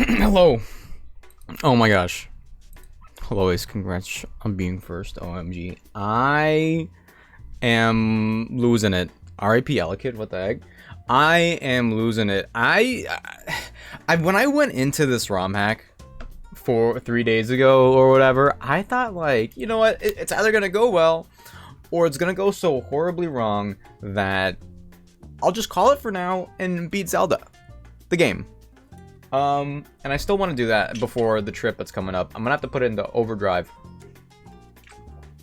Hello. Oh my gosh. Hello, congrats on being first. OMG. I am losing it. RIP Alakid, what the heck? I am losing it. When I went into this ROM hack 3 days ago or whatever, I thought, like, you know what? It's either gonna go well or it's gonna go so horribly wrong that I'll just call it for now and beat Zelda, the game. And I still want to do that before the trip that's coming up. I'm gonna have to put it into overdrive.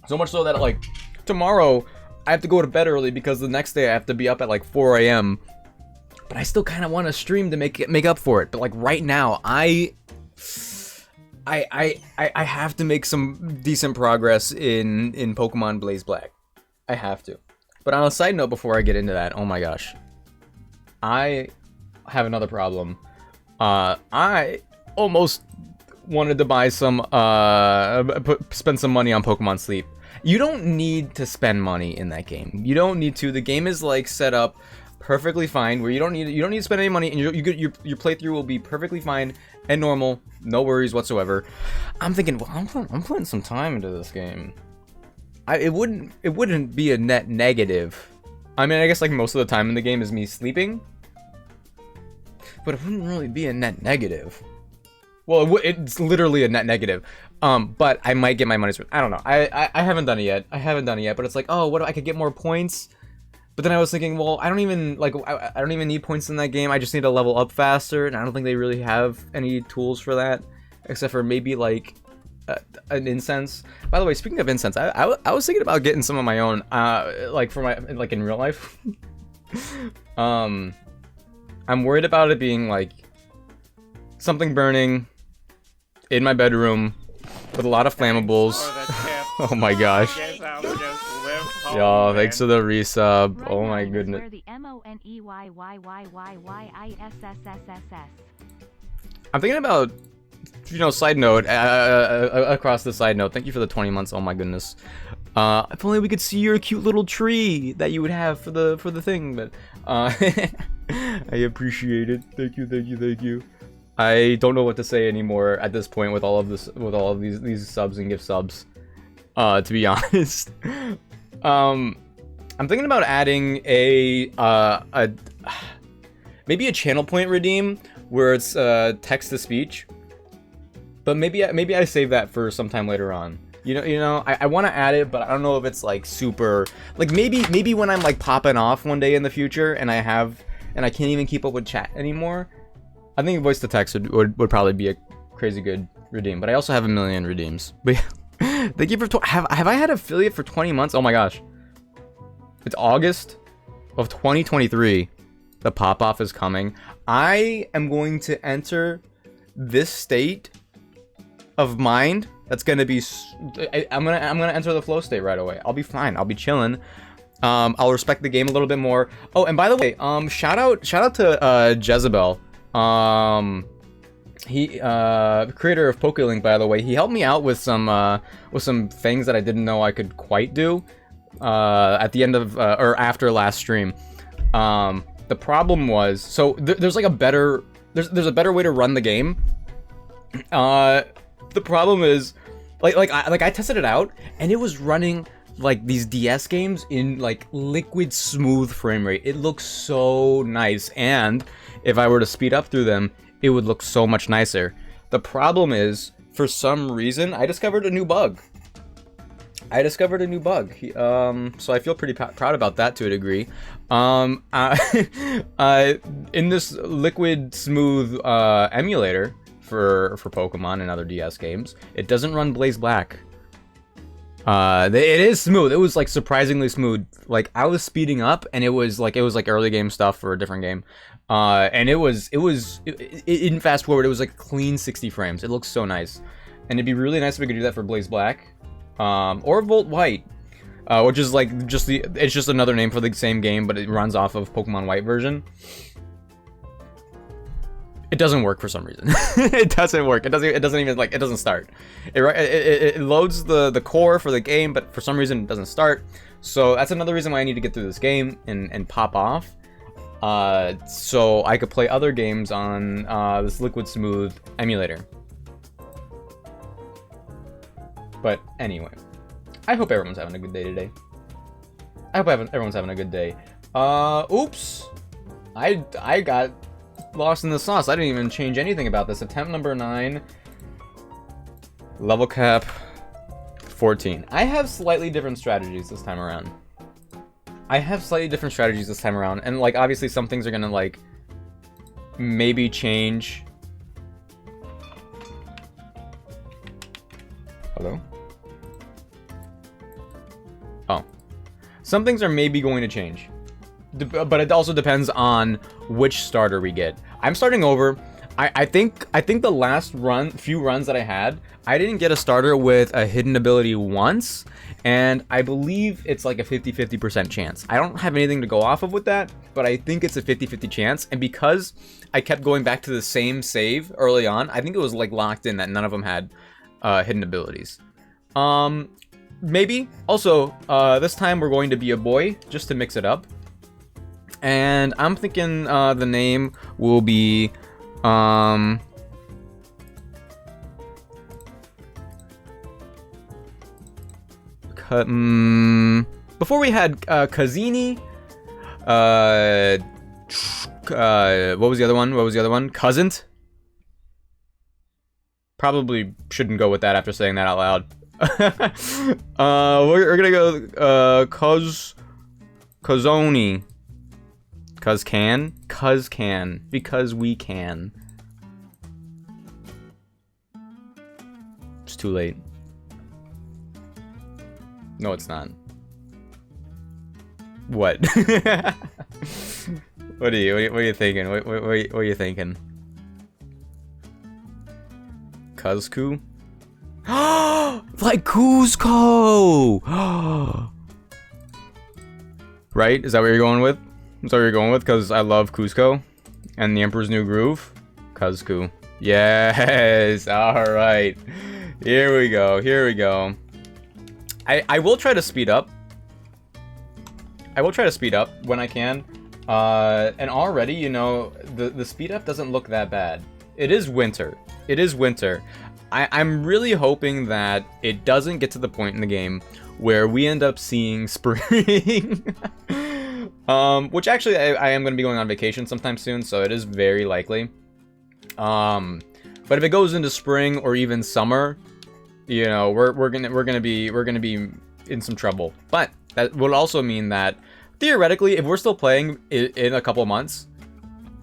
So much so that, like, tomorrow I have to go to bed early because the next day I have to be up at like 4 a.m. But I still kind of want to stream to make up for it. But like right now, I have to make some decent progress in Pokemon Blaze Black. I have to. But on a side note, before I get into that, oh my gosh, I have another problem. I almost wanted to buy some, spend some money on Pokemon Sleep. You don't need to spend money in that game. You don't need to. The game is like set up perfectly fine, where you don't need to spend any money, and your playthrough will be perfectly fine and normal, no worries whatsoever. I'm thinking, well, I'm putting some time into this game. It wouldn't be a net negative. I mean, I guess like most of the time in the game is me sleeping, but it wouldn't really be a net negative. Well, it's literally a net negative. But I might get my money's worth. I don't know. I haven't done it yet. But it's like, oh, what if I could get more points? But then I was thinking, well, I don't even need points in that game. I just need to level up faster, and I don't think they really have any tools for that, except for maybe like an incense. By the way, speaking of incense, I was thinking about getting some of my own, like for my in real life. I'm worried about it being like something burning in my bedroom with a lot of flammables. Oh my gosh. Yo, thanks for the resub. Oh my goodness. I'm thinking about, side note, across the side note, thank you for the 20 months. Oh my goodness. If only we could see your cute little tree that you would have for the thing, but I appreciate it. Thank you. I don't know what to say anymore at this point with all of these subs and gift subs. To be honest. I'm thinking about adding maybe a channel point redeem where it's text to speech. But maybe I save that for sometime later on. I want to add it, but I don't know if it's like super, like maybe when I'm like popping off one day in the future and I can't even keep up with chat anymore. I think voice to text would probably be a crazy good redeem, but I also have a million redeems. But yeah, thank you for have I had affiliate for 20 months? Oh my gosh. It's August of 2023. The pop off is coming. I am going to enter this state of mind that's going to be I'm going to enter the flow state right away. I'll be fine. I'll be chilling. I'll respect the game a little bit more. Oh, and by the way, shout out to Jezebel. He creator of PokeLink, by the way. He helped me out with some things that I didn't know I could quite do at the end of or after last stream. The problem was, so there's like a better way to run the game. The problem is I tested it out and it was running like these DS games in like liquid smooth frame rate. It looks so nice, and if I were to speed up through them, it would look so much nicer. The problem is, for some reason, I discovered a new bug. So I feel pretty proud about that to a degree. In this liquid smooth emulator for Pokemon and other DS games, it doesn't run Blaze Black. It is smooth. It was like surprisingly smooth. Like I was speeding up, and it was like early game stuff for a different game. And it didn't fast forward. It was like clean 60 frames. It looks so nice, and it'd be really nice if we could do that for Blaze Black, or Volt White, which is like it's just another name for the same game, but it runs off of Pokemon White version. It doesn't work for some reason. It doesn't work. It doesn't even like, it doesn't start. It loads the core for the game, but for some reason it doesn't start. So that's another reason why I need to get through this game and pop off. so I could play other games on this Liquid Smooth emulator. But anyway, I hope everyone's having a good day today. I hope everyone's having a good day. Oops. I got lost in the sauce. I didn't even change anything about this. Attempt number 9. Level cap 14. I have slightly different strategies this time around. And like obviously some things are gonna like maybe change. Hello? Oh. Some things are maybe going to change. But it also depends on which starter we get. I'm starting over. I think the last few runs that I had, I didn't get a starter with a hidden ability once, and I believe it's like a 50-50% chance. I don't have anything to go off of with that, but I think it's a 50-50 chance, and because I kept going back to the same save early on, I think it was like locked in that none of them had hidden abilities. Maybe. Also, this time we're going to be a boy, just to mix it up. And I'm thinking the name will be before we had Kazini, what was the other one? Cousins? Probably shouldn't go with that after saying that out loud. We're gonna go Kazoni. Cuz can, because we can. It's too late. No, it's not. What? What are you thinking? What are you thinking? Cuzco? Like Cusco! Right? Is that what you're going with? Is that what you're going with? Because I love Cusco and the Emperor's New Groove. Cuzco. Yes! Alright. Here we go. I will try to speed up. When I can. And already, you know, the speed up doesn't look that bad. It is winter. I'm really hoping that it doesn't get to the point in the game where we end up seeing spring. Which actually I am going to be going on vacation sometime soon, so it is very likely. But if it goes into spring or even summer, you know, we're gonna be in some trouble. But that would also mean that theoretically, if we're still playing in a couple months,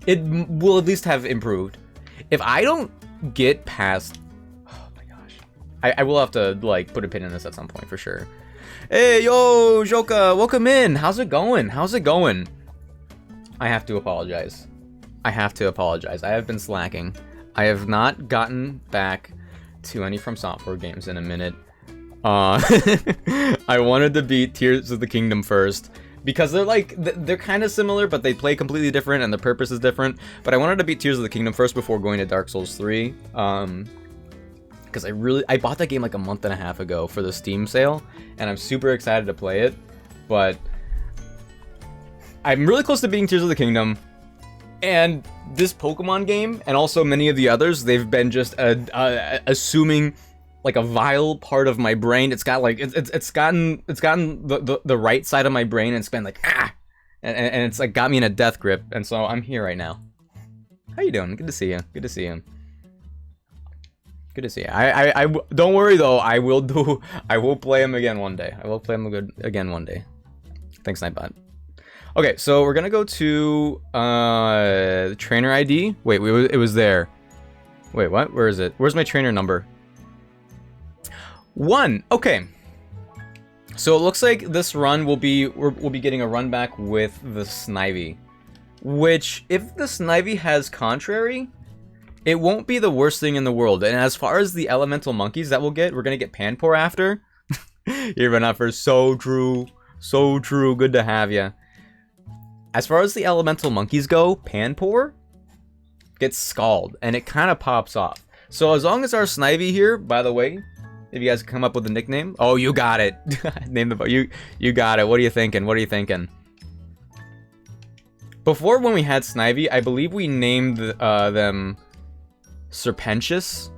it will at least have improved. If I don't get past, oh my gosh, I will have to like put a pin in this at some point for sure. Hey, yo, Joka, welcome in. How's it going? I have to apologize. I have been slacking. I have not gotten back to any From Software games in a minute. I wanted to beat Tears of the Kingdom first because they're kind of similar, but they play completely different and the purpose is different. But I wanted to beat Tears of the Kingdom first before going to Dark Souls 3. Because I bought that game like a month and a half ago for the Steam sale, and I'm super excited to play it, but I'm really close to beating Tears of the Kingdom, and this Pokemon game, and also many of the others, they've been just assuming like a vile part of my brain. It's got like it's gotten the right side of my brain, and it's been like and it's like got me in a death grip, and so I'm here right now. How you doing? Good to see you. I don't worry though. I will play him again one day. Again one day. Thanks, Nightbot. Okay, so we're gonna go to the trainer ID. Wait, it was there. Wait, what? Where is it? Where's my trainer number? 1. Okay. So it looks like this run we'll be getting a run back with the Snivy, which if the Snivy has Contrary, it won't be the worst thing in the world. And as far as the elemental monkeys that we're gonna get Panpour after. Even after, so true. Good to have ya. As far as the elemental monkeys go, Panpour gets Scald, and it kind of pops off. So as long as our Snivy here, by the way, if you guys come up with a nickname, oh, you got it. Name the you got it. What are you thinking? Before, when we had Snivy, I believe we named them Serpentious.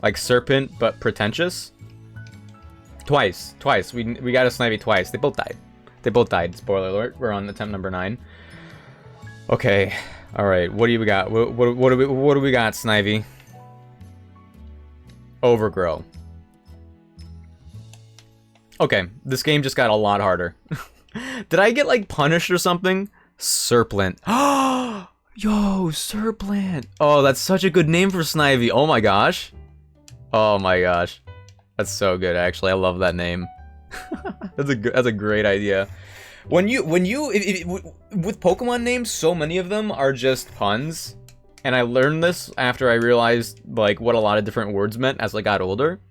Like serpent, but pretentious. Twice. We got a Snivy twice. They both died. Spoiler alert. We're on attempt number 9. Okay. All right. What do we got? What do we got, Snivy? Overgrow. Okay. This game just got a lot harder. Did I get like punished or something? Serplant. Yo, Serplant. Oh, that's such a good name for Snivy. Oh my gosh. Oh my gosh. That's so good, actually. I love that name. That's a great idea. With Pokemon names, so many of them are just puns. And I learned this after I realized like what a lot of different words meant as I got older.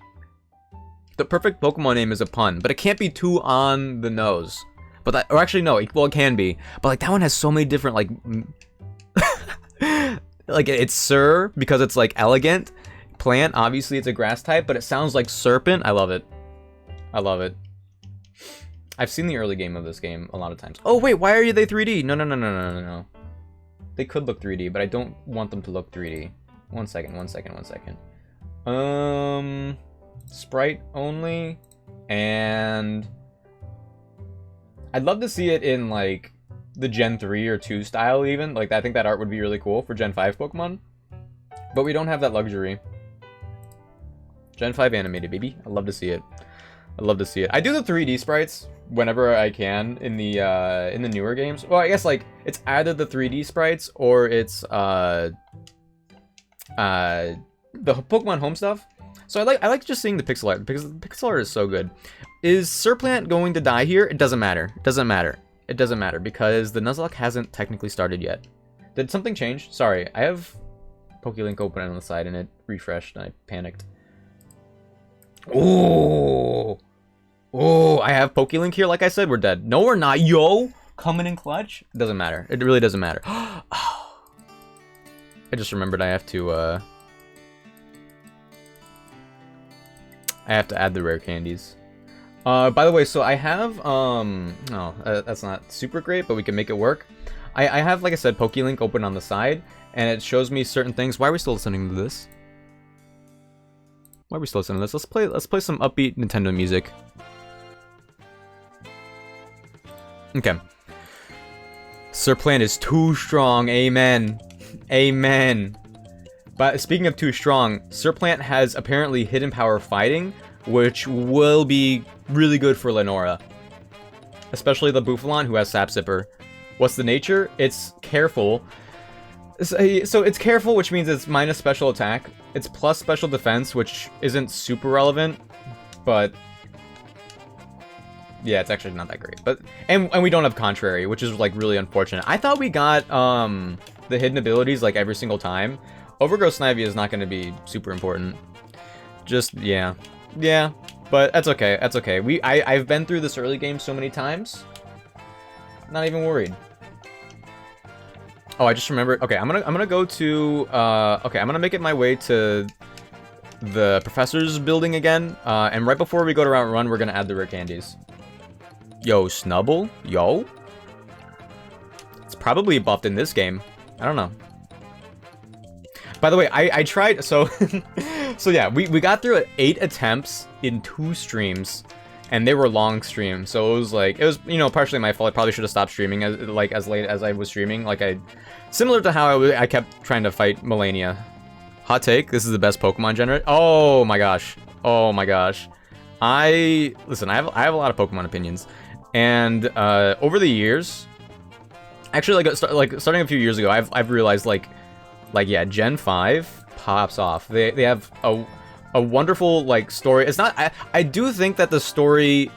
The perfect Pokemon name is a pun, but it can't be too on the nose. But that, or actually no, well it can be. But like that one has so many different like like it's Sir because it's like elegant. Plant, obviously it's a grass type, but it sounds like serpent. I love it. I love it. I've seen the early game of this game a lot of times. Oh wait, why are they 3D? No. They could look 3D, but I don't want them to look 3D. One second. Sprite only, and I'd love to see it in like the Gen 3 or 2 style even. Like I think that art would be really cool for Gen 5 Pokemon, but we don't have that luxury. Gen 5 animated, baby. I'd love to see it. I do the 3D sprites whenever I can in the newer games. Well, I guess like it's either the 3D sprites or it's the Pokemon Home stuff. So I like just seeing the pixel art because the pixel art is so good. Is Serplant going to die here? It doesn't matter. It doesn't matter because the Nuzlocke hasn't technically started yet. Did something change? Sorry, I have PokeLink open on the side and it refreshed and I panicked. Oh, I have PokeLink here. Like I said, we're dead. No, we're not. Yo, coming in clutch. It doesn't matter. It really doesn't matter. I just remembered I have to add the rare candies. By the way, so I have that's not super great, but we can make it work. I have, like I said, PokeLink open on the side, and it shows me certain things. Why are we still listening to this? Let's play some upbeat Nintendo music. Okay. Serplant is too strong. Amen. But speaking of too strong, Serplant has apparently hidden power fighting, which will be really good for Lenora. Especially the Bouffalon, who has Sap Sipper. What's the nature? It's careful. So it's careful, which means it's minus special attack. It's plus special defense, which isn't super relevant, but yeah, it's actually not that great. But and we don't have contrary, which is like really unfortunate. I thought we got the hidden abilities like every single time. Overgrow Snivy is not going to be super important. Just yeah, but that's okay. I've been through this early game so many times. Not even worried. Oh, I just remembered. Okay, I'm gonna go to okay, I'm gonna make it my way to the professor's building again. And right before we go to Route Run, we're gonna add the rare candies. Yo, Snubble? Yo? It's probably buffed in this game. I don't know. By the way, I tried so so yeah, we got through 8 attempts in 2 streams. And they were long streams, so it was you know, partially my fault. I probably should have stopped streaming as late as I was streaming. Similar to how I kept trying to fight Melania. Hot take: this is the best Pokemon generator. Oh my gosh! Listen, I have a lot of Pokemon opinions, and over the years, actually, starting a few years ago, I've realized yeah, Gen 5 pops off. They have a wonderful story. It's not. I do think that the story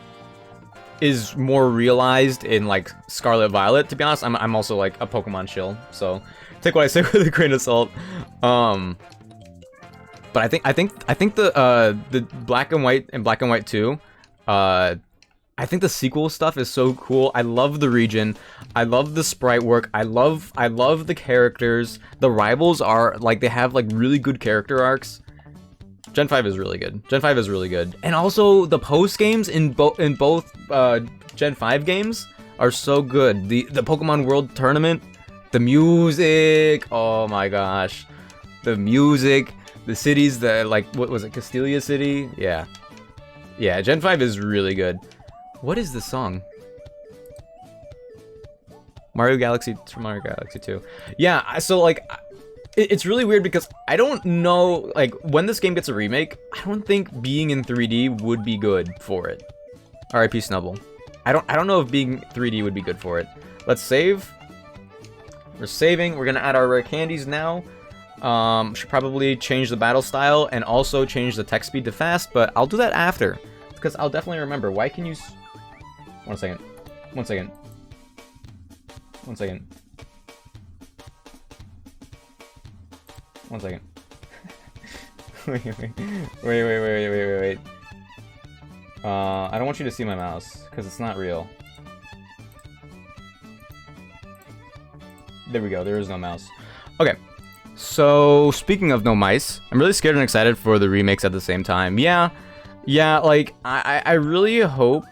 is more realized in Scarlet Violet. To be honest, I'm also a Pokemon shill, so take what I say with a grain of salt. But I think the Black and White and Black and White 2. I think the sequel stuff is so cool. I love the region. I love the sprite work. I love the characters. The rivals are they have really good character arcs. Gen 5 is really good. And also the post games in both Gen 5 games are so good. The Pokemon World Tournament, the music, oh my gosh. The music, the cities that, like, what was it, Castelia City? Yeah. Yeah, Gen 5 is really good. What is the song? Mario Galaxy, it's from Mario Galaxy 2. Yeah, so, like, it's really weird because I don't know, like, when this game gets a remake, I don't think being in 3D would be good for it. R.I.P. Snubble. I don't know if being 3D would be good for it. Let's save. We're saving. We're gonna add our rare candies now. Should probably change the battle style and also change the text speed to fast, but I'll do that after because I'll definitely remember. Why can you? One second. One second. One second. One second. Wait. I don't want you to see my mouse because it's not real. There we go. There is no mouse. Okay. So, speaking of no mice, I'm really scared and excited for the remakes at the same time. Yeah, like, I really hope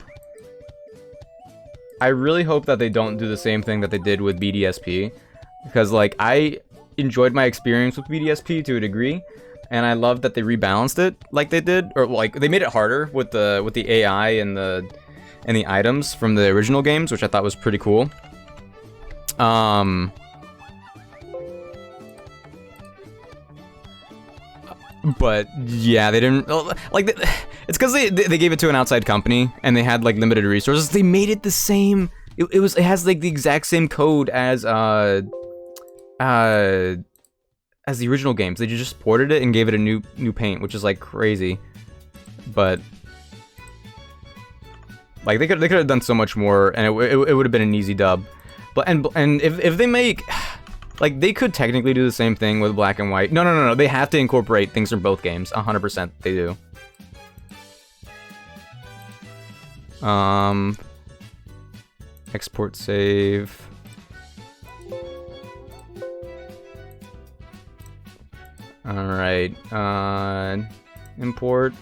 that they don't do the same thing that they did with BDSP. Because, like, I enjoyed my experience with BDSP to a degree, and I love that they rebalanced it like they did. Or, like, they made it harder with the AI and the items from the original games, which I thought was pretty cool. But yeah, they didn't like. It's because they gave it to an outside company and they had like limited resources. They made it the same. It has like the exact same code as the original games. They just ported it and gave it a new paint, which is like crazy. But like they could have done so much more, and it would have been an easy dub. But and if they make. Like, they could technically do the same thing with Black and White. No. They have to incorporate things from both games. 100% they do. Export save. Alright. Import.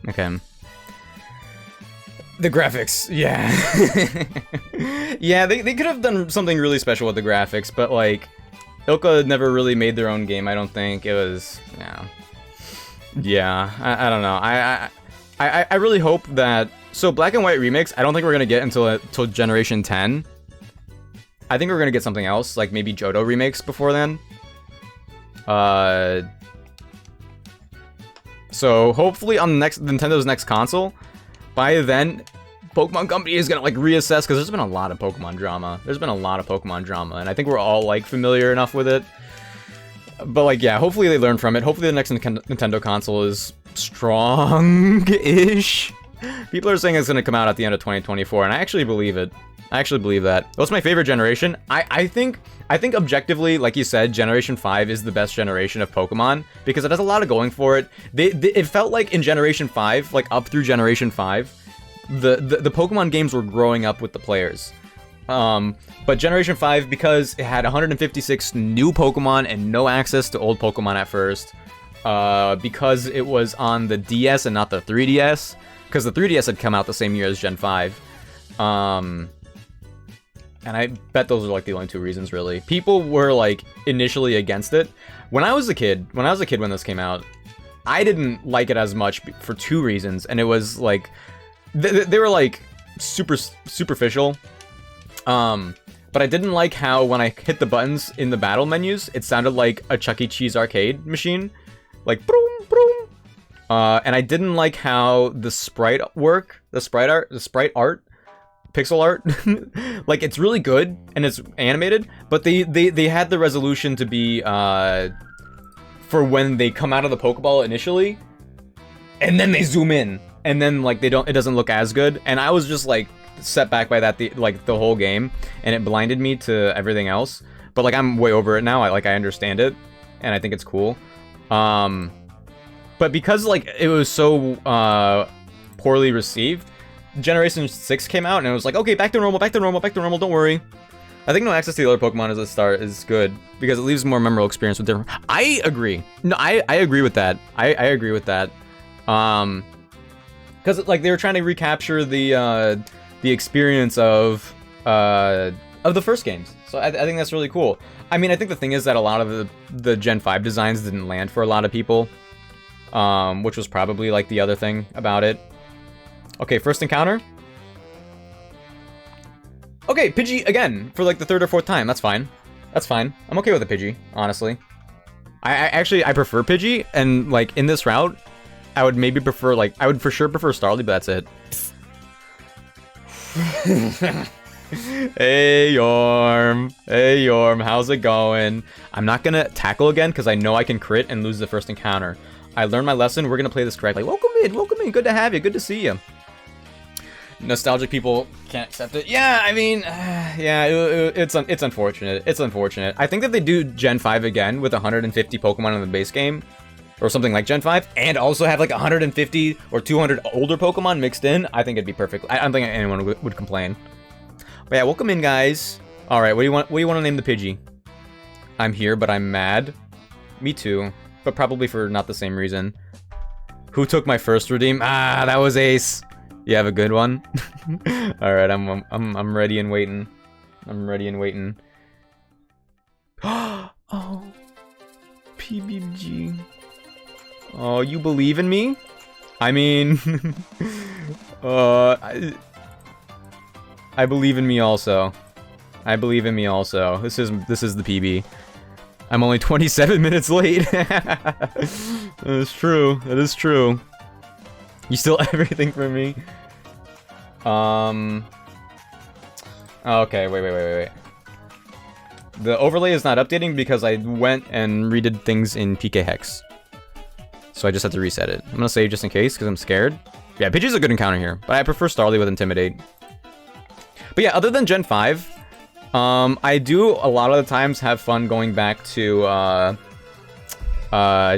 Okay. The graphics, yeah. Yeah, they could have done something really special with the graphics, but, like, Ilka never really made their own game, I don't think. It was, yeah, I don't know. I really hope that... So, Black and White remakes, I don't think we're gonna get until Generation 10. I think we're gonna get something else, like maybe Johto remakes before then. So, hopefully on Nintendo's next console... By then, Pokemon Company is gonna like reassess because there's been a lot of Pokemon drama. And I think we're all like familiar enough with it. But like, yeah, hopefully they learn from it. Hopefully the next Nintendo console is strong-ish. People are saying it's gonna come out at the end of 2024, and I actually believe it. I actually believe that. What's my favorite generation? I think objectively, like you said, Generation 5 is the best generation of Pokemon because it has a lot of going for it. It felt like in Generation 5, like up through Generation 5, the Pokemon games were growing up with the players. But Generation 5, because it had 156 new Pokemon and no access to old Pokemon at first, because it was on the DS and not the 3DS, because the 3DS had come out the same year as Gen 5, and I bet those are like the only two reasons, really. People were like initially against it. When I was a kid when this came out, I didn't like it as much for two reasons, and it was like they were like superficial. But I didn't like how when I hit the buttons in the battle menus, it sounded like a Chuck E. Cheese arcade machine, like broom broom. And I didn't like how the sprite art. Pixel art, like it's really good and it's animated, but they had the resolution to be for when they come out of the Pokeball initially, and then they zoom in, and then like it doesn't look as good, and I was just like set back by that the whole game, and it blinded me to everything else. But like I'm way over it now. I understand it, and I think it's cool. But because like it was so poorly received, Generation 6 came out, and it was like, okay, back to normal, don't worry. I think no access to the other Pokemon as a start is good, because it leaves a more memorable experience with different... I agree. No, I agree with that. I agree with that. Because like they were trying to recapture the experience of the first games. So I think that's really cool. I mean, I think the thing is that a lot of the Gen 5 designs didn't land for a lot of people, which was probably like the other thing about it. Okay, first encounter. Okay, Pidgey again for like the 3rd or 4th time. That's fine. That's fine. I'm okay with a Pidgey, honestly. I actually prefer Pidgey, and like in this route, I would maybe prefer like I would for sure prefer Starly, but that's it. Hey Yorm, hey Yorm, how's it going? I'm not gonna tackle again because I know I can crit and lose the first encounter. I learned my lesson. We're gonna play this correctly. Welcome in. Good to have you. Good to see you. Nostalgic people can't accept it. Yeah, I mean, yeah, it's unfortunate. It's unfortunate. I think that they do Gen 5 again with 150 Pokemon in the base game, or something like Gen 5, and also have like 150 or 200 older Pokemon mixed in, I think it'd be perfect. I don't think anyone would complain. But yeah, welcome in, guys. All right, what do you want to name the Pidgey? I'm here, but I'm mad. Me too, but probably for not the same reason. Who took my first redeem? Ah, that was Ace. You have a good one. All right, I'm ready and waiting. I'm ready and waiting. Oh, PBG. Oh, you believe in me? I mean, I believe in me also. I believe in me also. This is the PB. I'm only 27 minutes late. That is true. That is true. You stole everything from me. Okay, wait. The overlay is not updating because I went and redid things in PK Hex. So I just had to reset it. I'm gonna save just in case because I'm scared. Yeah, Pidgey's a good encounter here, but I prefer Starly with Intimidate. But yeah, other than Gen 5, I do a lot of the times have fun going back to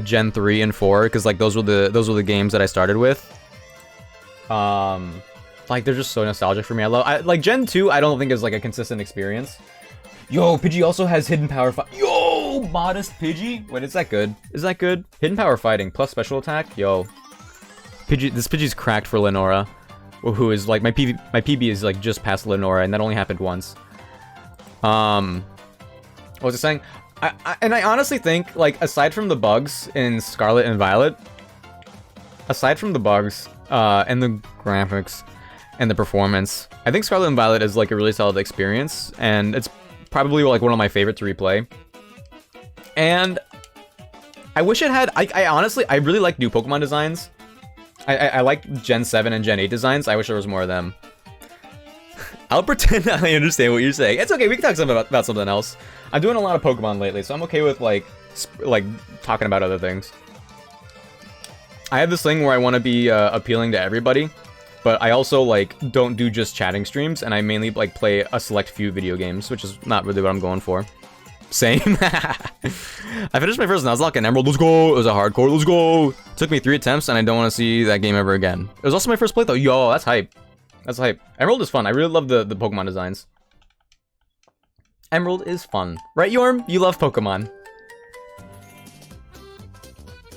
Gen 3 and 4 because like those were the games that I started with. Like they're just so nostalgic for me. Like Gen 2 I don't think is like a consistent experience. Yo, Pidgey also has hidden power fight. Yo, modest Pidgey. Wait, is that good? Is that good? Hidden power fighting plus special attack. Yo, this Pidgey's cracked for Lenora, who is like my PB is like just past Lenora, and that only happened once. What was I saying? I honestly think like aside from the bugs in Scarlet and Violet, aside from the bugs and the graphics and the performance, I think Scarlet and Violet is like a really solid experience, and it's probably like one of my favorite to replay. And I wish it had. I honestly really like new Pokemon designs. I like Gen 7 and Gen 8 designs. I wish there was more of them. I'll pretend I understand what you're saying. It's okay. We can talk about something else. I'm doing a lot of Pokemon lately, so I'm okay with like talking about other things. I have this thing where I want to be appealing to everybody, but I also like don't do just chatting streams, and I mainly like play a select few video games, which is not really what I'm going for. Same. I finished my first Nuzlocke in Emerald. Let's go. It was a hardcore. Let's go. Took me 3 attempts, and I don't want to see that game ever again. It was also my first playthrough. Yo, that's hype. That's hype. Emerald is fun. I really love the Pokemon designs. Emerald is fun. Right, Yorm? You love Pokemon.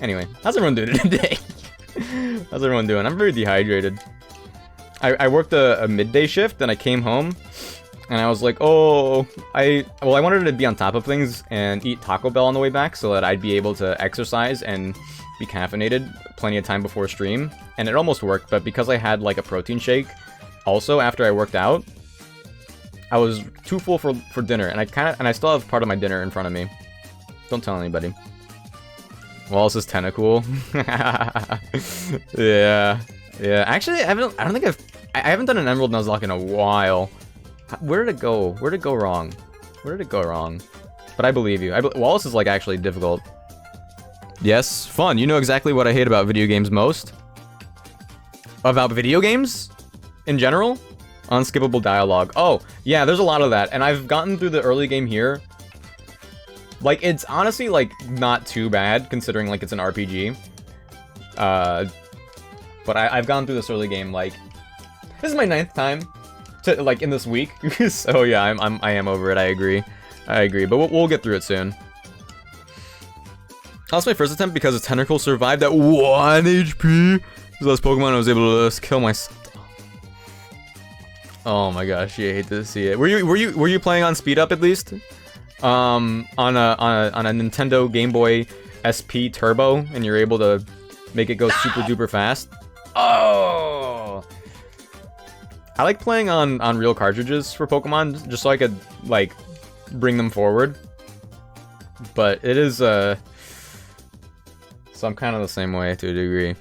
Anyway, how's everyone doing today? How's everyone doing? I'm very dehydrated. I worked a midday shift, then I came home, and I was like, oh, I wanted to be on top of things and eat Taco Bell on the way back so that I'd be able to exercise and be caffeinated plenty of time before stream. And it almost worked, but because I had like a protein shake also after I worked out, I was too full for dinner, and I still have part of my dinner in front of me. Don't tell anybody. Wallace is Tentacool. Yeah. Actually, I haven't done an Emerald Nuzlocke in a while. Where did it go? Where did it go wrong? Where did it go wrong? But I believe you. Wallace is like actually difficult. Yes, fun. You know exactly what I hate about video games most. About video games? In general? Unskippable dialogue. Oh, yeah, there's a lot of that. And I've gotten through the early game here. Like, it's honestly, like, not too bad, considering, like, it's an RPG. But I've gone through this early game, like, this is my 9th time, to, like, in this week. So, yeah, I am over it, I agree. But we'll get through it soon. That was my first attempt because a tentacle survived at 1 HP. The last Pokemon I was able to kill myself. Oh my gosh, yeah, I hate to see it. Were you playing on speed up at least? On a Nintendo Game Boy SP Turbo, and you're able to make it go super duper fast. Oh! I like playing on real cartridges for Pokemon, just so I could like bring them forward. But it is so I'm kind of the same way to a degree.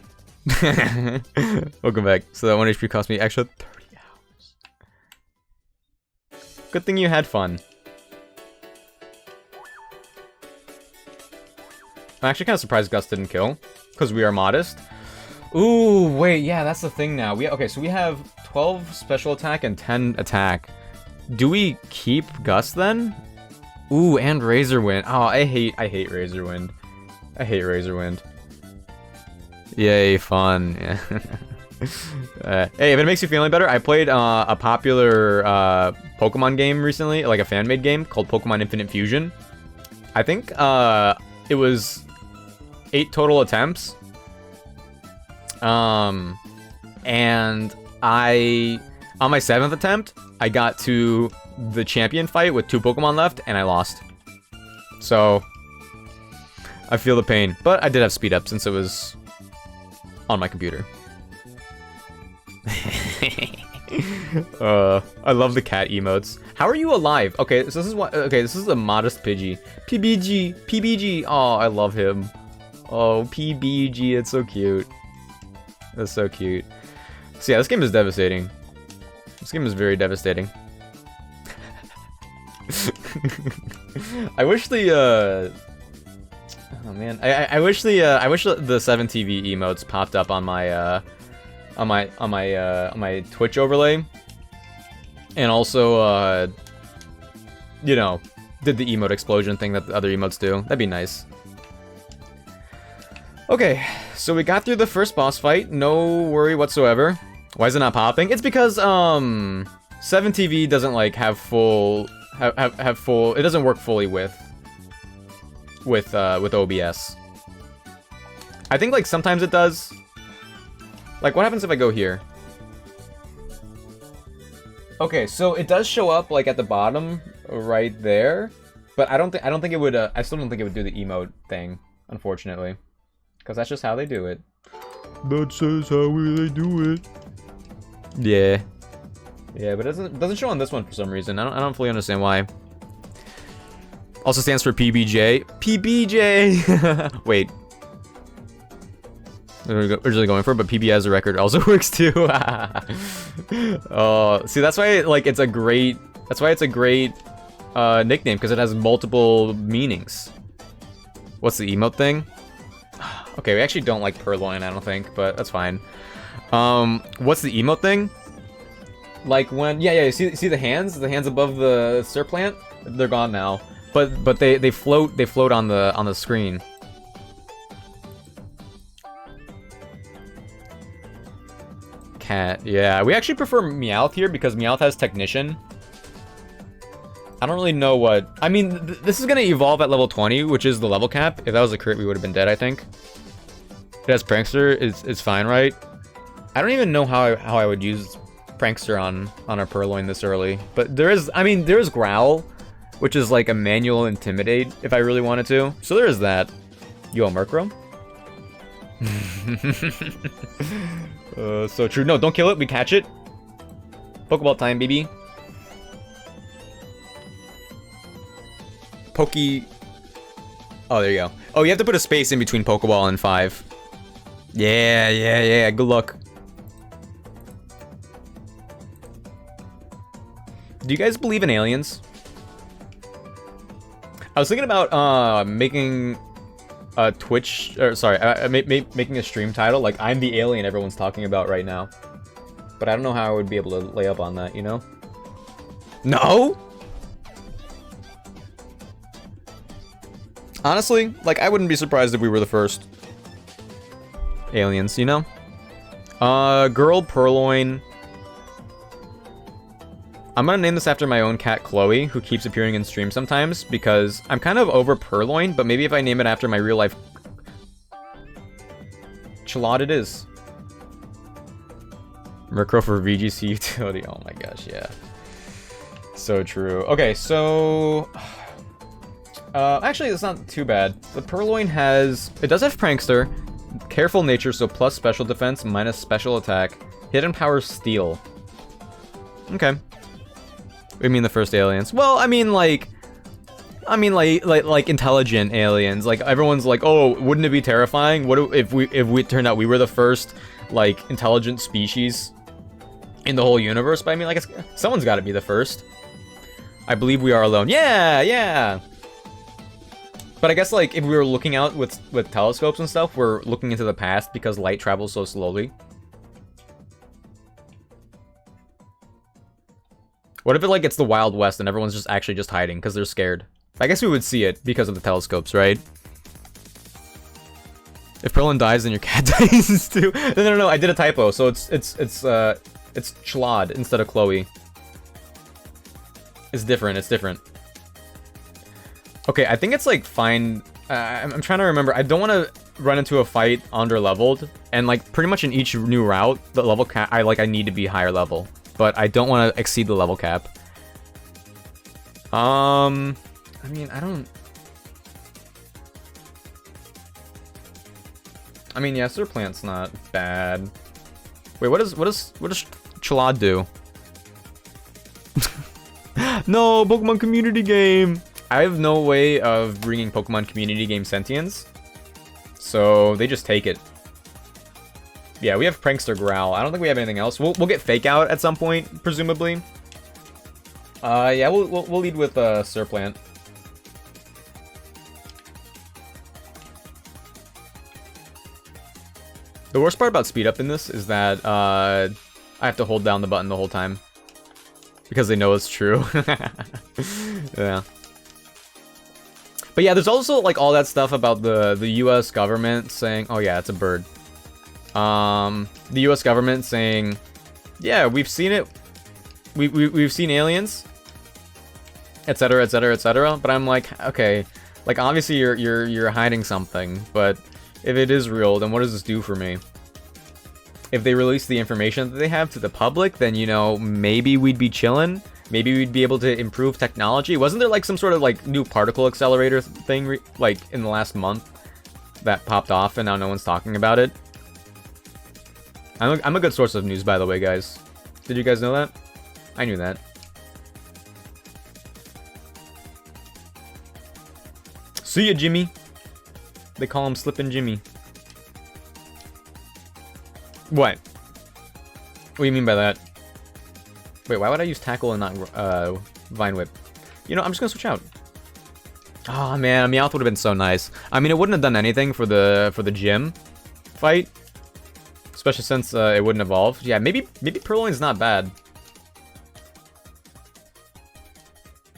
Welcome back. So that 1 HP cost me extra 30 hours. Good thing you had fun. I'm actually kind of surprised Gus didn't kill, because we are modest. Ooh, wait, yeah, that's the thing now. Okay, so we have 12 special attack and 10 attack. Do we keep Gus then? Ooh, and Razor Wind. Oh, I hate Razor Wind. I hate Razor Wind. Yay, fun. Yeah. Hey, if it makes you feel any better, I played a popular Pokemon game recently, like a fan-made game called Pokemon Infinite Fusion. I think it was 8 total attempts. And on my 7th attempt, I got to the champion fight with 2 Pokemon left, and I lost. So, I feel the pain. But I did have speed up since it was on my computer. I love the cat emotes. How are you alive? Okay, so this is what. Okay, this is a modest Pidgey. PBG. Oh, I love him. Oh, PBG, it's so cute. That's so cute. So yeah, this game is devastating. This game is very devastating. I wish the oh man, I wish the 7TV emotes popped up on my Twitch overlay, and also you know, did the emote explosion thing that the other emotes do. That'd be nice. Okay, so we got through the first boss fight, no worry whatsoever. Why is it not popping? It's because 7TV doesn't like have full it doesn't work fully with OBS. I think like sometimes it does. Like what happens if I go here? Okay, so it does show up like at the bottom right there, but I don't think it would I still don't think it would do the emote thing, unfortunately. Because that's just how they do it. That says how they do it. Yeah. Yeah, but it doesn't show on this one for some reason. I don't fully understand why. Also stands for PBJ. PBJ! Wait. Originally going for it, but PB as a record also works too. Oh, see, that's why like it's a great nickname, because it has multiple meanings. What's the emote thing? Okay, we actually don't like Purloin, I don't think, but that's fine. What's the emote thing? Like when, yeah, you see the hands above the Surplant? They're gone now, but they float on the screen. Cat, yeah, we actually prefer Meowth here because Meowth has Technician. I don't really know what, I mean, this is gonna evolve at level 20, which is the level cap. If that was a crit, we would have been dead, I think. It has Prankster, is fine, right? I don't even know how I would use Prankster on a Purloin this early. But there is Growl, which is like a manual Intimidate if I really wanted to. So there is that. Yo, Murkrow? So true. No, don't kill it, we catch it. Pokeball time, baby. Oh, there you go. Oh, you have to put a space in between Pokeball and 5. Yeah. Good luck. Do you guys believe in aliens? I was thinking about making a Twitch, or sorry, making a stream title like I'm the alien everyone's talking about right now. But I don't know how I would be able to lay up on that, you know? No? Honestly, like, I wouldn't be surprised if we were the first aliens, you know? Girl Purloin. I'm gonna name this after my own cat, Chloe, who keeps appearing in stream sometimes, because I'm kind of over Purloin, but maybe if I name it after my real-life Chalot it is. Murkrow for VGC utility. Oh my gosh, yeah. So true. Okay, so... actually, it's not too bad. The Purloin has... It does have Prankster. Careful nature, so plus special defense, minus special attack. Hidden power steel. Okay. We mean the first aliens. Well, I mean like intelligent aliens. Like everyone's like, oh, wouldn't it be terrifying? What if we turned out we were the first like intelligent species in the whole universe? But I mean, like, someone's got to be the first. I believe we are alone. Yeah, yeah. But I guess like if we were looking out with telescopes and stuff, we're looking into the past because light travels so slowly. What if it like it's the Wild West and everyone's just actually just hiding because they're scared? I guess we would see it because of the telescopes, right? If Perlin dies, then your cat dies too. No, I did a typo. So it's Chlod instead of Chloe. It's different. It's different. Okay, I think it's like fine. I'm trying to remember. I don't want to run into a fight under-leveled, and like pretty much in each new route, the level cap I need to be higher level, but I don't want to exceed the level cap. I mean, yeah, Surplant's not bad. Wait, what does Chalad do? No, Pokemon community game. I have no way of bringing Pokemon community game sentience, so they just take it. Yeah, we have Prankster Growl. I don't think we have anything else. We'll get Fake Out at some point, presumably. Yeah, we'll lead with Surplant. The worst part about speed up in this is that I have to hold down the button the whole time because they know it's true. Yeah. But yeah, there's also like all that stuff about the U.S. government saying, oh yeah, it's a bird. The U.S. government saying, yeah, we've seen it. We've seen aliens, etc., etc., etc. But I'm like, okay, like obviously you're hiding something, but if it is real, then what does this do for me? If they release the information that they have to the public, then, you know, maybe we'd be chillin'. Maybe we'd be able to improve technology. Wasn't there like some sort of like new particle accelerator thing like in the last month that popped off and now no one's talking about it? I'm a good source of news, by the way, guys. Did you guys know that? I knew that. See ya, Jimmy. They call him Slippin' Jimmy. What? What do you mean by that? Wait, why would I use Tackle and not Vine Whip? You know, I'm just gonna switch out. Oh man, Meowth would have been so nice. I mean, it wouldn't have done anything for the gym fight, especially since it wouldn't evolve. Yeah, maybe Purloin's not bad.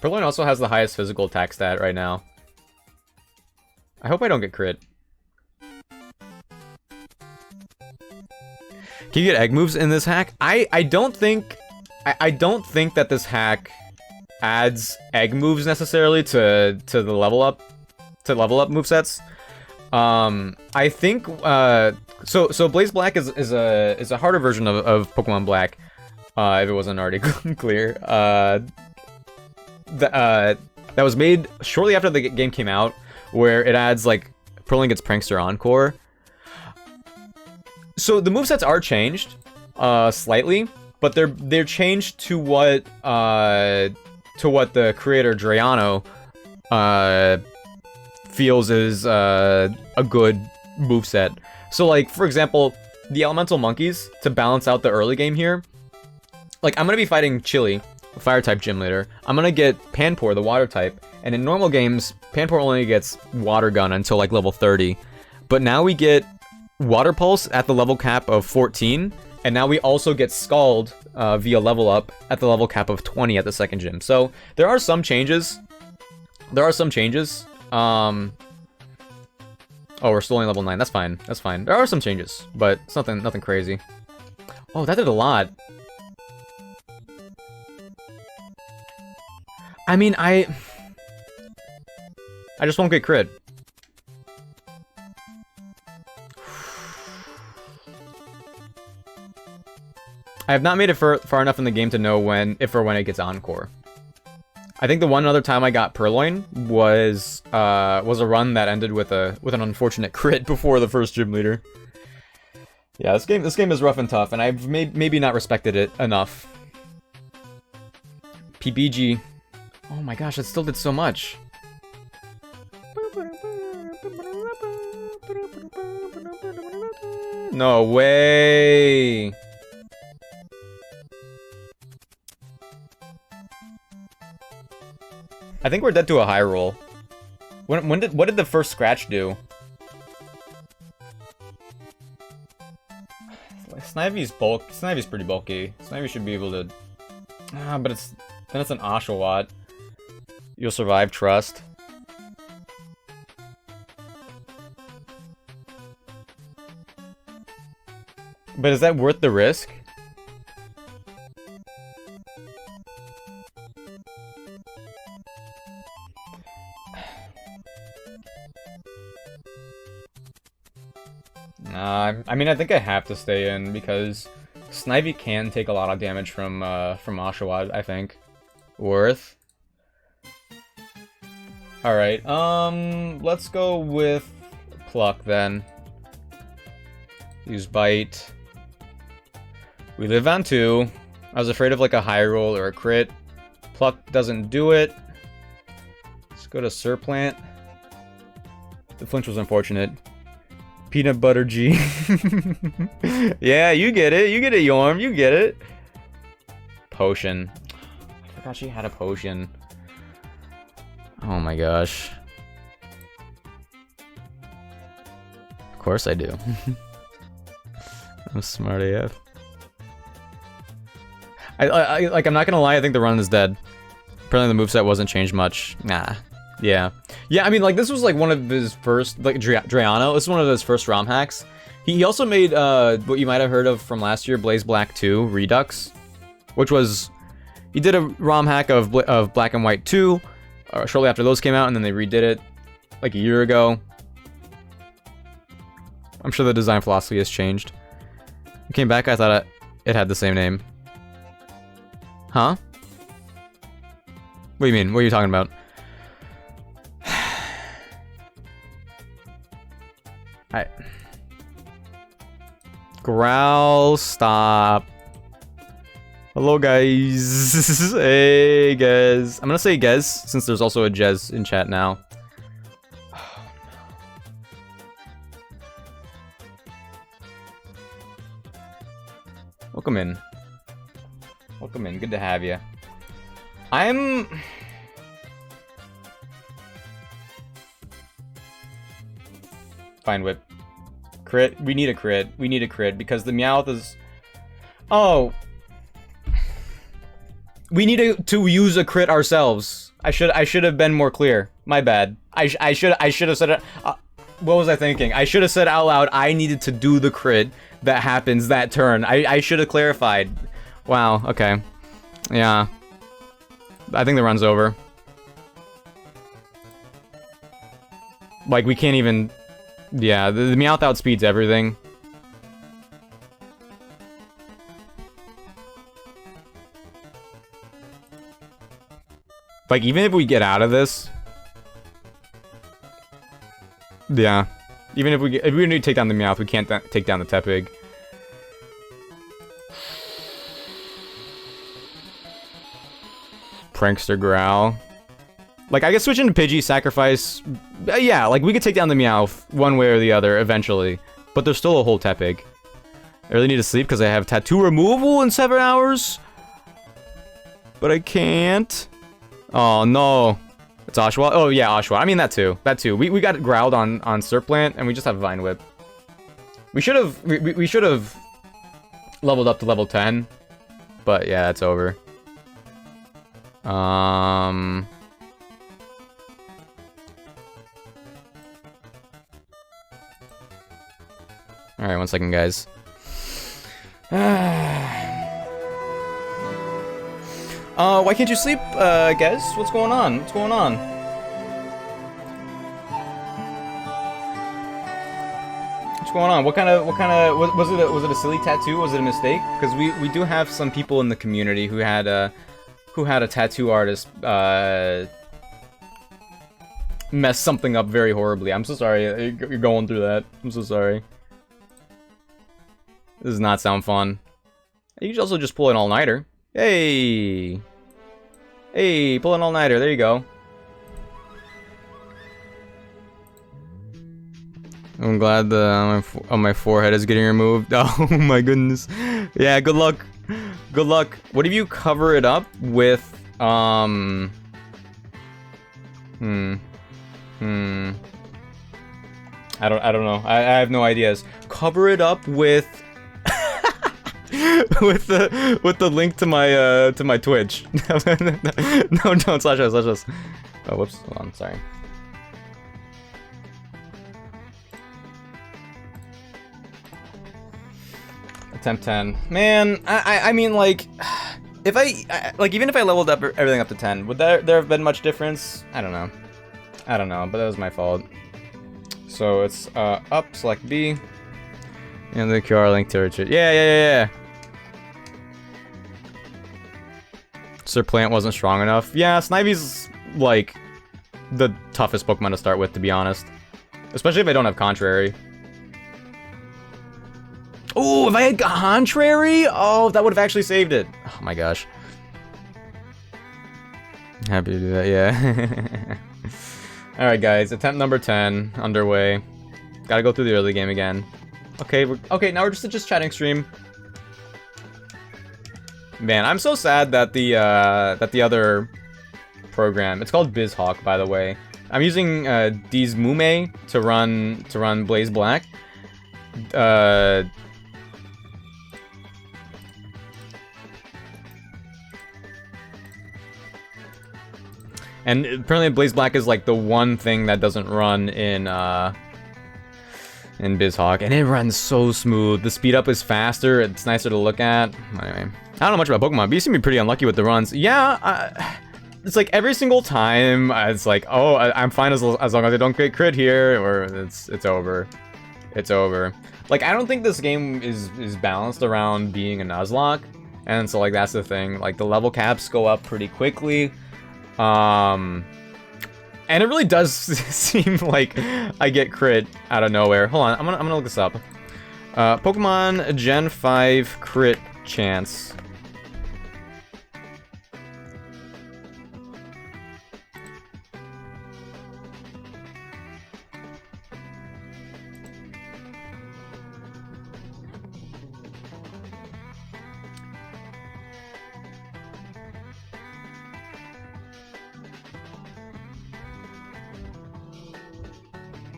Purloin also has the highest physical attack stat right now. I hope I don't get crit. Can you get egg moves in this hack? I don't think that this hack adds egg moves necessarily to the level up movesets. I think so Blaze Black is a harder version of Pokemon Black, if it wasn't already clear. That was made shortly after the game came out, where it adds like Purloin gets Prankster Encore. So the movesets are changed slightly, but they're changed to what the creator Drayano feels is a good moveset. So like, for example, the Elemental Monkeys, to balance out the early game here, like I'm gonna be fighting Chili, a fire type gym leader. I'm gonna get Panpour, the water type, and in normal games Panpour only gets Water Gun until like level 30, but now we get Water Pulse at the level cap of 14, and now we also get Scald via level up at the level cap of 20 at the second gym. So there are some changes. Oh, we're still only level 9. That's fine. That's fine. There are some changes, but it's nothing crazy. Oh, that did a lot. I mean, I just won't get crit. I have not made it far enough in the game to know if or when it gets Encore. I think the one other time I got Purloin was a run that ended with an unfortunate crit before the first gym leader. Yeah, this game is rough and tough, and I've maybe not respected it enough. PBG. Oh my gosh, it still did so much. No way. I think we're dead to a high roll. What did the first scratch do? Snivy's pretty bulky. Snivy should be able to. But then it's an Oshawott. You'll survive, trust. But is that worth the risk? I mean, I think I have to stay in because Snivy can take a lot of damage from Oshawott, I think. Worth. Alright, let's go with Pluck then. Use Bite. We live on 2. I was afraid of like a high roll or a crit. Pluck doesn't do it. Let's go to Surplant. The flinch was unfortunate. Peanut Butter G. Yeah, you get it. You get it, Yorm. You get it. Potion. I forgot she had a potion. Oh my gosh. Of course I do. I'm smart AF. I'm not gonna lie, I think the run is dead. Apparently the moveset wasn't changed much. Nah. Yeah. Yeah, I mean, like, this was, like, one of his first, like, Drayano, this is one of his first ROM hacks. He also made, what you might have heard of from last year, Blaze Black 2, Redux. Which was, he did a ROM hack of Black and White 2, shortly after those came out, and then they redid it, like, a year ago. I'm sure the design philosophy has changed. I came back, I thought it had the same name. Huh? What do you mean? What are you talking about? Growl, stop. Hello, guys. Hey, guys. I'm gonna say Gez, since there's also a Jez in chat now. Oh, no. Welcome in. Welcome in. Good to have you. I'm... Fine Whip. Crit. We need a crit. We need a crit because the Meowth is... Oh. We need to use a crit ourselves. I should have been more clear. My bad. I should have said it. What was I thinking? I should have said out loud I needed to do the crit that happens that turn. I should have clarified. Wow. Okay. Yeah. I think the run's over. Like, we can't even... Yeah, the Meowth outspeeds everything. Like, even if we get out of this... Yeah. Even if we need to take down the Meowth, we can't take down the Tepig. Prankster Growl. Like, I guess switching to Pidgey, sacrifice... yeah, like, we could take down the Meowth one way or the other, eventually. But there's still a whole Tepig. I really need to sleep because I have tattoo removal in 7 hours. But I can't. Oh, no. It's Oshawott? Oh, yeah, Oshawott. I mean, that too. That too. We got growled on Surplant, and we just have Vine Whip. We should have leveled up to level 10. But, yeah, it's over. Alright, 1 second, guys. Why can't you sleep, Gez? What's going on? What's going on? going on? What kind of was it a silly tattoo? Was it a mistake? Because we do have some people in the community who had a tattoo artist mess something up very horribly. I'm so sorry you're going through that. I'm so sorry. This does not sound fun. You can also just pull an all-nighter. Hey! Hey, pull an all-nighter. There you go. I'm glad my forehead is getting removed. Oh my goodness. Yeah, good luck. Good luck. What if you cover it up with, I don't know. I have no ideas. Cover it up with with the link to my Twitch. No, don't slash us. Oh, whoops. Hold on. Sorry. Attempt 10. Man, I mean, like, if even if I leveled up everything up to 10, would there have been much difference? I don't know, but that was my fault. So it's up, select B, and the QR link to Richard. Yeah. Sir Plant wasn't strong enough. Yeah, Snivy's, like, the toughest Pokemon to start with, to be honest. Especially if I don't have Contrary. Oh, if I had Contrary? Oh, that would have actually saved it. Oh my gosh. Happy to do that, yeah. Alright guys, attempt number 10 underway. Gotta go through the early game again. Okay, now we're just chatting stream. Man, I'm so sad that the other program, it's called BizHawk, by the way. I'm using D's Mume to run Blaze Black. And apparently Blaze Black is like the one thing that doesn't run in BizHawk, and it runs so smooth. The speed up is faster, it's nicer to look at. Anyway, I don't know much about Pokemon, but you seem to be pretty unlucky with the runs. Yeah, it's like every single time, it's like, oh, I'm fine as long as I don't get crit here, or it's over. It's over. Like, I don't think this game is balanced around being a Nuzlocke, and so like that's the thing. Like the level caps go up pretty quickly. And it really does seem like I get crit out of nowhere. Hold on, I'm gonna look this up. Pokemon Gen 5 crit chance.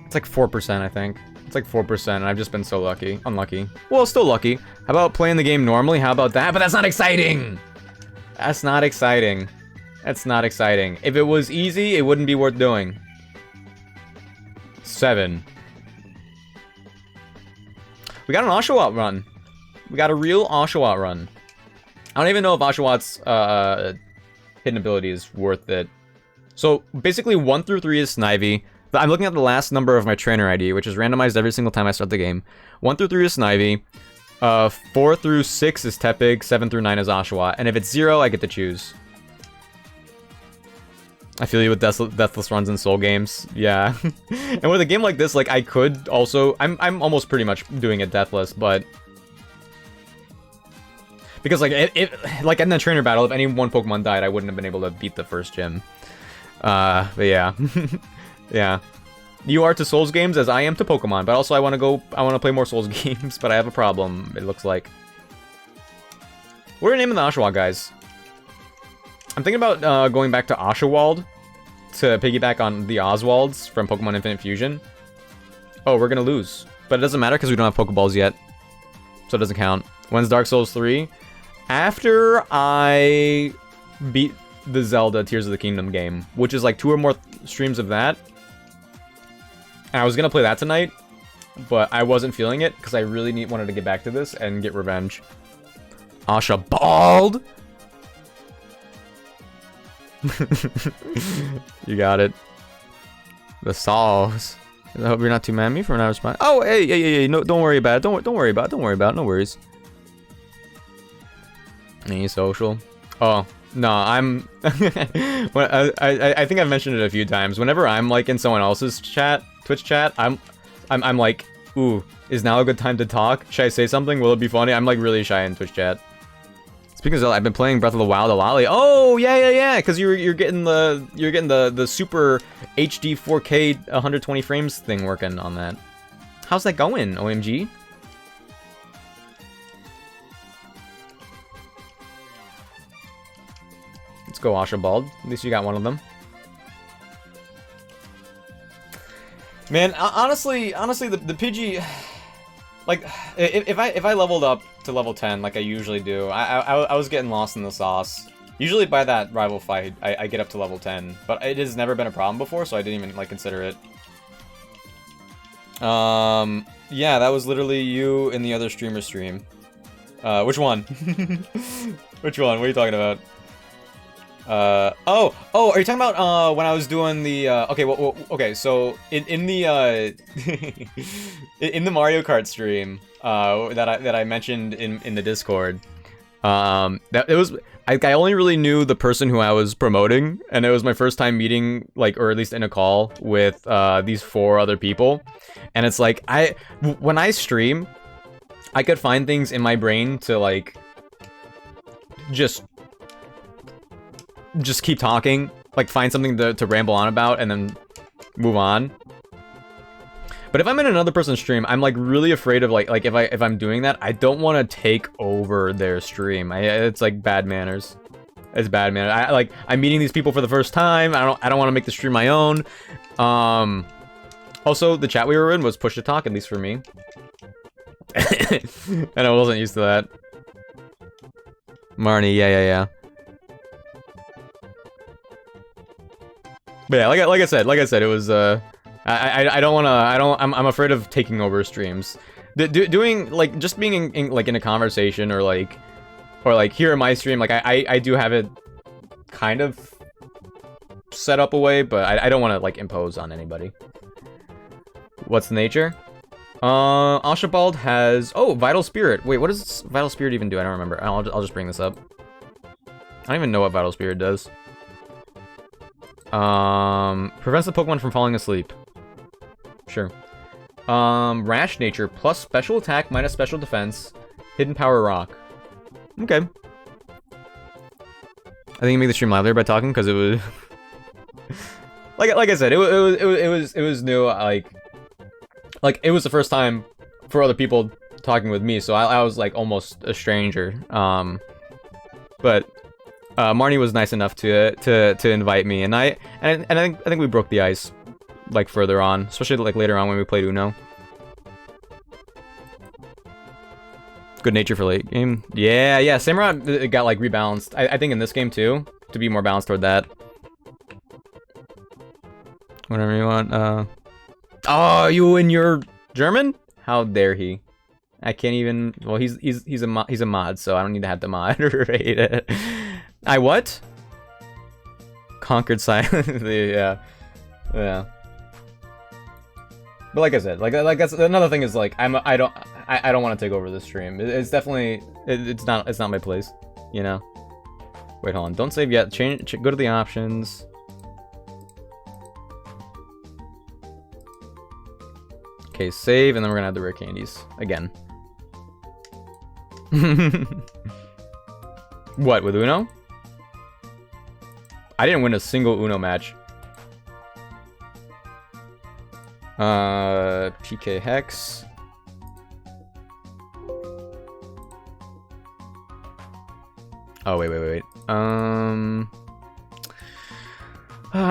It's like 4%, I think. It's like 4%, and I've just been so unlucky. Well, still lucky. How about playing the game normally? How about that? But that's not exciting! That's not exciting. That's not exciting. If it was easy, it wouldn't be worth doing. 7. We got an Oshawott run. We got a real Oshawott run. I don't even know if Oshawott's hidden ability is worth it. So, basically, 1 through 3 is Snivy. I'm looking at the last number of my trainer ID, which is randomized every single time I start the game. 1 through 3 is Snivy. 4 through 6 is Tepig. 7 through 9 is Oshawott. And if it's 0, I get to choose. I feel you with deathless runs in Soul games. Yeah. And with a game like this, like, I could also... I'm almost pretty much doing it deathless, but... Because, like, like in the trainer battle, if any one Pokemon died, I wouldn't have been able to beat the first gym. But yeah. Yeah. You are to Souls games as I am to Pokemon, but also I want to play more Souls games, but I have a problem, it looks like. What are the name of the Oshawott guys? I'm thinking about going back to Oshawald to piggyback on the Oswalds from Pokemon Infinite Fusion. Oh, we're gonna lose. But it doesn't matter because we don't have Pokeballs yet. So it doesn't count. When's Dark Souls 3? After I beat the Zelda Tears of the Kingdom game, which is like 2 or more streams of that. And I was gonna play that tonight, but I wasn't feeling it because I really wanted to get back to this and get revenge. Asha bald. You got it. The sauce. I hope you're not too mad at me for not responding. Oh, hey, no, don't worry about it. Don't worry about it. No worries. Any social? Oh, no, I'm... I think I've mentioned it a few times. Whenever I'm, like, in someone else's chat, Twitch chat, I'm like, ooh, is now a good time to talk? Should I say something? Will it be funny? I'm, like, really shy in Twitch chat. Speaking of Zelda, I've been playing Breath of the Wild a lot. Oh, yeah, because you're getting the super HD 4K 120 frames thing working on that. How's that going, OMG? Let's go, Ashabald. At least you got one of them. Man, honestly, the Pidgey, like, if I leveled up to level 10 like I usually do, I was getting lost in the sauce. Usually by that rival fight, I get up to level 10, but it has never been a problem before, so I didn't even like consider it. Yeah, that was literally you in the other streamer stream. Which one? Which one? What are you talking about? Oh, are you talking about, when I was doing the, okay, so, in the, in the Mario Kart stream, that I mentioned in the Discord, that it was, I only really knew the person who I was promoting, and it was my first time meeting, like, or at least in a call with, these 4 other people, and it's like, when I stream, I could find things in my brain to, like, just keep talking, like find something to ramble on about and then move on. But if I'm in another person's stream, I'm like really afraid of like if I'm doing that, I don't want to take over their stream. It's like bad manners. It's bad manners. I'm meeting these people for the first time. I don't want to make the stream my own. Also, the chat we were in was push to talk, at least for me. And I wasn't used to that. Marnie, yeah. But yeah, like I said, it was, I don't wanna, I'm afraid of taking over streams. Doing, like, just being in a conversation, or here in my stream, like, I do have it kind of set up a way, but I don't wanna, like, impose on anybody. What's the nature? Ashabald has, oh, Vital Spirit. Wait, what does Vital Spirit even do? I don't remember. I'll just bring this up. I don't even know what Vital Spirit does. Prevents the Pokemon from falling asleep. Sure. Rash Nature, plus special attack, minus special defense, hidden power rock. Okay. I think you made the stream louder by talking, because it was... like I said, it was new, like, it was the first time for other people talking with me, so I was, like, almost a stranger. But... Marnie was nice enough to invite me, and I think we broke the ice, like, further on, especially like later on when we played Uno. Good nature for late game. Yeah. Samurott, it got like rebalanced. I think in this game too, to be more balanced toward that. Whatever you want. Oh, you and your German? How dare he? I can't even. Well, he's a mod, so I don't need to have to moderate it. I what? Conquered silently, yeah. But like I said, like that's another thing is like I don't want to take over the stream. It's definitely it's not my place, you know. Wait, hold on. Don't save yet. Go to the options. Okay, save, and then we're gonna have the rare candies again. What, with Uno? I didn't win a single Uno match. PK Hex. Oh, wait. I'm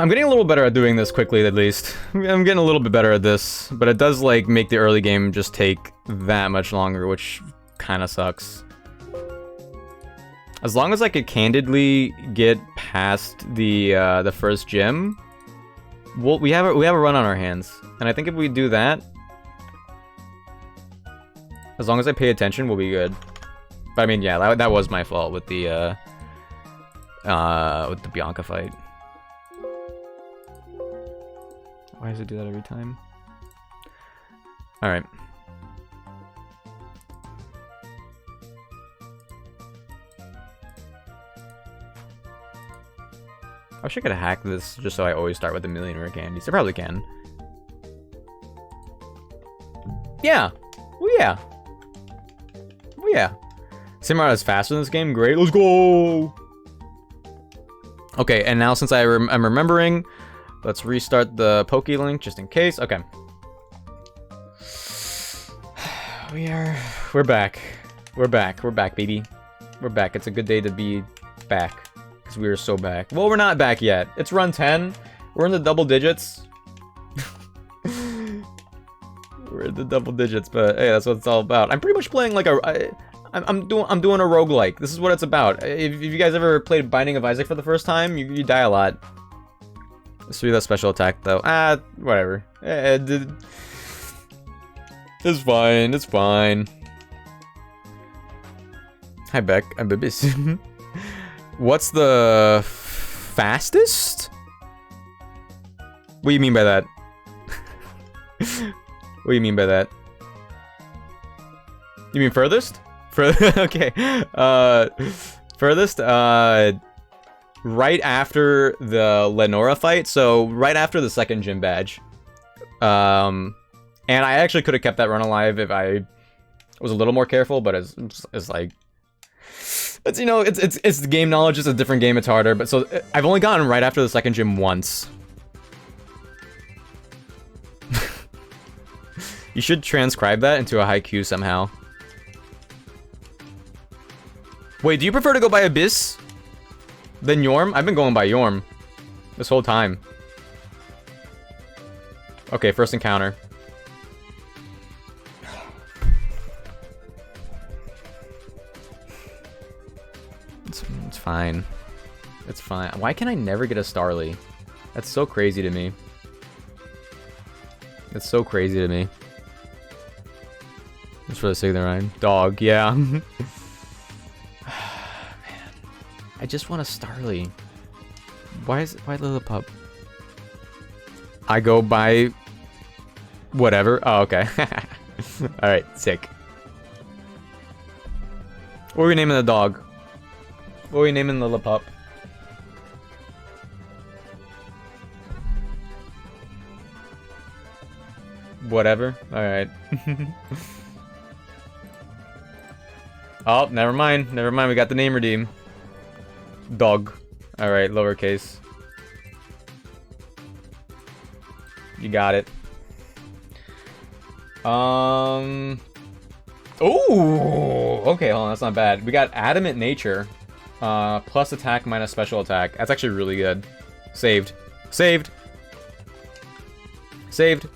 getting a little better at doing this quickly, at least. I'm getting a little bit better at this, but it does, like, make the early game just take that much longer, which kind of sucks. As long as I could candidly get past the first gym, we have a run on our hands, and I think if we do that, as long as I pay attention, we'll be good. But I mean, yeah, that was my fault with the Bianca fight. Why does it do that every time? Alright. I wish I could hack this just so I always start with a million rare candies. I probably can. Yeah. Well, yeah. Well, yeah. Simrad is faster in this game. Great. Let's go. Okay, and now since I'm remembering, let's restart the Poke Link just in case. Okay. We're back. We're back, baby. We're back. It's a good day to be back. Because we are so back. Well, we're not back yet. It's run 10. We're in the double digits. We're in the double digits, but hey, that's what it's all about. I'm pretty much playing like I'm doing a roguelike. This is what it's about. If you guys ever played Binding of Isaac for the first time, you die a lot. Let's do that special attack though. Whatever. It's fine. It's fine. Hi, Beck. I'm Bibis. What's the fastest? What do you mean by that? What do you mean by that? You mean furthest? Okay. Furthest, right after the Lenora fight, so right after the second gym badge. And I actually could have kept that run alive if I was a little more careful, but it's like... It's, you know, it's the game knowledge, it's a different game, it's harder, but so I've only gotten right after the second gym once. You should transcribe that into a haiku somehow. Wait, do you prefer to go by Abyss than Yorm? I've been going by Yorm this whole time. Okay, first encounter. It's fine. It's fine. Why can I never get a Starly? That's so crazy to me. It's so crazy to me. Just for the sake of the rhyme. Dog, yeah. Man. I just want a Starly. Why Lillipup? I go by... whatever. Oh, okay. Alright, sick. What are we naming the dog? What are we naming Lillipup? Whatever. Alright. Oh, never mind. Never mind. We got the name redeem. Dog. Alright, lowercase. You got it. Oh, okay, hold on, that's not bad. We got Adamant Nature. Plus attack minus special attack. That's actually really good. Saved. Saved. Saved.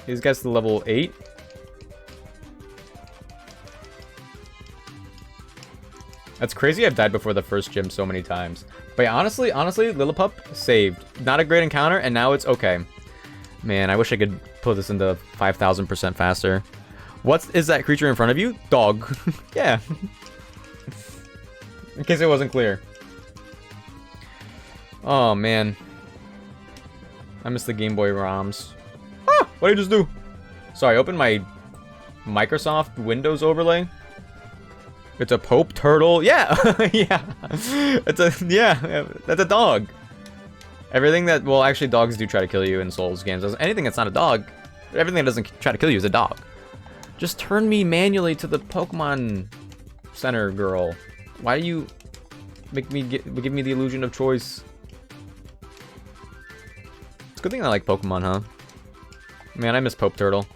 These guys to level 8. That's crazy I've died before the first gym so many times. But yeah, honestly, Lillipup saved. Not a great encounter, and now it's okay. Man, I wish I could put this into 5,000% faster. What is that creature in front of you? Dog. Yeah. In case it wasn't clear. Oh, man. I miss the Game Boy ROMs. Ah! What did I just do? Sorry, open my Microsoft Windows overlay. It's a Pope Turtle. Yeah! Yeah. It's a... Yeah. That's a dog. Everything that... Well, actually, dogs do try to kill you in Souls games. Anything that's not a dog... Everything that doesn't try to kill you is a dog. Just turn me manually to the Pokemon Center, girl. Why do you make me give me the illusion of choice? It's a good thing I like Pokemon, huh? Man, I miss Pope Turtle.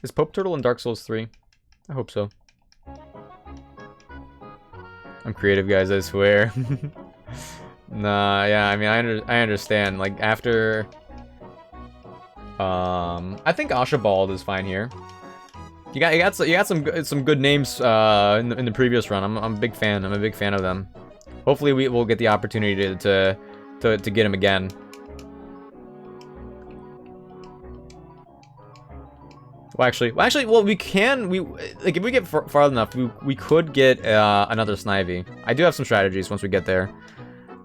Is Pope Turtle in Dark Souls 3? I hope so. I'm creative, guys, I swear. Nah, yeah, I mean, I understand. Like, after... I think Ashabald is fine here. You got some good names in the previous run. I'm a big fan. I'm a big fan of them. Hopefully we will get the opportunity to get him again. Well, we can. Like, if we get far enough, we could get another Snivy. I do have some strategies once we get there.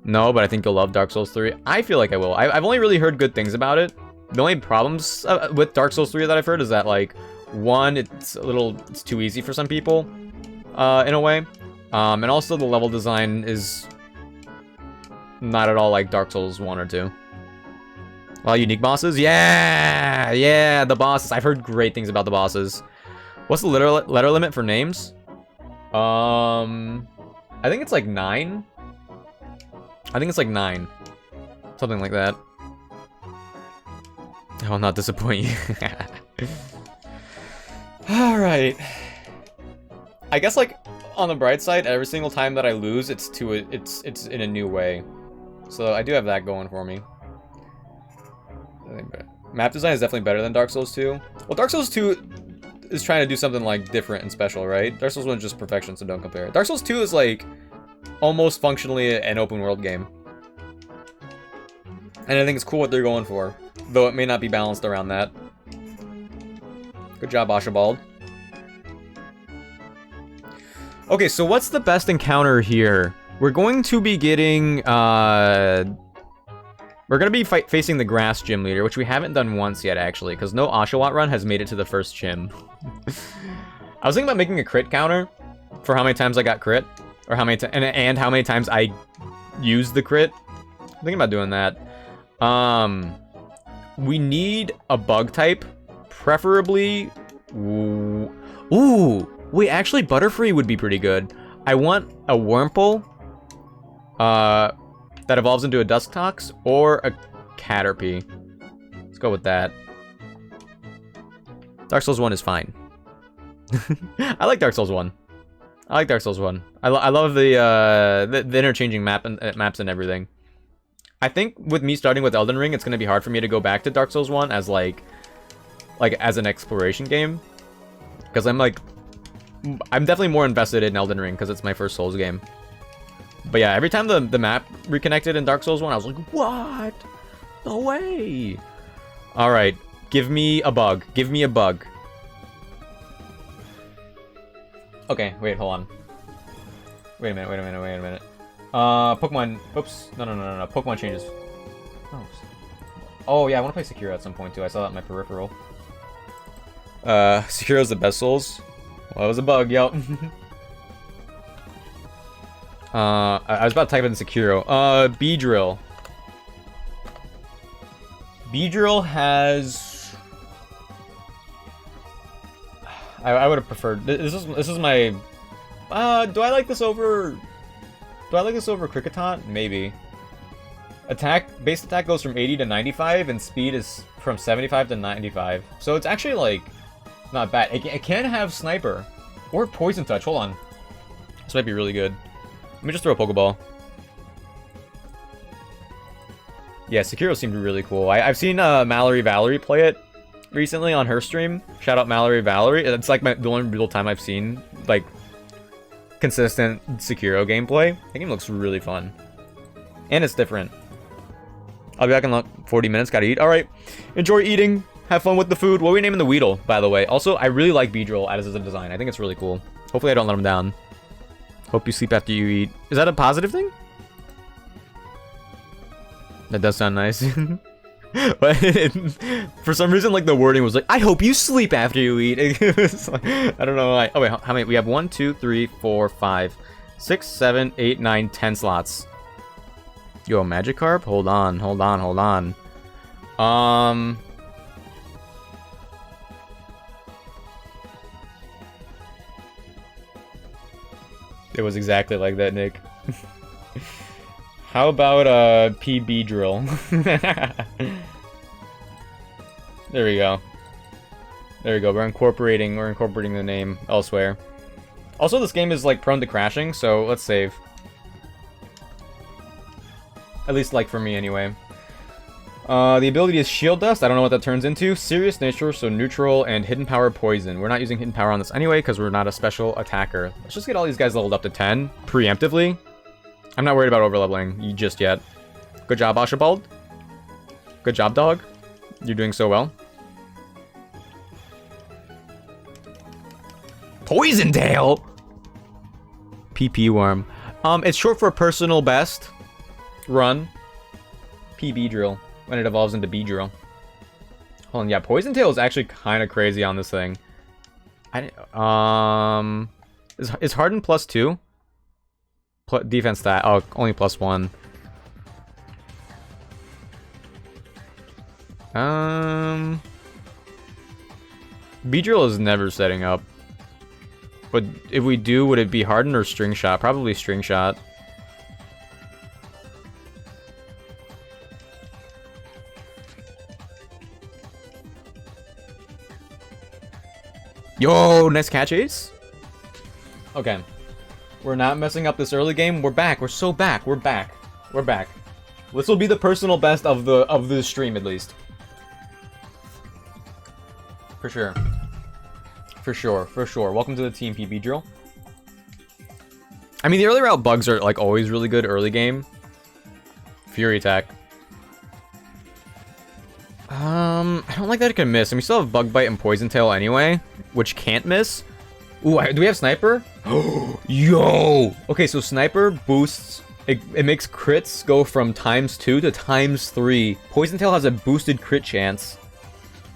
No, but I think you'll love Dark Souls 3. I feel like I will. I've only really heard good things about it. The only problems with Dark Souls 3 that I've heard is that, like, one, it's too easy for some people, in a way. And also the level design is not at all like Dark Souls 1 or 2. A lot of unique bosses? Yeah! Yeah, the bosses. I've heard great things about the bosses. What's the letter limit for names? I think it's like 9. I think it's like 9. Something like that. I will not disappoint you. Alright. I guess, like, on the bright side, every single time that I lose, it's in a new way. So I do have that going for me. Map design is definitely better than Dark Souls 2. Well, Dark Souls 2 is trying to do something, like, different and special, right? Dark Souls 1 is just perfection, so don't compare. Dark Souls 2 is, like, almost functionally an open world game. And I think it's cool what they're going for, though it may not be balanced around that. Good job, Ashabald. Okay, so what's the best encounter here? We're going to be getting, we're going to be facing the grass gym leader, which we haven't done once yet, actually, because no Oshawott run has made it to the first gym. I was thinking about making a crit counter for how many times I got crit, or how many and how many times I used the crit. I'm thinking about doing that. We need a bug type, preferably. Ooh, wait, actually, Butterfree would be pretty good. I want a Wurmple, that evolves into a Dusktox, or a Caterpie. Let's go with that. Dark Souls 1 is fine. I like Dark Souls 1. I like Dark Souls 1. I love the interchanging maps and everything. I think with me starting with Elden Ring, it's going to be hard for me to go back to Dark Souls 1 as like as an exploration game. Because I'm definitely more invested in Elden Ring because it's my first Souls game. But yeah, every time the map reconnected in Dark Souls 1, I was like, what? No way. Alright, give me a bug. Give me a bug. Okay, wait, hold on. Wait a minute. Pokemon... Oops. No. Pokemon changes. Oh, yeah, I want to play Sekiro at some point, too. I saw that in my peripheral. Sekiro's the best Souls. Well, that was a bug, yup. I was about to type in Sekiro. Beedrill. Beedrill has... I would have preferred... This is my... do I like this over... Do I like this over Kricketot? Maybe. Base attack goes from 80 to 95, and speed is from 75 to 95. So it's actually, like, not bad. It can have Sniper. Or Poison Touch. Hold on. This might be really good. Let me just throw a Pokeball. Yeah, Sekiro seemed really cool. I've seen Mallory Valerie play it recently on her stream. Shout out Mallory Valerie. It's like the only real time I've seen, like, consistent Sekiro gameplay. The game looks really fun. And it's different. I'll be back in like 40 minutes. Gotta eat. Alright. Enjoy eating. Have fun with the food. What are we naming the Weedle, by the way? Also, I really like Beedrill as a design. I think it's really cool. Hopefully I don't let him down. Hope you sleep after you eat. Is that a positive thing? That does sound nice. But for some reason, like, the wording was like, I hope you sleep after you eat. It was like, I don't know why. Oh, wait, how many? We have 1, 2, 3, 4, 5, 6, 7, 8, 9, 10 slots. Yo, Magikarp? Hold on. It was exactly like that, Nick. How about PB drill? There we go. We're incorporating the name elsewhere. Also, this game is like prone to crashing, so let's save. At least, like, for me anyway. The ability is Shield Dust. I don't know what that turns into. Serious nature, so neutral, and hidden power poison. We're not using hidden power on this anyway because we're not a special attacker. Let's just get all these guys leveled up to 10 preemptively. I'm not worried about overleveling just yet. Good job, Ashabald. Good job, dog. You're doing so well. Poison Tail! PP Worm. It's short for personal best. run. PB drill. When it evolves into B drill. Hold on, yeah, Poison Tail is actually kind of crazy on this thing. Is Harden +2? Defense stat. Oh, only +1. B-Drill is never setting up. But if we do, would it be Harden or String Shot? Probably String Shot. Yo, nice catch, Ace. Okay. We're not messing up this early game. We're back. We're so back. We're back. We're back. This will be the personal best of the stream, at least. For sure. For sure. For sure. Welcome to the team, PB Drill. I mean, the early route bugs are, like, always really good early game. Fury attack. I don't like that it can miss. And we still have Bug Bite and Poison Tail anyway, which can't miss. Ooh, do we have Sniper? Yo! Okay, so Sniper boosts... It makes crits go from ×2 to ×3. Poison Tail has a boosted crit chance.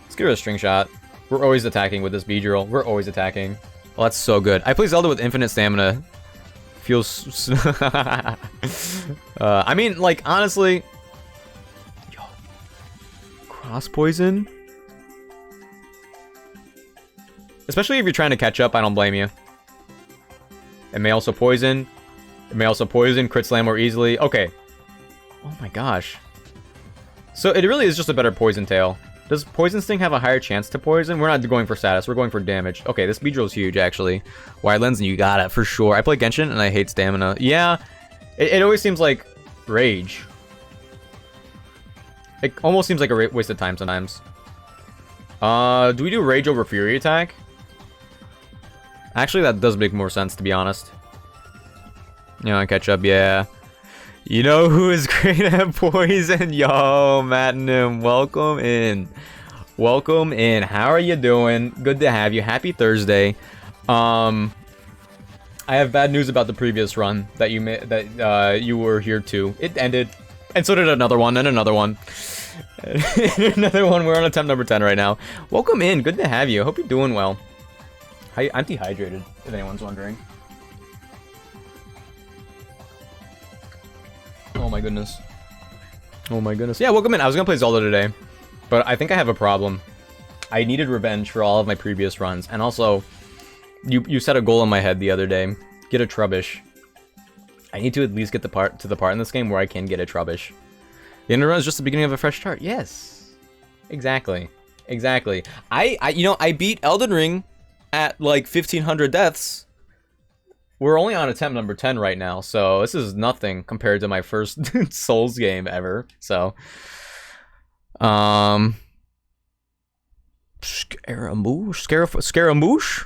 Let's get rid of String Shot. We're always attacking with this B-Drill. We're always attacking. Oh, that's so good. I play Zelda with infinite stamina. Feels... I mean, like, honestly... Yo. Cross Poison? Especially if you're trying to catch up, I don't blame you. It may also poison. It may also poison, crit slam more easily. Okay. Oh my gosh. So it really is just a better Poison Tail. Does Poison Sting have a higher chance to poison? We're not going for status, we're going for damage. Okay, this B-Drill is huge, actually. Wide Lens, and you got it, for sure. I play Genshin, and I hate stamina. Yeah, it always seems like Rage. It almost seems like a waste of time sometimes. Do we do Rage over Fury Attack? Actually, that does make more sense, to be honest. You know, catch up, yeah. You know who is great at poison? Yo, Matnum, welcome in. Welcome in. How are you doing? Good to have you. Happy Thursday. I have bad news about the previous run that you were here to. It ended, and so did another one, and another one. Another one. We're on attempt number 10 right now. Welcome in. Good to have you. Hope you're doing well. I'm dehydrated, if anyone's wondering. Oh my goodness. Oh my goodness. Yeah, welcome in. I was gonna play Zelda today, but I think I have a problem. I needed revenge for all of my previous runs, and also, you set a goal in my head the other day. Get a Trubbish. I need to at least get to the part in this game where I can get a Trubbish. The end run is just the beginning of a fresh start. Yes. Exactly. Exactly. I beat Elden Ring at like 1,500 deaths. We're only on attempt number 10 right now, so this is nothing compared to my first Souls game ever. So, Scaramouche?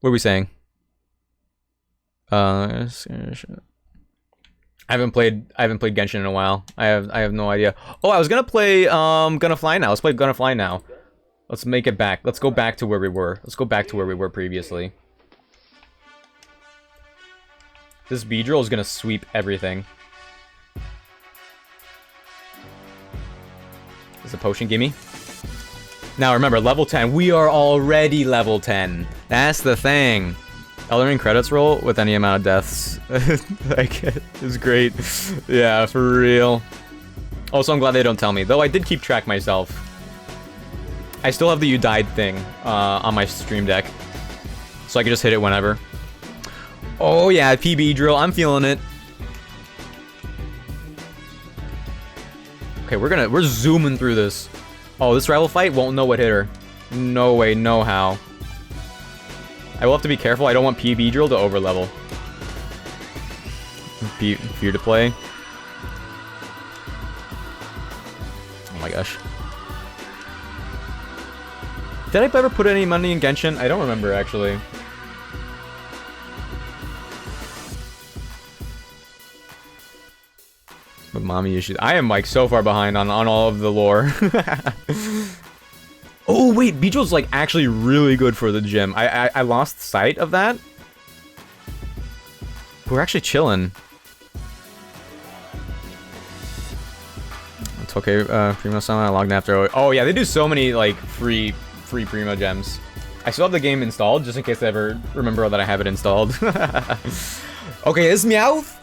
What are we saying? I haven't played Genshin in a while. I have no idea. Oh, I was gonna play Gonna Fly Now. Let's play Gonna Fly Now. Let's make it back. Let's go back to where we were. Let's go back to where we were previously. This B-Drill is gonna sweep everything. Is a potion gimme? Now remember, level 10. We are already level 10. That's the thing. Elden Ring credits roll with any amount of deaths. Like, it's great. Yeah, for real. Also, I'm glad they don't tell me. Though I did keep track myself. I still have the you died thing on my stream deck. So I can just hit it whenever. Oh yeah, PB drill. I'm feeling it. Okay, we're zooming through this. Oh, this rival fight won't know what hit her. No way, no how. I will have to be careful. I don't want PB drill to overlevel. Fear to play. Oh my gosh. Did I ever put any money in Genshin? I don't remember actually. With mommy issues. I am like so far behind on all of the lore. Oh wait, B-Drill's like actually really good for the gym. I lost sight of that. We're actually chilling. Okay, Primo Summon, I logged in after. Oh yeah, they do so many like free Primo gems. I still have the game installed just in case I ever remember that I have it installed. Okay, is Meowth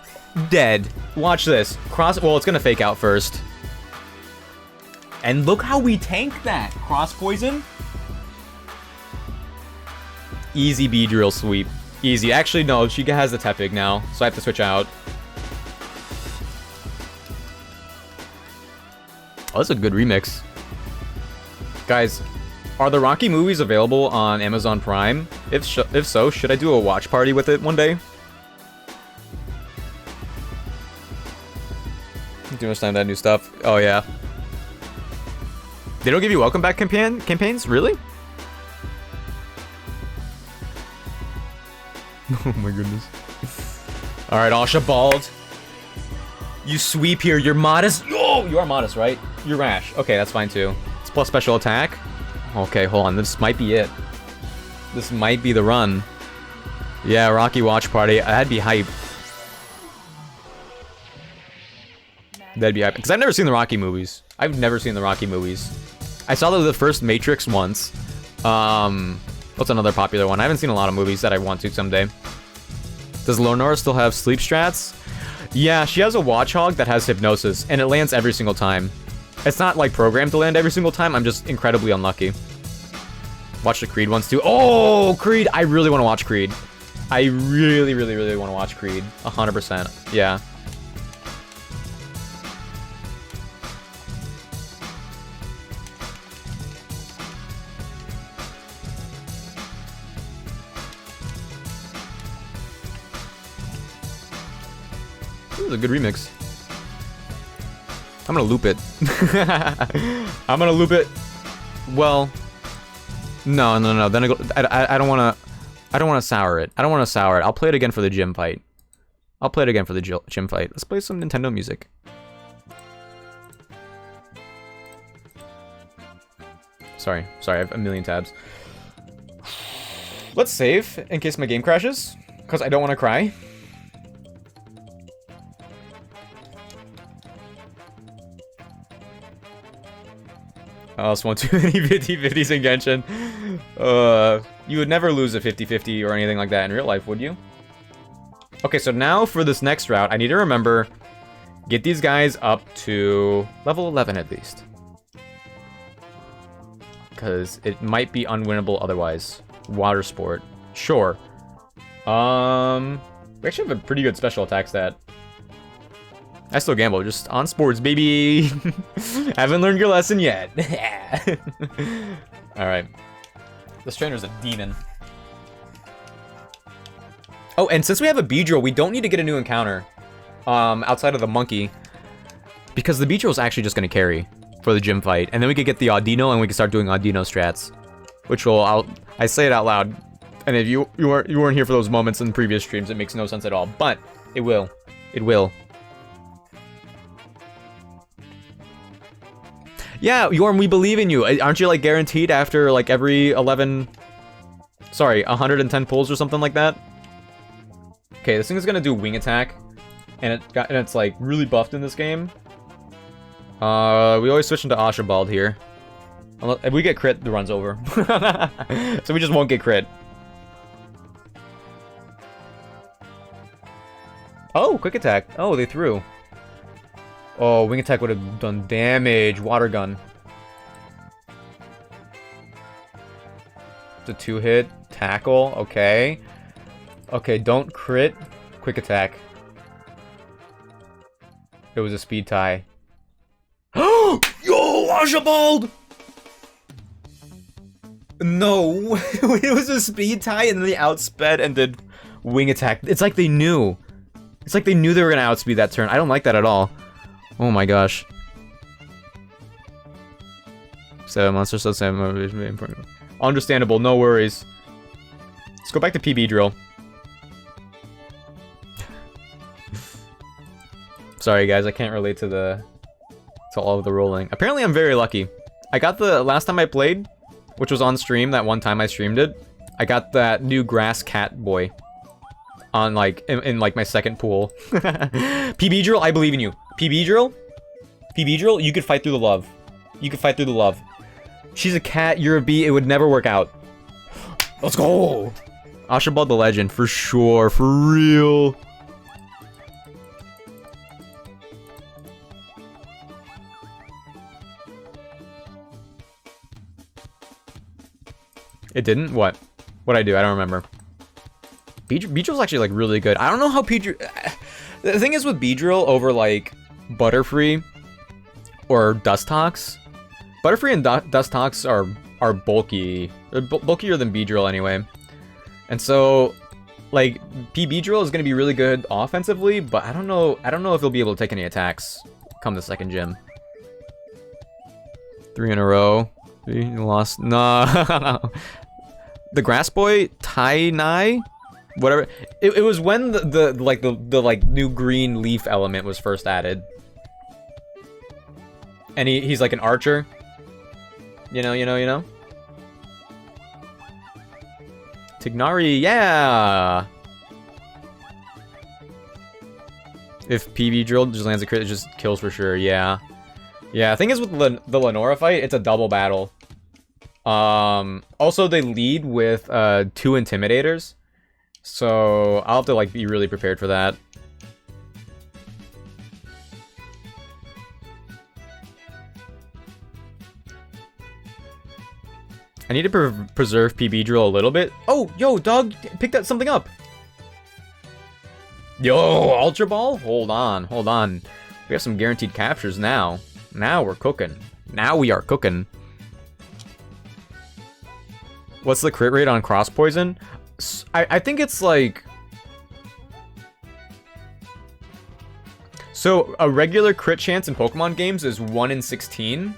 dead? Watch this. Well, it's gonna fake out first. And look how we tank that. Cross poison. Easy B-drill sweep. Easy. Actually, no, she has the Tepig now, so I have to switch out. Oh, that's a good remix. Guys, are the Rocky movies available on Amazon Prime? If so, should I do a watch party with it one day? Too much time that new stuff. Oh, yeah. They don't give you welcome back campaigns? Really? Oh my goodness. Alright, Ashabald. You sweep here. You're modest. Oh, you are modest, right? You're rash. Okay, that's fine too. It's plus special attack. Okay, hold on. This might be it. This might be the run. Yeah, Rocky watch party. That'd be hype. That'd be hype. Because I've never seen the Rocky movies. I've never seen the Rocky movies. I saw the first Matrix once. What's another popular one? I haven't seen a lot of movies that I want to someday. Does Lenora still have sleep strats? Yeah, she has a watch hog that has hypnosis, and it lands every single time. It's not like programmed to land every single time. I'm just incredibly unlucky. Watch the Creed ones too. Oh, Creed! I really want to watch Creed. I really, really, really want to watch Creed. 100%. Yeah. This is a good remix. I'm gonna loop it. I'm gonna loop it. Well, no. Then I don't wanna. I don't wanna sour it. I don't wanna sour it. I'll play it again for the gym fight. I'll play it again for the gym fight. Let's play some Nintendo music. Sorry, I have a million tabs. Let's save in case my game crashes, because I don't want to cry. I also want too many 50-50s in Genshin. You would never lose a 50-50 or anything like that in real life, would you? Okay, so now for this next route, I need to remember, get these guys up to level 11 at least. Because it might be unwinnable otherwise. Water sport. Sure. We actually have a pretty good special attack stat. I still gamble, just on sports, baby. Haven't learned your lesson yet. Alright. This trainer's a demon. Oh, and since we have a Beedrill, we don't need to get a new encounter. Outside of the monkey. Because the Beedrill is actually just going to carry for the gym fight. And then we could get the Audino, and we can start doing Audino strats. Which will, I say it out loud. And if you weren't here for those moments in previous streams, it makes no sense at all. But, it will. It will. Yeah, Yorm, we believe in you. Aren't you, like, guaranteed after, like, every 110 pulls or something like that? Okay, this thing is gonna do wing attack. And it's, like, really buffed in this game. We always switch into Ashabald here. If we get crit, the run's over. So we just won't get crit. Oh, quick attack. Oh, they threw. Oh, wing attack would have done damage. Water gun. It's a 2-hit. Tackle. Okay. Okay, don't crit. Quick attack. It was a speed tie. Yo, Archibald! No, it was a speed tie and then they outsped and did wing attack. It's like they knew. It's like they knew they were gonna outspeed that turn. I don't like that at all. Oh my gosh. 7 monsters, so 7 motivation. Understandable, no worries. Let's go back to PB drill. Sorry guys, I can't relate to all of the rolling. Apparently I'm very lucky. I got the last time I played, which was on stream, that one time I streamed it, I got that new grass cat boy on like in like my second pool. PB drill, I believe in you. PB drill, PB Drill, you could fight through the love. You could fight through the love. She's a cat, you're a bee, it would never work out. Let's go! Ashabal the Legend, for sure, for real. It didn't? What? What'd I do? I don't remember. Beedrill's actually, like, really good. I don't know how Beedrill... The thing is with Beedrill over, like, Butterfree or Dustox, Butterfree and Dustox are bulky. They're bulkier than Beedrill anyway. And so, like, Beedrill is going to be really good offensively, but I don't know if he'll be able to take any attacks come the second gym. 3 in a row. 3 lost. No. The Grass Boy, Tai-Nai, whatever. It was when the new green leaf element was first added. And he's like an archer. You know. Tignari, yeah! If PB Drill just lands a crit, it just kills for sure, yeah. Yeah, the thing is with the Lenora fight, it's a double battle. Also, they lead with 2 Intimidators. So, I'll have to, like, be really prepared for that. I need to preserve PB Drill a little bit. Oh, yo, dog picked that something up. Yo, Ultra Ball? Hold on. We have some guaranteed captures now. Now we're cooking. Now we are cooking. What's the crit rate on Cross Poison? I think it's like... So, a regular crit chance in Pokemon games is 1 in 16.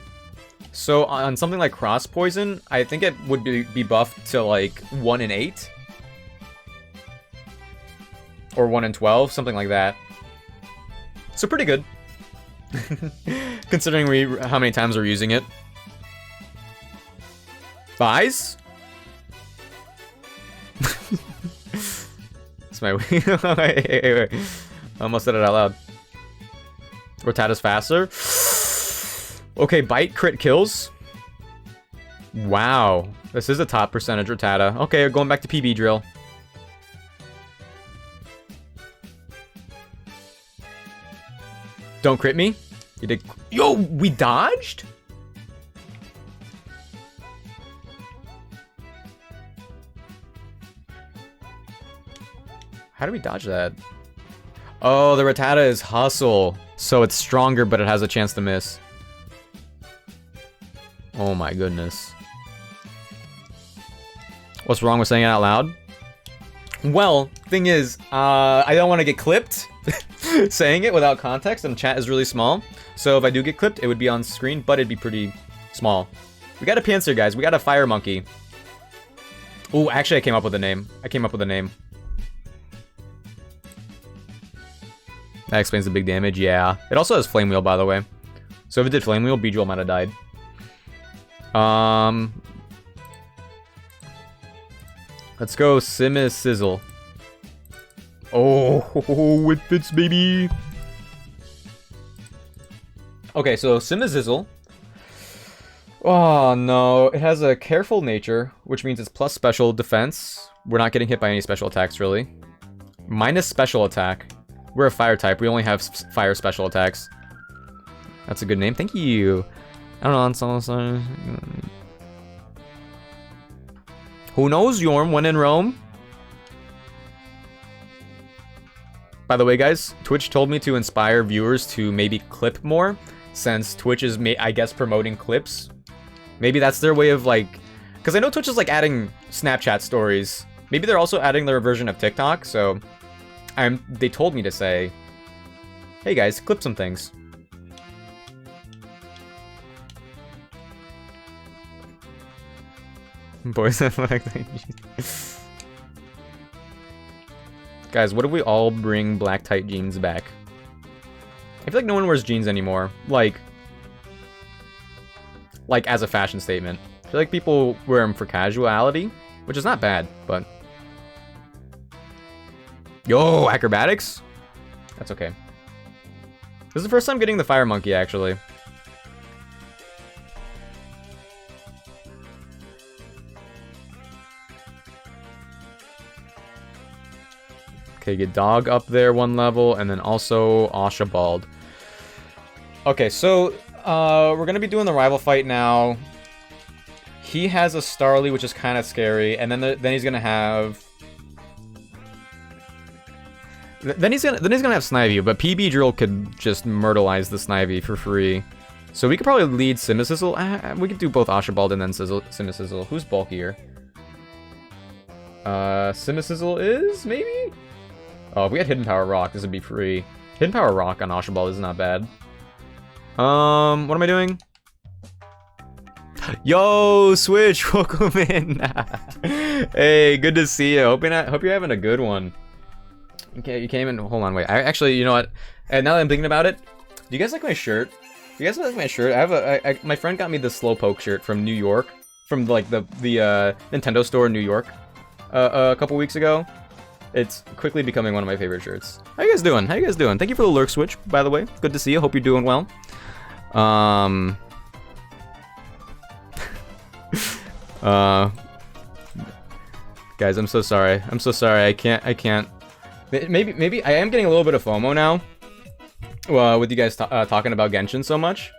So, on something like Cross Poison, I think it would be buffed to, like, 1 in 8. Or 1 in 12, something like that. So, pretty good. Considering how many times we're using it. Buys? That's my... wait. I almost said it out loud. Rattata's faster. Okay, Bite crit kills. Wow. This is a top percentage Rattata. Okay, going back to PB Drill. Don't crit me. You did... Yo, we dodged? How do we dodge that? Oh, the Rattata is Hustle. So it's stronger, but it has a chance to miss. Oh my goodness. What's wrong with saying it out loud? Well, thing is, I don't want to get clipped saying it without context, and the chat is really small. So if I do get clipped, it would be on screen, but it'd be pretty small. We got a Pinsir, guys. We got a Fire Monkey. Oh, actually, I came up with a name. That explains the big damage, yeah. It also has Flame Wheel, by the way. So if it did Flame Wheel, Beedrill might have died. Let's go Simis Sizzle. Oh, it fits, baby. Okay, so Sizzle. Oh, no. It has a careful nature, which means it's plus special defense. We're not getting hit by any special attacks, really. Minus special attack. We're a fire type. We only have fire special attacks. That's a good name. Thank you. I don't know. Who knows, Yorm, when in Rome? By the way, guys, Twitch told me to inspire viewers to maybe clip more, since Twitch is, I guess, promoting clips. Maybe that's their way of, like... Because I know Twitch is, like, adding Snapchat stories. Maybe they're also adding their version of TikTok, so... They told me to say, hey, guys, clip some things. Boys, guys, what if we all bring black tight jeans back? I feel like no one wears jeans anymore. Like as a fashion statement. I feel like people wear them for casuality, which is not bad, but... Yo, acrobatics? That's okay. This is the first time getting the fire monkey, actually. Okay, get dog up there 1 level, and then also Archibald. Okay, so we're gonna be doing the rival fight now. He has a Starly, which is kind of scary, and then he's gonna have. Then he's gonna have Snivy, but PB Drill could just myrtleize the Snivy for free. So we could probably lead Cimicizzle. We could do both Archibald and then Cimicizzle. Who's bulkier? Cimicizzle is maybe. Oh, if we had Hidden Power Rock, this would be free. Hidden Power Rock on Archibald is not bad. What am I doing? Yo, Switch, welcome in. Hey, good to see you. Hope you're having a good one. Okay, you came in. Hold on, wait. I actually, you know what? And now that I'm thinking about it, do you guys like my shirt? Do you guys like my shirt? I have my friend got me the Slowpoke shirt from New York, from like the Nintendo store in New York, a couple weeks ago. It's quickly becoming one of my favorite shirts. How you guys doing? How you guys doing? Thank you for the lurk, Switch, by the way. Good to see you. Hope you're doing well. Guys, I'm so sorry. I'm so sorry. I can't. Maybe I am getting a little bit of FOMO now. With you guys talking about Genshin so much.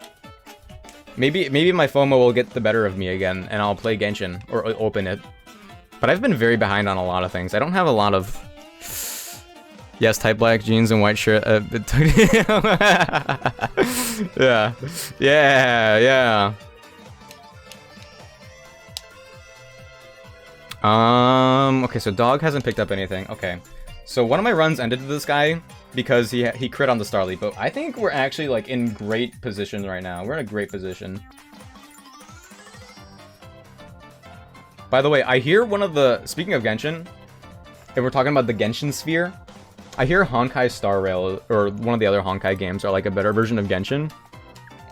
Maybe my FOMO will get the better of me again, and I'll play Genshin or open it. But I've been very behind on a lot of things. I don't have a lot of. Yes, type black jeans and white shirt. Yeah. Okay, so dog hasn't picked up anything. Okay. So one of my runs ended to this guy because he crit on the Starly, but I think we're actually like in great position right now. We're in a great position. By the way, I hear one of the, speaking of Genshin, if we're talking about the Genshin sphere, I hear Honkai Star Rail, or one of the other Honkai games, are like a better version of Genshin.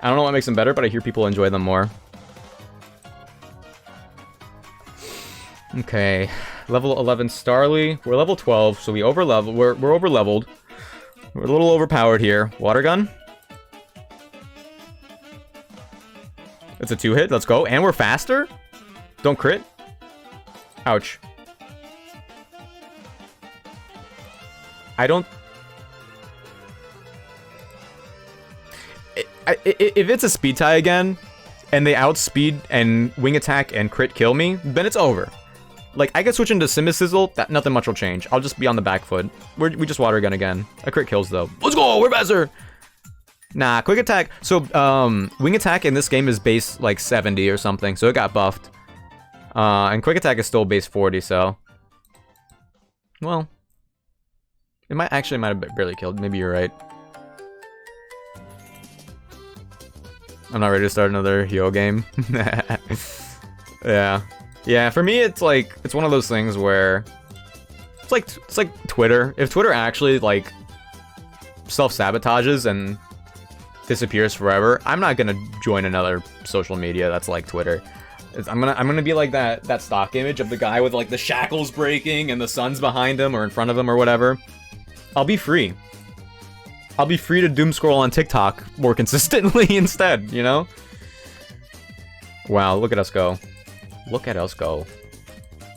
I don't know what makes them better, but I hear people enjoy them more. Okay, level 11 Starly. We're level 12, so we're over-leveled. We're a little overpowered here. Water gun. It's a 2-hit, let's go. And we're faster? Don't crit. Ouch. I don't... If it's a speed tie again, and they outspeed and wing attack and crit kill me, then it's over. Like, I could switch into Cimicizzle, that nothing much will change. I'll just be on the back foot. We just water gun again. A crit kills, though. Let's go! We're faster! Nah, quick attack. So, wing attack in this game is base, like, 70 or something, so it got buffed. And quick attack is still base 40, so... Well... It might have barely killed. Maybe you're right. I'm not ready to start another Hyo game. Yeah. Yeah, for me, it's like, it's one of those things where... It's like Twitter. If Twitter actually, like, self-sabotages and disappears forever, I'm not gonna join another social media that's like Twitter. I'm gonna be like that stock image of the guy with, like, the shackles breaking and the sun's behind him or in front of him or whatever. I'll be free. I'll be free to doom scroll on TikTok more consistently instead, you know? Wow, look at us go. Look at us go.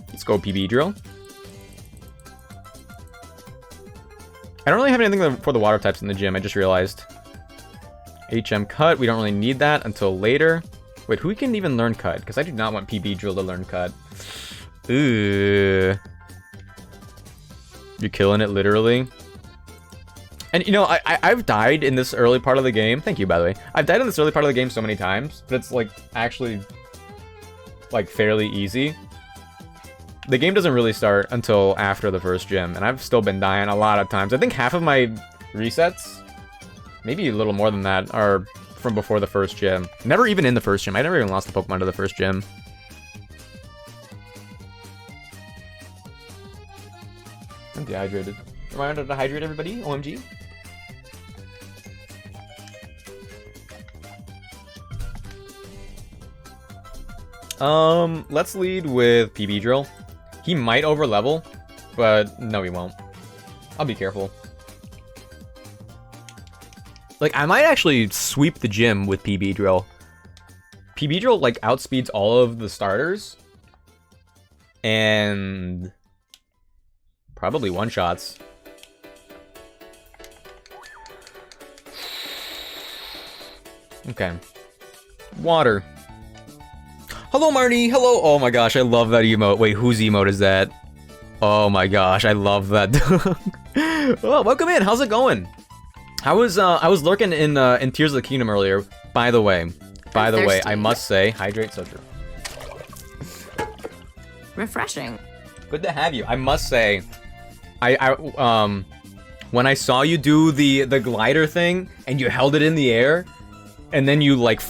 Let's go, PB Drill. I don't really have anything for the water types in the gym, I just realized. HM Cut, we don't really need that until later. Wait, who can even learn Cut? Because I do not want PB Drill to learn Cut. Ooh. You're killing it, literally. And, you know, I've died in this early part of the game. Thank you, by the way. I've died in this early part of the game so many times, but it's, like, actually... like, fairly easy. The game doesn't really start until after the first gym, and I've still been dying a lot of times. I think half of my resets, maybe a little more than that, are from before the first gym. Never even in the first gym. I never even lost a Pokemon to the first gym. I'm dehydrated. Reminder to hydrate, everybody. OMG. Let's lead with PB Drill. He might overlevel, but no, he won't. I'll be careful. Like, I might actually sweep the gym with PB Drill. PB Drill, like, outspeeds all of the starters. And... probably one-shots. Okay. Water. Hello, Marty! Hello! Oh my gosh, I love that emote. Wait, whose emote is that? Oh my gosh, I love that. Oh, welcome in! How's it going? I was lurking in Tears of the Kingdom earlier. By the way, I must say, hydrate so true. Refreshing. Good to have you. I must say, when I saw you do the glider thing and you held it in the air, and then you like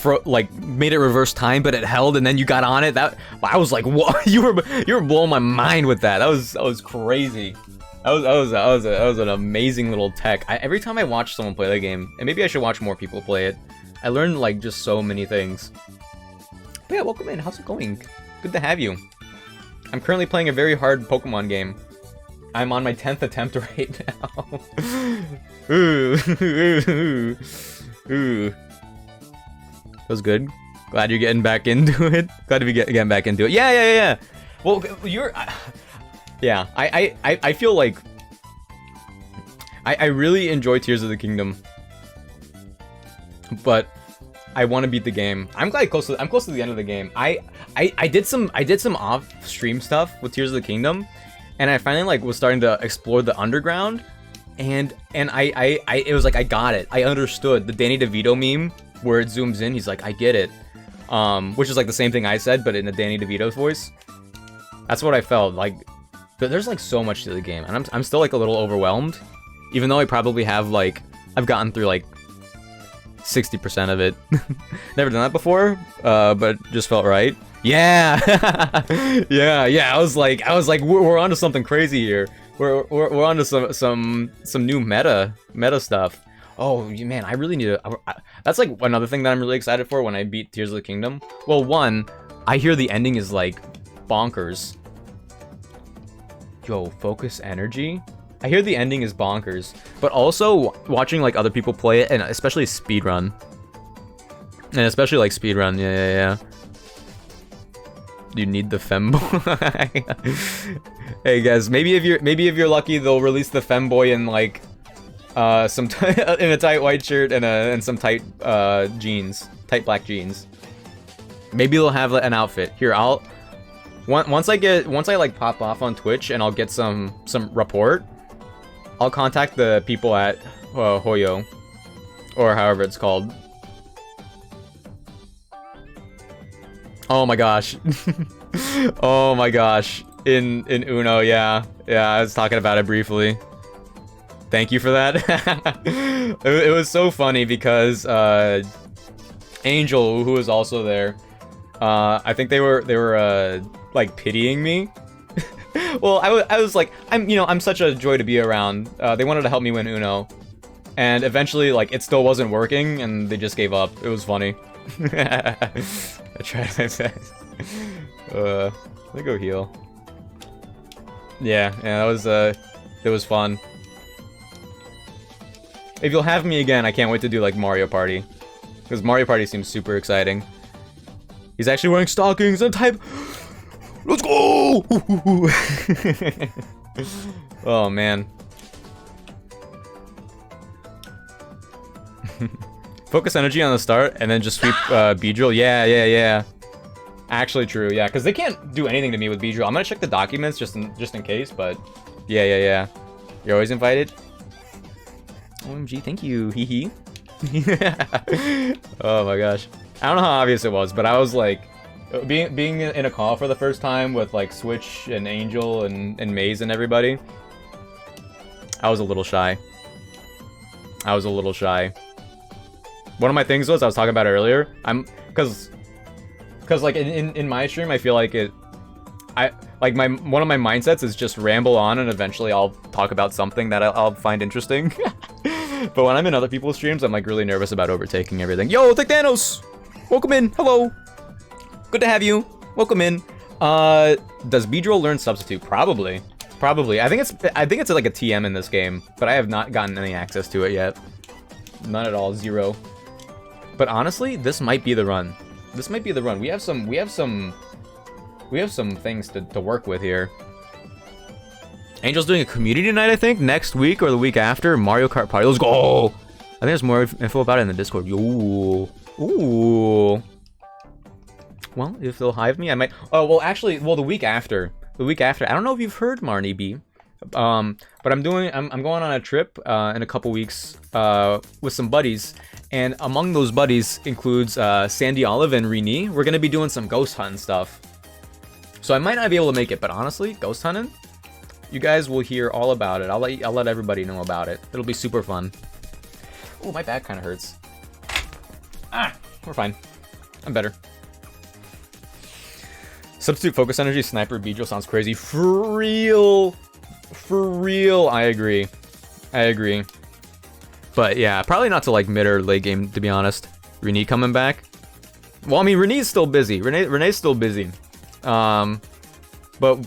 made it reverse time, but it held, and then you got on it. That I was like, what? You were blowing my mind with that. That was crazy. That was an amazing little tech. Every time I watch someone play that game, and maybe I should watch more people play it, I learned like just so many things. But yeah, welcome in. How's it going? Good to have you. I'm currently playing a very hard Pokemon game. I'm on my 10th attempt right now. Ooh. Feels good. Glad you're getting back into it. Glad to be getting back into it. Yeah. Well, you're... yeah, I feel like... I really enjoy Tears of the Kingdom. But I want to beat the game. I'm close to the end of the game. I did some off-stream stuff with Tears of the Kingdom, and I finally like was starting to explore the underground, and it was like I got it. I understood the Danny DeVito meme where it zooms in. He's like, I get it, which is like the same thing I said, but in a Danny DeVito voice. That's what I felt like. But there's like so much to the game, and I'm still like a little overwhelmed, even though I probably have like I've gotten through like 60% of it. Never done that before, but just felt right. Yeah. yeah. I was like, we're onto something crazy here. We're onto some new meta stuff. Oh man, I really need to. That's like another thing that I'm really excited for when I beat Tears of the Kingdom. Well, one, I hear the ending is like bonkers. Yo, focus energy. I hear the ending is bonkers, but also watching like other people play it, and especially speedrun. Yeah. You need the femboy. Hey guys, maybe if you're lucky, they'll release the femboy in like some in a tight white shirt and some tight jeans, tight black jeans. Maybe they'll have an outfit. Here, once I like pop off on Twitch and I'll get some rapport. I'll contact the people at Hoyo, or however it's called. Oh my gosh. Oh my gosh. In Uno, yeah. Yeah, I was talking about it briefly. Thank you for that. It was so funny because Angel, who was also there, I think they were like pitying me. Well, I was like, I'm such a joy to be around. They wanted to help me win Uno, and eventually, like, it still wasn't working, and they just gave up. It was funny. I tried my best. Let me go heal. Yeah, it was fun. If you'll have me again, I can't wait to do like Mario Party, because Mario Party seems super exciting. He's actually wearing stockings and type. Let's go! Oh man. Focus energy on the start and then just sweep Beedrill. Yeah. Actually true, yeah, because they can't do anything to me with Beedrill. I'm gonna check the documents just in case, but yeah. You're always invited. OMG, thank you. Hee. Oh my gosh. I don't know how obvious it was, but I was like, being in a call for the first time with like Switch and Angel and Maze and everybody, I was a little shy. One of my things was, I was talking about it earlier, cause like in my stream, I feel like one of my mindsets is just ramble on, and eventually I'll talk about something that I'll find interesting. But when I'm in other people's streams, I'm like really nervous about overtaking everything. Yo, Thick Thanos! Welcome in, hello! Good to have you. Welcome in. Does Beedrill learn Substitute? Probably. I think it's like a TM in this game, but I have not gotten any access to it yet. None at all. 0. But honestly, this might be the run. This might be the run. We have some things to work with here. Angel's doing a community night, I think, next week or the week after. Mario Kart Party. Let's go! I think there's more info about it in the Discord. Ooh. Ooh. Well, if they'll hive me, I might... Oh, well, actually, the week after. The week after. I don't know if you've heard, Marnie B. But I'm going on a trip in a couple weeks with some buddies. And among those buddies includes Sandy Olive and Rini. We're going to be doing some ghost hunting stuff. So I might not be able to make it, but honestly, ghost hunting, you guys will hear all about it. I'll let everybody know about it. It'll be super fun. Oh, my back kind of hurts. Ah, we're fine. I'm better. Substitute focus energy sniper Beedrill sounds crazy. For real. For real. I agree. I agree. But yeah, probably not to like mid or late game, to be honest. Renee coming back. Well, I mean, Renee's still busy. Renee's still busy. But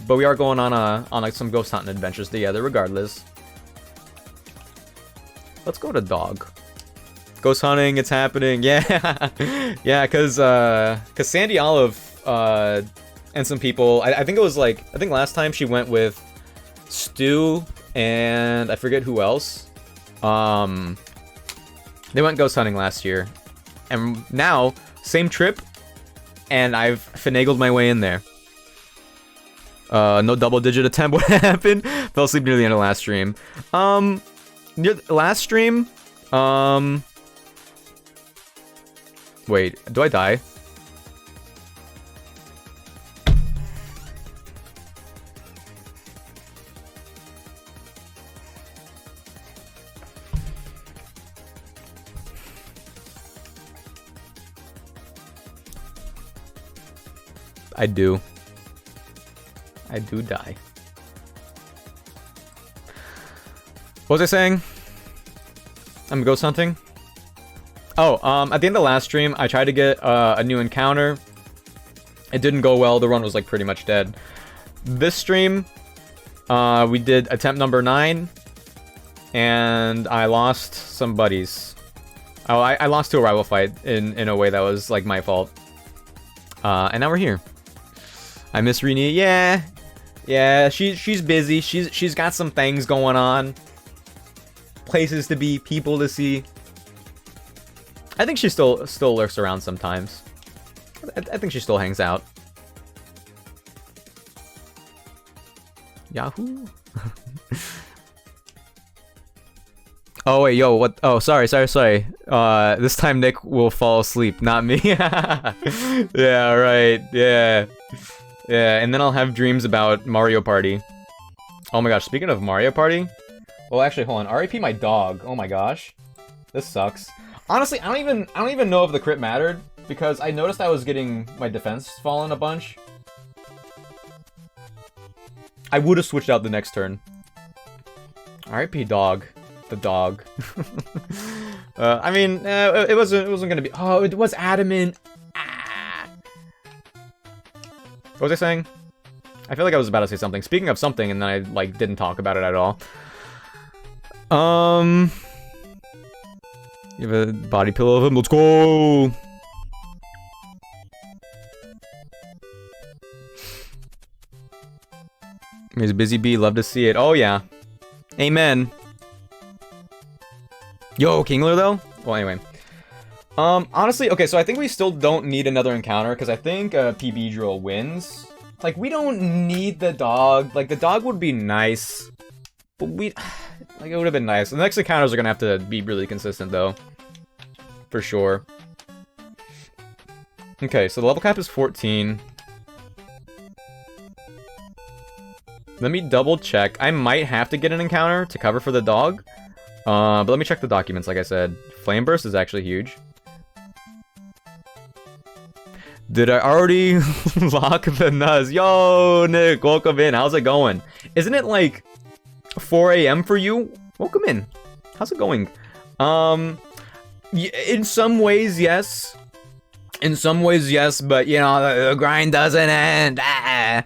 we are going on like some ghost hunting adventures together, regardless. Let's go to dog. Ghost hunting, it's happening. Yeah, yeah, cause Sandy Olive and some people. I think it was like last time she went with Stu and I forget who else. They went ghost hunting last year, and now same trip, and I've finagled my way in there. No double-digit attempt. What happened? Fell asleep near the end of last stream. Near the last stream. Wait, do I die? I do. I do die. What was I saying? I'm ghost hunting. Oh, at the end of the last stream, I tried to get a new encounter. It didn't go well. The run was like pretty much dead. This stream, we did attempt number 9, and I lost some buddies. Oh, I lost to a rival fight in a way that was like my fault. And now we're here. I miss Rini. Yeah. Yeah, she's busy. She's got some things going on. Places to be, people to see. I think she still lurks around sometimes. I think she still hangs out. Yahoo. Oh wait, yo, what? Oh, sorry. This time Nick will fall asleep, not me. Yeah, right. Yeah. Yeah, and then I'll have dreams about Mario Party. Oh my gosh, speaking of Mario Party... Well, actually, hold on. RIP my dog. Oh my gosh. This sucks. Honestly, I don't even know if the crit mattered, because I noticed I was getting my defense falling a bunch. I would have switched out the next turn. RIP dog. The dog. I mean, it wasn't gonna be... Oh, it was adamant. What was I saying? I feel like I was about to say something. Speaking of something, and then I, like, didn't talk about it at all. You have a body pillow of him? Let's go! He's a busy bee. Love to see it. Oh, yeah. Amen. Yo, Kingler, though? Well, anyway. Honestly, okay, so I think we still don't need another encounter, because I think PB Drill wins. Like, we don't need the dog. Like, the dog would be nice, but like, it would have been nice. The next encounters are gonna have to be really consistent, though. For sure. Okay, so the level cap is 14. Let me double check. I might have to get an encounter to cover for the dog. But let me check the documents, like I said. Flame Burst is actually huge. Did I already lock the Nuz? Yo, Nick, welcome in. How's it going? Isn't it like 4 a.m. for you? Welcome in. How's it going? In some ways, yes. In some ways, yes, but you know, the grind doesn't end. I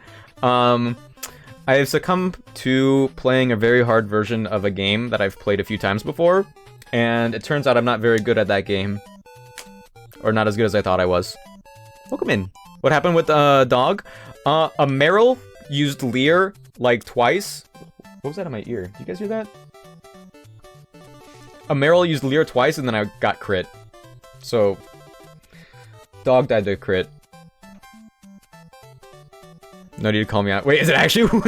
have succumbed to playing a very hard version of a game that I've played a few times before. And it turns out I'm not very good at that game. Or not as good as I thought I was. Welcome in. What happened with dog? A Meryl used Leer like twice. What was that in my ear? You guys hear that? A Meryl used Leer twice and then I got crit. So, dog died to crit. No need to call me out. Wait, is it actually?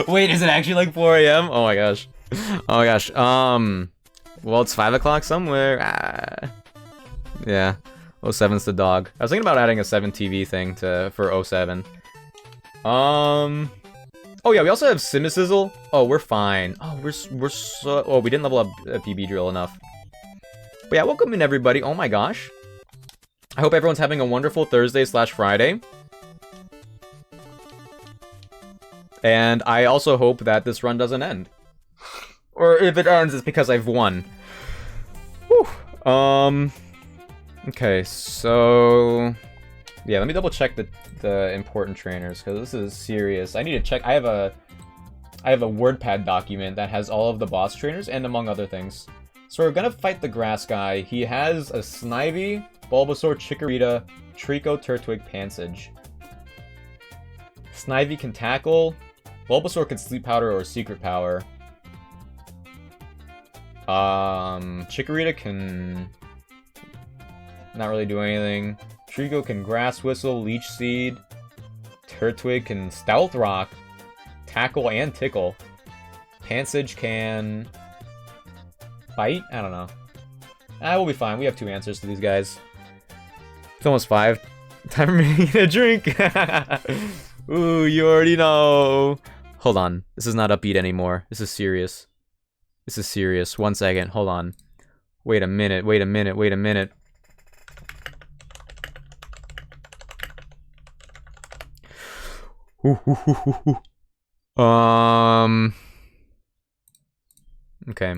Wait, is it actually like 4 a.m.? Oh my gosh. Oh my gosh. Well, it's 5 o'clock somewhere. Yeah. 07's the dog. I was thinking about adding a 7 TV thing for 07. Oh yeah, we also have Simisizzle. Oh, we're fine. Oh, we're so. Oh, we didn't level up a PB drill enough. But yeah, welcome in everybody. Oh my gosh. I hope everyone's having a wonderful Thursday/Friday. And I also hope that this run doesn't end. Or if it ends, it's because I've won. Whew. Okay, so... Yeah, let me double check the important trainers, because this is serious. I need to check... I have a WordPad document that has all of the boss trainers, and among other things. So we're gonna fight the grass guy. He has a Snivy, Bulbasaur, Chikorita, Trico, Turtwig, Pansage. Snivy can tackle. Bulbasaur can Sleep Powder or Secret Power. Chikorita can... not really do anything. Trico can Grass Whistle, Leech Seed. Turtwig can Stealth Rock, Tackle, and Tickle. Pansage can... Bite? I don't know. We'll be fine. We have 2 answers to these guys. It's almost 5. Time for me to get a drink! Ooh, you already know! Hold on. This is not upbeat anymore. This is serious. This is serious. 1 second. Hold on. Wait a minute. Wait a minute. Wait a minute. Okay.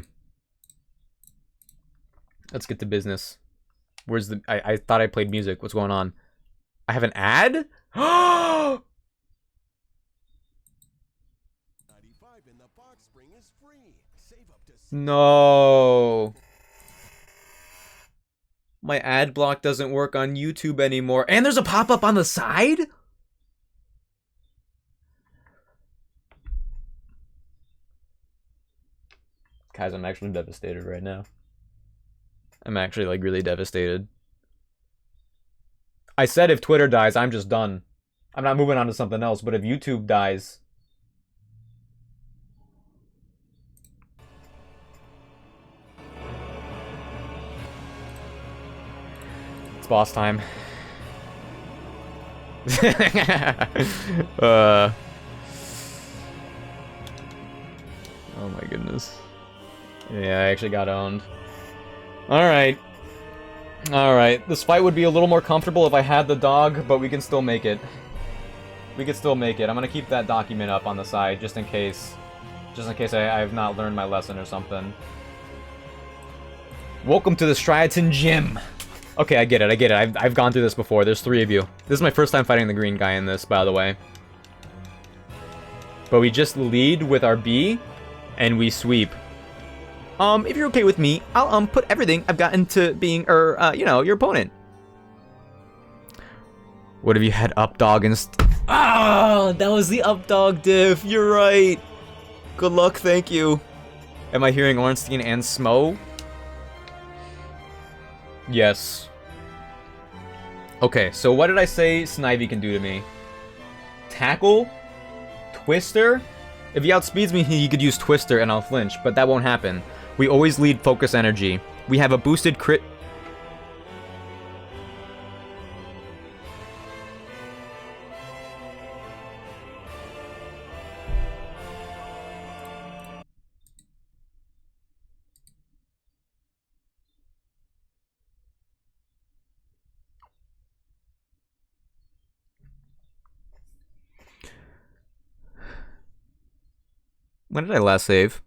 Let's get to business. Where's the... I thought I played music. What's going on? I have an ad? No. My ad block doesn't work on YouTube anymore. And there's a pop-up on the side? Guys, I'm actually devastated right now. I'm actually, like, really devastated. I said if Twitter dies, I'm just done. I'm not moving on to something else, but if YouTube dies... It's boss time. Oh my goodness. Yeah, I actually got owned. Alright. Alright. This fight would be a little more comfortable if I had the dog, but we can still make it. We can still make it. I'm gonna keep that document up on the side, just in case. Just in case I have not learned my lesson or something. Welcome to the Striaton Gym! Okay, I get it, I get it. I've gone through this before. There's 3 of you. This is my first time fighting the green guy in this, by the way. But we just lead with our B, and we sweep. If you're okay with me, I'll, put everything I've got into being, you know, your opponent. What if you had up dog and ah, that was the up dog diff. You're right. Good luck, thank you. Am I hearing Ornstein and Smo? Yes. Okay, so what did I say Snivy can do to me? Tackle? Twister? If he outspeeds me, he could use Twister and I'll flinch, but that won't happen. We always lead Focus Energy. We have a boosted crit... When did I last save?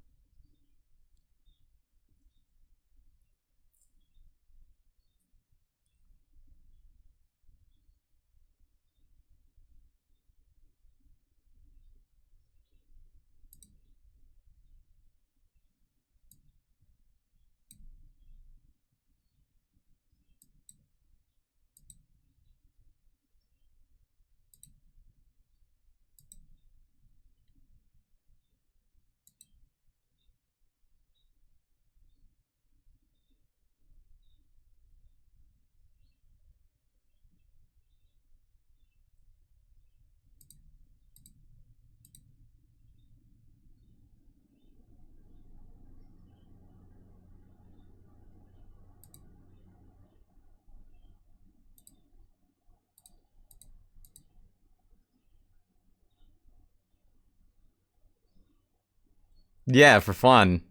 Yeah, for fun.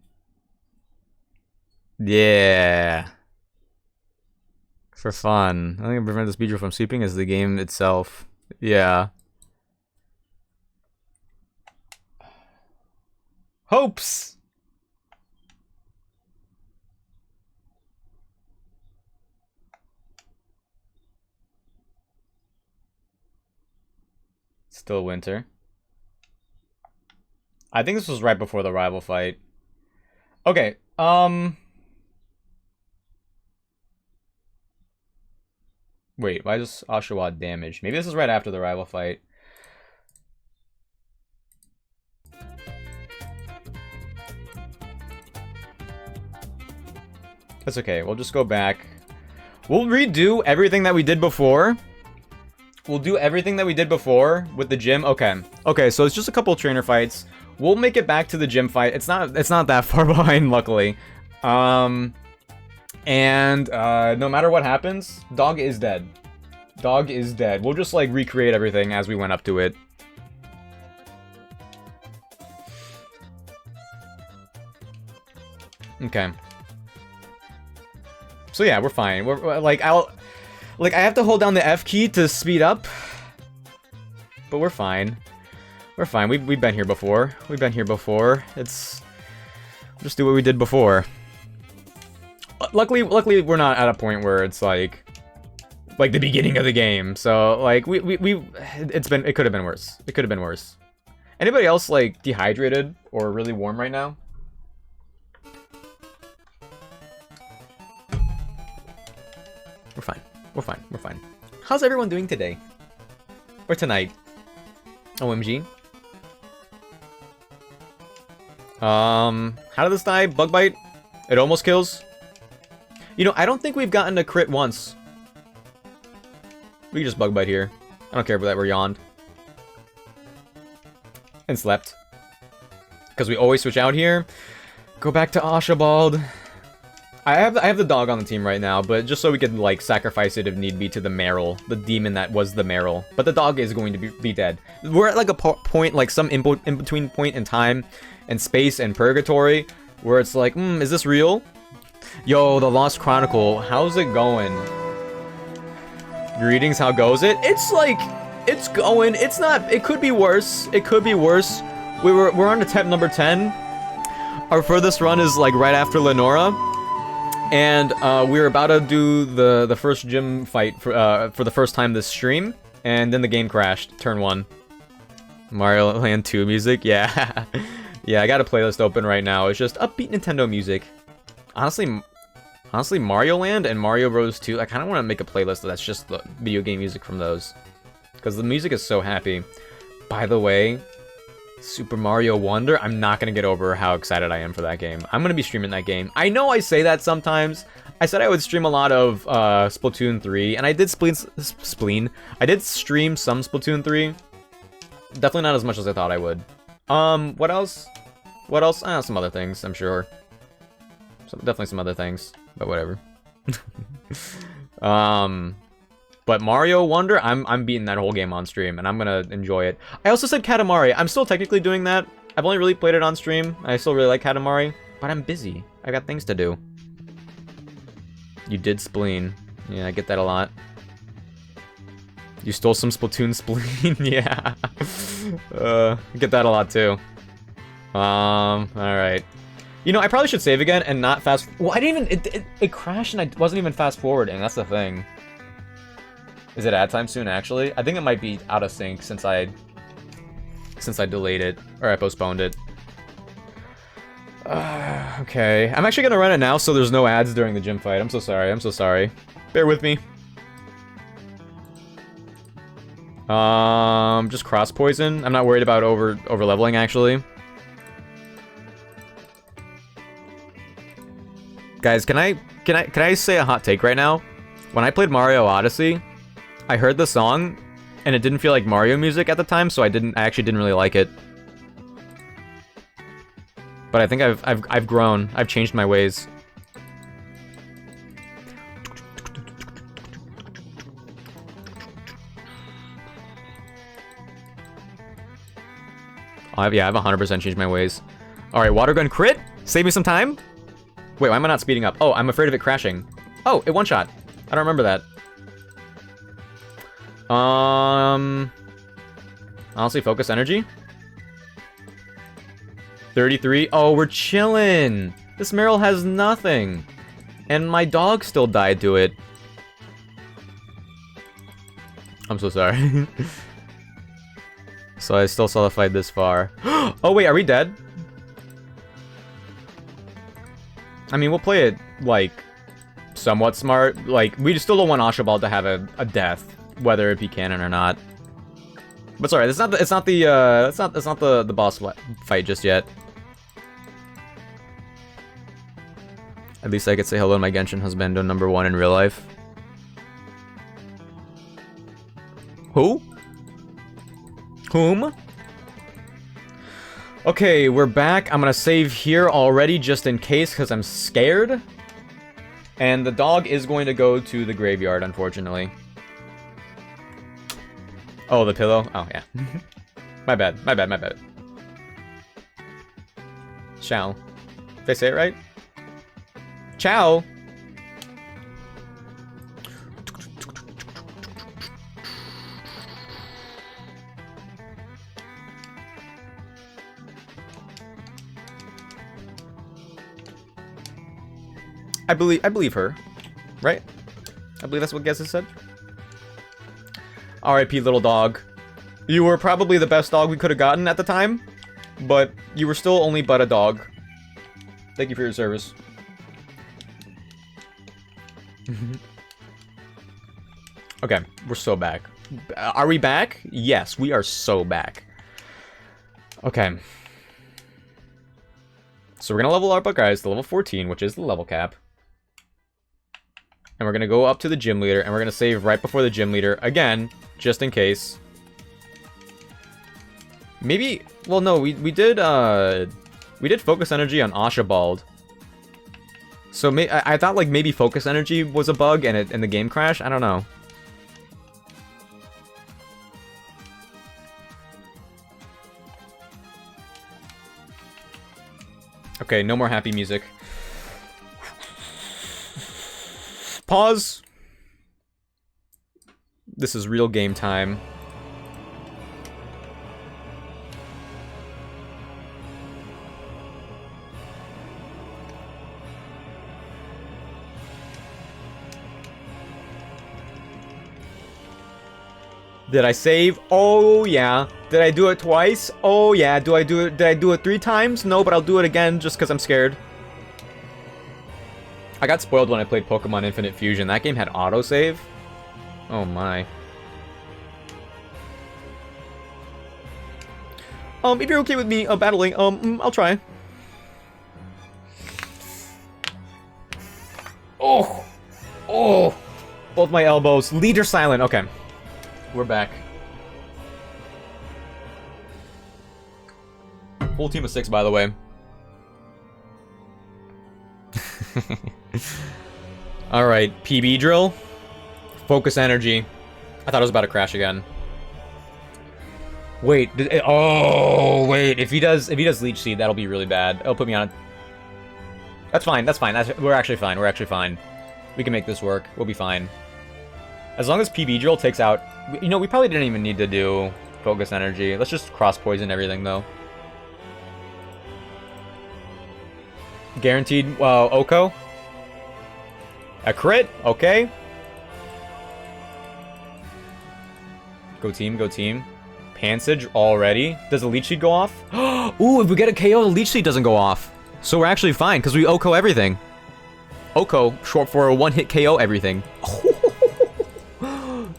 Yeah. For fun. I think prevent the speedrun from sweeping is the game itself. Yeah. Hopes! Still winter. I think this was right before the rival fight. Okay, wait, why does Oshawa damage? Maybe this is right after the rival fight. That's okay, we'll just go back. We'll redo everything that we did before. We'll do everything that we did before with the gym. Okay. Okay, so it's just a couple trainer fights. We'll make it back to the gym fight. It's not that far behind, luckily. No matter what happens, dog is dead. Dog is dead. We'll just like recreate everything as we went up to it. Okay. So yeah, we're fine. We're like I have to hold down the F key to speed up. But we're fine. We're fine. We've been here before. We've been here before. It's just do what we did before. Luckily we're not at a point where it's like the beginning of the game. So like it could have been worse. It could have been worse. Anybody else like dehydrated or really warm right now? We're fine. We're fine. We're fine. How's everyone doing today? Or tonight? OMG. How did this die? Bug bite? It almost kills? You know, I don't think we've gotten a crit once. We can just bug bite here. I don't care about that we're yawned. And slept. Because we always switch out here. Go back to Ashabald. I have the dog on the team right now, but just so we could, like, sacrifice it if need be to the Meryl. The demon that was the Meryl. But the dog is going to be dead. We're at, like, a point, like, some in-between point in time and space and purgatory where it's like, is this real? Yo, the Lost Chronicle, how's it going? Greetings, how goes it? It's, like, it's going. It's not, it could be worse. It could be worse. We're on attempt number 10. Our furthest run is, like, right after Lenora. And we were about to do the first gym fight for the first time this stream, and then the game crashed. Turn 1. Mario Land 2 music, yeah, yeah. I got a playlist open right now. It's just upbeat Nintendo music. Honestly, Mario Land and Mario Bros 2. I kind of want to make a playlist that's just the video game music from those, because the music is so happy. By the way, Super Mario Wonder, I'm not going to get over how excited I am for that game. I'm going to be streaming that game. I know I say that sometimes. I said I would stream a lot of Splatoon 3, and I did I did stream some Splatoon 3. Definitely not as much as I thought I would. What else? What else? Some other things, I'm sure. Definitely some other things, but whatever. But Mario Wonder, I'm beating that whole game on stream, and I'm gonna enjoy it. I also said Katamari. I'm still technically doing that. I've only really played it on stream. I still really like Katamari, but I'm busy. I got things to do. You did spleen. Yeah, I get that a lot. You stole some Splatoon spleen. Yeah. I get that a lot too. Alright. You know, I probably should save again and not fast. Well, I didn't even. It crashed and I wasn't even fast forwarding. That's the thing. Is it ad time soon, actually? I think it might be out of sync since I delayed it, or I postponed it. Okay. I'm actually gonna run it now so there's no ads during the gym fight. I'm so sorry, I'm so sorry. Bear with me. Just cross poison. I'm not worried about over leveling, actually. Guys, can I say a hot take right now? When I played Mario Odyssey, I heard the song, and it didn't feel like Mario music at the time, so I actually didn't really like it. But I think I've grown. I've changed my ways. Yeah, I've 100% changed my ways. Alright, water gun crit. Save me some time. Wait, why am I not speeding up? Oh, I'm afraid of it crashing. Oh, it one-shot. I don't remember that. Honestly, focus energy. 33. Oh, we're chilling. This Meryl has nothing. And my dog still died to it. I'm so sorry. So I still saw the fight this far. Oh, wait, are we dead? I mean, we'll play it, like, somewhat smart. Like, we still don't want Ashabal to have a death, whether it be canon or not. But sorry, it's not the boss fight just yet. At least I could say hello to my Genshin husbando #1 in real life. Who? Whom? Okay, we're back. I'm gonna save here already just in case because I'm scared. And the dog is going to go to the graveyard, unfortunately. Oh, the pillow? Oh, yeah. My bad. Shall. Did I say it right? Ciao! I believe her. Right? I believe that's what Guesses said. R.I.P. little dog. You were probably the best dog we could have gotten at the time, but you were still only but a dog. Thank you for your service. Okay, we're so back. Are we back? Yes, we are so back. Okay. So we're gonna level up our guys to level 14, which is the level cap. And we're gonna go up to the gym leader, and we're gonna save right before the gym leader again, just in case. Maybe, well, no, we did focus energy on Ashabald. So I thought like maybe focus energy was a bug and the game crashed. I don't know. Okay, no more happy music. Pause. This is real game time. Did I save? Oh yeah. Did I do it twice? Oh yeah. Did I do it 3 times? No, but I'll do it again just because I'm scared. I got spoiled when I played Pokemon Infinite Fusion. That game had autosave. Oh my. If you're okay with me battling, I'll try. Oh! Oh! Both my elbows. Leader silent. Okay. We're back. Full team of 6, by the way. Alright, PB drill. Focus energy. I thought it was about to crash again. Wait, oh wait, if he does Leech Seed, that'll be really bad. It'll put me on a... That's fine, we're actually fine. We can make this work, we'll be fine. As long as PB drill takes out... You know, we probably didn't even need to do focus energy. Let's just cross poison everything though. Guaranteed, Oko. A crit, okay. Go team, go team. Pansage already. Does the Leech Seed go off? Ooh, if we get a KO, the Leech Seed doesn't go off. So we're actually fine, because we Oko everything. Oko, short for a one-hit KO everything.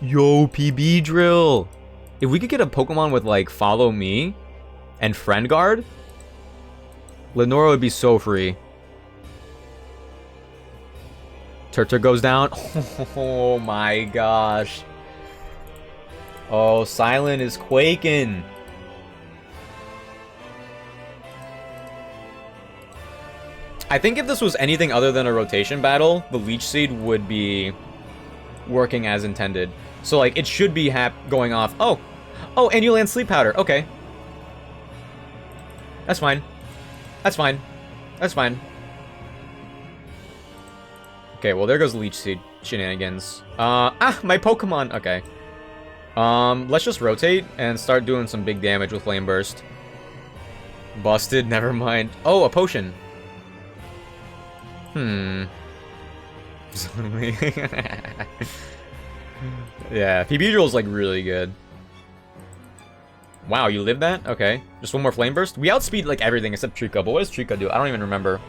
Yo, PB drill. If we could get a Pokemon with, like, Follow Me and Friend Guard, Lenora would be so free. Turtur goes down. Oh my gosh. Oh, Silent is quaking. I think if this was anything other than a rotation battle, the Leech Seed would be working as intended. So, like, it should be going off. Oh, and you land Sleep Powder. Okay. That's fine. That's fine. That's fine. Okay, well, there goes Leech Seed shenanigans. My Pokemon. Okay. Let's just rotate and start doing some big damage with Flame Burst. Busted, never mind. Oh, a potion. Yeah, PB Drill's like really good. Wow, you lived that? Okay. Just one more Flame Burst? We outspeed like everything except Trico, but what does Trico do? I don't even remember.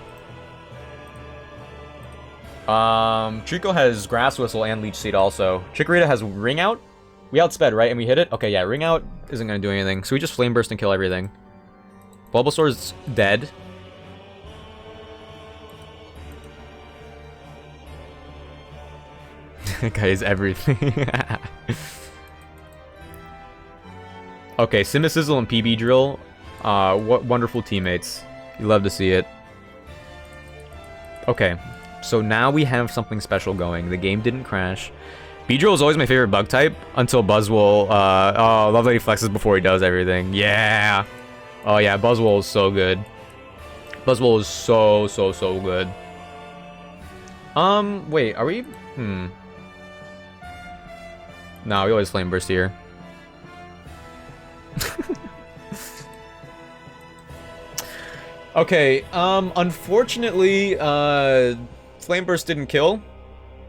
Trico has Grass Whistle and Leech Seed also. Chikorita has Ring Out. We outsped, right? And we hit it? Okay, yeah, Ring Out isn't gonna do anything. So we just Flame Burst and kill everything. Bulbasaur's dead. That guy is everything. Okay, Cimicizzle and PB Drill. What wonderful teammates. You love to see it. Okay, so now we have something special going. The game didn't crash. Beedrill is always my favorite bug type until Buzzwole. Oh, love that he flexes before he does everything. Yeah. Oh yeah, Buzzwole is so good. Buzzwole is so good. Wait, are we? No, we always Flame Burst here. Okay, unfortunately, Flame Burst didn't kill.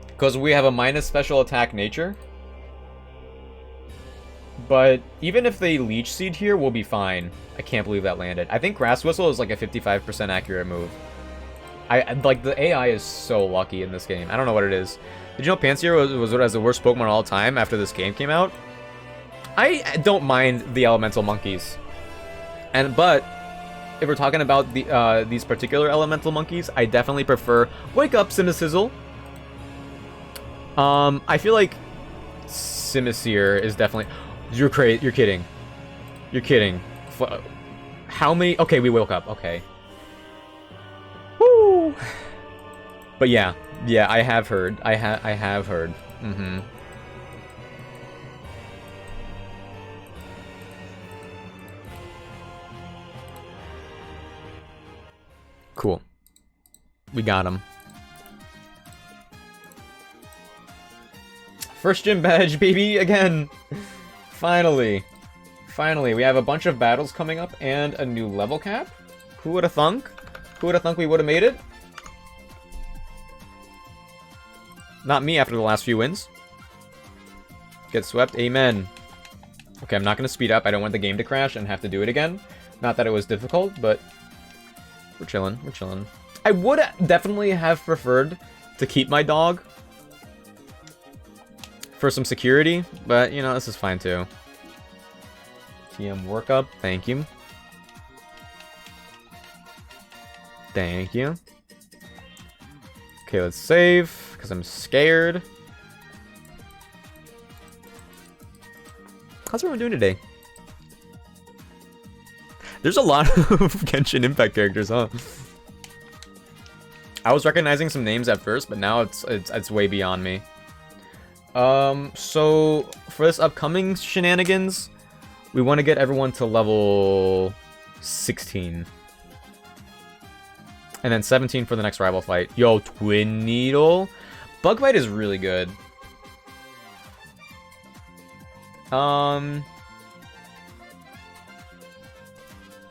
Because we have a minus special attack nature. But even if they Leech Seed here, we'll be fine. I can't believe that landed. I think Grass Whistle is like a 55% accurate move. Like, the AI is so lucky in this game. I don't know what it is. Did you know Pansear was the worst Pokemon of all time after this game came out? I don't mind the Elemental Monkeys. But if we're talking about these particular Elemental Monkeys, I definitely prefer Wake Up, Cimicizzle. I feel like Simisear is definitely... You're kidding. You're kidding. How many... Okay, we woke up. Okay. Woo! But yeah. Yeah, I have heard. I have heard. Cool. We got him. First gym badge, baby, again! Finally. Finally, we have a bunch of battles coming up and a new level cap. Who would have thunk? Who would have thunk we would have made it? Not me after the last few wins. Get swept, amen. Okay, I'm not going to speed up. I don't want the game to crash and have to do it again. Not that it was difficult, but we're chilling, we're chilling. I would definitely have preferred to keep my dog for some security, but, you know, this is fine, too. TM workup, thank you. Thank you. Okay, let's save, because I'm scared. How's everyone doing today? There's a lot of Genshin Impact characters, huh? I was recognizing some names at first, but now it's way beyond me. So for this upcoming shenanigans, we want to get everyone to level 16. And then 17 for the next rival fight. Yo, Twin Needle. Bug Bite is really good. It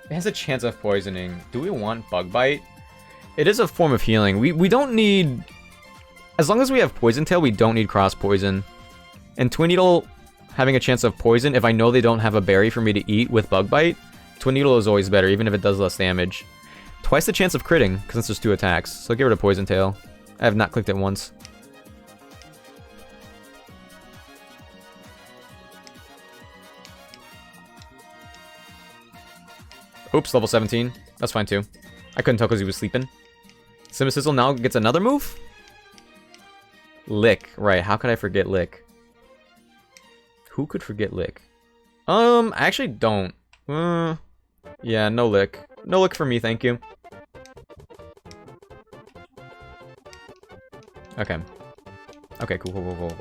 has a chance of poisoning. Do we want Bug Bite? It is a form of healing. We don't need... As long as we have Poison Tail, we don't need Cross Poison. And Twin Needle having a chance of poison, if I know they don't have a berry for me to eat with Bug Bite, Twin Needle is always better, even if it does less damage. Twice the chance of critting, because there's 2 attacks. So get rid of Poison Tail. I have not clicked it once. Oops, level 17. That's fine too. I couldn't tell because he was sleeping. Cimicizzle now gets another move? Lick. Right, how could I forget Lick? Who could forget Lick? I actually don't. Yeah, no Lick. No Lick for me, thank you. Okay. Okay, cool.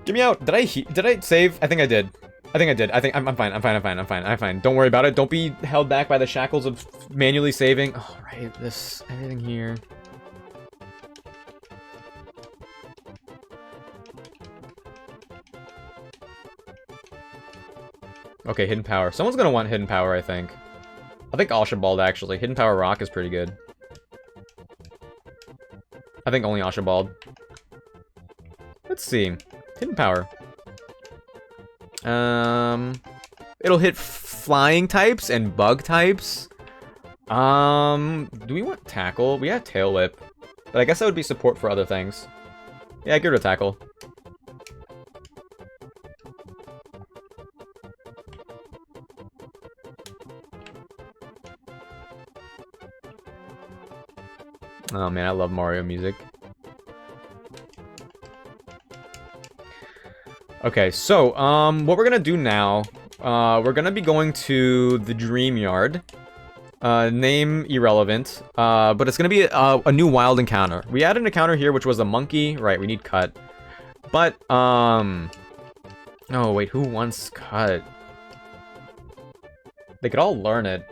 Get me out! Did I save? I think I did. I think I did. I think I'm fine. I'm fine. I'm fine. I'm fine. I'm fine. Don't worry about it. Don't be held back by the shackles of manually saving. All right, this everything here. Okay, hidden power. Someone's gonna want hidden power, I think. I think Archibald actually. Hidden power rock is pretty good. I think only Archibald. Let's see. Hidden power. It'll hit flying types and bug types. Do we want tackle? We have tail whip. But I guess that would be support for other things. Yeah, get rid of tackle. Oh man, I love Mario music. Okay, so, what we're gonna do now, we're gonna be going to the Dream Yard. Name irrelevant, but it's gonna be a new wild encounter. We added an encounter here, which was a monkey. Right, we need cut. But, oh wait, who wants cut? They could all learn it.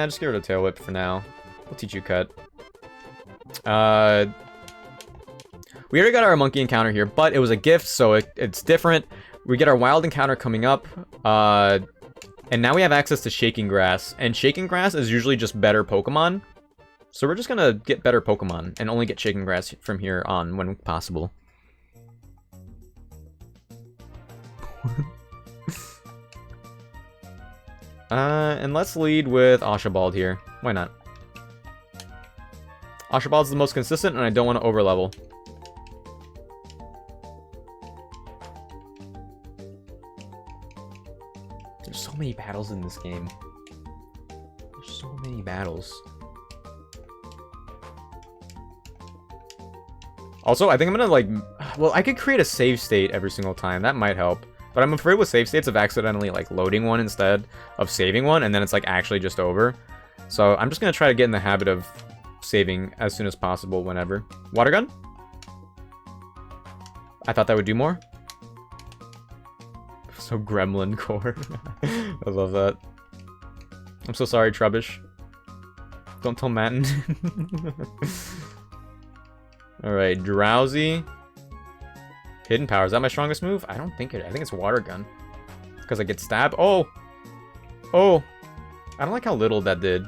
Just get rid of tail whip for now. We'll teach you cut. We already got our monkey encounter here, but it was a gift, so it's different. We get our wild encounter coming up, and now we have access to Shaking Grass, and Shaking Grass is usually just better Pokemon. So we're just gonna get better Pokemon, and only get Shaking Grass from here on when possible. And let's lead with Archibald here. Why not? Archibald's the most consistent, and I don't want to overlevel. There's so many battles in this game. There's so many battles. Also, I think I'm gonna, like... Well, I could create a save state every single time. That might help. But I'm afraid with save states of accidentally, like, loading one instead of saving one, and then it's, like, actually just over. So I'm just gonna try to get in the habit of saving as soon as possible whenever. Water gun? I thought that would do more. So gremlin core. I love that. I'm so sorry, Trubbish. Don't tell Matten. Alright, Drowsy. Hidden power. Is that my strongest move? I don't think it. I think it's water gun. Because I get stabbed. Oh! Oh! I don't like how little that did.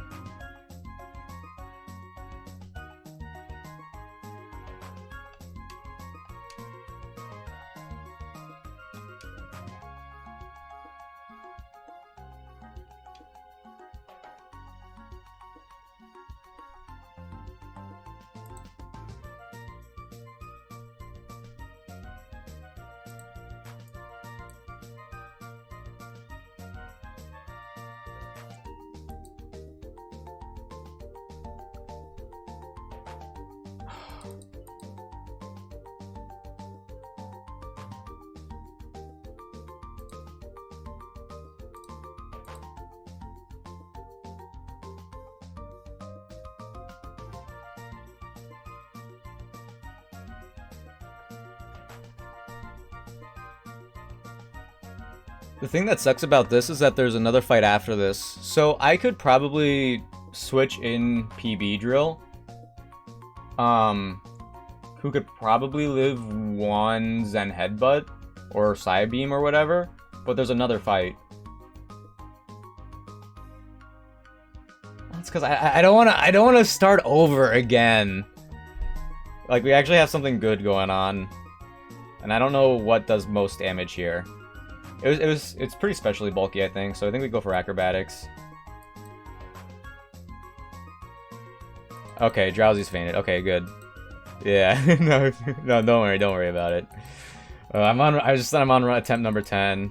The thing that sucks about this is that there's another fight after this. So I could probably switch in PB Drill. Who could probably live one Zen Headbutt or Psybeam or whatever. But there's another fight. That's because I don't wanna start over again. Like, we actually have something good going on. And I don't know what does most damage here. It's pretty specially bulky, I think, so I think we go for acrobatics. Okay, Drowsy's fainted. Okay, good. Yeah, no, don't worry about it. I'm on attempt number 10.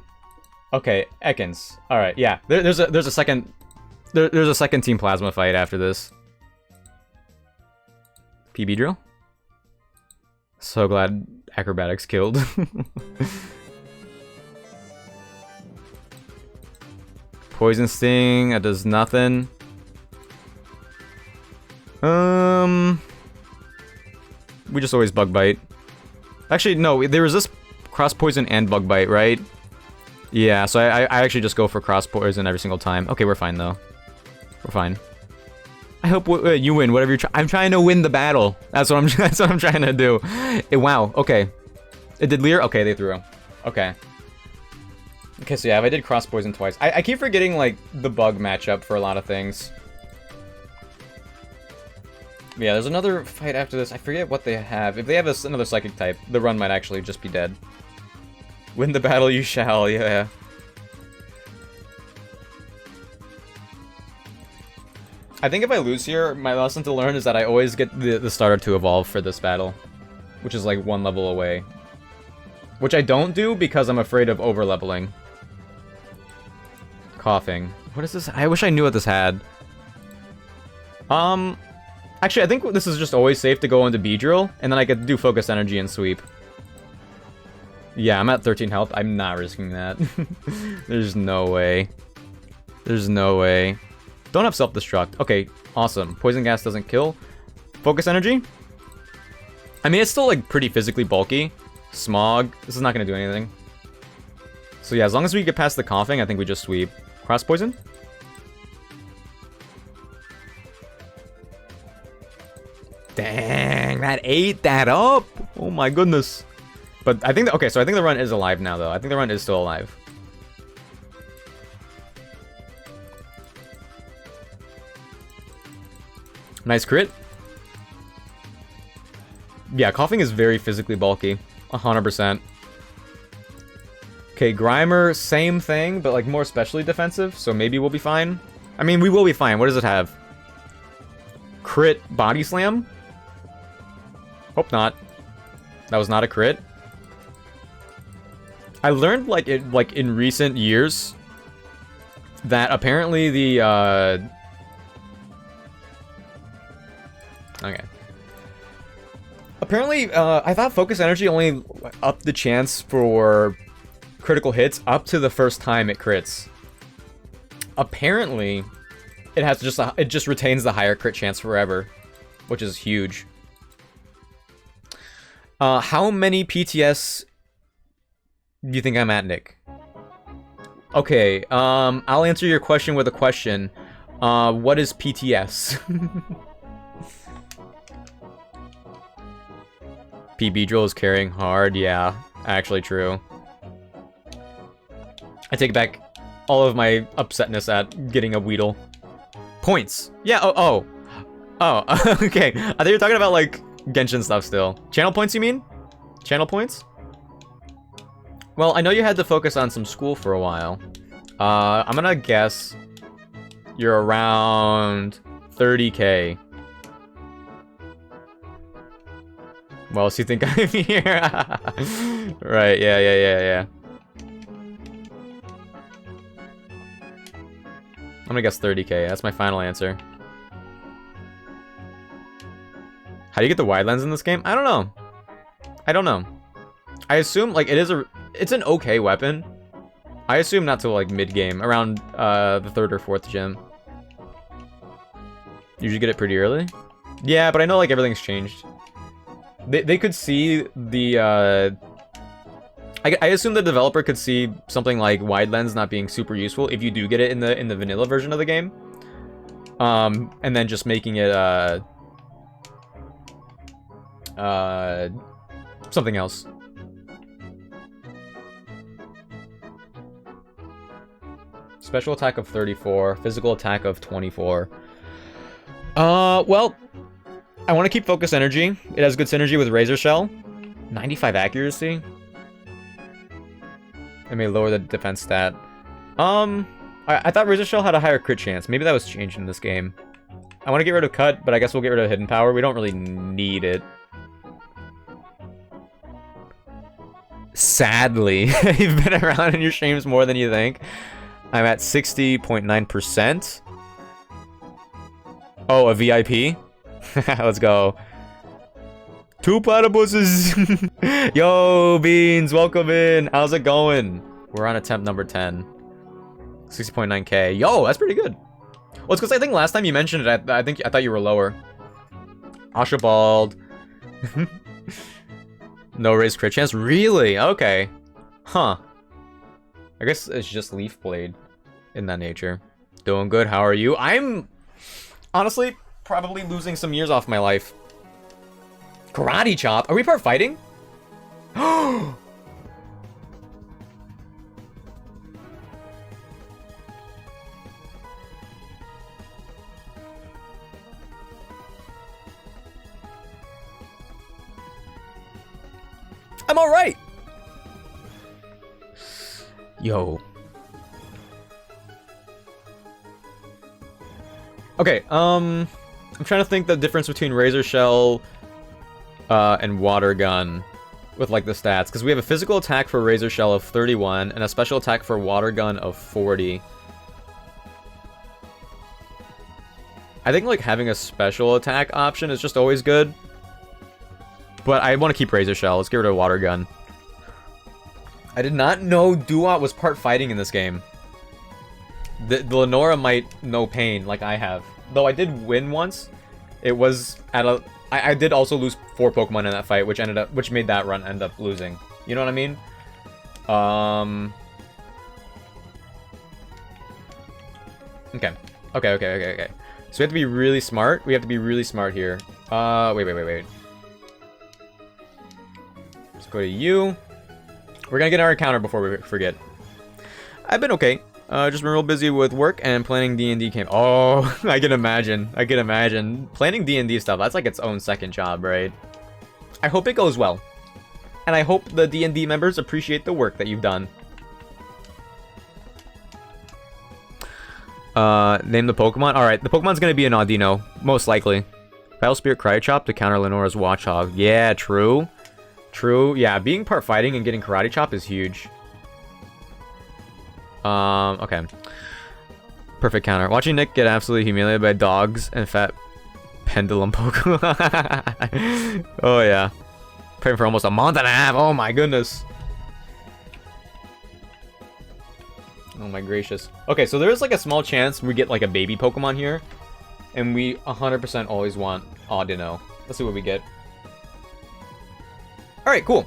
Okay, Ekans. All right, yeah. There's a second Team Plasma fight after this. PB Drill. So glad acrobatics killed. Poison Sting, that does nothing. We just always Bug Bite. Actually, no, they resist Cross Poison and Bug Bite, right? Yeah, so I actually just go for Cross Poison every single time. Okay, we're fine, though. We're fine. I hope you win, whatever you're trying. I'm trying to win the battle. That's what I'm trying to do. Wow, okay. It did Leer? Okay, they threw. Okay. Okay, so yeah, if I did Cross Poison twice. I keep forgetting, like, the bug matchup for a lot of things. Yeah, there's another fight after this. I forget what they have. If they have another Psychic type, the run might actually just be dead. Win the battle you shall, yeah. I think if I lose here, my lesson to learn is that I always get the starter to evolve for this battle. Which is like 1 level away. Which I don't do because I'm afraid of over-leveling. Coughing. What is this? I wish I knew what this had. Actually, I think this is just always safe to go into Beedrill, and then I get to do Focus Energy and Sweep. Yeah, I'm at 13 health. I'm not risking that. There's no way. There's no way. Don't have Self-Destruct. Okay, awesome. Poison Gas doesn't kill. Focus Energy? I mean, it's still, like, pretty physically bulky. Smog. This is not going to do anything. So yeah, as long as we get past the Coughing, I think we just Sweep. Cross Poison? Dang, that ate that up. Oh my goodness. But I think, okay, so I think the run is alive now, though. I think the run is still alive. Nice crit. Yeah, Coughing is very physically bulky. 100%. Okay, Grimer, same thing, but like more specially defensive, so maybe we'll be fine. I mean, we will be fine. What does it have? Crit Body Slam? Hope not. That was not a crit. I learned like in recent years that apparently the okay. Apparently, I thought Focus Energy only upped the chance for critical hits up to the first time it crits. Apparently, it has it just retains the higher crit chance forever, which is huge. How many PTS do you think I'm at, Nick? Okay, I'll answer your question with a question. What is PTS? PB Drill is carrying hard. Yeah, actually true. I take back all of my upsetness at getting a Weedle. Points. Yeah, oh, okay. I thought you were talking about, like, Genshin stuff still. Channel points, you mean? Channel points? Well, I know you had to focus on some school for a while. I'm gonna guess you're around 30k. What else you think I'm here? Right, yeah. I'm gonna guess 30k. That's my final answer. How do you get the wide lens in this game? I don't know. I assume, like, it's an okay weapon. I assume not till, like, mid-game, around the 3rd or 4th gym. Usually get it pretty early? Yeah, but I know, like, everything's changed. They could see the, I assume the developer could see something like wide lens not being super useful if you do get it in the vanilla version of the game. And then just making it, something else. Special attack of 34, physical attack of 24. Well, I want to keep Focus Energy. It has good synergy with Razor Shell. 95 accuracy. It may lower the defense stat. I thought Razor Shell had a higher crit chance. Maybe that was changed in this game. I want to get rid of Cut, but I guess we'll get rid of Hidden Power. We don't really need it. Sadly, you've been around in your streams more than you think. I'm at 60.9%. Oh, a VIP? Let's go. 2 platypuses! Yo, Beans, welcome in. How's it going? We're on attempt number 10. 60.9k. Yo, that's pretty good. Well, it's because I think last time you mentioned it, I thought you were lower. Archibald. No raise crit chance? Really? Okay. Huh. I guess it's just Leaf Blade in that nature. Doing good. How are you? I'm honestly probably losing some years off my life. Karate chop? Are we part fighting? I'm all right. Yo. Okay, I'm trying to think the difference between Razor Shell and Water Gun with like the stats, because we have a physical attack for Razor Shell of 31 and a special attack for Water Gun of 40. I think like having a special attack option is just always good, but I want to keep Razor Shell. Let's get rid of Water Gun. I did not know Duat was part fighting in this game. The Lenora might know pain like I have. Though I did win once. It was at a... I did also lose 4 Pokemon in that fight, which made that run end up losing. You know what I mean? Okay. Okay. So we have to be really smart. We have to be really smart here. Wait. Let's go to you. We're gonna get our encounter before we forget. I've been okay. Just been real busy with work and planning D&D camp. Oh, I can imagine. Planning D&D stuff, that's like its own second job, right? I hope it goes well. And I hope the D&D members appreciate the work that you've done. Name the Pokemon? Alright, the Pokemon's gonna be an Audino, most likely. Battle Spirit Cryo Chop to counter Lenora's Watchog. Yeah, true. True. Yeah, being part fighting and getting Karate Chop is huge. Okay. Perfect counter. Watching Nick get absolutely humiliated by dogs and fat pendulum Pokemon. Oh, yeah. Praying for almost a month and a half. Oh, my goodness. Oh, my gracious. Okay, so there's like a small chance we get like a baby Pokemon here. And we 100% always want Audino. Let's see what we get. Alright, cool.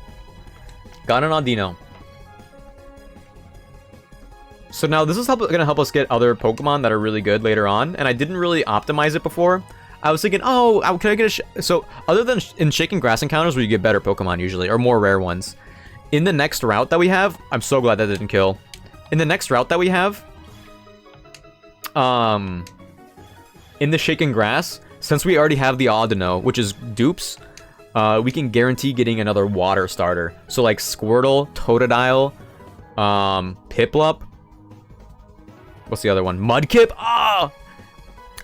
Got an Audino. So now this is gonna help us get other Pokemon that are really good later on, and I didn't really optimize it before. I was thinking, oh, can I get a... So, other than in Shaking Grass encounters where you get better Pokemon usually, or more rare ones, in the next route that we have, I'm so glad that didn't kill. In the next route that we have, in the Shaking Grass, since we already have the Audino, which is dupes, we can guarantee getting another water starter. So like Squirtle, Totodile, Piplup. What's the other one? Mudkip? Ah!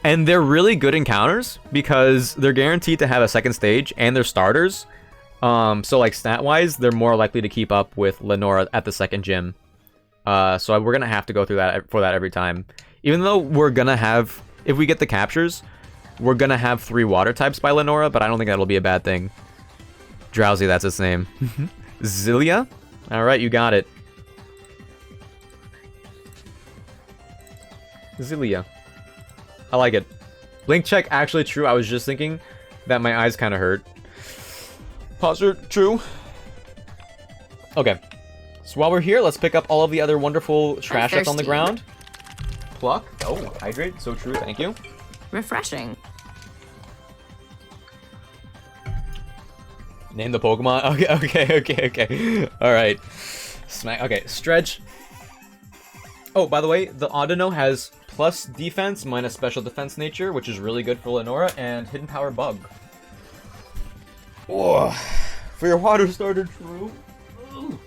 And they're really good encounters because they're guaranteed to have a second stage and they're starters. So like stat-wise, they're more likely to keep up with Lenora at the second gym. So we're gonna have to go through that for that every time. Even though we're gonna have, if we get the captures, we're gonna have 3 water types by Lenora, but I don't think that'll be a bad thing. Drowsy, that's its name. Zilia? Alright, you got it. Zilia. I like it. Blink check, actually true. I was just thinking that my eyes kind of hurt. Posture, true. Okay. So while we're here, let's pick up all of the other wonderful trash that's on the ground. Pluck. Oh, hydrate. So true. Thank you. Refreshing. Name the Pokemon. Okay. All right. Smack. Okay. Stretch. Oh, by the way, the Audino has plus defense minus special defense nature, which is really good for Lenora, and hidden power bug. Whoa. For your water starter, true. Ooh.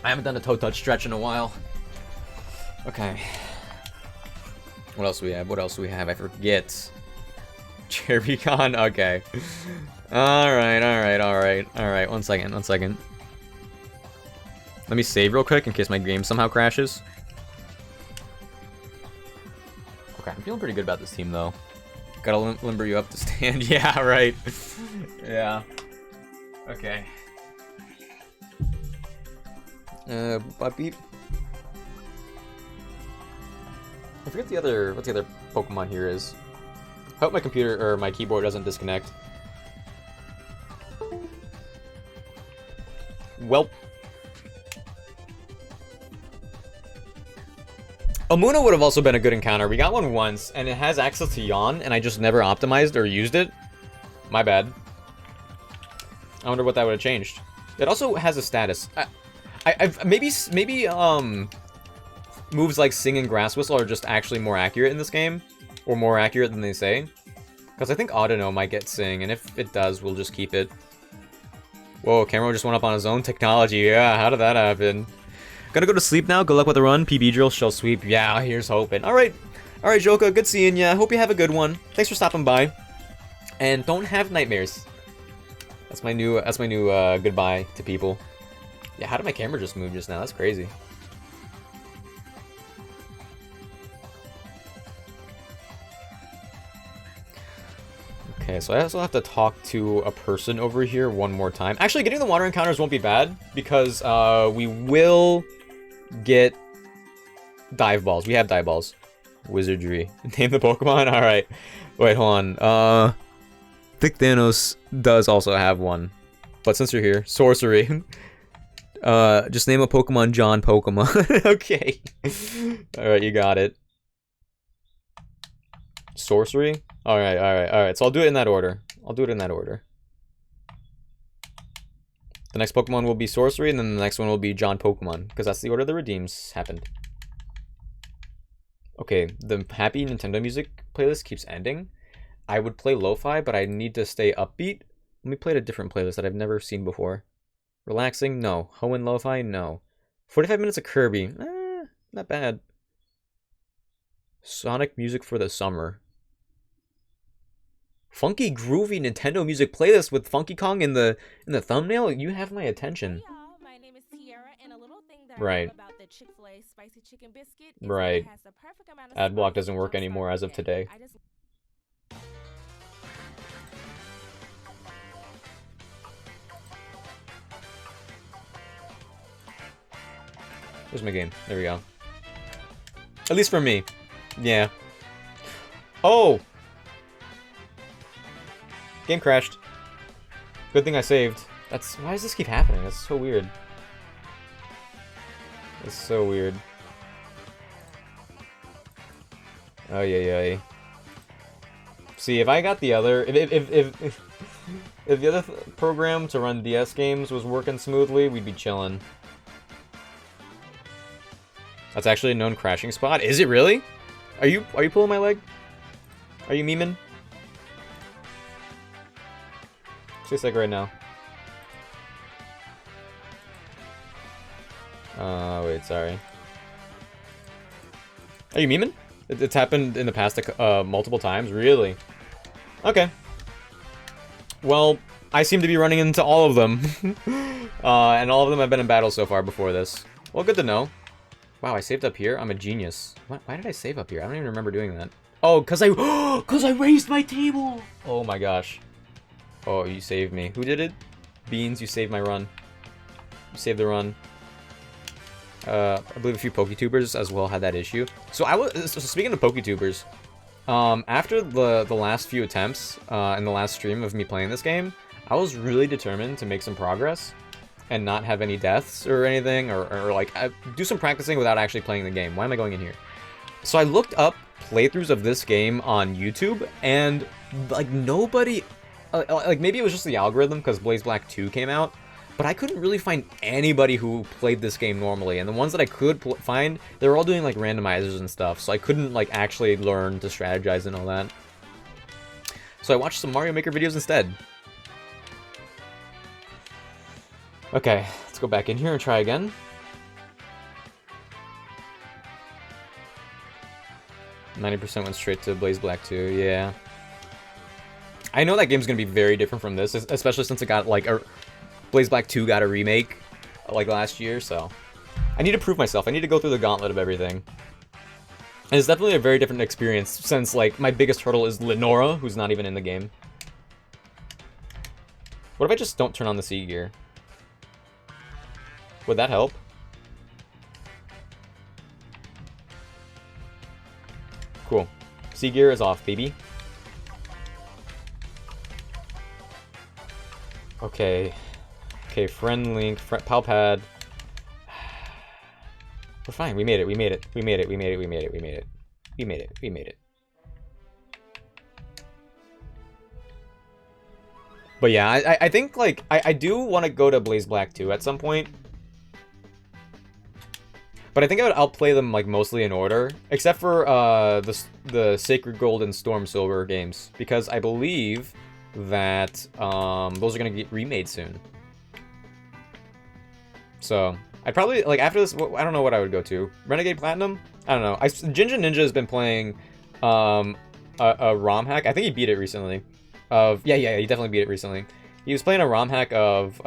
I haven't done a toe touch stretch in a while. Okay. What else do we have? I forget. Cherry Con. Okay. Alright. One second. Let me save real quick in case my game somehow crashes. Okay, I'm feeling pretty good about this team, though. Gotta limber you up to stand. Yeah, right. Yeah. Okay. Butt beep. I forget the other what the other Pokemon here is. I hope my computer or my keyboard doesn't disconnect. Welp. Amuna would have also been a good encounter. We got one once, and it has access to Yawn, and I just never optimized or used it. My bad. I wonder what that would have changed. It also has a status. Maybe moves like Sing and Grass Whistle are just actually more accurate in this game, or more accurate than they say. Because I think Audino might get Sing, and if it does, we'll just keep it. Whoa, Camero just went up on his own technology. Yeah, how did that happen? Gonna go to sleep now. Good luck with the run. PB drill, shell sweep. Yeah, here's hoping. Alright, Joka, good seeing ya. Hope you have a good one. Thanks for stopping by. And don't have nightmares. That's my new goodbye to people. Yeah, how did my camera just move just now? That's crazy. Okay, so I also have to talk to a person over here one more time. Actually, getting the water encounters won't be bad, because we will get dive balls. We have dive balls. Wizardry. Name the Pokemon? Alright. Wait, hold on. Thick Thanos does also have one. But since you're here, Sorcery. Just name a Pokemon John Pokemon. Okay. Alright, you got it. Sorcery? Alright. So I'll do it in that order. The next Pokemon will be Sorcery, and then the next one will be John Pokemon, because that's the order the redeems happened. Okay, the happy Nintendo music playlist keeps ending. I would play lo-fi, but I need to stay upbeat. Let me play a different playlist that I've never seen before. Relaxing? No. Hoenn lo-fi? No. 45 minutes of Kirby? Not bad. Sonic music for the summer. Funky, groovy Nintendo music playlist with Funky Kong in the thumbnail. You have my attention. Hey y'all, my name is Tiara, and a little thing that Right. I love about the Chick-fil-A spicy chicken biscuit is Right. that it has the perfect amount of Ad block spice doesn't work to anymore jumpstart as of the today. day. I just Where's my game? There we go. At least for me. Yeah. Oh! Game crashed. Good thing I saved. Why does this keep happening? That's so weird. It's so weird. Oh yeah. See, if I got the other, if the other program to run DS games was working smoothly, we'd be chilling. That's actually a known crashing spot. Is it really? Are you pulling my leg? Are you memeing? Just like right now. Wait, sorry. Are you memeing? It's happened in the past multiple times? Really? Okay. Well, I seem to be running into all of them. And all of them have been in battle so far before this. Well, good to know. Wow, I saved up here? I'm a genius. Why did I save up here? I don't even remember doing that. Oh, cause I raised my table! Oh my gosh. Oh, you saved me. Who did it? Beans, you saved my run. You saved the run. I believe a few PokeTubers as well had that issue. So speaking of PokeTubers, after the last few attempts in the last stream of me playing this game, I was really determined to make some progress and not have any deaths or anything, or like do some practicing without actually playing the game. Why am I going in here? So I looked up playthroughs of this game on YouTube, and like nobody, like maybe it was just the algorithm because Blaze Black 2 came out, but I couldn't really find anybody who played this game normally, and the ones that I could find, they were all doing like randomizers and stuff, so I couldn't like actually learn to strategize and all that. So I watched some Mario Maker videos instead. Okay, let's go back in here and try again. %90 went straight to Blaze Black 2, yeah. I know that game's gonna be very different from this, especially since it got, like, Blaze Black 2 got a remake, like, last year, so... I need to prove myself. I need to go through the gauntlet of everything. And it's definitely a very different experience, since, like, my biggest hurdle is Lenora, who's not even in the game. What if I just don't turn on the C gear? Would that help? Cool. Sea gear is off, baby. Okay. Okay, friend link, pal pad. We're fine. We made it. We made it. We made it. We made it. We made it. We made it. We made it. We made it. But yeah, I think, like, I do want to go to Blaze Black 2 at some point. But I think I would outplay them, like, mostly in order. Except for the Sacred Gold and Storm Silver games. Because I believe that those are going to get remade soon. So, I'd probably, like, after this, I don't know what I would go to. Renegade Platinum? I don't know. Jinja Ninja has been playing a ROM hack. I think he beat it recently. Yeah, he definitely beat it recently. He was playing a ROM hack of,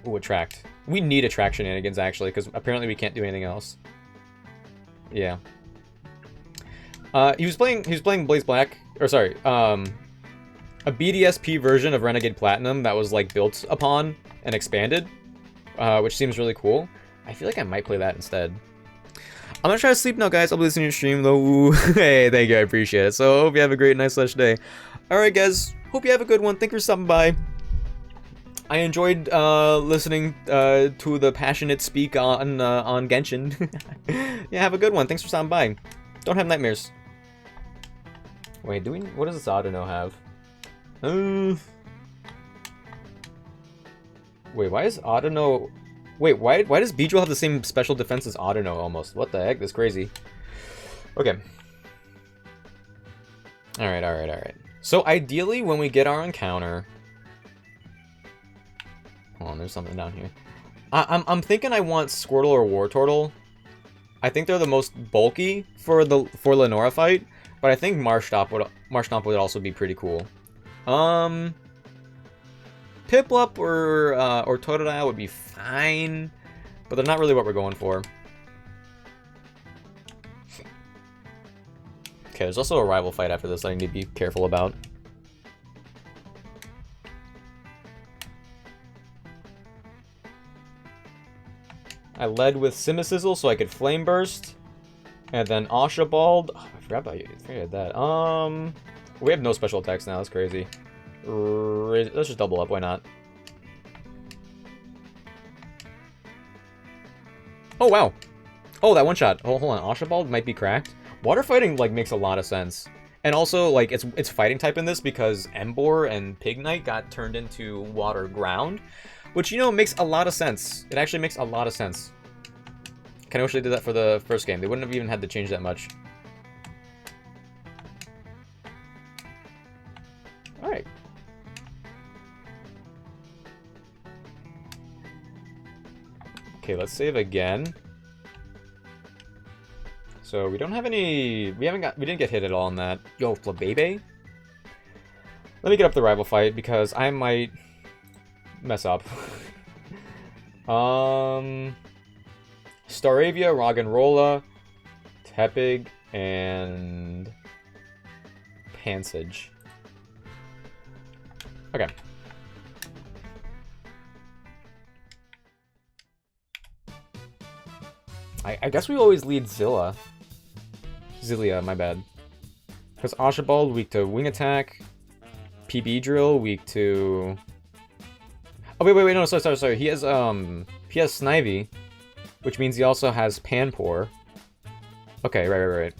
Attract. We need Attract shenanigans, actually, because apparently we can't do anything else. Yeah. He was playing Blaze Black, or sorry, a BDSP version of Renegade Platinum that was, like, built upon and expanded, which seems really cool. I feel like I might play that instead. I'm gonna try to sleep now, guys. I'll be listening to your stream, though. Hey, thank you, I appreciate it. So, hope you have a great night/day. Alright, guys. Hope you have a good one. Thank you for stopping by. I enjoyed listening to the passionate speak on Genshin. Yeah, have a good one. Thanks for stopping by. Don't have nightmares. Wait, what does this Audino have? Wait, why is Audino... Wait, why does Beedrill have the same special defense as Audino almost? What the heck? That's crazy. Okay. Alright. So ideally, when we get our encounter... Hold on, there's something down here. I'm thinking I want Squirtle or Wartortle. I think they're the most bulky for Lenora fight, but I think Marshtomp would also be pretty cool. Piplup or Totodile would be fine, but they're not really what we're going for. Okay, there's also a rival fight after this I need to be careful about. I led with Simisizzle so I could Flame Burst. And then Archibald. Oh, I forgot that. We have no special attacks now, that's crazy. Let's just double up, why not? Oh, wow. Oh, that one shot. Oh, hold on. Archibald might be cracked. Water fighting, like, makes a lot of sense. And also, like, it's fighting type in this because Emboar and Pignite got turned into water ground. Which, you know, makes a lot of sense. It actually makes a lot of sense. Kinda wish they did that for the first game. They wouldn't have even had to change that much. Alright. Okay, let's save again. So we don't have any... We didn't get hit at all on that. Yo, Flabebe? Let me get up the rival fight because I might mess up. Staravia, Roggenrola, Tepig, and Pansage. Okay. I guess we always lead Zilla. Zillia, my bad. Because Archibald, weak to Wing Attack. PB Drill, weak to... Oh, wait, no, sorry. He has Snivy, which means he also has Panpour. Okay, right.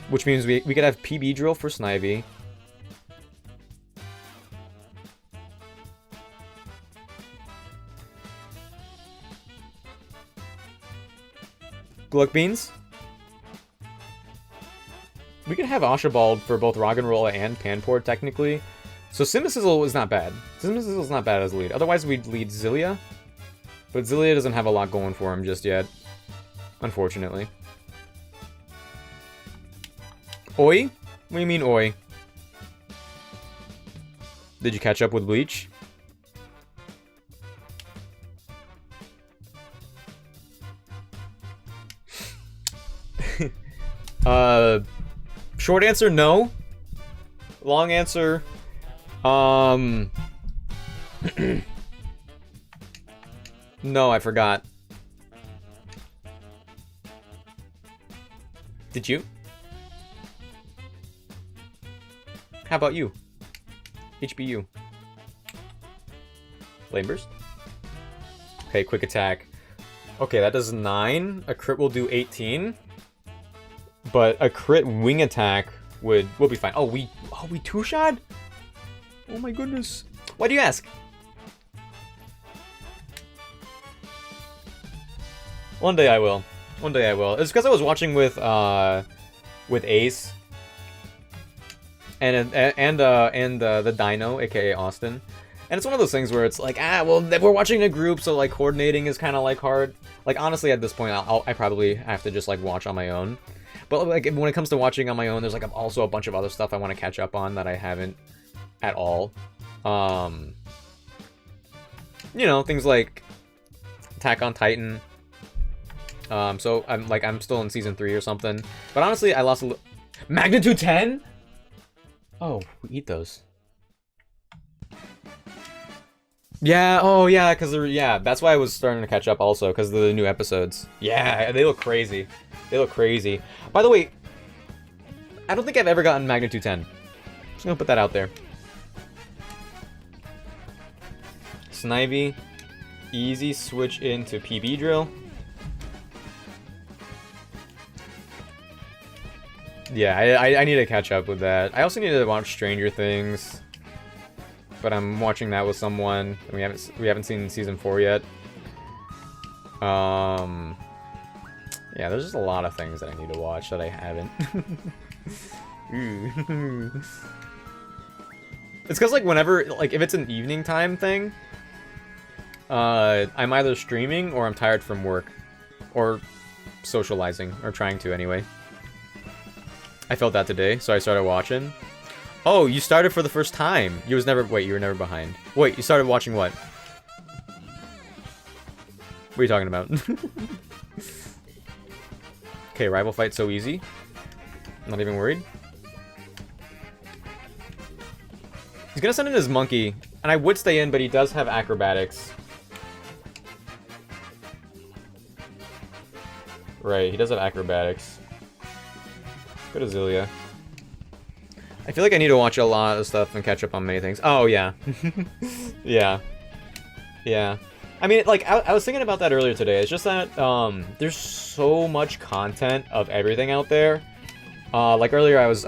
Which means we could have PB Drill for Snivy. Gluck Beans? We could have Archibald for both Roggenrola and Panpour, technically. So Simisizzle is not bad. Simisizzle is not bad as lead. Otherwise, we'd lead Zillia. But Zillia doesn't have a lot going for him just yet. Unfortunately. Oi? What do you mean, oi? Did you catch up with Bleach? Short answer, no. Long answer, no, I forgot. Did you? How about you? HBU. Flame Burst. Okay, quick attack. Okay, that does 9. A crit will do 18. But a crit wing attack will be fine. Oh, we two-shot? Oh my goodness. Why do you ask? One day I will. One day I will. It's because I was watching with Ace and the Dino, aka Austin. And it's one of those things where it's like, well, we're watching a group, so like coordinating is kind of like hard. Like honestly, at this point, I probably have to just like watch on my own. But like when it comes to watching on my own, there's like also a bunch of other stuff I want to catch up on that I haven't at all. You know, things like Attack on Titan. So I'm still in season 3 or something. But honestly, I lost a little. Magnitude 10? Oh, we eat those. Yeah, oh yeah, that's why I was starting to catch up also, because of the new episodes. Yeah, they look crazy. They look crazy. By the way, I don't think I've ever gotten Magnitude 10. Just gonna put that out there. Snivy, easy switch into PB drill. Yeah, I need to catch up with that. I also need to watch Stranger Things, but I'm watching that with someone. We haven't seen season 4 yet. Yeah, there's just a lot of things that I need to watch that I haven't. It's because like whenever, like if it's an evening time thing, I'm either streaming or I'm tired from work, or socializing, or trying to anyway. I felt that today, so I started watching. Oh, you started for the first time. You were never behind. Wait, you started watching what? What are you talking about? Okay, rival fight so easy. Not even worried. He's gonna send in his monkey, and I would stay in, but he does have acrobatics. Right, he does have acrobatics. Go to Zilia. I feel like I need to watch a lot of stuff and catch up on many things. Oh, yeah. Yeah. Yeah. I mean, like, I was thinking about that earlier today. It's just that, there's so much content of everything out there. Like, earlier I was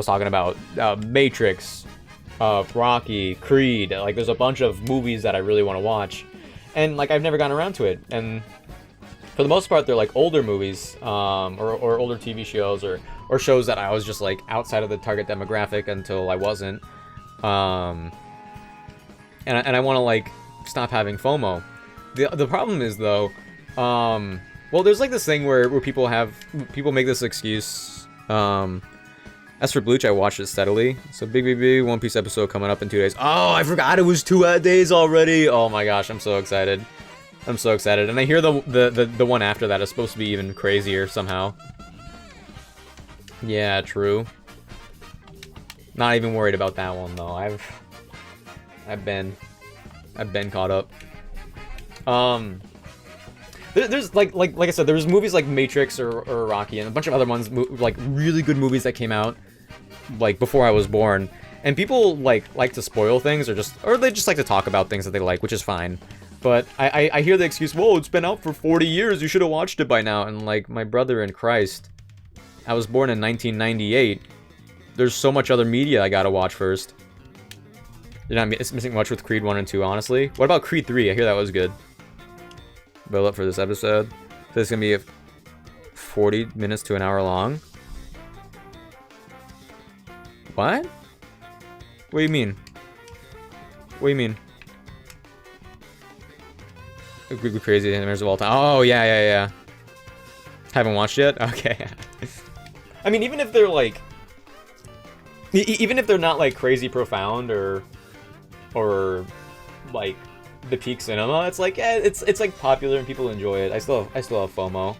talking about, Matrix, Rocky, Creed. Like, there's a bunch of movies that I really want to watch. And, like, I've never gotten around to it. And for the most part, they're, like, older movies, or older TV shows, or shows that I was just like outside of the target demographic until I wasn't, and I want to like stop having FOMO. The problem is though, well, there's like this thing where people make this excuse. As for Bleach, I watched it steadily. So big One Piece episode coming up in 2 days. Oh, I forgot it was 2 days already. Oh my gosh, I'm so excited. I'm so excited, and I hear the one after that is supposed to be even crazier somehow. Yeah, true. Not even worried about that one though. I've been caught up. There's like I said, there's movies like Matrix or Rocky and a bunch of other ones, like really good movies that came out like before I was born. And people like to spoil things or they just like to talk about things that they like, which is fine. But I hear the excuse, whoa, it's been out for 40 years, you should have watched it by now. And like, my brother in Christ, I was born in 1998. There's so much other media I gotta watch first. You're not missing much with Creed 1 and 2, honestly. What about Creed 3? I hear that was good. Build up for this episode. This is gonna be 40 minutes to an hour long. What? What do you mean? What do you mean? Crazy animators of all time. Oh, yeah. Haven't watched yet? Okay. I mean, even if they're like... Even if they're not like crazy profound or like the peak cinema, it's like, yeah, it's like popular and people enjoy it. I still have FOMO.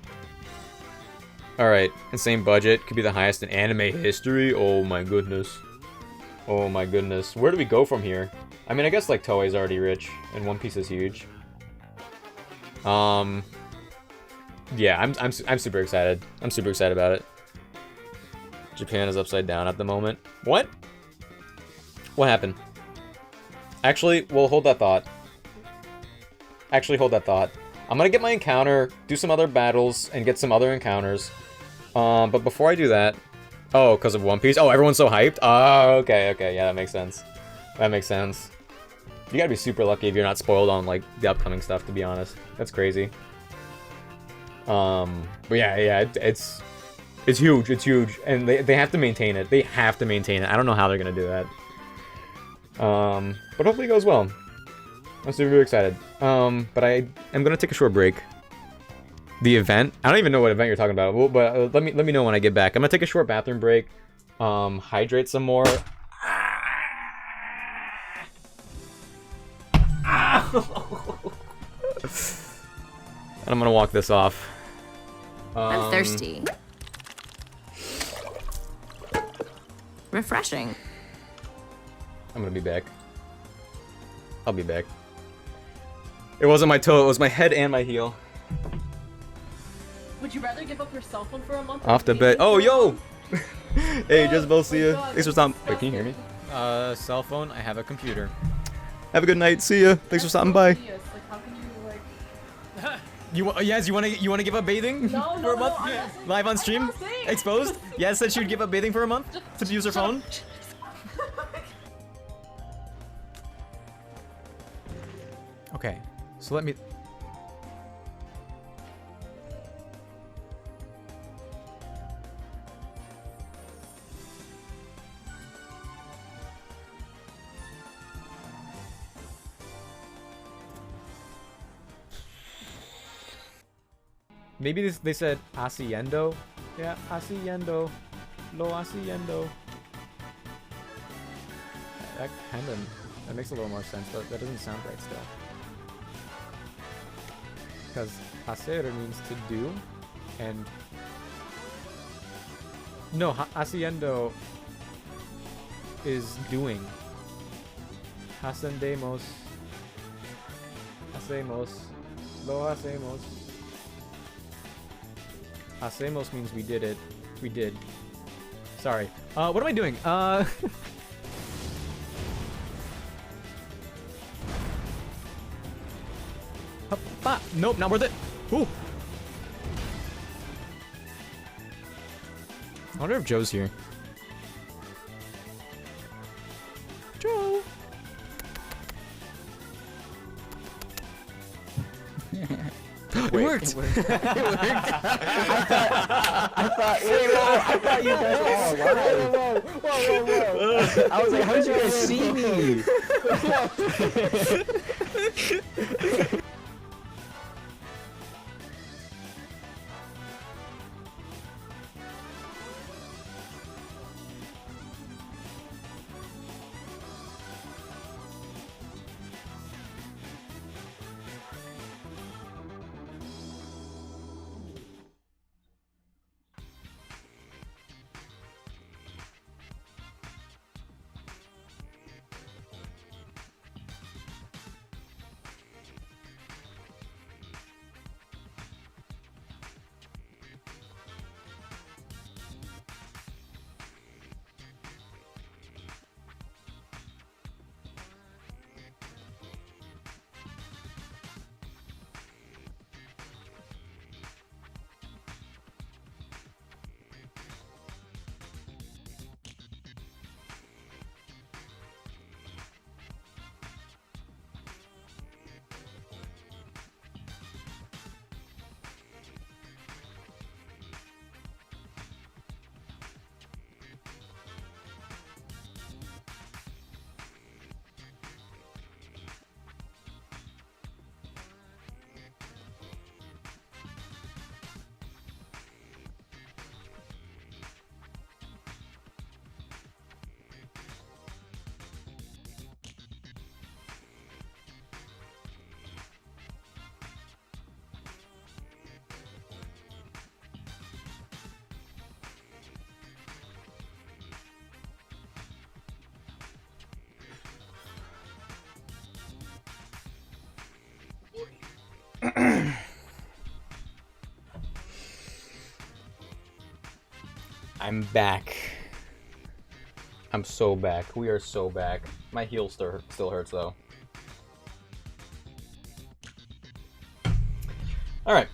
Alright, and same budget, could be the highest in anime history. Oh my goodness. Oh my goodness. Where do we go from here? I mean, I guess like Toei's already rich and One Piece is huge. Yeah, I'm super excited. I'm super excited about it. Japan is upside down at the moment. What? What happened? Actually, we'll hold that thought. Actually, hold that thought. I'm gonna get my encounter, do some other battles, and get some other encounters. But before I do that... Oh, because of One Piece? Oh, everyone's so hyped? Oh, okay, okay, yeah, that makes sense. That makes sense. You gotta be super lucky if you're not spoiled on, like, the upcoming stuff, to be honest. That's crazy. But yeah, it's huge, it's huge. And they have to maintain it. They have to maintain it. I don't know how they're gonna do that. But hopefully it goes well. I'm super excited. But I am gonna take a short break. The event? I don't even know what event you're talking about. Well, but let me know when I get back. I'm gonna take a short bathroom break. Hydrate some more. And I'm gonna walk this off. I'm thirsty. Refreshing. I'm gonna be back. I'll be back. It wasn't my toe, it was my head and my heel. Would you rather give up your cell phone for a month? Off the bed. Oh, yo! Hey, Jezebel, see ya. God, Thanks for stopping. Wait, can you hear me? Cell phone, I have a computer. Have a good night, see ya. Thanks for stopping by. Like, how can you, like... Yes, you wanna give up bathing No, for a month? I'm not saying- Live on I'm stream? not saying- Exposed? Yes, said she would give up bathing for a month to use her phone. Okay, so let me... Maybe they said haciendo. Yeah, haciendo. Lo haciendo. That makes a little more sense, but that doesn't sound right still. Because hacer means to do, and no, haciendo is doing. Hacendemos. Hacemos. Lo hacemos. Hacemos means we did it. We did. Sorry. What am I doing? Nope, not worth it. Ooh. I wonder if Joe's here. Joe. It worked. It worked. I thought you guys whoa. I was like, how did you guys see me? I'm back. I'm so back. We are so back. My heel still hurts though. All right.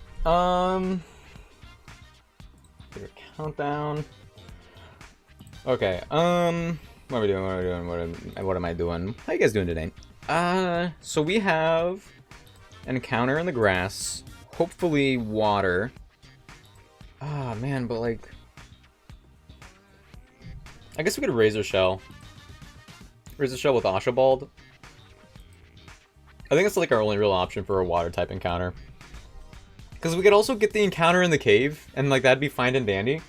Countdown. Okay. What are we doing? What are we doing? What am I doing? How you guys doing today? So we have an encounter in the grass. Hopefully water. Ah, man, but like, I guess we could Razor Shell. Razor Shell with Oshawott. I think that's like our only real option for a water type encounter. Because we could also get the encounter in the cave, and like that'd be fine and dandy.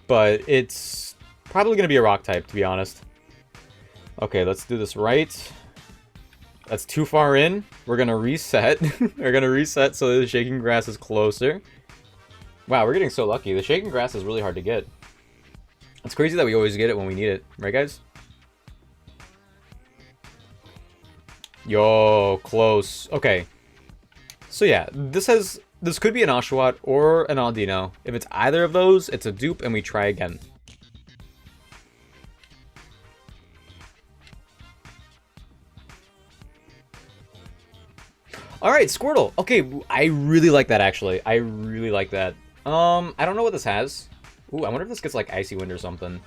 But it's probably gonna be a rock type, to be honest. Okay, let's do this right. That's too far in. We're gonna reset. We're gonna reset so the shaking grass is closer. Wow, we're getting so lucky. The shaking grass is really hard to get. It's crazy that we always get it when we need it, right guys? Yo, close. Okay. So yeah, this could be an Oshawott or an Aldino. If it's either of those, it's a dupe and we try again. Alright, Squirtle. Okay, I really like that actually. I really like that. I don't know what this has. Ooh, I wonder if this gets like Icy Wind or something.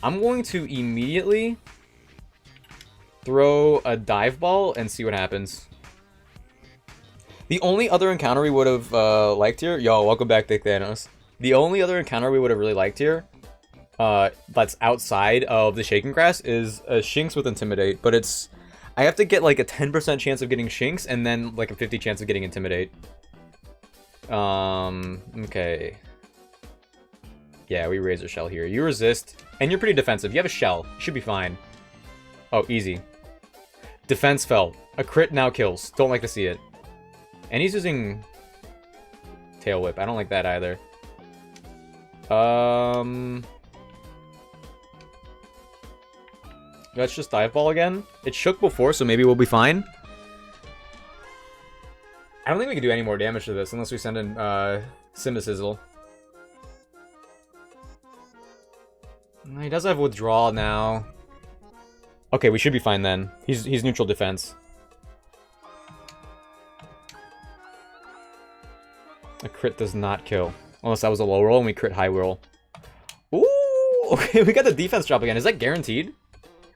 I'm going to immediately throw a Dive Ball and see what happens. The only other encounter we would have liked here... Yo, welcome back, Dick Thanos. The only other encounter we would have really liked here that's outside of the Shaking Grass is a Shinx with Intimidate, but it's... I have to get like a 10% chance of getting Shinx and then like a 50 chance of getting Intimidate. Okay. Yeah, we Razor Shell here. You resist, and you're pretty defensive. You have a Shell. You should be fine. Oh, easy. Defense fell. A crit now kills. Don't like to see it. And he's using Tail Whip. I don't like that either. Let's just Dive Ball again. It shook before, so maybe we'll be fine. I don't think we can do any more damage to this unless we send in Cimicizzle. He does have Withdrawal now. Okay, we should be fine then. He's neutral defense. A crit does not kill. Unless that was a low roll and we crit high roll. Ooh! Okay, we got the defense drop again. Is that guaranteed?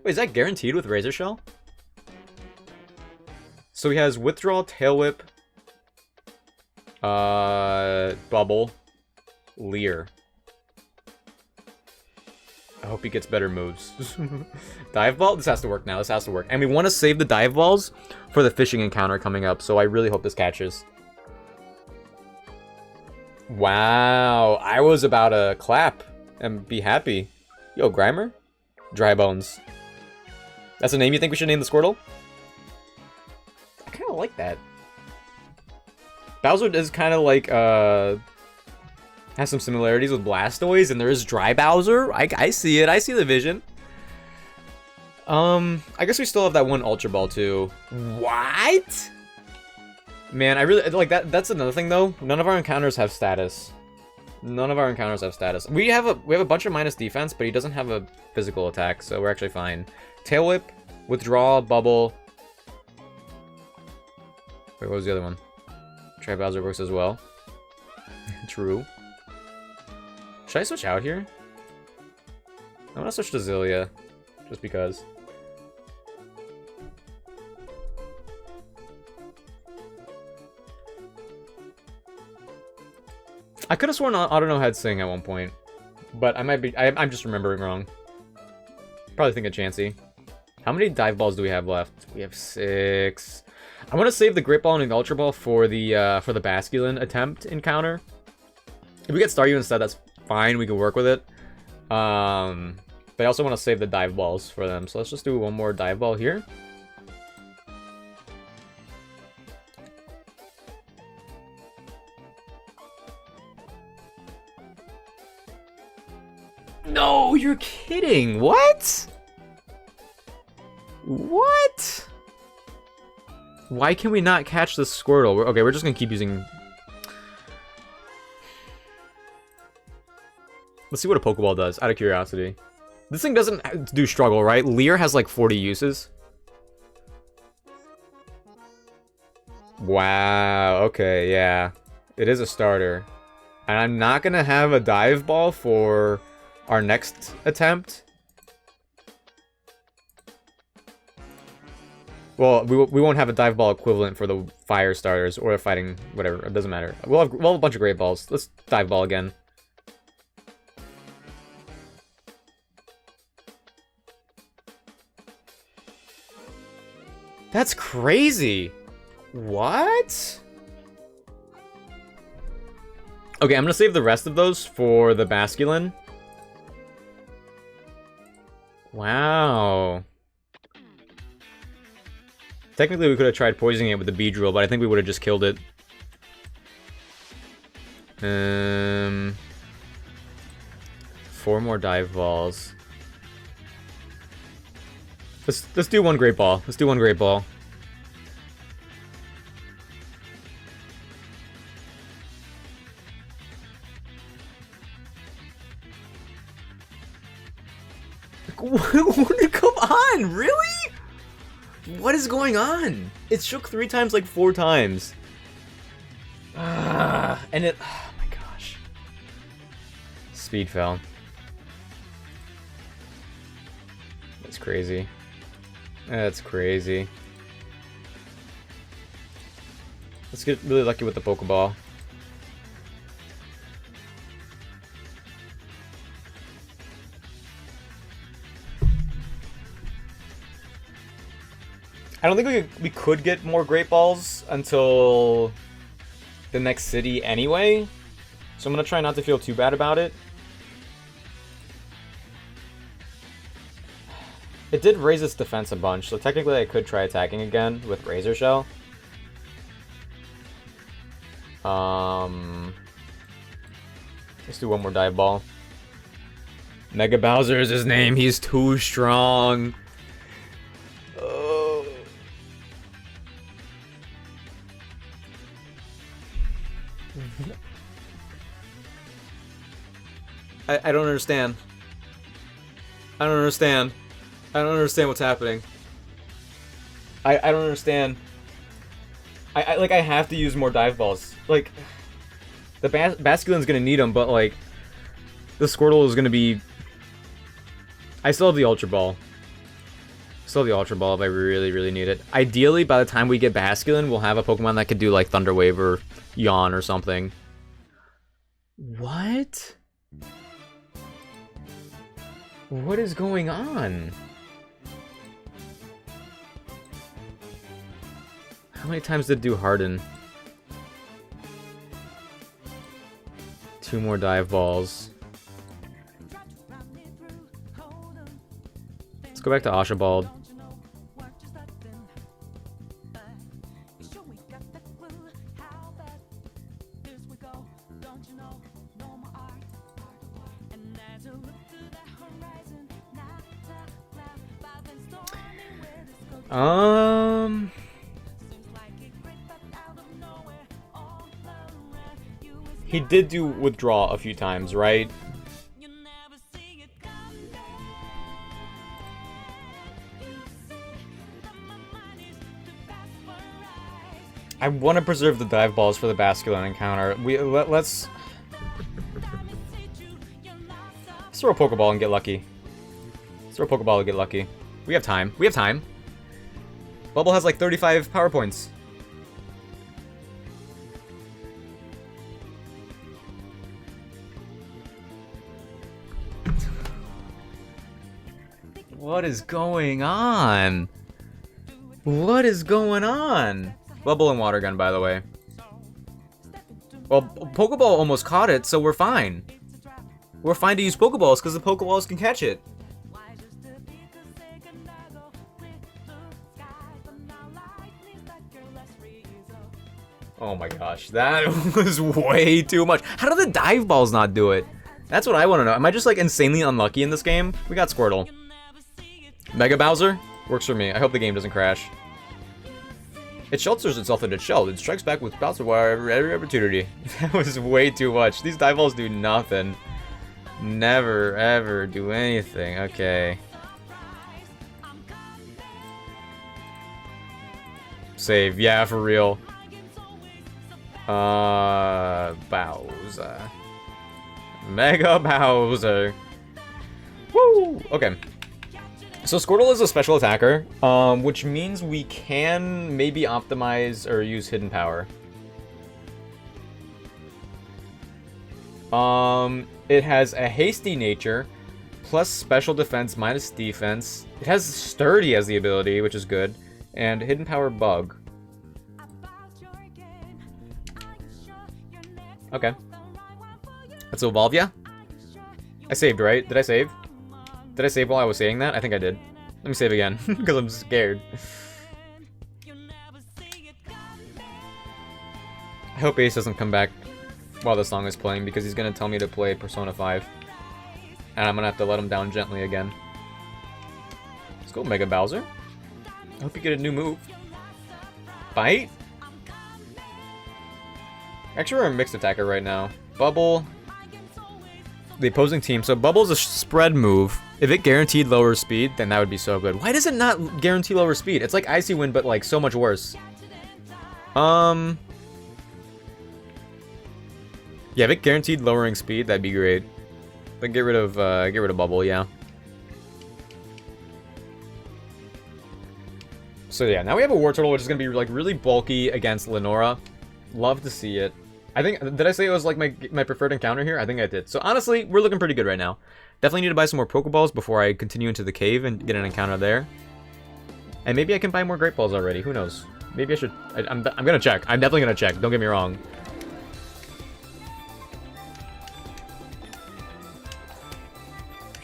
Wait, is that guaranteed with Razor Shell? So he has Withdrawal, Tail Whip, Bubble, Leer. I hope he gets better moves. Dive Ball? This has to work now. This has to work. And we want to save the Dive Balls for the fishing encounter coming up, so I really hope this catches. Wow. I was about to clap and be happy. Yo, Grimer? Dry Bones. That's a name you think we should name the Squirtle? I kind of like that. Bowser is kind of like, has some similarities with Blastoise, and there is Dry Bowser. I see it. I see the vision. I guess we still have that one Ultra Ball, too. What? Man, I really... Like, that's another thing, though. None of our encounters have status. None of our encounters have status. We have a bunch of minus defense, but he doesn't have a physical attack, so we're actually fine. Tail Whip, Withdraw, Bubble. Wait, what was the other one? Try Bowser works as well. True. Should I switch out here? I'm gonna switch to Zillia, just because. I could have sworn Autono had Sing at one point, but I might be. I'm just remembering wrong. Probably think of Chansey. How many Dive Balls do we have left? We have 6. I want to save the Great Ball and the Ultra Ball for the Basculin attempt encounter. If we get Staryu instead, that's fine. We can work with it. But I also want to save the Dive Balls for them. So let's just do one more Dive Ball here. No, you're kidding. What? What? Why can we not catch the Squirtle? Okay, we're just gonna keep using... Let's see what a Pokeball does, out of curiosity. This thing doesn't do struggle, right? Lear has like 40 uses. Wow, okay, yeah. It is a starter. And I'm not gonna have a dive ball for our next attempt. Well, we won't have a dive ball equivalent for the fire starters or the fighting, whatever. It doesn't matter. We'll have a bunch of great balls. Let's dive ball again. That's crazy. What? Okay, I'm gonna save the rest of those for the Basculin. Wow. Technically, we could have tried poisoning it with the Beedrill, but I think we would have just killed it. 4 more dive balls. Let's do one great ball. Let's do one great ball. Come on, really? What is going on? It shook 3 times, like 4 times. And it... Oh my gosh. Speed fell. That's crazy. That's crazy. Let's get really lucky with the Pokeball. I don't think we could get more Great Balls until the next city anyway. So I'm going to try not to feel too bad about it. It did raise its defense a bunch, so technically I could try attacking again with Razor Shell. Let's do one more Dive Ball. Mega Bowser is his name, he's too strong. Oh. I don't understand. I don't understand. I don't understand what's happening. I don't understand. I have to use more dive balls. Like, the Basculin's gonna need them, but like, the Squirtle is gonna be. I still have the Ultra Ball. Still have the Ultra Ball if I really, really need it. Ideally, by the time we get Basculin, we'll have a Pokemon that could do like Thunder Wave or Yawn or something. What? What is going on? How many times did it do Harden? 2 more dive balls. Let's go back to Archibald. He did do withdraw a few times, right? I want to preserve the dive balls for the Basculin encounter. Let's throw a Pokeball and get lucky. Let's throw a Pokeball and get lucky. We have time. We have time. Bubble has like 35 power points. What is going on? What is going on? Bubble and Water Gun, by the way. Well, Pokeball almost caught it, so we're fine. We're fine to use Pokeballs because the Pokeballs can catch it. Oh my gosh, that was way too much. How do the dive balls not do it? That's what I want to know. Am I just like insanely unlucky in this game? We got Squirtle. Mega Bowser? Works for me. I hope the game doesn't crash. It shelters itself in its shell. It strikes back with Bowser Wire every opportunity. That was way too much. These dive balls do nothing. Never, ever do anything. Okay. Save. Yeah, for real. Bowser. Mega Bowser. Woo! Okay. So Squirtle is a special attacker, which means we can maybe optimize or use hidden power. It has a hasty nature, plus special defense minus defense. It has sturdy as the ability, which is good, and hidden power bug. Okay. Let's evolve, yeah? I saved, right? Did I save? Did I save while I was saying that? I think I did. Let me save again, because I'm scared. I hope Ace doesn't come back while the song is playing, because he's going to tell me to play Persona 5. And I'm going to have to let him down gently again. Let's go, Mega Bowser. I hope you get a new move. Bite? Actually, we're a mixed attacker right now. Bubble. The opposing team. So Bubble's a spread move. If it guaranteed lower speed, then that would be so good. Why does it not guarantee lower speed? It's like Icy Wind, but like so much worse. Yeah, if it guaranteed lowering speed, that'd be great. But get rid of Bubble, yeah. So yeah, now we have a War Turtle, which is gonna be like really bulky against Lenora. Love to see it. I think, did I say it was like my preferred encounter here? I think I did. So honestly, we're looking pretty good right now. Definitely need to buy some more Pokeballs before I continue into the cave and get an encounter there. And maybe I can buy more Great Balls already. Who knows? Maybe I should. I'm gonna check. I'm definitely gonna check. Don't get me wrong.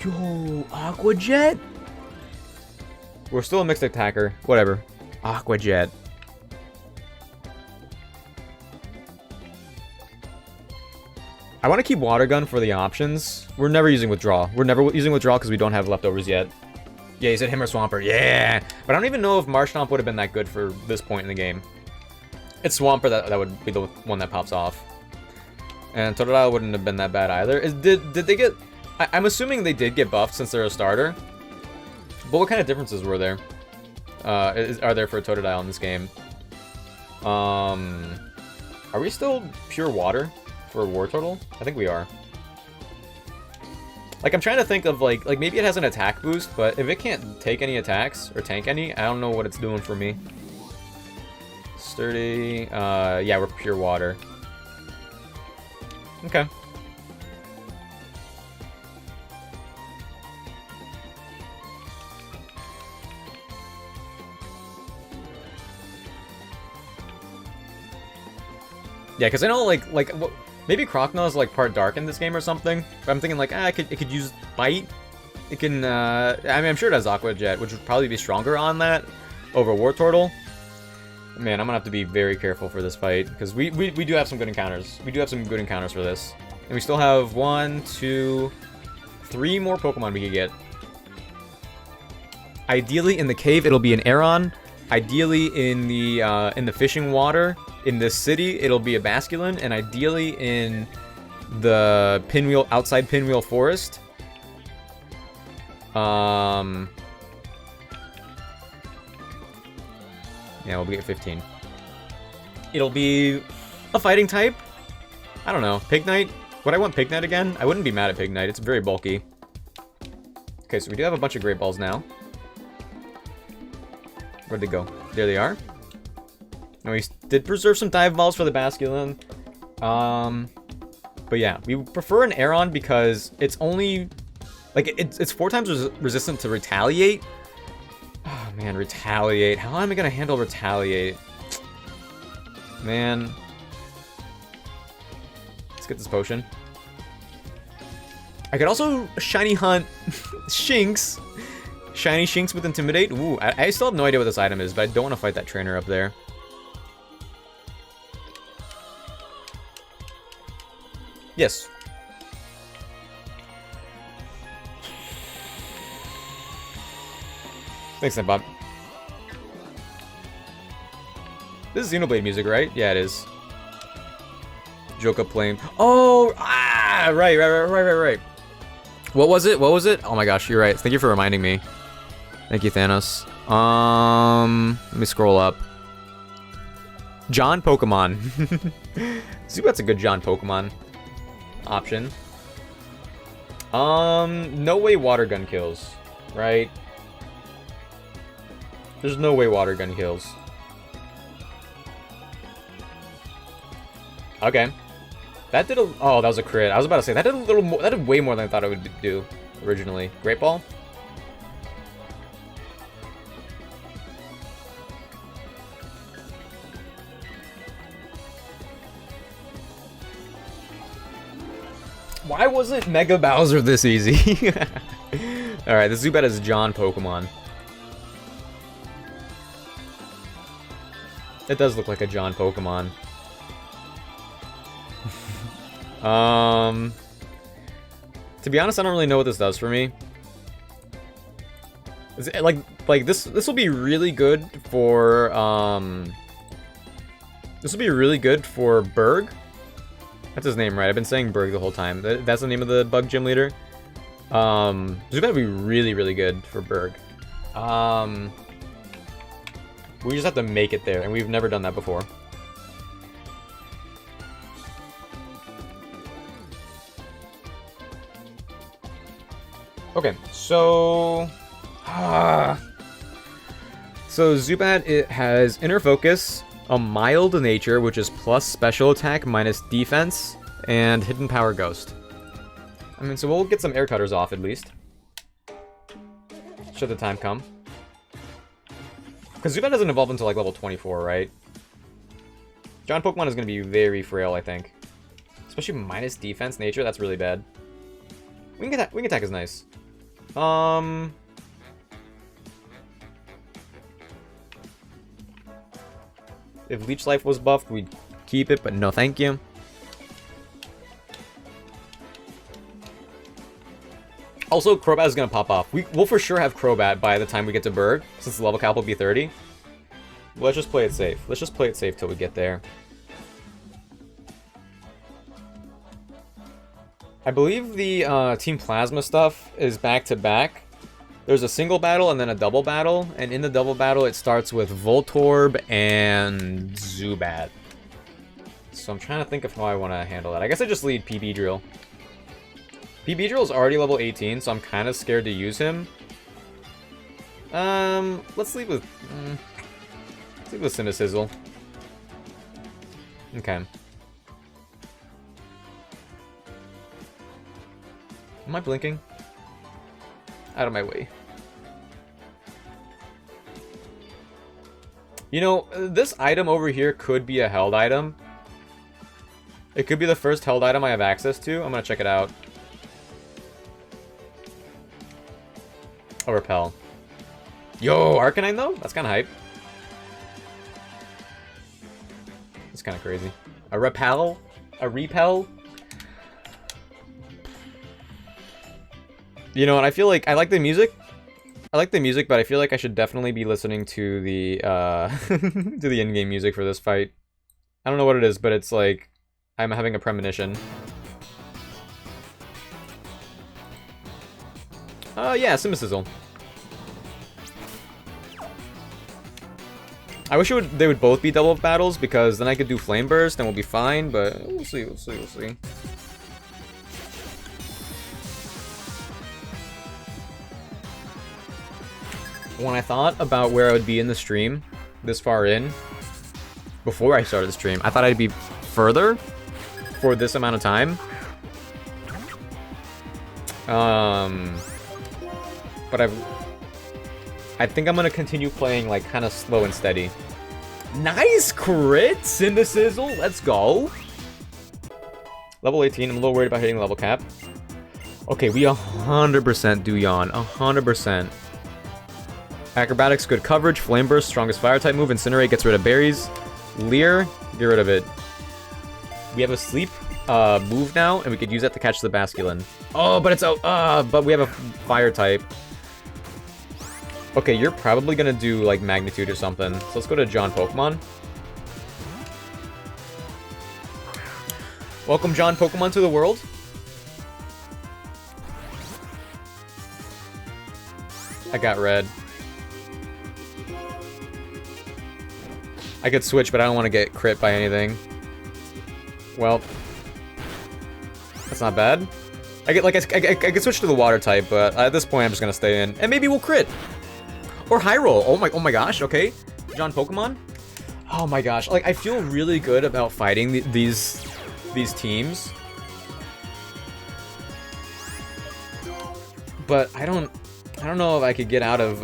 Yo, Aqua Jet? We're still a mixed attacker. Whatever. Aqua Jet. I want to keep Water Gun for the options. We're never using Withdraw. We're never using Withdraw because we don't have leftovers yet. Yeah, he said him or Swampert. Yeah! But I don't even know if Marshtomp would have been that good for this point in the game. It's Swampert that would be the one that pops off. And Totodile wouldn't have been that bad either. Did they get... I'm assuming they did get buffed since they're a starter. But what kind of differences were there? Are there for Totodile in this game? Are we still pure water for War Turtle? I think we are. Like, I'm trying to think of, like maybe it has an attack boost, but if it can't take any attacks, or tank any, I don't know what it's doing for me. Sturdy, yeah, we're pure water. Okay. Yeah, because I know, maybe Croconaw is, like, part dark in this game or something. But I'm thinking, like, it could use Bite. It can, I mean, I'm sure it has Aqua Jet, which would probably be stronger on that over War Turtle. Man, I'm gonna have to be very careful for this fight, because we do have some good encounters. We do have some good encounters for this. And we still have 1, 2, 3 more Pokemon we could get. Ideally, in the cave, it'll be an Aeron. Ideally, in the fishing water, in this city, it'll be a Basculin. And ideally, in the outside Pinwheel Forest. Yeah, we'll get 15. It'll be a fighting type. I don't know. Pignite? Would I want Pignite again? I wouldn't be mad at Pignite. It's very bulky. Okay, so we do have a bunch of Great Balls now. Where'd they go? There they are. And we did preserve some Dive Balls for the Basculin. But yeah, we prefer an Aeron because it's only... Like, it's 4 times resistant to Retaliate. Oh, man, Retaliate. How am I going to handle Retaliate? Man. Let's get this potion. I could also Shiny Hunt Shinx. Shiny Shinx with Intimidate. Ooh, I still have no idea what this item is, but I don't want to fight that trainer up there. Yes. Thanks, Bob. This is Xenoblade music, right? Yeah, it is. Joka playing. Oh, right. What was it? What was it? Oh my gosh, you're right. Thank you for reminding me. Thank you, Thanos. Let me scroll up. John Pokemon. Zubat's a good John Pokemon option. No way water gun kills, right? There's no way water gun kills. Okay. That did a... Oh, that was a crit. I was about to say, that did a little more... That did way more than I thought it would do originally. Great Ball? Why wasn't Mega Bowser this easy? Alright, the Zubat is John Pokemon. It does look like a John Pokemon. To be honest, I don't really know what this does for me. Is it, like this will be really good for this will be really good for Berg. That's his name, right? I've been saying Berg the whole time. That's the name of the bug gym leader. This is gonna be really, really good for Berg. We just have to make it there, and we've never done that before. Okay, so... So Zubat, it has Inner Focus, a mild nature, which is plus special attack minus defense, and Hidden Power Ghost. I mean, so we'll get some air cutters off at least. Should the time come. Because Zubat doesn't evolve until like level 24, right? John Pokemon is going to be very frail, I think. Especially minus defense nature, that's really bad. Wing attack is nice. If Leech Life was buffed, we'd keep it, but no thank you. Also, Crobat is going to pop off. We'll for sure have Crobat by the time we get to Berg, since the level cap will be 30. Let's just play it safe. Let's just play it safe till we get there. I believe the Team Plasma stuff is back-to-back. There's a single battle and then a double battle, and in the double battle it starts with Voltorb and Zubat. So I'm trying to think of how I want to handle that. I guess I just lead PB Drill. PB Drill is already level 18, so I'm kind of scared to use him. Let's leave with... let's leave with Cinderace. Okay. Am I blinking? Out of my way. You know, this item over here could be a held item. It could be the first held item I have access to. I'm gonna check it out. Oh, Repel. Yo, Arcanine though? That's kind of hype. That's kind of crazy. A Repel? A Repel? You know, and I feel like I like the music. I like the music, but I feel like I should definitely be listening to the to the in-game music for this fight. I don't know what it is, but it's like I'm having a premonition. Yeah, Cinderace. I wish they would both be double battles, because then I could do Flame Burst and we'll be fine, but we'll see, we'll see, we'll see. When I thought about where I would be in the stream, this far in, before I started the stream, I thought I'd be further for this amount of time. But I think I'm gonna continue playing like kind of slow and steady. Nice crit, Cinderace, let's go. Level 18, I'm a little worried about hitting the level cap. Okay, we 100% do yawn, 100%. Acrobatics, good coverage. Flame Burst, strongest fire type move. Incinerate gets rid of berries. Leer, get rid of it. We have a sleep move now, and we could use that to catch the Basculin. Oh, but it's out. But we have a fire type. Okay, you're probably gonna do like Magnitude or something. So let's go to John Pokemon. Welcome, John Pokemon, to the world. I got red. I could switch, but I don't want to get crit by anything. Well, that's not bad. I could switch to the water type, but at this point I'm just gonna stay in, and maybe we'll crit or high roll. Oh my gosh. Okay, John Pokemon. Oh my gosh, like I feel really good about fighting these teams, but I don't know if I could get out of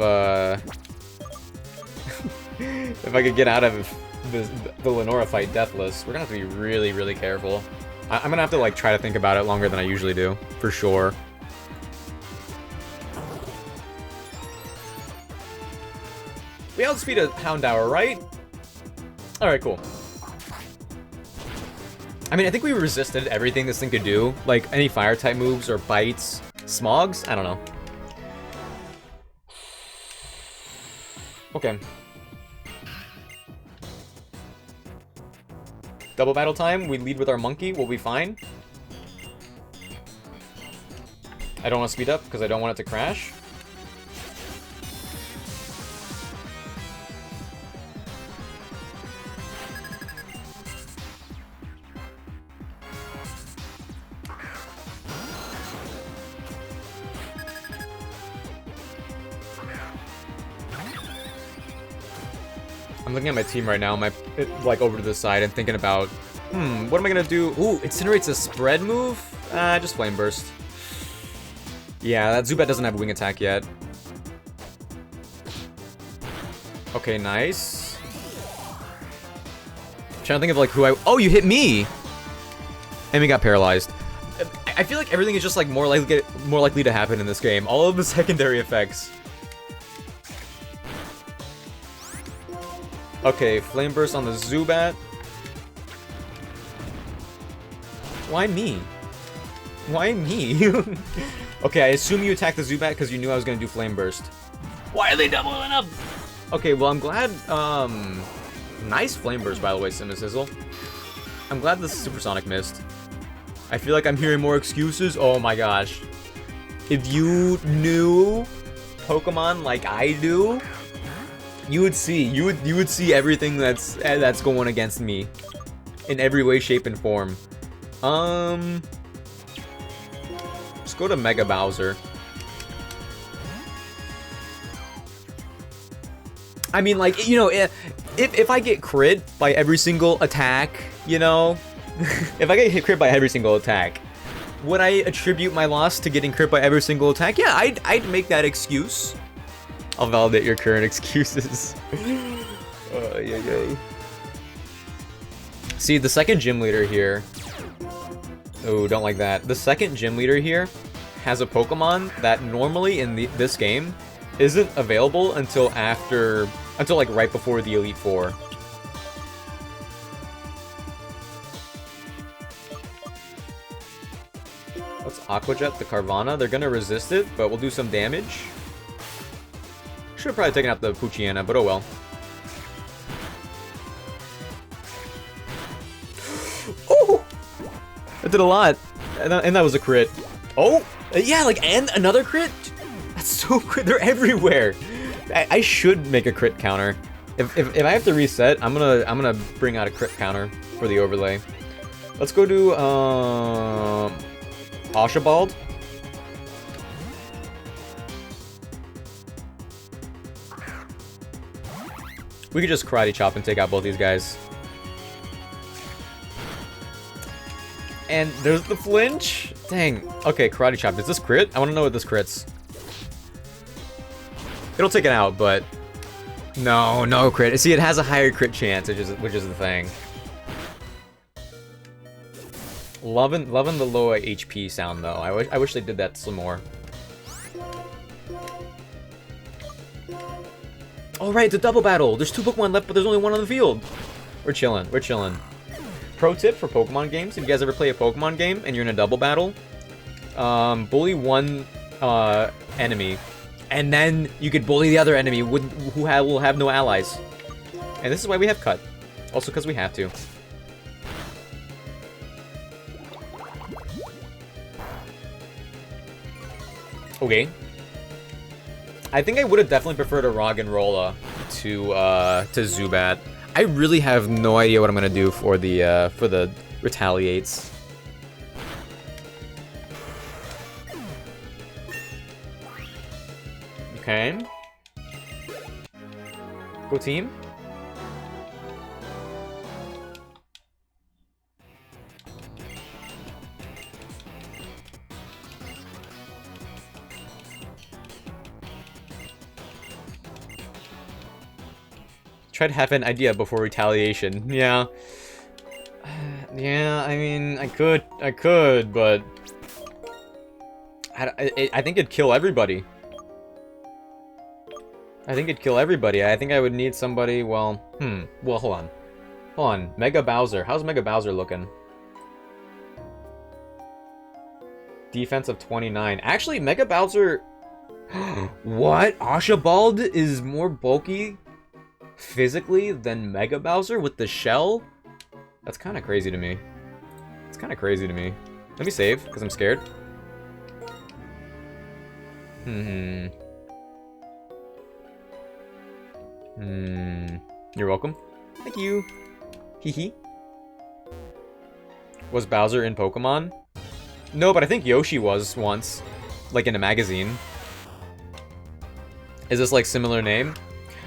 if I could get out of the Lenora fight deathless. We're gonna have to be really, really careful. I'm gonna have to like try to think about it longer than I usually do, for sure. We outspeed a Houndour, right? Alright, cool. I mean, I think we resisted everything this thing could do. Like, any fire-type moves or bites. Smogs? I don't know. Okay. Double battle time, we lead with our monkey, we'll be fine. I don't want to speed up because I don't want it to crash. I'm looking at my team right now, like over to the side and thinking about, what am I gonna do? Ooh, Incinerate's a spread move? Just Flame Burst. Yeah, that Zubat doesn't have a wing attack yet. Okay, nice. I'm trying to think of like who I... Oh, you hit me! And we got paralyzed. I feel like everything is just like more likely to happen in this game. All of the secondary effects. Okay, Flame Burst on the Zubat. Why me? Why me? Okay, I assume you attacked the Zubat because you knew I was gonna do Flame Burst. Why are they doubling up? Okay, well I'm glad, nice Flame Burst by the way, Sizzle. I'm glad this Supersonic missed. I feel like I'm hearing more excuses. Oh my gosh. If you knew Pokemon like I do, you would see everything that's going against me in every way, shape, and form. Let's go to Mega Bowser. I mean, like, you know, if I get crit by every single attack, you know, if I get hit crit by every single attack, would I attribute my loss to getting crit by every single attack? Yeah, I'd make that excuse. I'll validate your current excuses. See, the second gym leader here... Oh, don't like that. The second gym leader here has a Pokemon that normally in this game isn't available until like right before the Elite Four. Let's Aqua Jet the Carvana. They're gonna resist it, but we'll do some damage. Should have probably taken out the Poochyena, but oh well. Oh! That did a lot. And that was a crit. Oh! Yeah, like, and another crit? That's so crit. They're everywhere. I should make a crit counter. If I have to reset, I'm gonna bring out a crit counter for the overlay. Let's go to Archibald. We could just Karate Chop and take out both these guys. And there's the flinch. Dang. Okay, Karate Chop. Does this crit? I want to know what this crits. It'll take it out, but no crit. See, it has a higher crit chance, which is the thing. Loving the low HP sound though. I wish they did that some more. Oh right, it's a double battle. There's 2 Pokemon left, but there's only 1 on the field. We're chilling. We're chilling. Pro tip for Pokemon games: if you guys ever play a Pokemon game and you're in a double battle, bully one enemy, and then you could bully the other enemy who will have no allies. And this is why we have Cut. Also because we have to. Okay. I think I would have definitely preferred a Roggenrola to Zubat. I really have no idea what I'm gonna do for the retaliates. Okay. Go team. Try to have an idea before retaliation. Yeah. Yeah, I mean, I could, but I think it'd kill everybody. I think it'd kill everybody. I think I would need somebody, well, well, hold on. Hold on. Mega Bowser. How's Mega Bowser looking? Defense of 29. Actually, Mega Bowser... What? Archibald is more bulky physically than Mega Bowser with the shell? That's kind of crazy to me. It's kind of crazy to me. Let me save, because I'm scared. You're welcome. Thank you. Hee. Was Bowser in Pokemon? No, but I think Yoshi was once. Like in a magazine. Is this like similar name?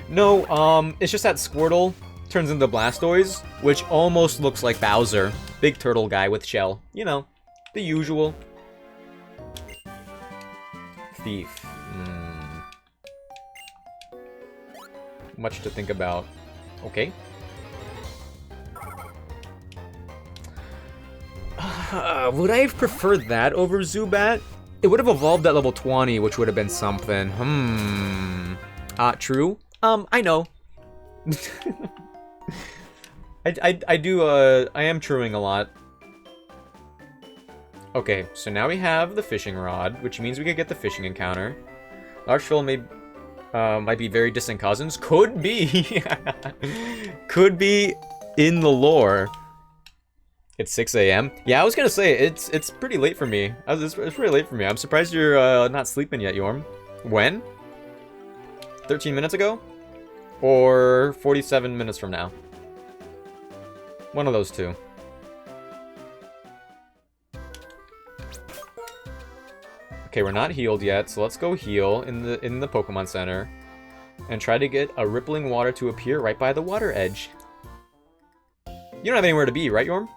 No, it's just that Squirtle turns into Blastoise, which almost looks like Bowser. Big turtle guy with shell. You know, the usual. Thief. Much to think about. Okay. Would I have preferred that over Zubat? It would have evolved at level 20, which would have been something. True. I know. I am truing a lot. Okay, so now we have the fishing rod, which means we could get the fishing encounter. Large Troll might be very distant cousins. Could be. Could be in the lore. It's 6 a.m. Yeah, I was gonna say it's pretty late for me. It's pretty late for me. I'm surprised you're not sleeping yet, Yorm. When? 13 minutes ago? Or 47 minutes from now? One of those two. Okay, we're not healed yet, so let's go heal in the Pokemon Center and try to get a rippling water to appear right by the water edge. You don't have anywhere to be, right, Yorm?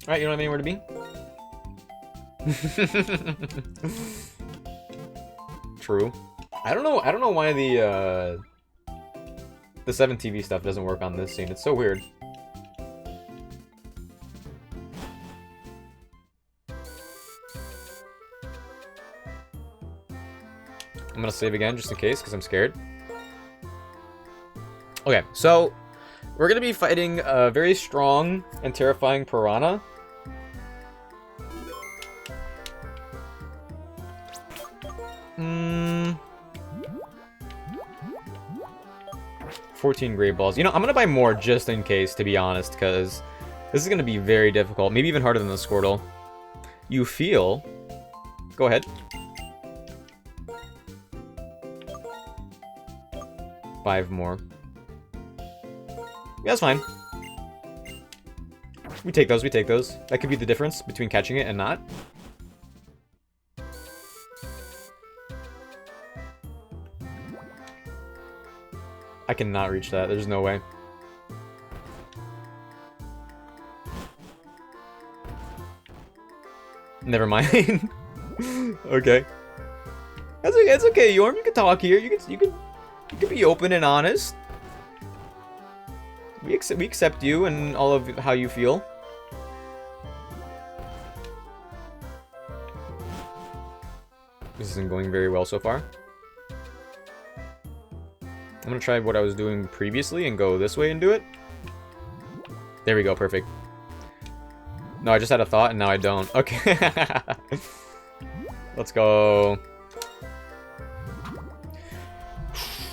Alright, you don't have anywhere to be? True. I don't know why the 7TV stuff doesn't work on this scene. It's so weird. I'm gonna save again just in case, because I'm scared. Okay, so we're gonna be fighting a very strong and terrifying piranha. 14 Great Balls. You know, I'm gonna buy more just in case, to be honest, because this is gonna be very difficult. Maybe even harder than the Squirtle. You feel... Go ahead. Five more. Yeah, that's fine. We take those, we take those. That could be the difference between catching it and not. I cannot reach that. There's no way. Never mind. Okay. That's okay. It's okay, Yorm. You can talk here. You can be open and honest. We accept you and all of how you feel. This isn't going very well so far. I'm gonna try what I was doing previously and go this way and do it. There we go, perfect. No, I just had a thought and now I don't. Okay. Let's go.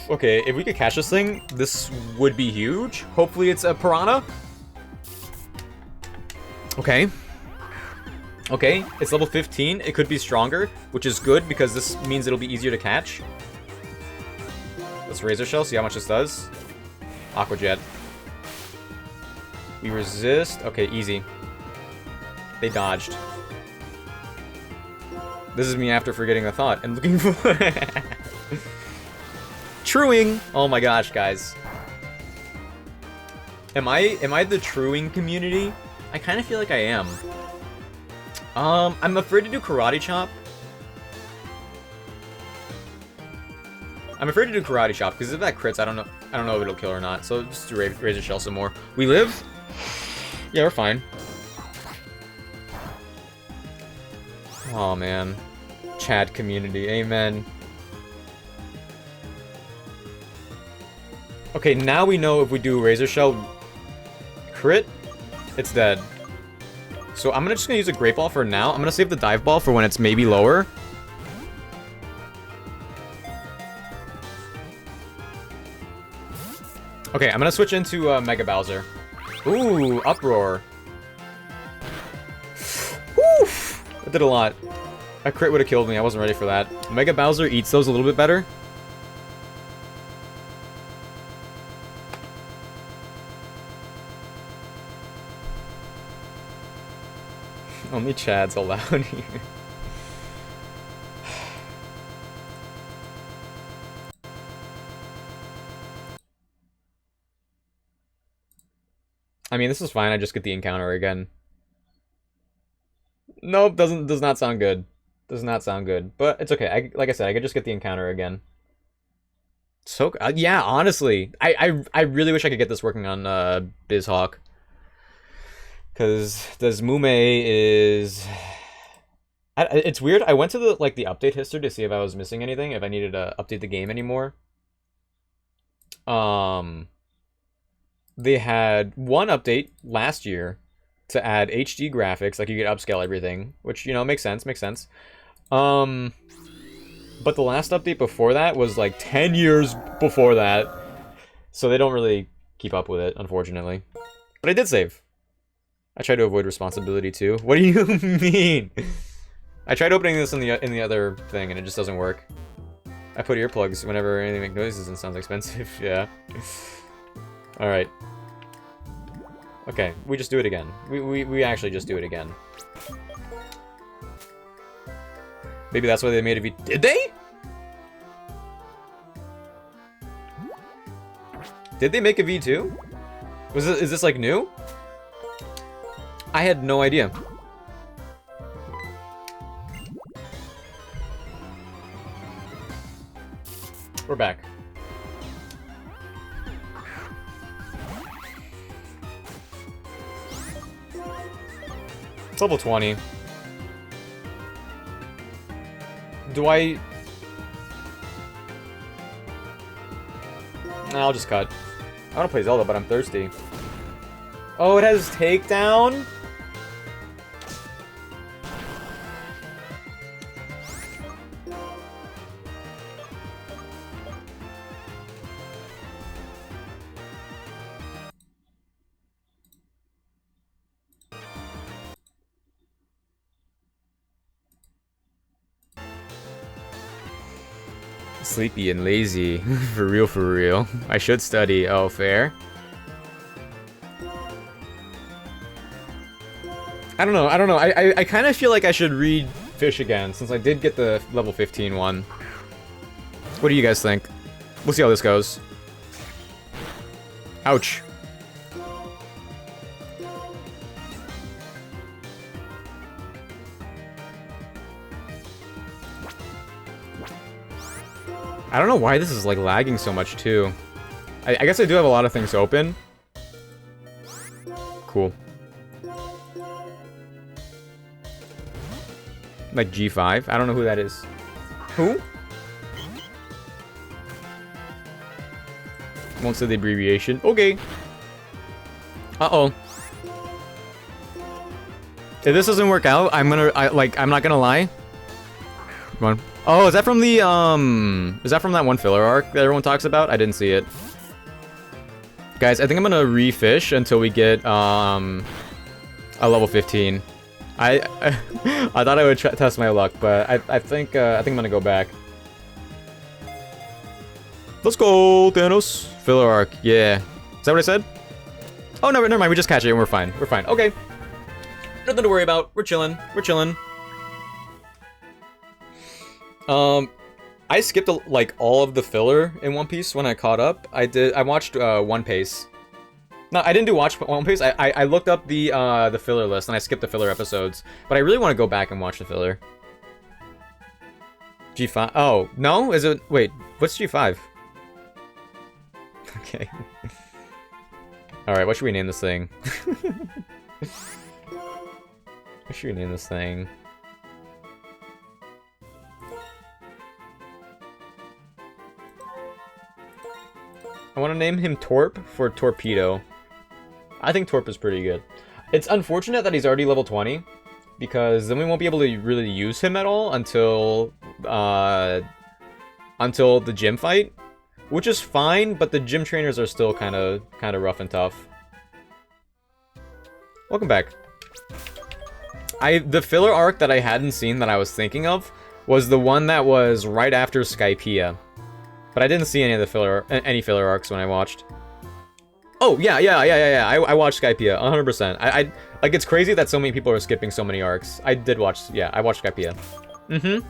Okay, if we could catch this thing, this would be huge. Hopefully it's a piranha. Okay. Okay, it's level 15. It could be stronger, which is good because this means it'll be easier to catch. Let's Razor Shell, see how much this does. Aqua Jet. We resist. Okay, easy. They dodged. This is me after forgetting a thought and looking for... Truing! Oh my gosh, guys. Am I the truing community? I kind of feel like I am. I'm afraid to do Karate Chop. I'm afraid to do Karate Chop because if that crits, I don't know if it'll kill or not. So just do Razor Shell some more. We live? Yeah, we're fine. Oh man, Chad community, amen. Okay, now we know if we do Razor Shell crit, it's dead. So I'm just gonna use a Great Ball for now. I'm gonna save the Dive Ball for when it's maybe lower. Okay, I'm gonna switch into Mega Bowser. Ooh, Uproar. Woof! That did a lot. A crit would have killed me. I wasn't ready for that. Mega Bowser eats those a little bit better. Only Chad's allowed here. I mean, this is fine. I just get the encounter again. Nope, does not sound good. Does not sound good. But it's okay. Like I said, I could just get the encounter again. So yeah, honestly, I really wish I could get this working on BizHawk. Because this Mume is... it's weird. I went to the update history to see if I was missing anything, if I needed to update the game anymore. They had one update last year to add HD graphics, like you could upscale everything, which, you know, makes sense. But the last update before that was like 10 years before that, so they don't really keep up with it, unfortunately. But I did save. I tried to avoid responsibility too. What do you mean? I tried opening this in the other thing and it just doesn't work. I put earplugs whenever anything makes noises and sounds expensive. Yeah. All right. Okay, we just do it again. We actually just do it again. Maybe that's why they made a V. Did they? Did they make a V2? Is this like new? I had no idea. We're back. It's level 20. Do I... I'll just cut. I want to play Zelda, but I'm thirsty. Oh, it has takedown? Sleepy and lazy. For real. I should study. Oh, fair. I don't know. I kind of feel like I should read Fish again, since I did get the level 15 one. What do you guys think? We'll see how this goes. Ouch. I don't know why this is like lagging so much too. I guess I do have a lot of things open. Cool. Like G5? I don't know who that is. Who? Won't say the abbreviation. Okay. Uh-oh. If this doesn't work out, I'm not gonna lie. Come on. Oh, is that from the, is that from that one filler arc that everyone talks about? I didn't see it. Guys, I think I'm gonna refish until we get, a level 15. I I thought I would test my luck, but I think I'm gonna go back. Let's go, Thanos. Filler arc, yeah. Is that what I said? Oh no, never mind. We just catch it and we're fine. We're fine. Okay. Nothing to worry about. We're chilling. We're chilling. I skipped like all of the filler in One Piece when I caught up. I watched One Piece. No, I didn't do watch One Piece. I looked up the filler list and I skipped the filler episodes. But I really want to go back and watch the filler. G5. Oh no, is it? Wait, what's G5? Okay. All right, what should we name this thing? What should we name this thing? I want to name him Torp for Torpedo. I think Torp is pretty good. It's unfortunate that he's already level 20, because then we won't be able to really use him at all until the gym fight, which is fine, but the gym trainers are still kind of rough and tough. Welcome back. The filler arc that I hadn't seen that I was thinking of was the one that was right after Skypiea. But I didn't see any of the filler arcs when I watched. Oh, yeah. I watched Skypiea, 100%. I like, it's crazy that so many people are skipping so many arcs. I watched Skypiea. Mm-hmm.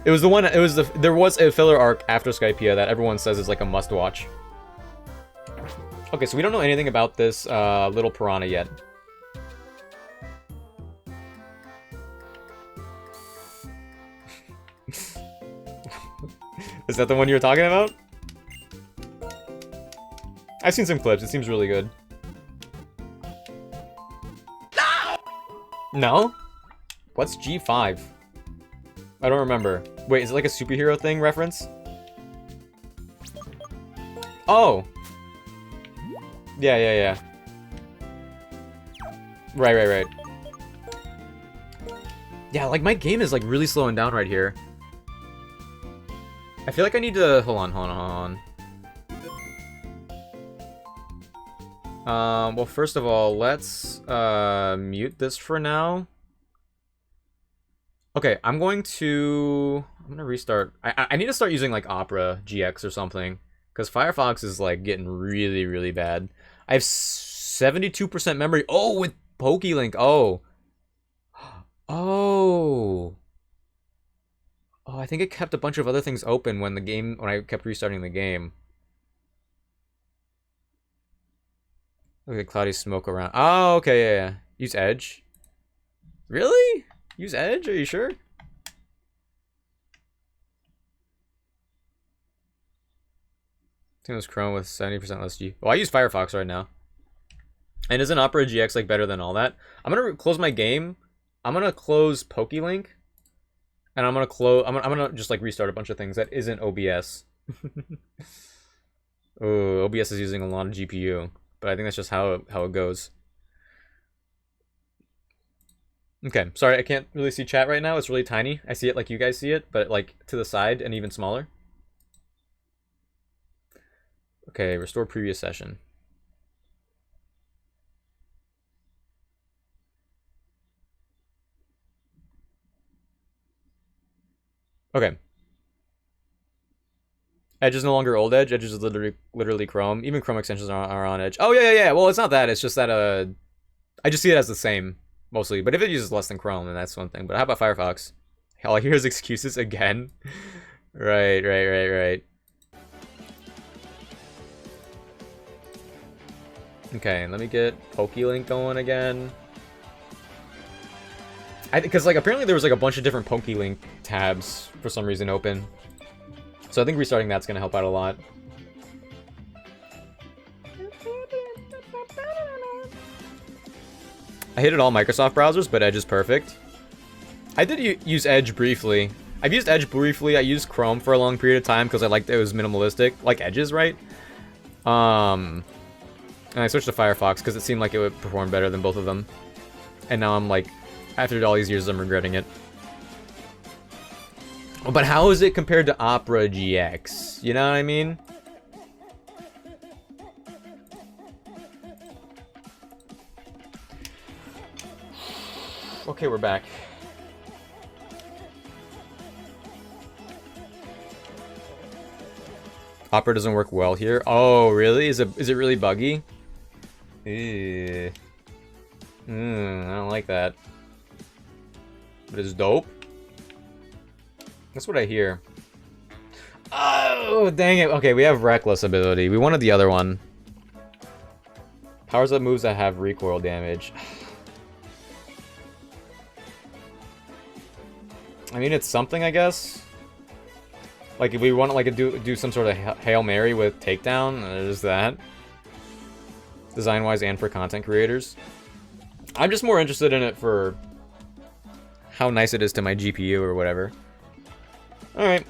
There was a filler arc after Skypiea that everyone says is like a must-watch. Okay, so we don't know anything about this little piranha yet. Is that the one you were talking about? I've seen some clips. It seems really good. No! No? What's G5? I don't remember. Wait, is it like a superhero thing reference? Oh! Yeah. Right. Yeah, like, my game is, like, really slowing down right here. I feel like I need to... Hold on. Well, first of all, let's mute this for now. Okay, I'm gonna restart. I need to start using like Opera GX or something, because Firefox is like getting really, really bad. I have 72% memory. Oh, with PokeLink. Oh, I think it kept a bunch of other things open when I kept restarting the game. Look at cloudy smoke around. Oh, okay, yeah. Use Edge. Really? Use Edge? Are you sure? It was Chrome with 70% less G. Well, I use Firefox right now. And isn't Opera GX like better than all that? I'm gonna close my game. I'm gonna close PokeLink. And I'm gonna just like restart a bunch of things that isn't OBS. Oh, OBS is using a lot of GPU, but I think that's just how it goes. Okay, sorry, I can't really see chat right now. It's really tiny. I see it like you guys see it, but like to the side and even smaller. Okay, restore previous session. Okay. Edge is no longer old Edge. Edge is literally Chrome. Even Chrome extensions are on Edge. Oh, yeah. Well, it's not that. It's just that, I just see it as the same, mostly. But if it uses less than Chrome, then that's one thing. But how about Firefox? All I hear is excuses again. Right. Okay, let me get PokeLink going again. Because like apparently there was like a bunch of different PokeLink tabs for some reason open. So I think restarting that's gonna help out a lot. I hated all Microsoft browsers, but Edge is perfect. I did use Edge briefly. I've used Edge briefly. I used Chrome for a long period of time because I liked it was minimalistic, like Edge's, right? And I switched to Firefox because it seemed like it would perform better than both of them. And now I'm like, after all these years, I'm regretting it. But how is it compared to Opera GX? You know what I mean? Okay, we're back. Opera doesn't work well here. Oh, really? Is it really buggy? Ew. I don't like that. But it's dope. That's what I hear. Oh, dang it. Okay, we have reckless ability. We wanted the other one. Powers up moves that have recoil damage. I mean, it's something, I guess. Like, if we want to like do some sort of Hail Mary with takedown, there's that. Design-wise and for content creators. I'm just more interested in it for how nice it is to my GPU or whatever. Alright.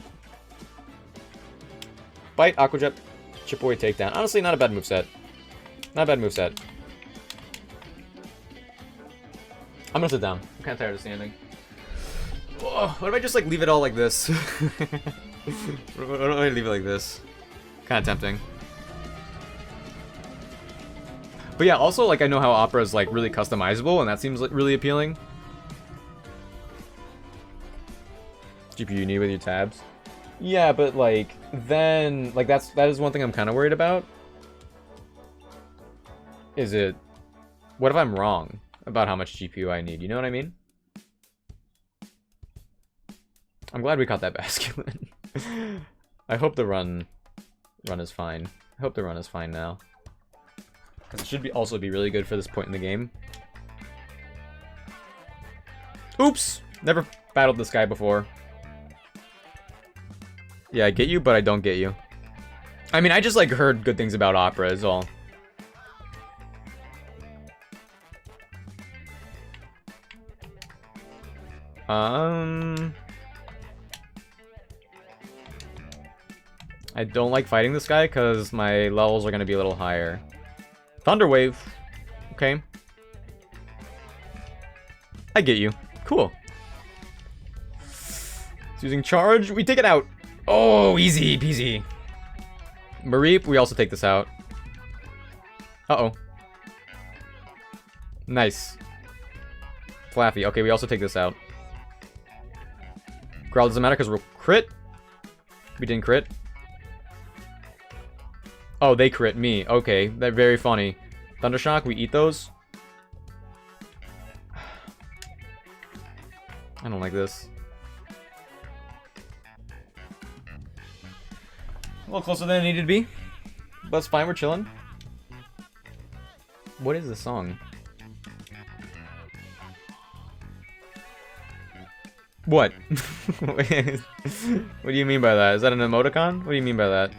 Bite, Aqua Jet, chip away, takedown. Honestly, not a bad moveset. Not a bad moveset. I'm gonna sit down. I'm kinda tired of standing. Oh, what if I just like leave it all like this? What if I leave it like this? Kinda tempting. But yeah, also like I know how Opera is like really customizable, and that seems like really appealing. GPU you need with your tabs. Yeah, but like then like that is one thing I'm kind of worried about. Is it? What if I'm wrong about how much GPU I need? You know what I mean? I'm glad we caught that basculin. I hope the run is fine. I hope the run is fine now. Because it should also be really good for this point in the game. Oops! Never battled this guy before. Yeah, I get you, but I don't get you. I mean, I just like heard good things about Opera is all. I don't like fighting this guy because my levels are going to be a little higher. Thunder Wave. Okay. I get you. Cool. It's using charge. We take it out. Oh, easy peasy. Mareep, we also take this out. Uh-oh. Nice. Flaffy. Okay, we also take this out. Growl doesn't matter because we'll crit. We didn't crit. Oh, they crit me. Okay, they're very funny. Thundershock, we eat those. I don't like this. A little closer than it needed to be. But it's fine, we're chilling. What is this song? What? What do you mean by that? Is that an emoticon? What do you mean by that?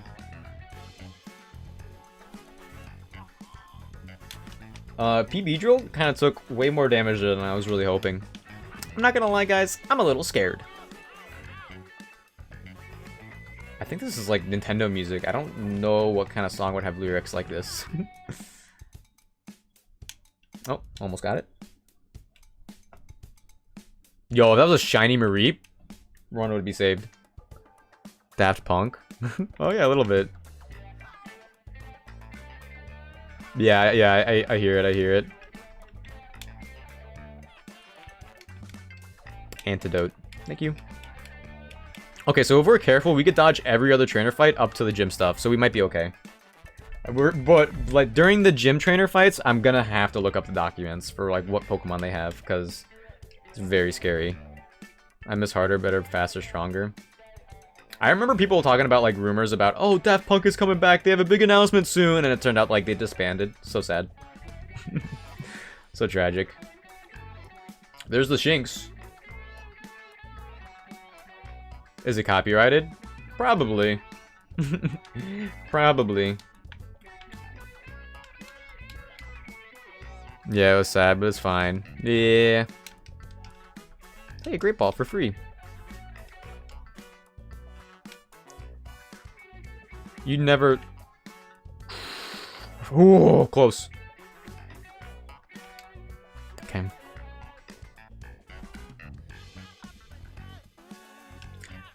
PB Drill kind of took way more damage than I was really hoping. I'm not gonna lie, guys. I'm a little scared. I think this is like Nintendo music. I don't know what kind of song would have lyrics like this. Oh, almost got it. Yo, if that was a shiny Mareep, run would be saved. Daft Punk. Oh yeah, a little bit. Yeah, I hear it, I hear it. Antidote. Thank you. Okay, so if we're careful, we could dodge every other trainer fight up to the gym stuff, so we might be okay. But like during the gym trainer fights, I'm gonna have to look up the documents for like what Pokemon they have, because it's very scary. I miss harder, better, faster, stronger. I remember people talking about like rumors about, oh, Daft Punk is coming back, they have a big announcement soon, and it turned out like they disbanded. So sad. So tragic. There's the Shinx. Is it copyrighted? Probably. Probably. Yeah, it was sad, but it's fine. Yeah. Hey, Great Ball for free. You never... Ooh, close. Okay.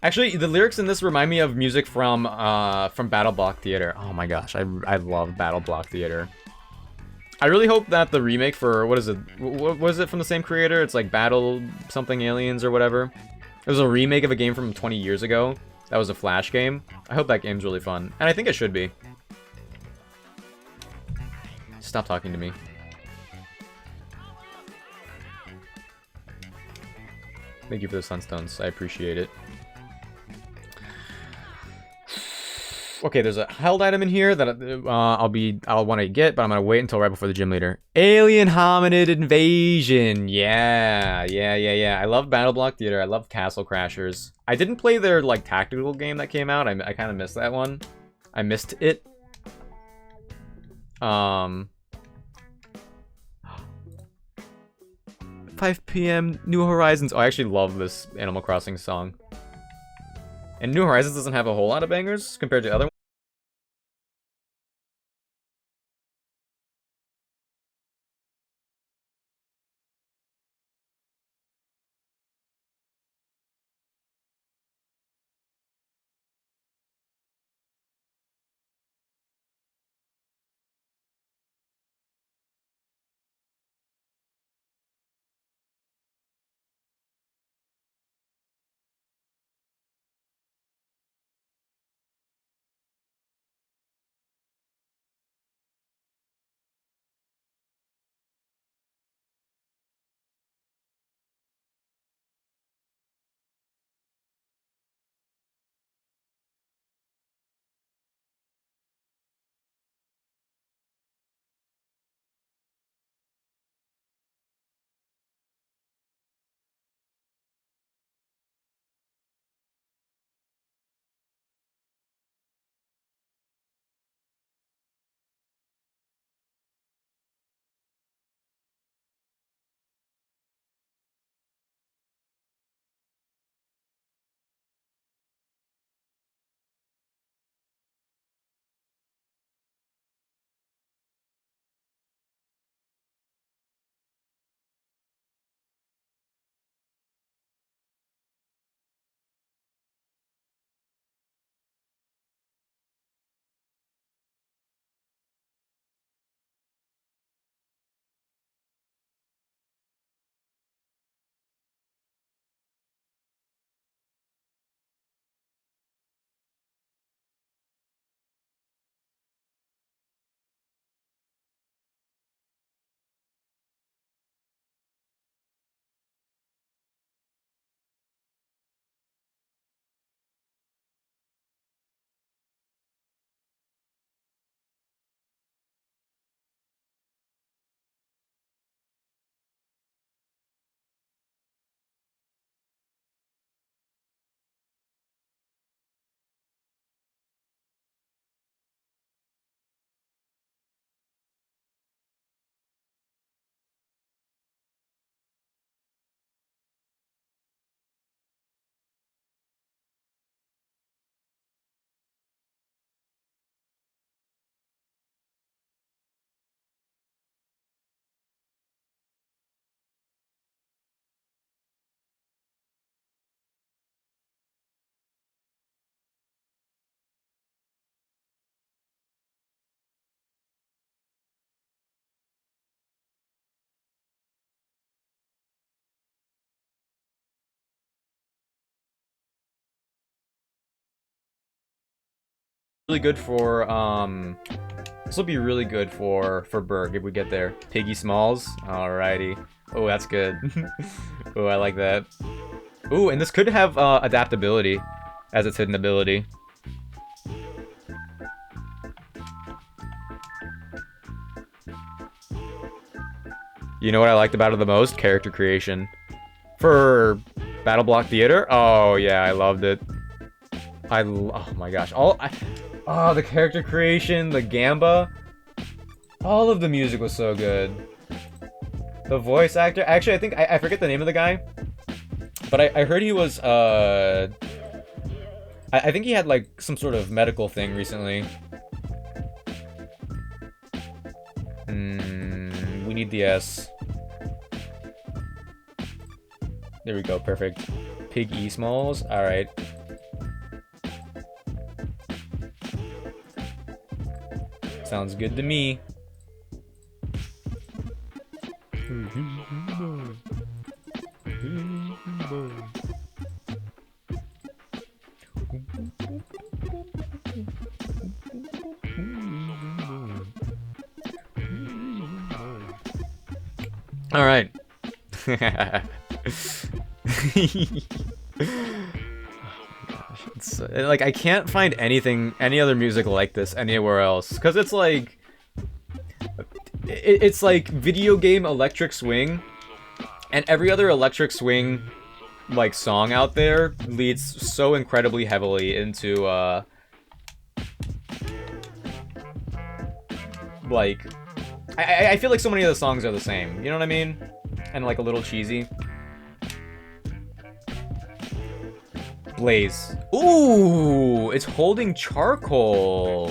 Actually, the lyrics in this remind me of music from Battle Block Theater. Oh my gosh, I love Battle Block Theater. I really hope that the remake for, what is it? What was it from the same creator? It's like Battle something Aliens or whatever. It was a remake of a game from 20 years ago. That was a Flash game. I hope that game's really fun. And I think it should be. Stop talking to me. Thank you for the Sunstones. I appreciate it. Okay, there's a held item in here that I'll want to get, but I'm gonna wait until right before the gym leader. Alien Hominid Invasion. Yeah. I love Battle Block Theater. I love Castle Crashers. I didn't play their like tactical game that came out. I kind of missed that one. I missed it. 5 p.m. New Horizons. Oh, I actually love this Animal Crossing song. And New Horizons doesn't have a whole lot of bangers compared to other ones. Really good for this will be really good for Berg if we get there. Piggy Smalls. Alrighty. Oh, that's good. Oh, I like that. Ooh, and this could have adaptability as its hidden ability. You know what I liked about it the most? Character creation. For Battle Block Theater? Oh yeah, I loved it. Oh my gosh. Oh, the character creation, the Gamba. All of the music was so good. The voice actor. Actually, I think I forget the name of the guy. But I heard he was I think he had like some sort of medical thing recently. We need the S. There we go, perfect. Pig E Smalls, alright. Sounds good to me. All right. It's, like, I can't find any other music like this anywhere else, because it's like, it's like video game electric swing, and every other electric swing, like, song out there leads so incredibly heavily into, like, I feel like so many of the songs are the same, you know what I mean? And, like, a little cheesy. Blaze. Ooh, it's holding charcoal,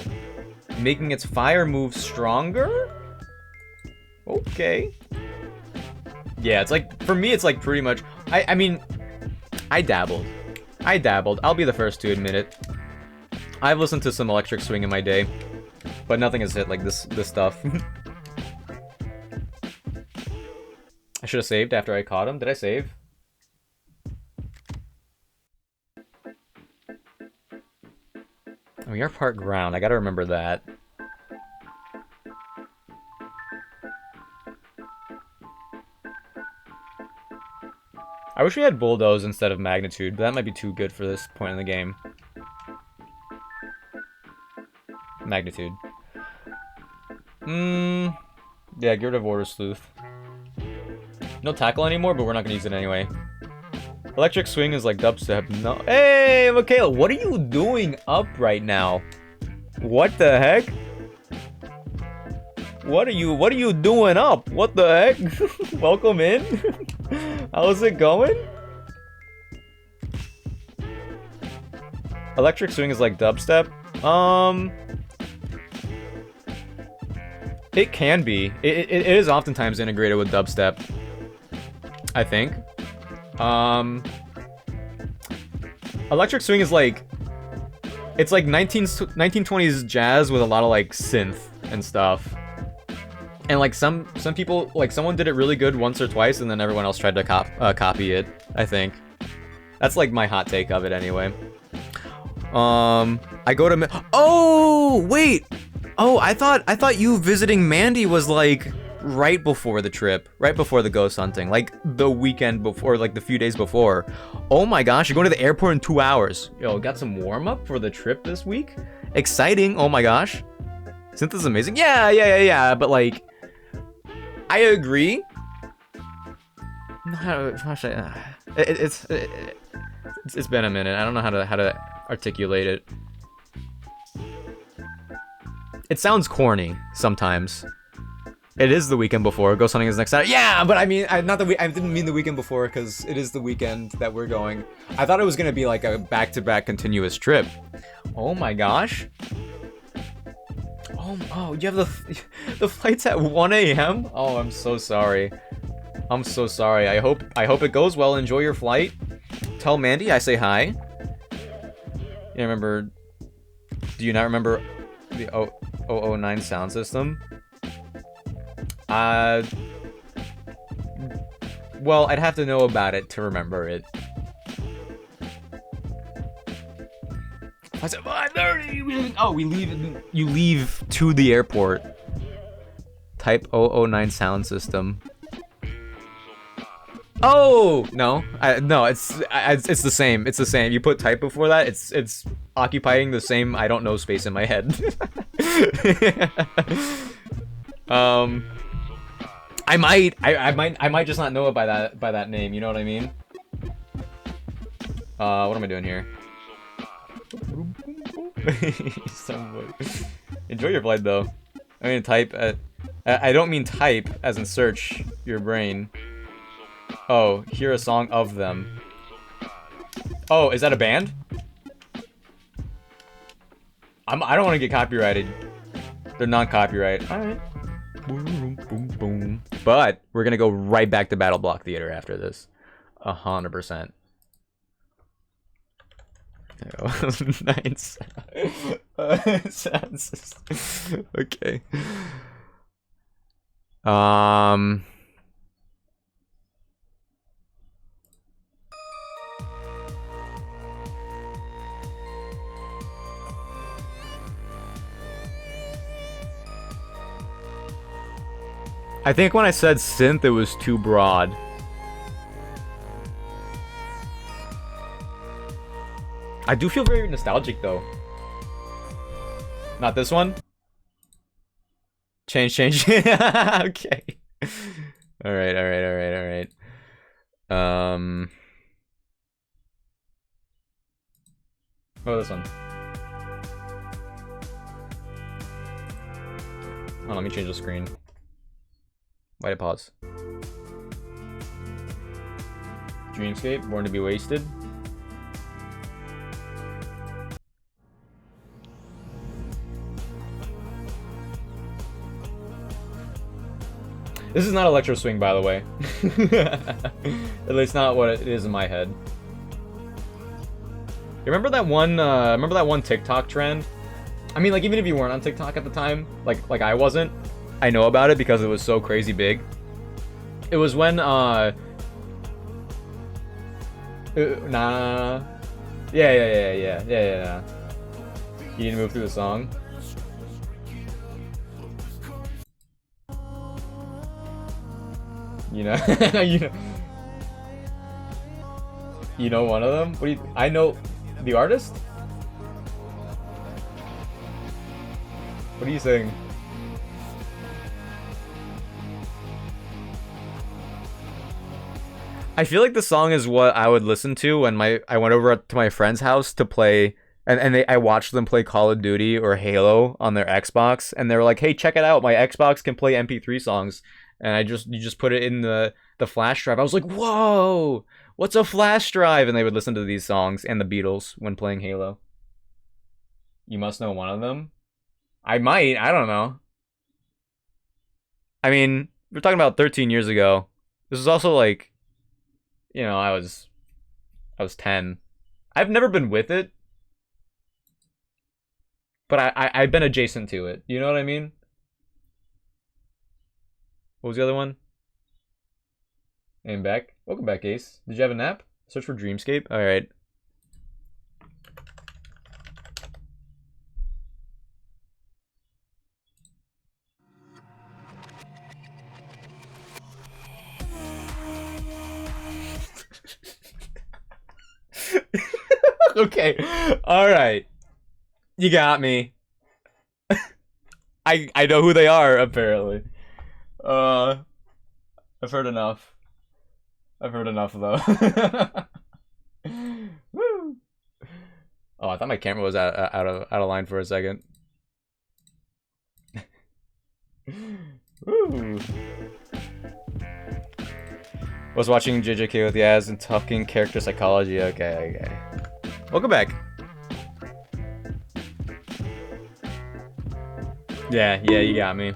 making its fire move stronger? Okay. Yeah, it's like, for me, it's like pretty much, I mean, I dabbled. I'll be the first to admit it. I've listened to some electric swing in my day, but nothing has hit like this stuff. I should have saved after I caught him. Did I save? Oh, you're part ground. I gotta remember that. I wish we had bulldoze instead of magnitude, but that might be too good for this point in the game. Magnitude. Yeah, get rid of Order Sleuth. No tackle anymore, but we're not gonna use it anyway. Electric swing is like dubstep. No. Hey, Michaela, what are you doing up right now? What the heck? What are you doing up? What the heck? Welcome in. How's it going? Electric swing is like dubstep. It can be. It is oftentimes integrated with dubstep, I think. Electric swing is like, it's like 1920s jazz with a lot of like synth and stuff. And like some people, like someone did it really good once or twice, and then everyone else tried to copy it, I think. That's like my hot take of it anyway. I go to oh wait, oh I thought you visiting Mandy was like right before the trip, right before the ghost hunting, like the weekend before, like the few days before. Oh my gosh, you're going to the airport in 2 hours. Yo, got some warm up for the trip this week. Exciting. Oh my gosh, synth is amazing. Yeah, but like, I agree. How should I, it's been a minute. I don't know how to articulate it. It sounds corny sometimes. It is the weekend before. Ghost hunting is next Saturday. Yeah, but I mean, I didn't mean the weekend before, because it is the weekend that we're going. I thought it was gonna be like a back-to-back continuous trip. Oh my gosh. Oh, you have the flight's at 1 a.m. Oh, I'm so sorry. I'm so sorry. I hope it goes well. Enjoy your flight. Tell Mandy I say hi. You remember? Do you not remember the 009 sound system? Well, I'd have to know about it to remember it. I said 5:30. Oh, you leave to the airport. Type 009 sound system. Oh no, no, it's the same. It's the same. You put type before that. It's occupying the same I don't know space in my head. I might just not know it by that name. You know what I mean? What am I doing here? Enjoy your flight though. I mean type. I don't mean type as in search your brain. Oh, hear a song of them. Oh, is that a band? I don't want to get copyrighted. They're non-copyright. All right. Boom, boom, boom. But we're gonna go right back to Battle Block Theater after this. 100%. Nice. Okay. I think when I said synth, it was too broad. I do feel very nostalgic though. Not this one? Change. Okay. Alright. Oh, this one. Oh, let me change the screen. Why'd I pause? Dreamscape, Born to be Wasted. This is not Electro Swing, by the way. At least not what it is in my head. You remember that one TikTok trend? I mean, like, even if you weren't on TikTok at the time, like I wasn't, I know about it because it was so crazy big. It was when nah. Yeah. You didn't move through the song. You know, you know one of them? What do you? I know the artist. What are you saying? I feel like the song is what I would listen to when I went over to my friend's house to play, and I watched them play Call of Duty or Halo on their Xbox, and they were like, "Hey, check it out! My Xbox can play MP3 songs." And you just put it in the flash drive. I was like, whoa, what's a flash drive? And they would listen to these songs and the Beatles when playing Halo. You must know one of them. I might. I don't know. I mean, we're talking about 13 years ago. This is also like, you know, I was 10. I've never been with it, but I've been adjacent to it. You know what I mean? What was the other one? And back. Welcome back, Ace. Did you have a nap? Search for Dreamscape. All right. Okay. All right. You got me. I know who they are, apparently. I've heard enough. I've heard enough, though. Woo! Oh, I thought my camera was out of line for a second. Woo! Was watching JJK with Yaz and talking character psychology. Okay. Welcome back. Yeah, you got me.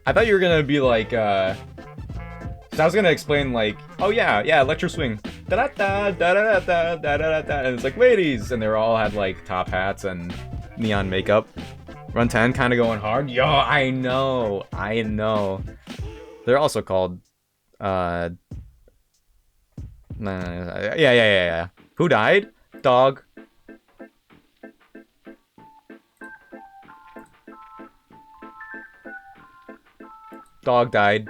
I thought you were gonna be like, so I was gonna explain like, oh yeah, Electro Swing, da da da da da da da da da, and it's like ladies, and they all had like top hats and neon makeup. Run 10 kind of going hard. Yo, I know. They're also called, yeah. Who died? Dog. Dog died.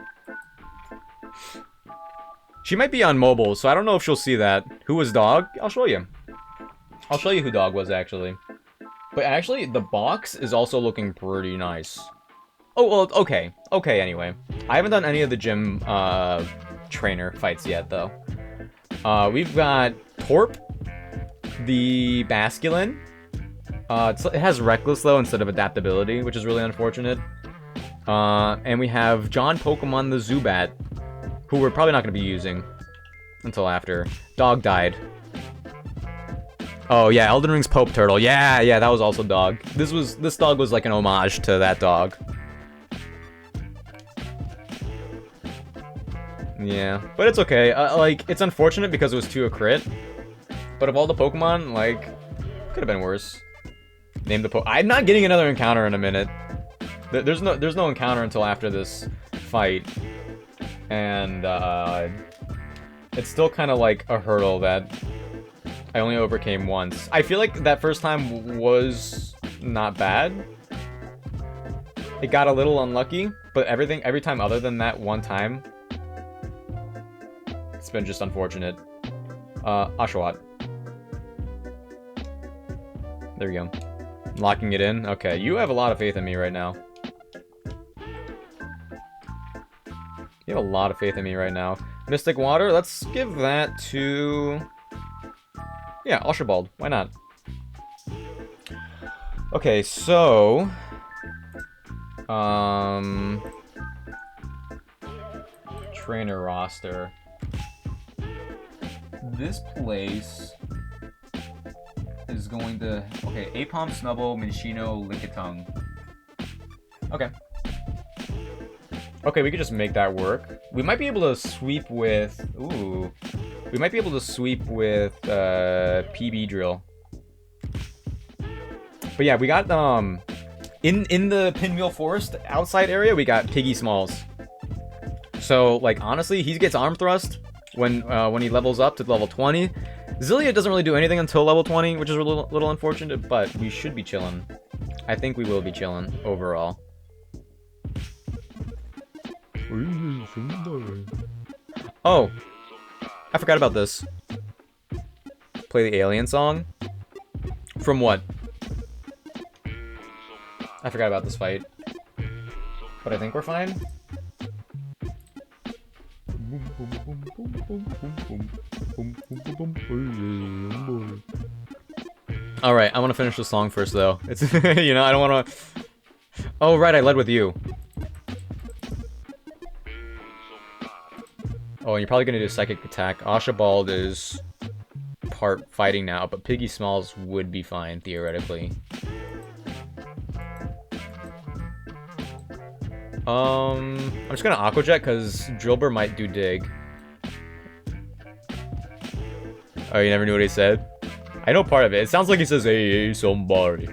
She might be on mobile, so I don't know if she'll see that. Who was Dog? I'll show you. I'll show you who Dog was, actually. But actually, the box is also looking pretty nice. Oh, well, okay. Okay, anyway. I haven't done any of the gym, trainer fights yet, though. We've got Torp, the Basculin. It has Reckless, though, instead of Adaptability, which is really unfortunate. And we have John Pokemon the Zubat, who we're probably not going to be using until after. Dog died. Oh yeah, Elden Ring's Pope Turtle. Yeah, that was also Dog. This dog was like an homage to that dog. Yeah, but it's okay. Like, it's unfortunate because it was 2 a crit. But of all the Pokemon, like, could have been worse. Name the I'm not getting another encounter in a minute. There's no encounter until after this fight, and it's still kind of like a hurdle that I only overcame once. I feel like that first time was not bad. It got a little unlucky, But every time other than that one time, it's been just unfortunate. Oshawott. There you go. Locking it in. Okay, you have a lot of faith in me right now. You have a lot of faith in me right now. Mystic Water, let's give that to... Yeah, Ultrabald. Why not? Okay, so... Trainer roster. This place is going to... Okay, Apom, Snubble, Minchino, Lickitung. Okay. Okay, we could just make that work. We might be able to sweep with... Ooh. We might be able to sweep with PB Drill. But yeah, we got... In the Pinwheel Forest outside area, we got Piggy Smalls. So, like, honestly, he gets Arm Thrust when he levels up to level 20. Zillia doesn't really do anything until level 20, which is a little unfortunate, but we should be chilling. I think we will be chilling overall. Oh, I forgot about this. Play the alien song? From what? I forgot about this fight. But I think we're fine. Alright, I want to finish the song first, though. It's, you know, I don't want to... Oh, right, I led with you. Oh, and you're probably going to do a Psychic Attack. Oshawott is part fighting now, but Piggy Smalls would be fine, theoretically. I'm just going to Aqua Jet, because Drillbur might do Dig. Oh, you never knew what he said? I know part of it. It sounds like he says, hey, somebody.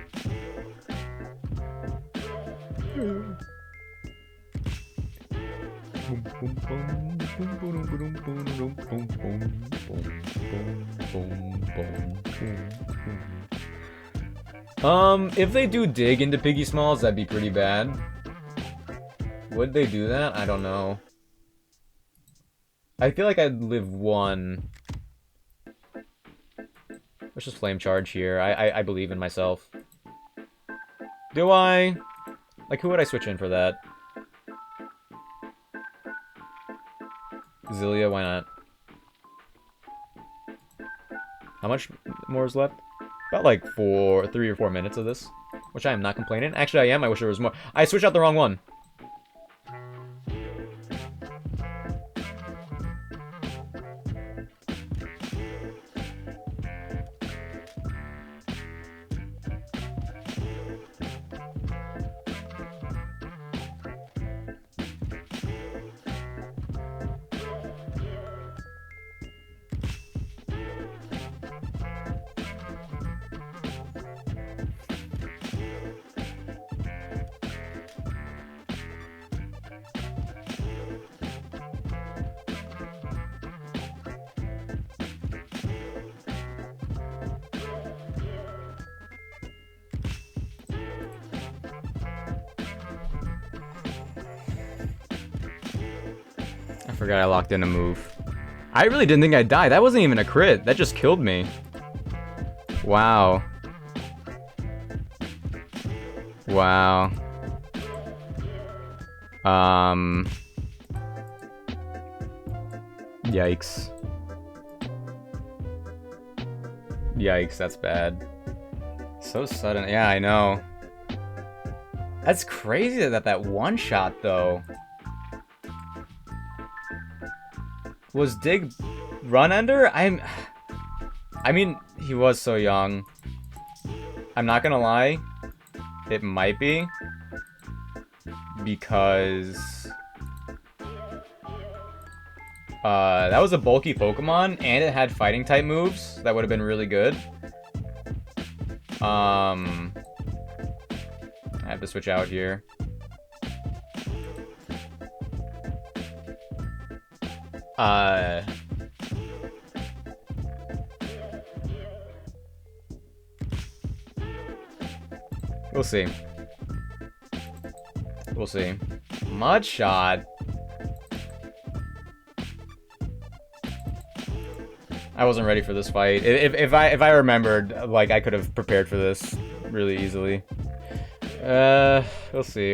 If they do Dig into Piggy Smalls, that'd be pretty bad. Would they do that? I don't know. I feel like I'd live one. Let's just Flame Charge here. I believe in myself. Do I? Like, who would I switch in for that? Zillia, why not? How much more is left? About like 3 or 4 minutes of this. Which I am not complaining. Actually, I am. I wish there was more. I switched out the wrong one. I forgot I locked in a move. I really didn't think I'd die. That wasn't even a crit. That just killed me. Wow. Wow. Yikes. Yikes, that's bad. So sudden. Yeah, I know. That's crazy that one shot, though. Was Dig run ender? I mean, he was so young. I'm not gonna lie. It might be. Because... that was a bulky Pokemon, and it had fighting type moves. That would have been really good. I have to switch out here. We'll see. We'll see. Mud shot. I wasn't ready for this fight. If I remembered, like, I could have prepared for this really easily. We'll see.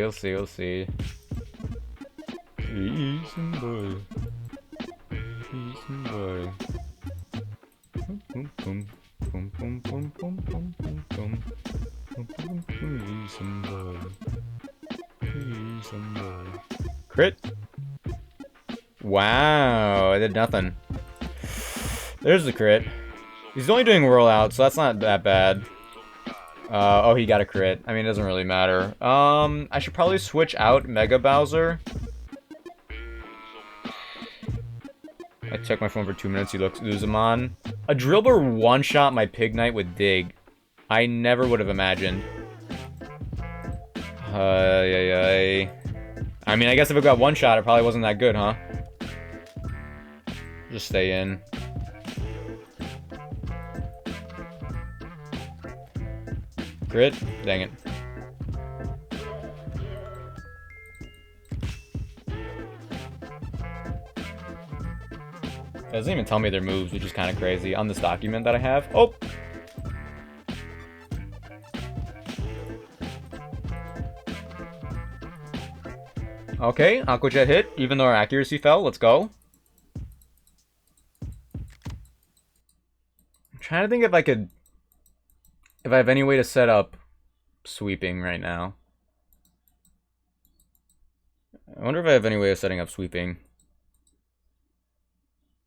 Easy boy. Crit. Wow, I did nothing. There's the crit. He's only doing whirl out, so that's not that bad. Oh, he got a crit. I mean, it doesn't really matter. I should probably switch out Mega Bowser. I check my phone for 2 minutes, he lose him on. A Drillbur one-shot my Pig Knight with Dig. I never would have imagined. I mean, I guess if it got one shot, it probably wasn't that good, huh? Just stay in. Crit? Dang it. It doesn't even tell me their moves, which is kind of crazy on this document that I have. Oh! Okay, Aqua Jet hit, even though our accuracy fell. Let's go. I'm trying to think if I could... if I have any way to set up sweeping right now. I wonder if I have any way of setting up sweeping.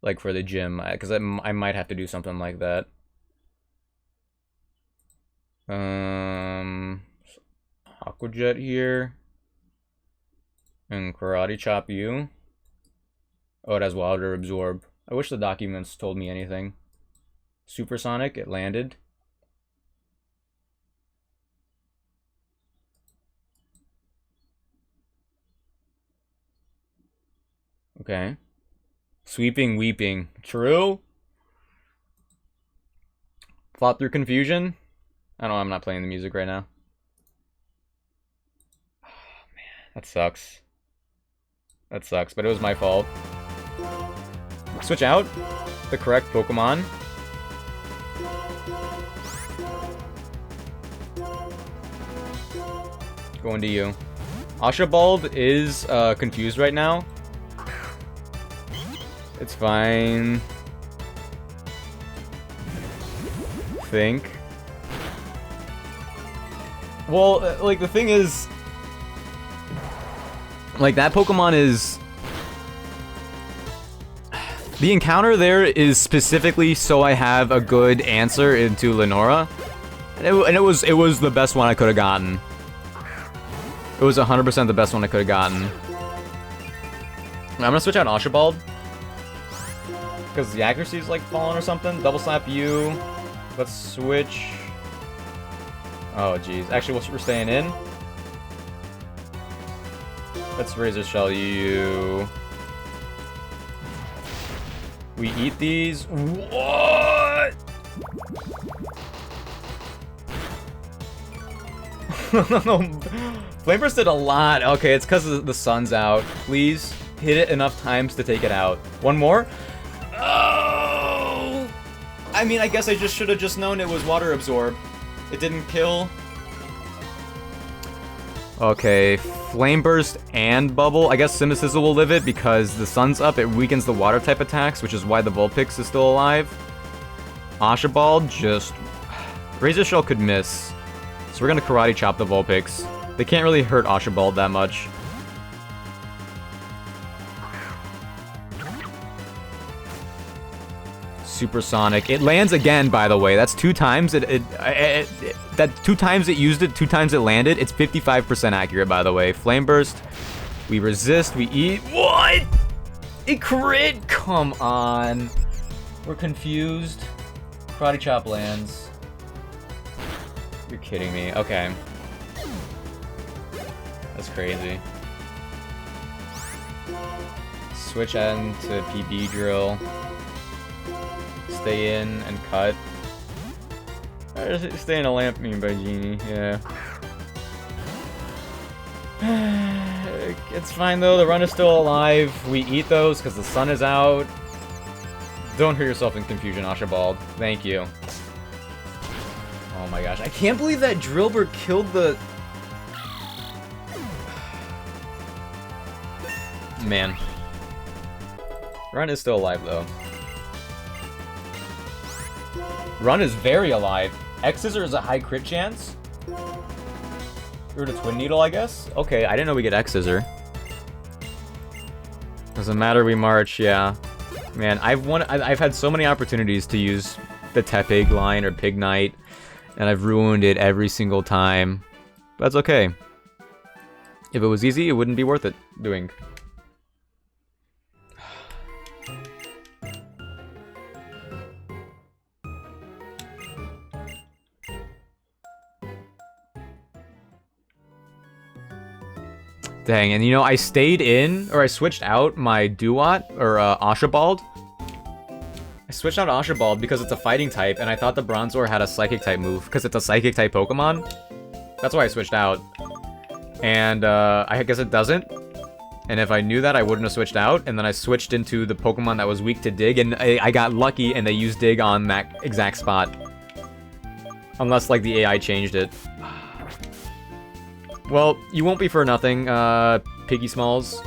Like for the gym, because I might have to do something like that. Aqua Jet here. And Karate Chop you. Oh, it has Water Absorb. I wish the documents told me anything. Supersonic, it landed. Okay. Sweeping, weeping. True? Fought through confusion? I don't know, I'm not playing the music right now. Oh, man, that sucks. That sucks, but it was my fault. Switch out the correct Pokemon. Going to you. Ashabald is confused right now. It's fine. Think. Well, like, the thing is... like, that Pokemon is... the encounter there is specifically so I have a good answer into Lenora. And it was the best one I could have gotten. It was 100% the best one I could have gotten. I'm gonna switch out Ashabald. Because the accuracy's like falling or something. Double slap you. Let's switch. Oh, jeez. Actually, we're staying in. Let's Razor Shell you. We eat these. What? Flame Burst did a lot. Okay, it's because the sun's out. Please hit it enough times to take it out. One more. Oh! I mean, I guess I just should have just known it was Water Absorb. It didn't kill. Okay, Flame Burst and Bubble. I guess Cimicizzle will live it because the sun's up. It weakens the water type attacks, which is why the Vulpix is still alive. Ashabald just... Razor Shell could miss. So we're gonna Karate Chop the Vulpix. They can't really hurt Ashabald that much. Supersonic. It lands again, by the way. That's 2 times that 2 times it used it, 2 times it landed. It's 55% accurate, by the way. Flame Burst. We resist. We eat. What? It crit? Come on. We're confused. Karate Chop lands. You're kidding me. Okay. That's crazy. Switch end to PB Drill. Stay in and cut. Stay in a lamp, mean by Genie, yeah. Like, it's fine though, the run is still alive. We eat those because the sun is out. Don't hurt yourself in confusion, Ashabald. Thank you. Oh my gosh, I can't believe that Drillbur killed the... Man. Run is still alive though. Run is very alive. X-Scissor is a high crit chance. You're the Twin Needle, I guess? Okay, I didn't know we get X-Scissor. Doesn't matter, we march, yeah. Man, I've had so many opportunities to use the Tepig line or Pig Knight, and I've ruined it every single time. But that's okay. If it was easy, it wouldn't be worth it doing. Dang, and you know, I stayed in, or I switched out my Duat, or Ashabald. I switched out Ashabald because it's a fighting type, and I thought the Bronzor had a psychic type move, because it's a psychic type Pokemon. That's why I switched out. And I guess it doesn't. And if I knew that, I wouldn't have switched out, and then I switched into the Pokemon that was weak to Dig, and I got lucky, and they used Dig on that exact spot. Unless, like, the AI changed it. Well, you won't be for nothing, Piggy Smalls.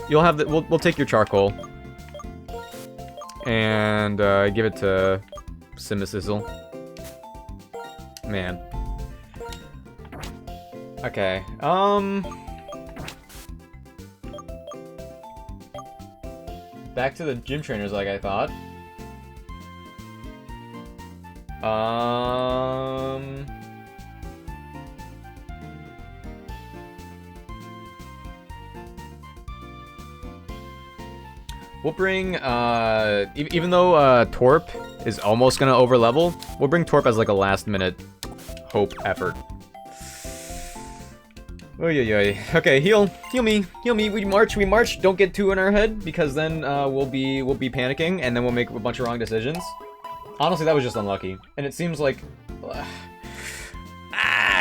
You'll have the... We'll take your charcoal. And, give it to Simisizzle. Man. Okay, back to the gym trainers like I thought. We'll bring, even though, Torp is almost gonna overlevel, we'll bring Torp as like a last-minute hope effort. Oy, oy, oy. Okay, heal me, we march, don't get too in our head, because then, we'll be panicking, and then we'll make a bunch of wrong decisions. Honestly, that was just unlucky, and it seems like...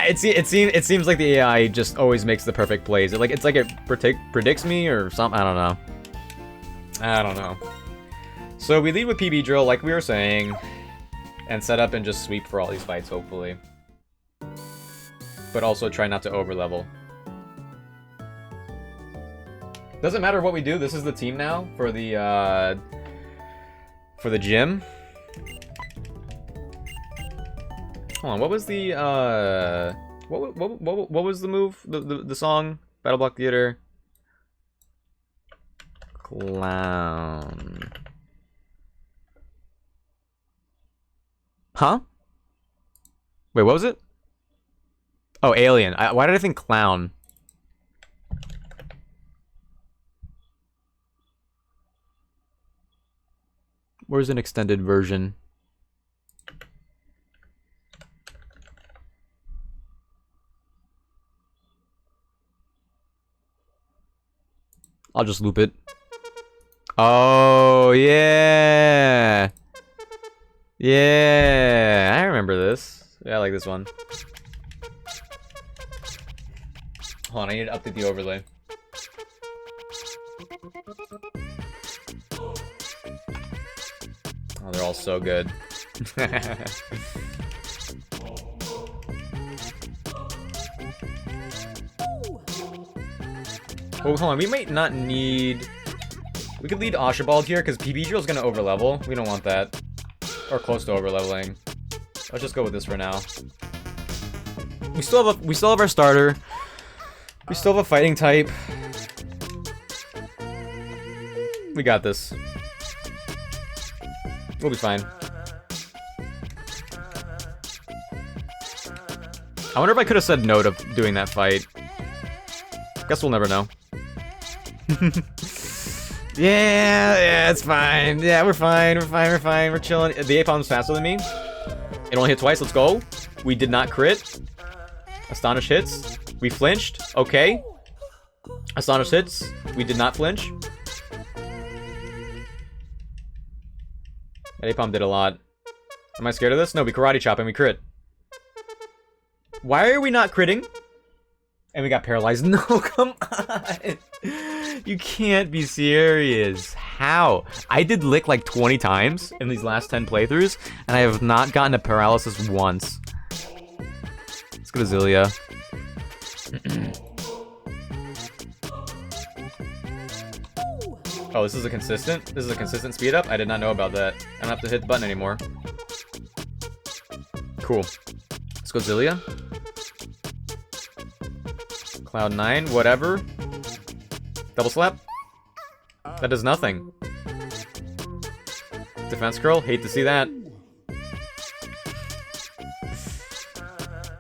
it seems like the AI just always makes the perfect plays. It's like it predicts me or something, I don't know. I don't know. So we lead with PB Drill, like we were saying, and set up and just sweep for all these fights, hopefully. But also try not to overlevel. Doesn't matter what we do, this is the team now for the gym. Hold on, what was the, what was the move? The song? Battle Block Theater? Clown. Huh? Wait, what was it? Oh, Alien. Why did I think Clown? Where's an extended version? I'll just loop it. Oh, yeah. Yeah, I remember this. Yeah, I like this one. Hold on, I need to update the overlay. Oh, they're all so good. Oh, hold on, we might not need... We could lead Ashabald here, because PB Drill's gonna overlevel. We don't want that. Or close to overleveling. Let's just go with this for now. We still have our starter. We still have a fighting type. We got this. We'll be fine. I wonder if I could have said no to doing that fight. Guess we'll never know. Yeah, it's fine. Yeah, we're fine. We're chilling. The Apom's faster than me. It only hit twice. Let's go. We did not crit. Astonish hits. We flinched. Okay. Astonish hits. We did not flinch. That Apom did a lot. Am I scared of this? No, we karate chop and we crit. Why are we not critting? And we got paralyzed. No, come on. You can't be serious. How? I did lick like 20 times in these last 10 playthroughs, and I have not gotten a paralysis once. Let's go to Zilia. Oh, this is a consistent speed up? I did not know about that. I don't have to hit the button anymore. Cool. Let's go Zilia. Cloud 9, whatever. Double slap. That does nothing. Defense curl, hate to see that.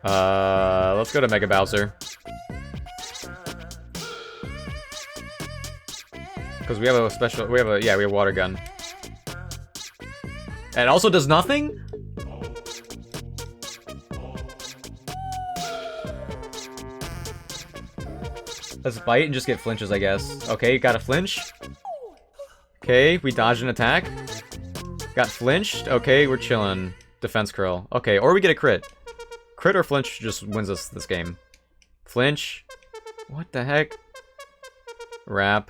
Let's go to Mega Bowser. Because we have a special, we have a water gun. And it also does nothing? Let's bite and just get flinches, I guess. Okay, got a flinch. Okay, we dodged an attack. Got flinched. Okay, we're chilling. Defense curl. Okay, or we get a crit. Crit or flinch just wins us this game. Flinch. What the heck? Wrap.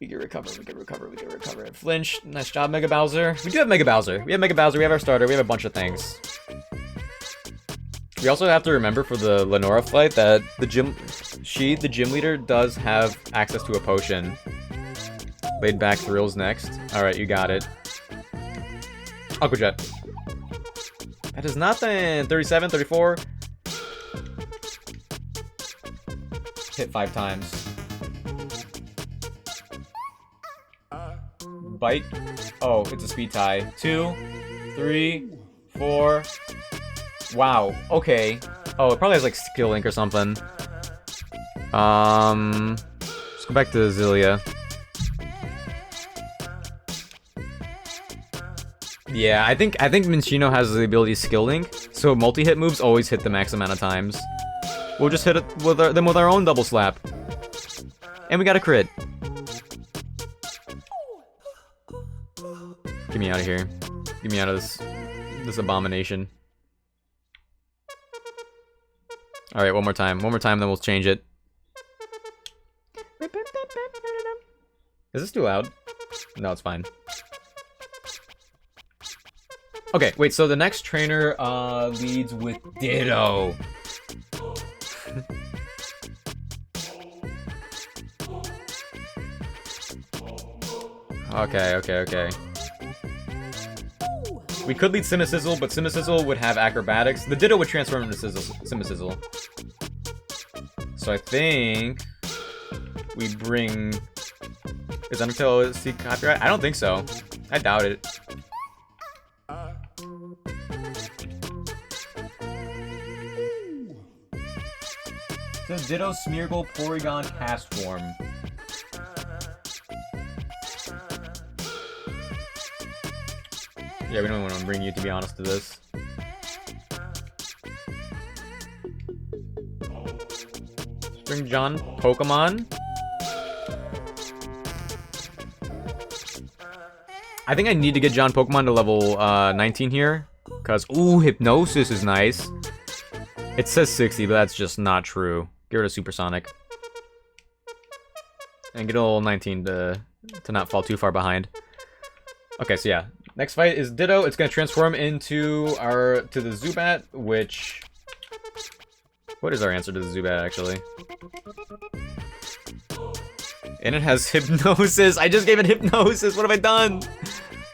We can recover, we can recover, we can recover. Flinch. Nice job, Mega Bowser. We do have Mega Bowser. We have Mega Bowser, we have our starter, we have a bunch of things. We also have to remember for the Lenora fight that the gym leader, does have access to a potion. Laid back thrills next. Alright, you got it. Aqua Jet. That is nothing. 37, 34. Hit 5 times. Bite. Oh, it's a speed tie. 2, 3, 4. Wow, okay. Oh, it probably has like skill link or something. Let's go back to Zilia. Yeah, I think Minchino has the ability skill link, so multi-hit moves always hit the max amount of times. We'll just hit it with them with our own double slap. And we got a crit. Get me out of here. Get me out of this abomination. Alright, one more time. One more time, then we'll change it. Is this too loud? No, it's fine. Okay, wait, so the next trainer leads with Ditto. Okay. We could lead Simasizzle, but Simasizzle would have acrobatics. The Ditto would transform into Simasizzle. So I think we bring... Is Undertale seek copyright? I don't think so. I doubt it. It says Ditto Smeargle Porygon Cast Form. Yeah, we don't want to bring you, to be honest, to this. Bring John Pokemon. I think I need to get John Pokemon to level 19 here. Because, ooh, Hypnosis is nice. It says 60, but that's just not true. Get rid of Supersonic. And get a level 19 to not fall too far behind. Okay, so yeah. Next fight is Ditto. It's going to transform into the Zubat, which... What is our answer to the Zubat, actually? And it has Hypnosis. I just gave it Hypnosis. What have I done?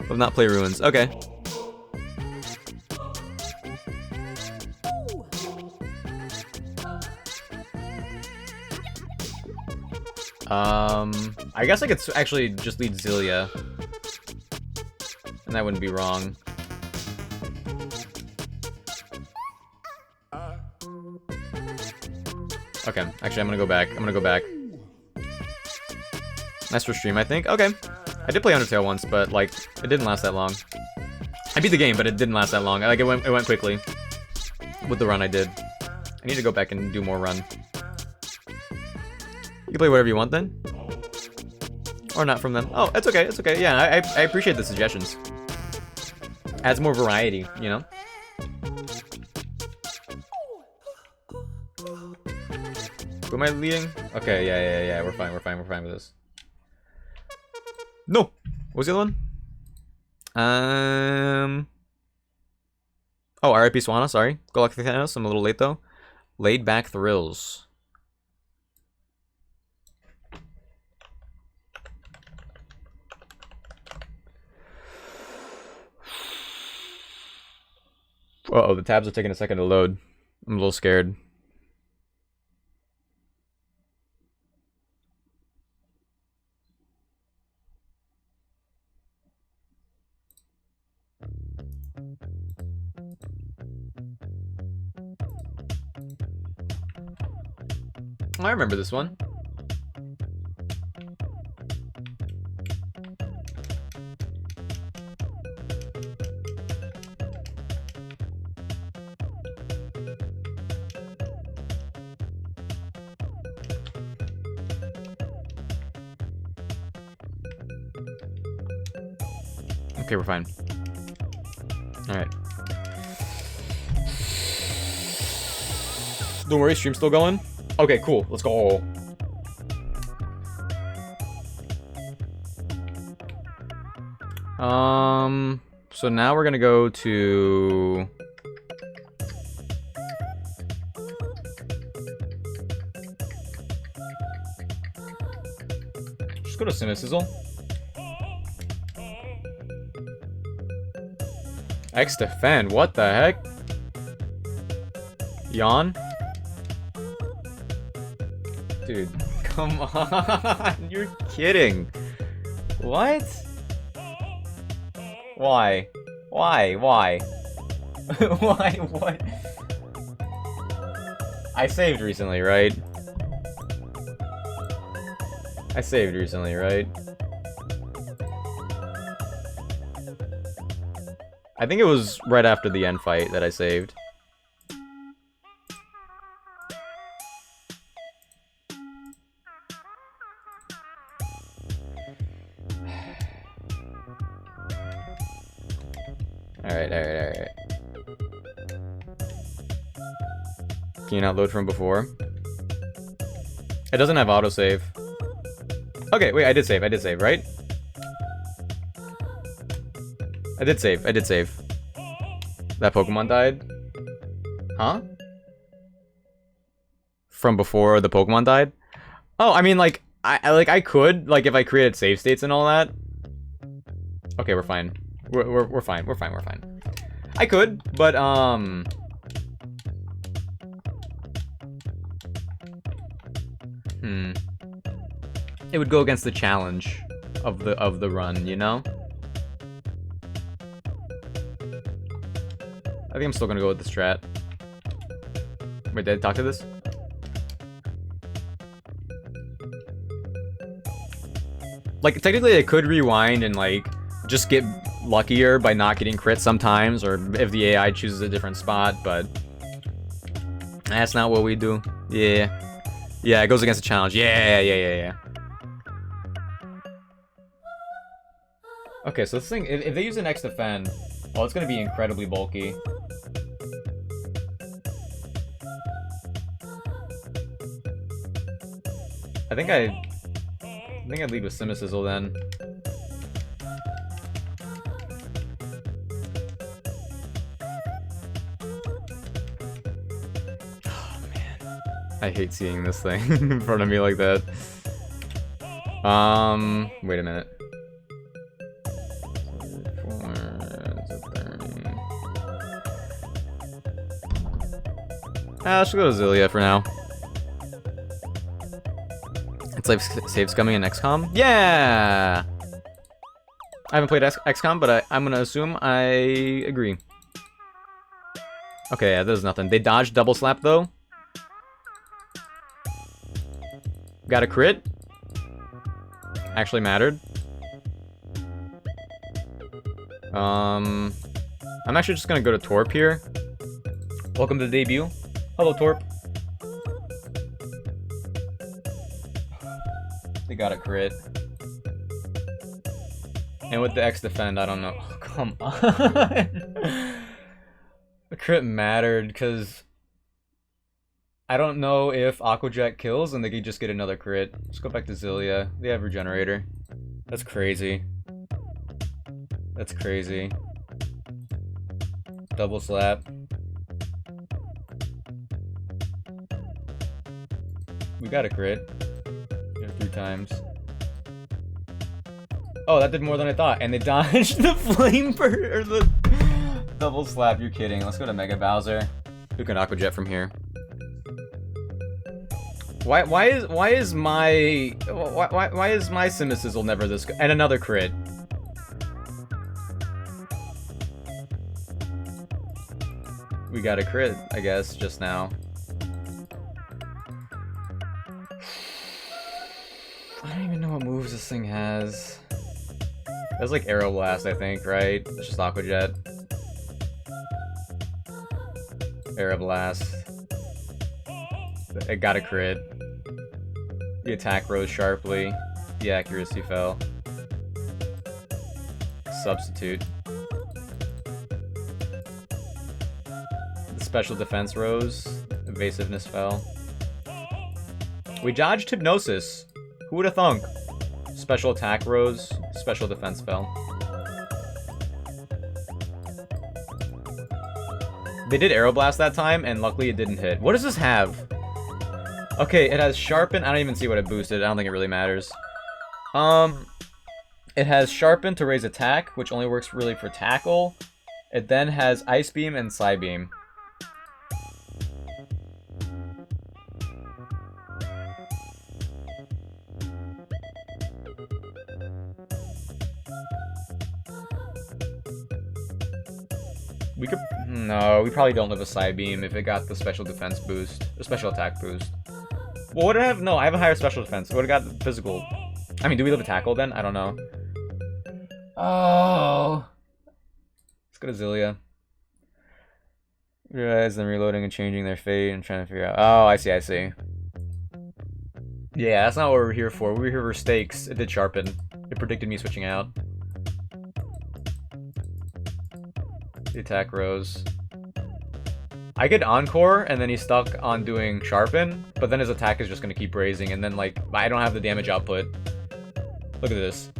Will not play Ruins. Okay. I guess I could actually just lead Zilia. And that wouldn't be wrong. Okay, actually I'm gonna go back. Nice for stream, I think. Okay. I did play Undertale once, but like it didn't last that long. I beat the game, but it didn't last that long. Like it went quickly. With the run I did. I need to go back and do more run. You can play whatever you want then. Or not from them. Oh, it's okay, it's okay. Yeah, I appreciate the suggestions. Adds more variety, you know? Who am I leading? Okay, yeah. We're fine with this. No! What was the other one? Oh, RIP Swana, sorry. Go luck Thanos, I'm a little late though. Laid back thrills. Uh-oh, the tabs are taking a second to load. I'm a little scared. I remember this one. Okay, we're fine. Alright. Don't worry, stream's still going. Okay, cool. Let's go. So now we're gonna go to... Just go to Cinesizzle. X defend, what the heck? Yawn? Dude, come on, you're kidding. What? Why? Why? Why? Why? What? I saved recently, right? I saved recently, right? I think it was right after the end fight that I saved. Alright. Can you not load from before? It doesn't have autosave. Okay, wait, I did save, right? I did save. That Pokemon died? Huh? From before the Pokemon died? Oh, I mean, like, I could, like, if I created save states and all that. Okay, we're fine. We're fine. I could, but it would go against the challenge of the run, you know? I think I'm still gonna go with the strat. Wait, did I talk to this? Like, technically I could rewind and, like, just get luckier by not getting crit sometimes, or if the AI chooses a different spot, but that's not what we do. Yeah, it goes against the challenge. Yeah. Okay, so this thing, if they use an X defend, well, it's gonna be incredibly bulky. I think I'd lead with Cinesizzle then. I hate seeing this thing in front of me like that. Wait a minute. Let's go to Zillia for now. It's like saves coming in XCOM? Yeah! I haven't played XCOM, but I'm gonna assume I agree. Okay, yeah, there's nothing. They dodged double slap though. Got a crit. Actually mattered. I'm actually just gonna go to Torp here. Welcome to the debut. Hello, Torp. They got a crit. And with the X defend, I don't know. Oh, come on. The crit mattered because I don't know if Aqua Jet kills and they could just get another crit. Let's go back to Zilia. They have Regenerator. That's crazy. That's crazy. Double slap. We got a crit. 3 times. Oh, that did more than I thought. And they dodged the flame or the double slap. You're kidding. Let's go to Mega Bowser. Who can Aqua Jet from here? Why is my Cimicizzle never this good? And another crit. We got a crit, I guess, just now. I don't even know what moves this thing has. That's like Aero Blast, I think, right? It's just Aqua Jet. Aero Blast. It got a crit. The attack rose sharply. The accuracy fell. Substitute. The special defense rose. Evasiveness fell. We dodged Hypnosis. Who would have thunk? Special attack rose. Special defense fell. They did Aeroblast that time, and luckily it didn't hit. What does this have? Okay, it has Sharpen. I don't even see what it boosted. I don't think it really matters. It has Sharpen to raise attack, which only works really for tackle. It then has Ice Beam and Psy Beam. We could... No, we probably don't live a Psy Beam if it got the special defense boost. Or special attack boost. Well, what did I have? No, I have a higher special defense. What would have got the physical? I mean, do we live a tackle then? I don't know. Oh. Let's go to Zilia. Realize them reloading and changing their fate and trying to figure out... Oh, I see, I see. Yeah, that's not what we're here for. We were here for stakes. It did Sharpen. It predicted me switching out. The attack rose. I could Encore, and then he's stuck on doing Sharpen, but then his attack is just going to keep raising, and then, like, I don't have the damage output. Look at this.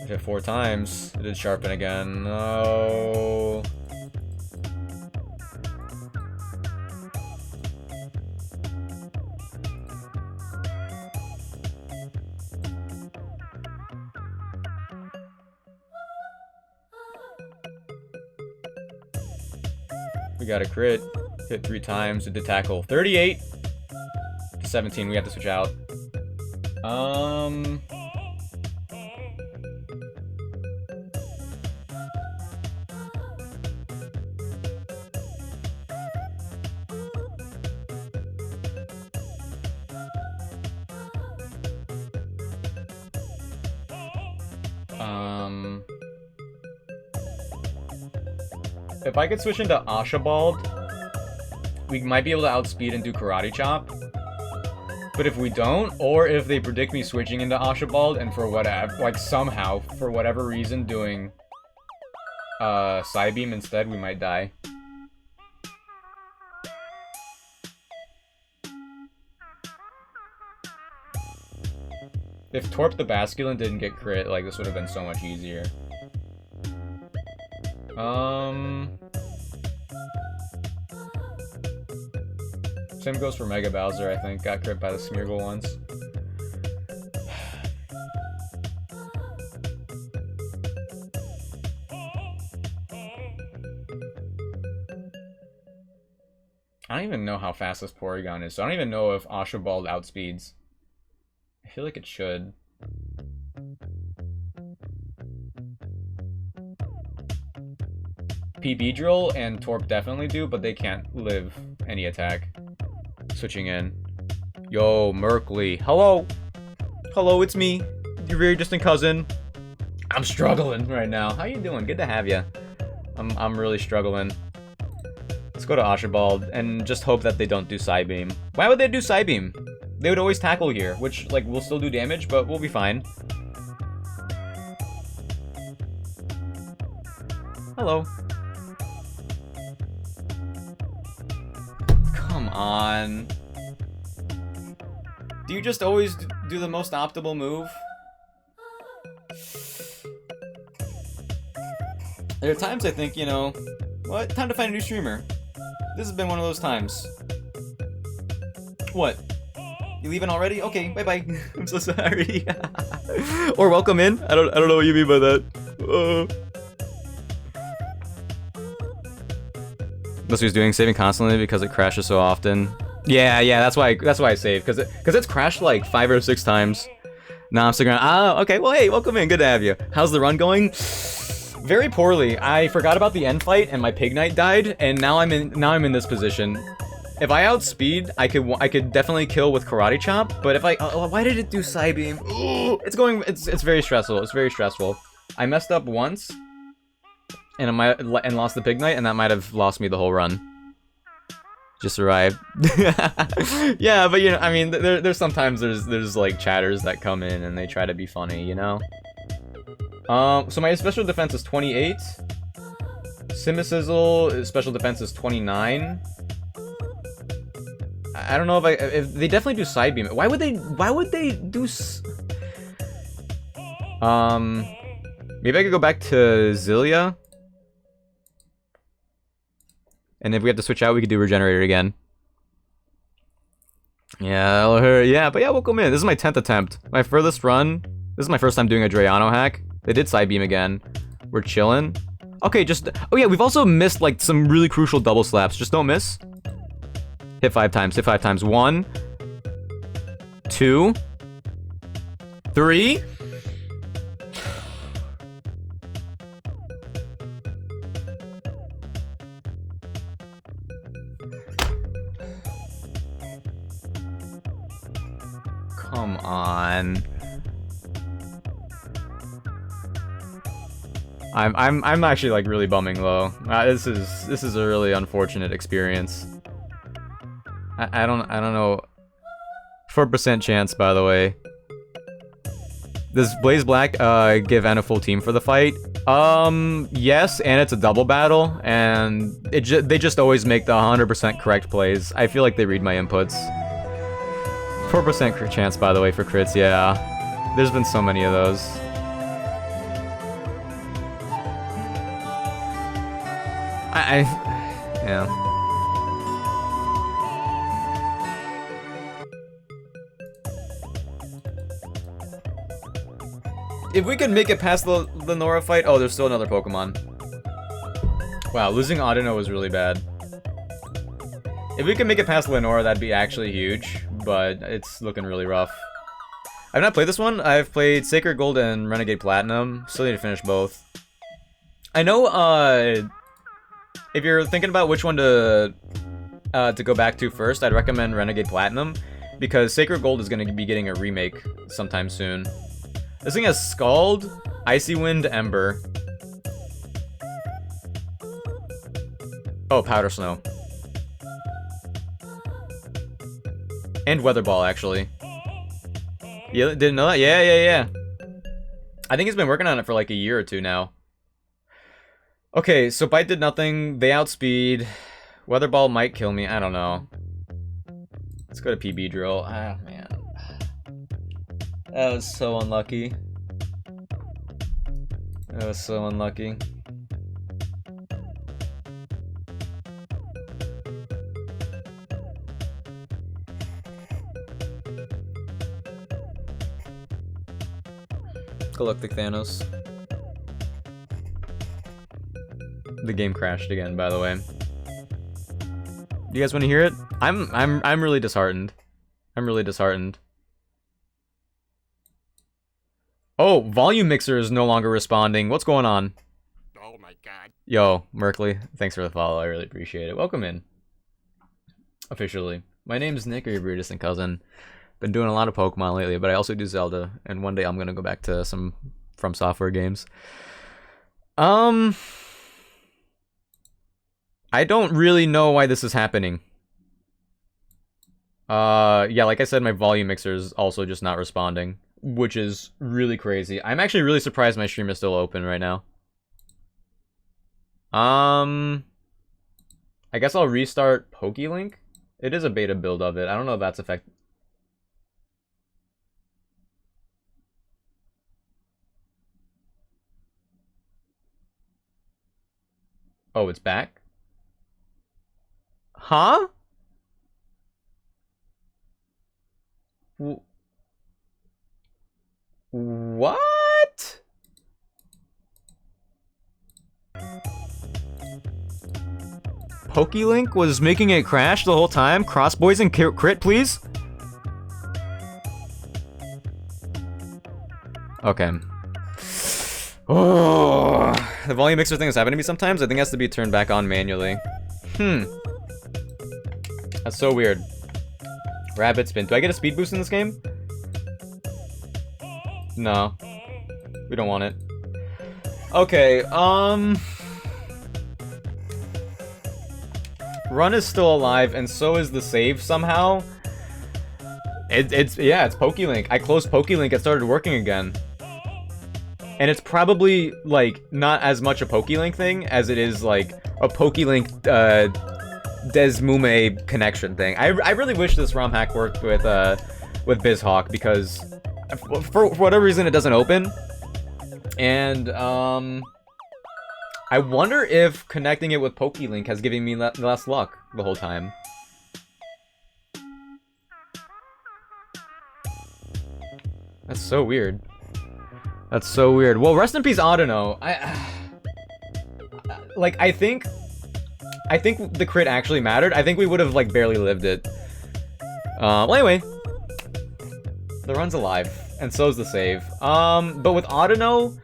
Hit 4 times. It did Sharpen again. No. We got a crit. Hit 3 times. It did tackle. 38 to 17. We have to switch out. If I could switch into Ashabald, we might be able to outspeed and do Karate Chop. But if we don't, or if they predict me switching into Ashabald and for whatever, like somehow, for whatever reason, doing Psy Beam instead, we might die. If Torp the Basculin didn't get crit, like, this would have been so much easier. Same goes for Mega Bowser, I think. Got crit by the Smeargle once. I don't even know how fast this Porygon is, so I don't even know if Ashabald outspeeds. I feel like it should. PB Drill and Torp definitely do, but they can't live any attack. Switching in. Yo, Merkley. Hello! Hello, it's me. Your very distant cousin. I'm struggling right now. How you doing? Good to have you. I'm really struggling. Let's go to Ashabald and just hope that they don't do Psy Beam. Why would they do Psy Beam? They would always tackle here, which, like, will still do damage, but we'll be fine. Hello. Come on. Do you just always do the most optimal move? There are times I think, you know, what? Time to find a new streamer. This has been one of those times. What? You leaving already? Okay, bye-bye. I'm so sorry. Or welcome in? I don't know what you mean by that. That's what he's doing, saving constantly because it crashes so often. Yeah, that's why I save, because it's crashed like 5 or 6 times. Now I'm sticking around. Ah, okay, well hey, welcome in, good to have you. How's the run going? Very poorly. I forgot about the end fight and my pig knight died, and now I'm in this position. If I outspeed, I could definitely kill with karate chop, but if I why did it do side beam? It's very stressful. It's very stressful. I messed up once and lost the pig knight, and that might have lost me the whole run. Just arrived. Yeah, but you know, I mean, there's sometimes there's like chatters that come in and they try to be funny, you know. So my special defense is 28. Simisizzle special defense is 29. I don't know if they definitely do side beam. Why would they do maybe I could go back to Zilia. And if we have to switch out, we could do Regenerator again. Yeah, yeah, but yeah, welcome in. This is my 10th attempt. My furthest run. This is my first time doing a Drayano hack. They did side beam again. We're chilling. Okay, oh yeah, we've also missed like some really crucial double slaps. Just don't miss. Hit 5 times, hit 5 times. 1, 2, 3. Come on. I'm actually like really bumming low. This is a really unfortunate experience. I don't know. 4% chance, by the way. Does Blaze Black give N a full team for the fight? Yes, and it's a double battle, and they just always make the 100% correct plays. I feel like they read my inputs. 4% chance, by the way, for crits, yeah. There's been so many of those. Yeah. If we could make it past the Nora fight... Oh, there's still another Pokemon. Wow, losing Audino was really bad. If we could make it past Lenora, that'd be actually huge, but it's looking really rough. I've not played this one. I've played Sacred Gold and Renegade Platinum. Still need to finish both. I know, if you're thinking about which one to go back to first, I'd recommend Renegade Platinum, because Sacred Gold is going to be getting a remake sometime soon. This thing has Scald, Icy Wind, Ember. Oh, Powder Snow. And Weather Ball, actually. You didn't know that? Yeah. I think he's been working on it for like a year or 2 now. Okay, so Bite did nothing. They outspeed. Weather Ball might kill me. I don't know. Let's go to PB Drill. Ah, man. That was so unlucky. That was so unlucky. Galactic Thanos. The game crashed again, by the way. You guys want to hear it? I'm really disheartened. I'm really disheartened. Oh, Volume Mixer is no longer responding. What's going on? Oh my god. Yo, Merkley, thanks for the follow. I really appreciate it. Welcome in. Officially. My name is Nick, or your very distant cousin. Been doing a lot of Pokemon lately, but I also do Zelda, and one day I'm gonna go back to some From Software games. I don't really know why this is happening. Yeah, like I said, my Volume Mixer is also just not responding, which is really crazy. I'm actually really surprised my stream is still open right now. I guess I'll restart PokeLink. It is a beta build of it. I don't know if that's effective. Oh, it's back? Huh? What? PokeLink was making it crash the whole time? Crossboys and crit, please? Okay. Oh, the volume mixer thing is happening to me sometimes. I think it has to be turned back on manually. That's so weird. Rabbit spin. Do I get a speed boost in this game? No. We don't want it. Okay, Run is still alive, and so is the save somehow. It's PokeLink. I closed PokeLink, it started working again. And it's probably, like, not as much a PokeLink thing as it is, like, a PokeLink, Desmume connection thing. I really wish this ROM hack worked with BizHawk, because for whatever reason it doesn't open. And, I wonder if connecting it with PokeLink has given me less luck the whole time. That's so weird. That's so weird. Well, rest in peace, Audino. I think the crit actually mattered. I think we would have, like, barely lived it. Well, anyway. The run's alive. And so is the save. But with Audino...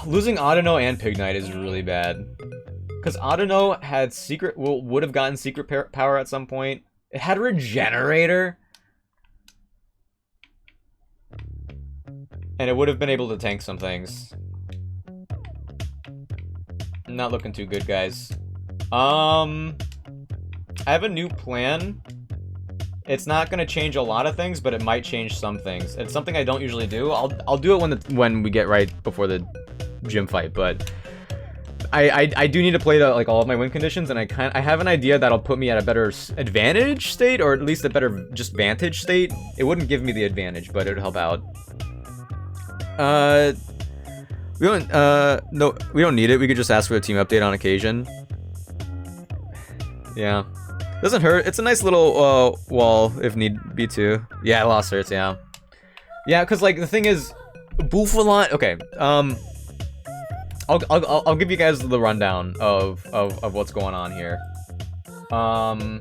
Losing Audino and Pignite is really bad. Because Audino had secret... would have gotten secret power at some point. It had Regenerator. And it would have been able to tank some things. Not looking too good, guys. I have a new plan. It's not gonna change a lot of things, but it might change some things. It's something I don't usually do. I'll do it when we get right before the gym fight, but I do need to play like all of my win conditions, and I have an idea that'll put me at a better advantage state, or at least a better just vantage state. It wouldn't give me the advantage, but it would help out. We don't, no, we don't need it. We could just ask for a team update on occasion. Yeah. Doesn't hurt. It's a nice little, wall, if need be to. Yeah, I lost hurts, yeah. Yeah, because, like, the thing is, Bouffalant, okay, I'll give you guys the rundown of what's going on here. The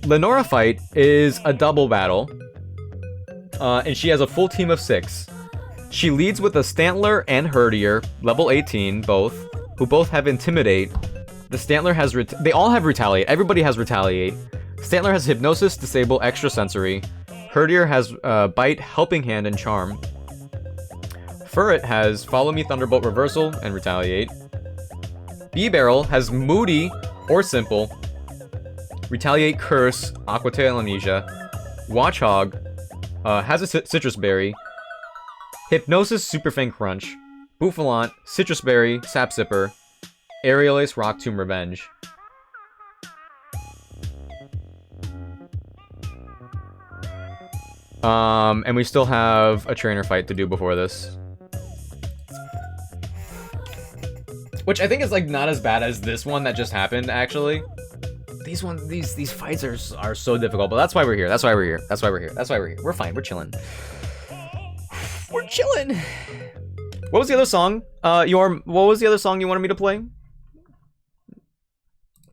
Lenora fight is a double battle. And she has a full team of 6. She leads with a Stantler and Herdier, level 18, both, who both have Intimidate. The Stantler has they all have Retaliate. Everybody has Retaliate. Stantler has Hypnosis, Disable, Extrasensory. Herdier has Bite, Helping Hand, and Charm. Furret has Follow Me, Thunderbolt, Reversal, and Retaliate. B-Barrel has Moody or Simple. Retaliate, Curse, Aqua Tail, Amnesia. Watchhog has a Citrus Berry. Hypnosis, Super Fang Crunch. Bouffalant, Citrus Berry, Sap Sipper. Aerial Ace, Rock Tomb, Revenge. And we still have a trainer fight to do before this. Which I think is, like, not as bad as this one that just happened, actually. These fights are so difficult, but that's why we're here. That's why we're here. That's why we're here. That's why we're here. We're fine. We're chilling. We're chilling. What was the other song? What was the other song you wanted me to play?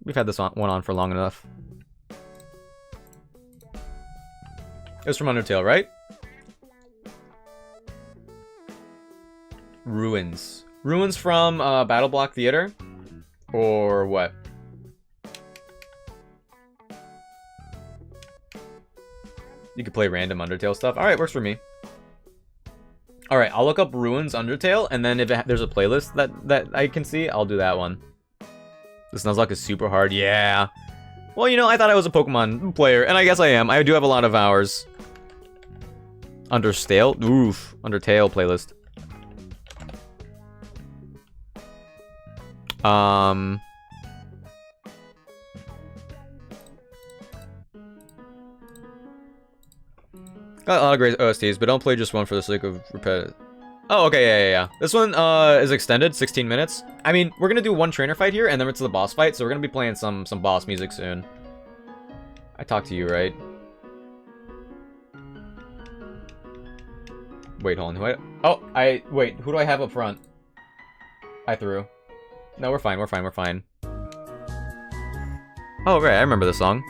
We've had this one on for long enough. It was from Undertale, right? Ruins. Ruins from Battle Block Theater? Or what? You could play random Undertale stuff. Alright, works for me. Alright, I'll look up Ruins Undertale, and then if there's a playlist that I can see, I'll do that one. This Nuzlocke is super hard. Yeah. Well, you know, I thought I was a Pokemon player, and I guess I am. I do have a lot of hours. Undertale? Oof. Undertale playlist. Got a lot of great OSTs, but don't play just one for the sake of repetitive. Oh, okay, yeah. This one is extended, 16 minutes. I mean, we're gonna do one trainer fight here, and then it's the boss fight, so we're gonna be playing some boss music soon. I talked to you, right? Wait, hold on. Wait, who do I have up front? I threw. No, we're fine. Oh, right, I remember this song.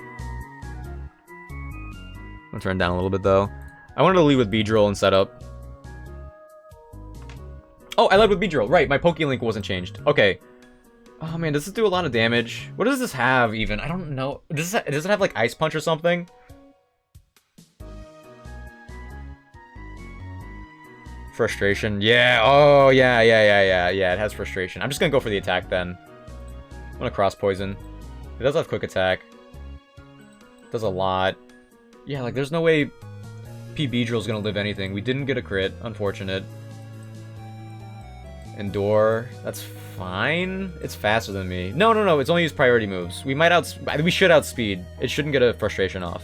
I'm gonna turn it down a little bit, though. I wanted to lead with B-Drill and setup. Oh, I led with B-Drill. Right, my Poke-Link wasn't changed. Okay. Oh, man, does this do a lot of damage? What does this have, even? I don't know. Does it have, like, Ice Punch or something? Frustration. Yeah. Oh, yeah. It has Frustration. I'm just gonna go for the attack, then. I'm gonna Cross Poison. It does have Quick Attack. It does a lot. Yeah, like, there's no way PB Drill's gonna live anything. We didn't get a crit. Unfortunate. Endure. That's fine. It's faster than me. No. It's only used priority moves. We should outspeed. It shouldn't get a Frustration off.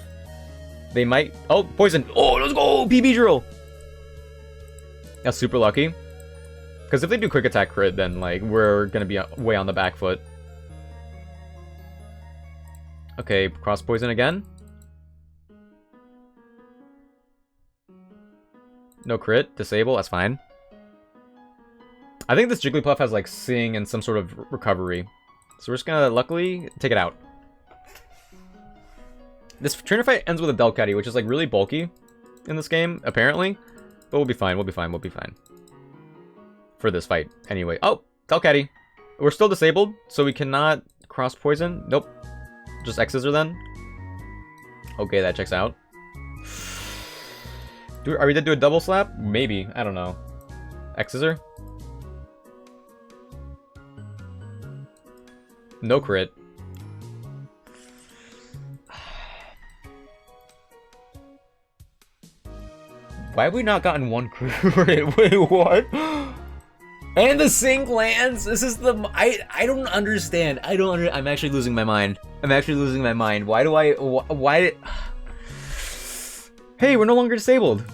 They might... Oh, Poison. Oh, let's go! PB Drill! That's super lucky. Because if they do Quick Attack crit, then, like, we're gonna be way on the back foot. Okay, Cross Poison again. No crit. Disable. That's fine. I think this Jigglypuff has, like, Sing and some sort of recovery. So we're just gonna, luckily, take it out. This trainer fight ends with a Delcatty, which is, like, really bulky in this game, apparently. But we'll be fine. For this fight, anyway. Oh! Delcatty! We're still disabled, so we cannot Cross Poison. Nope. Just X-Scissor then. Okay, that checks out. Are we gonna do a double slap? Maybe. I don't know. X-Scissor? No crit. Why have we not gotten one crit? Wait, what? And the sync lands? This is the... I don't understand. I'm actually losing my mind. Why do I... Why... Hey, we're no longer disabled.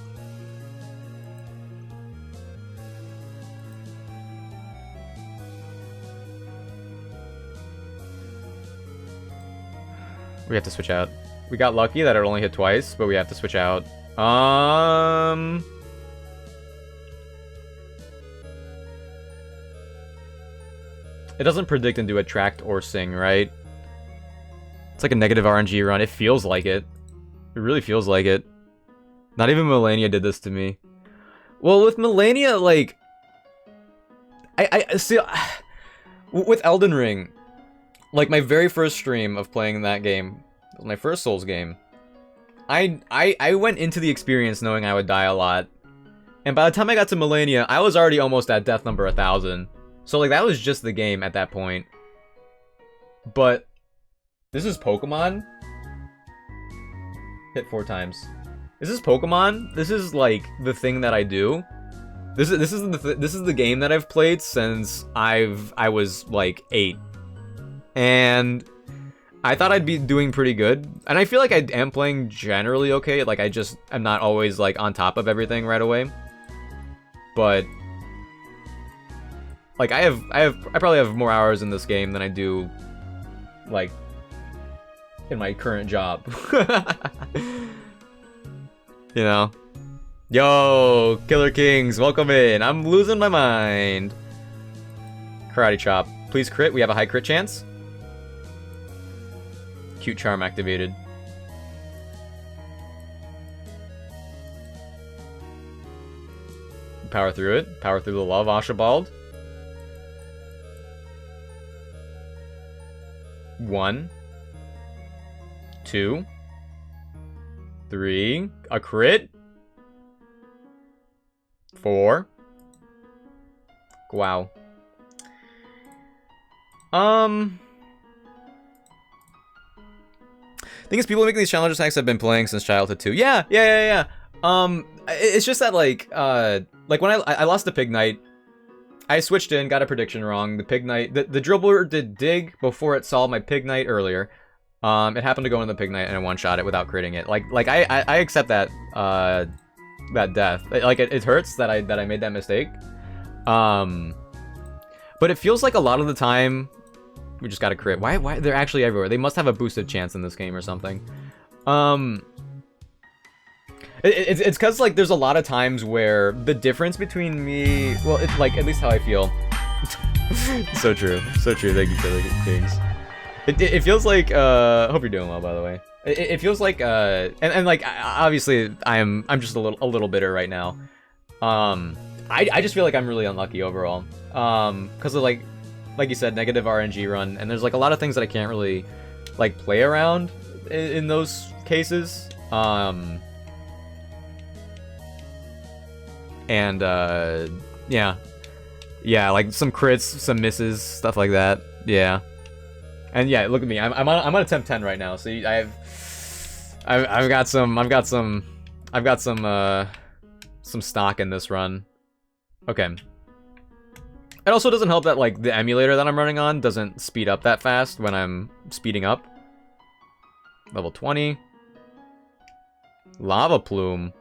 We have to switch out. We got lucky that it only hit twice, but we have to switch out. It doesn't predict and do attract or sing, right? It's like a negative RNG run. It feels like it. It really feels like it. Not even Melania did this to me. Well, with Melania, like... I see... With Elden Ring, like, my very first stream of playing that game, it was my first Souls game. I went into the experience knowing I would die a lot. And by the time I got to Melania, I was already almost at death number 1000. So, like, that was just the game at that point. But this is Pokemon. Hit 4 times. Is this Pokemon? This is, like, the thing that I do. This is the game that I've played since I was, like, 8. And I thought I'd be doing pretty good. And I feel like I am playing generally okay. Like, I'm not always, like, on top of everything right away. But like, I probably have more hours in this game than I do, like, in my current job. You know? Yo, Killer Kings, welcome in. I'm losing my mind. Karate Chop. Please crit. We have a high crit chance. Cute Charm activated. Power through it. Power through the love, Archibald. 1, 2, 3, a crit. 4. Wow. Thing is, people making these challenge attacks have been playing since childhood too. Yeah. It's just that, like when I lost the Pig Knight, I switched in, got a prediction wrong. The Pignite, the Dribbler did dig before it saw my Pignite earlier. It happened to go in the Pignite and I one-shot it without critting it. Like I accept that that death. Like it hurts that I made that mistake. But it feels like a lot of the time we just got a crit. Why they're actually everywhere? They must have a boosted chance in this game or something. It's because like there's a lot of times where the difference between me, well, it's like at least how I feel. So true. Thank you for the things. It feels like hope you're doing well, by the way. It feels like and like obviously I'm just a little bitter right now. I just feel like I'm really unlucky overall. Because of like you said, negative RNG run, and there's like a lot of things that I can't really like play around in those cases. And yeah, like some crits, some misses, stuff like that. Yeah, and yeah, look at me. I'm on attempt 10 right now. See, I've got some stock in this run. Okay. It also doesn't help that like the emulator that I'm running on doesn't speed up that fast when I'm speeding up. Level 20. Lava Plume.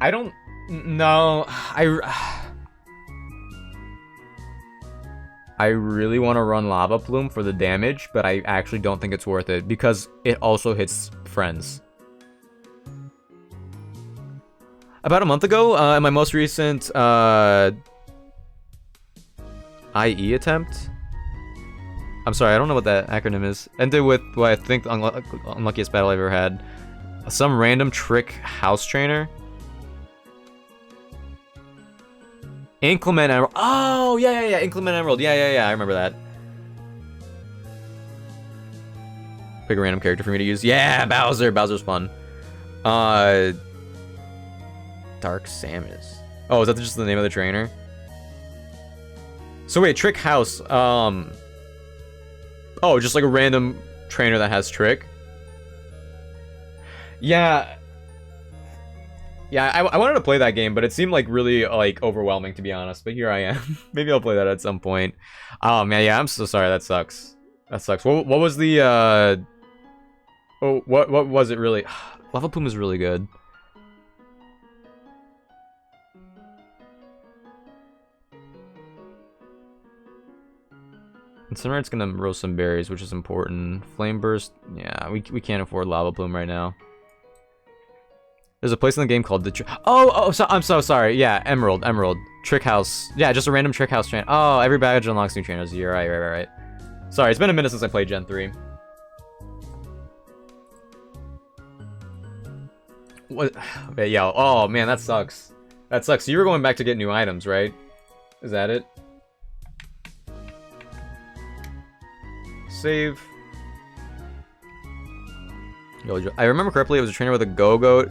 I don't know. I really want to run Lava Plume for the damage, but I actually don't think it's worth it because it also hits friends. About a month ago, in my most recent IE attempt. I'm sorry, I don't know what that acronym is. Ended with what I think the unluckiest battle I ever had. Some random trick house trainer. Inclement Emerald. Oh, yeah. Inclement Emerald. Yeah. I remember that. Pick a random character for me to use. Yeah, Bowser. Bowser's fun. Dark Samus. Oh, is that just the name of the trainer? So wait, Trick House. Oh, just like a random trainer that has Trick. Yeah. Yeah, I wanted to play that game, but it seemed like really like overwhelming, to be honest. But here I am. Maybe I'll play that at some point. Oh man, yeah, I'm so sorry. That sucks. That sucks. What was the oh, what was it really? Lava Plume is really good. Incineroar's gonna roast some berries, which is important. Flame Burst, yeah, we can't afford Lava Plume right now. There's a place in the game called the I'm so sorry. Yeah, Emerald. Trick House. Yeah, just a random Trick House train. Oh, every badge unlocks new trainers. You're right. Sorry, it's been a minute since I played Gen 3. What? Yeah, oh man, that sucks. That sucks. So you were going back to get new items, right? Is that it? Save. I remember correctly, it was a trainer with a Go-Goat.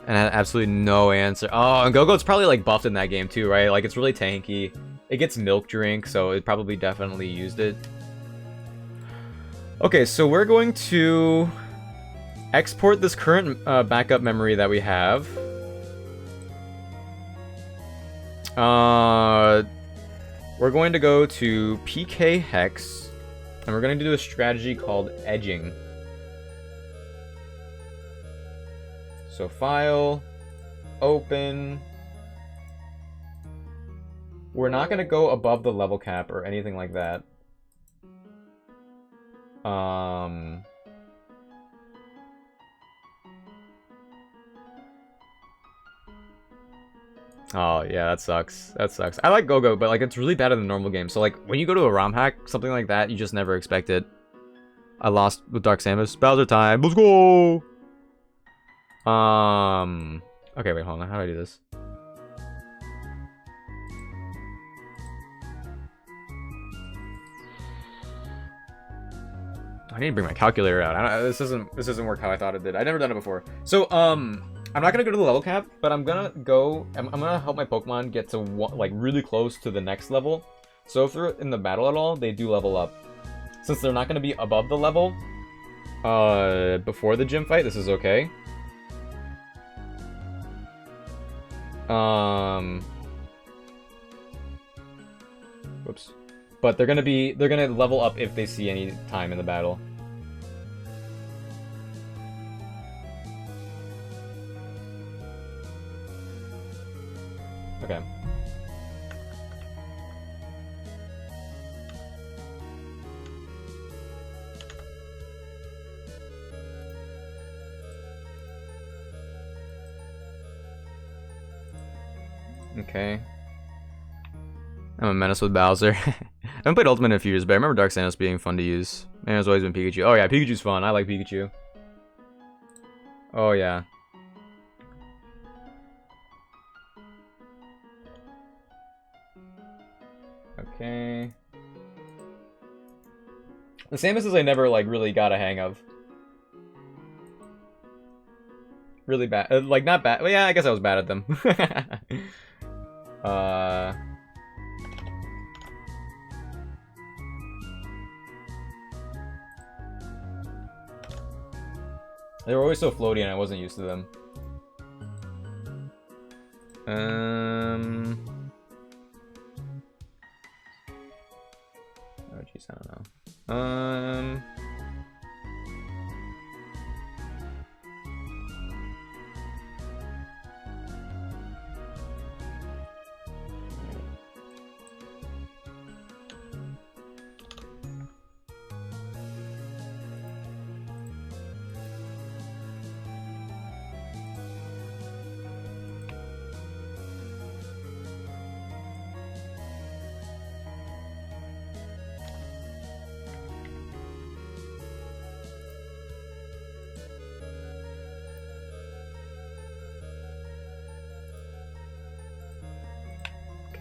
And I had absolutely no answer. Oh, and Go-Goat's probably like buffed in that game too, right? Like it's really tanky. It gets Milk Drink, so it probably definitely used it. Okay, so we're going to export this current backup memory that we have. We're going to go to PK Hex, and we're going to do a strategy called edging. So file, open. We're not gonna go above the level cap or anything like that. Oh yeah, that sucks. That sucks. I like Go-Go, but like it's really bad in the normal game. So like when you go to a ROM hack, something like that, you just never expect it. I lost with Dark Samus. Bowser time. Let's go. Okay, wait, hold on. How do I do this? I need to bring my calculator out. This doesn't work how I thought it did. I've never done it before. So, I'm not gonna go to the level cap, but I'm gonna help my Pokemon get to like really close to the next level. So if they're in the battle at all, they do level up. Since they're not going to be above the level before the gym fight, this is okay. Whoops. But they're gonna level up if they see any time in the battle. Okay. Okay. I'm a menace with Bowser. I haven't played Ultimate in a few years, but I remember Dark Sanos being fun to use. Man, it's always been Pikachu. Oh yeah, Pikachu's fun. I like Pikachu. Oh yeah. Okay. The Samuses I never, like, really got a hang of. Really bad. Like, not bad. Well, yeah, I guess I was bad at them. They were always so floaty and I wasn't used to them. Oh jeez, I don't know.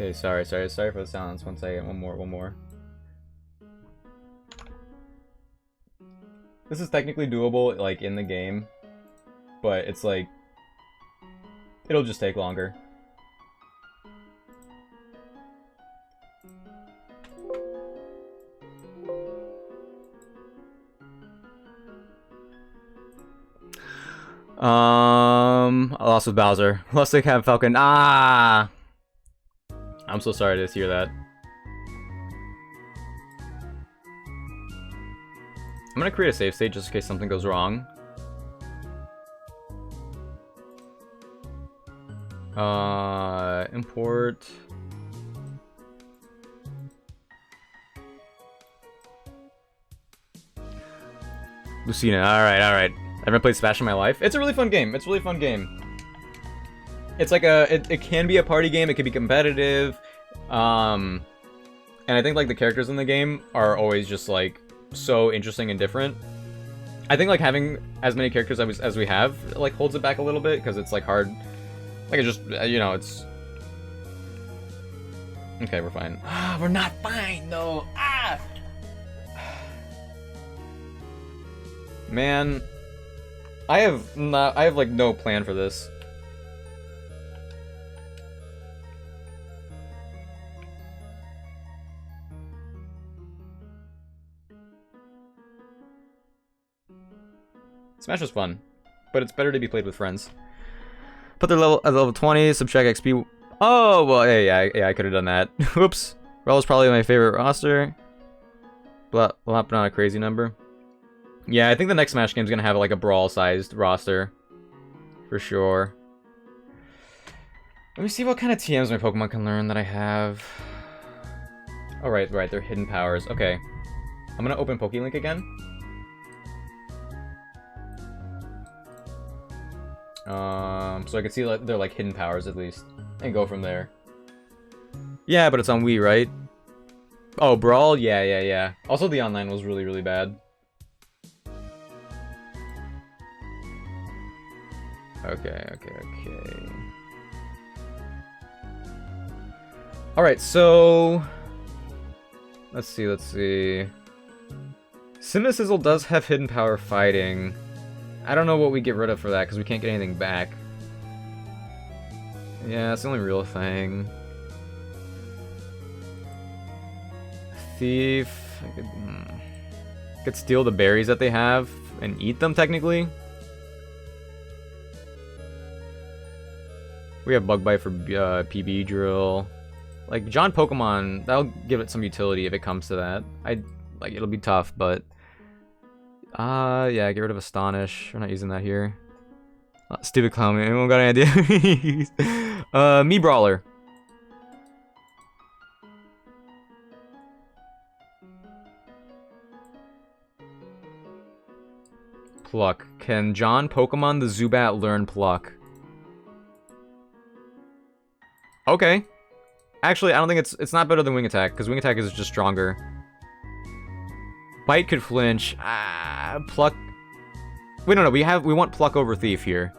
Okay, sorry for the silence. One second, one more. This is technically doable, like, in the game, but it's like, it'll just take longer. I lost with Bowser. Lost to Captain Falcon. Ah! I'm so sorry to hear that. I'm gonna create a save state just in case something goes wrong. Import. Lucina, alright. I've never played Smash in my life. It's a really fun game. It's like it can be a party game, it can be competitive. And I think like the characters in the game are always just like so interesting and different. I think like having as many characters as we have like holds it back a little bit because it's like hard. Like it's just you know, it's okay, we're fine. We're not fine though. Man, I have like no plan for this. Smash was fun, but it's better to be played with friends. Put their level at level 20, subtract XP. Oh, well, yeah, I could have done that. Whoops. Rel is probably my favorite roster. But not a crazy number. Yeah, I think the next Smash game is going to have like a Brawl-sized roster. For sure. Let me see what kind of TMs my Pokemon can learn that I have. Oh, right, they're hidden powers. Okay. I'm going to open PokeLink again. So I can see like they're like hidden powers at least, and go from there. Yeah, but it's on Wii, right? Oh, Brawl? Yeah. Also, the online was really bad. Okay. Alright, so... Let's see. Cimicizzle does have hidden power fighting. I don't know what we get rid of for that, because we can't get anything back. Yeah, that's the only real thing. Thief. I could steal the berries that they have and eat them, technically. We have Bug Bite for PB Drill. Like, John Pokemon, that'll give it some utility if it comes to that. Like, it'll be tough, but... yeah, get rid of Astonish. We're not using that here. Stupid clown, anyone got any idea? Me Brawler. Pluck. Can John Pokemon the Zubat learn Pluck? Okay. Actually, I don't think it's not better than Wing Attack, because Wing Attack is just stronger. Bite could flinch. Pluck. Wait, no, we want Pluck over Thief here.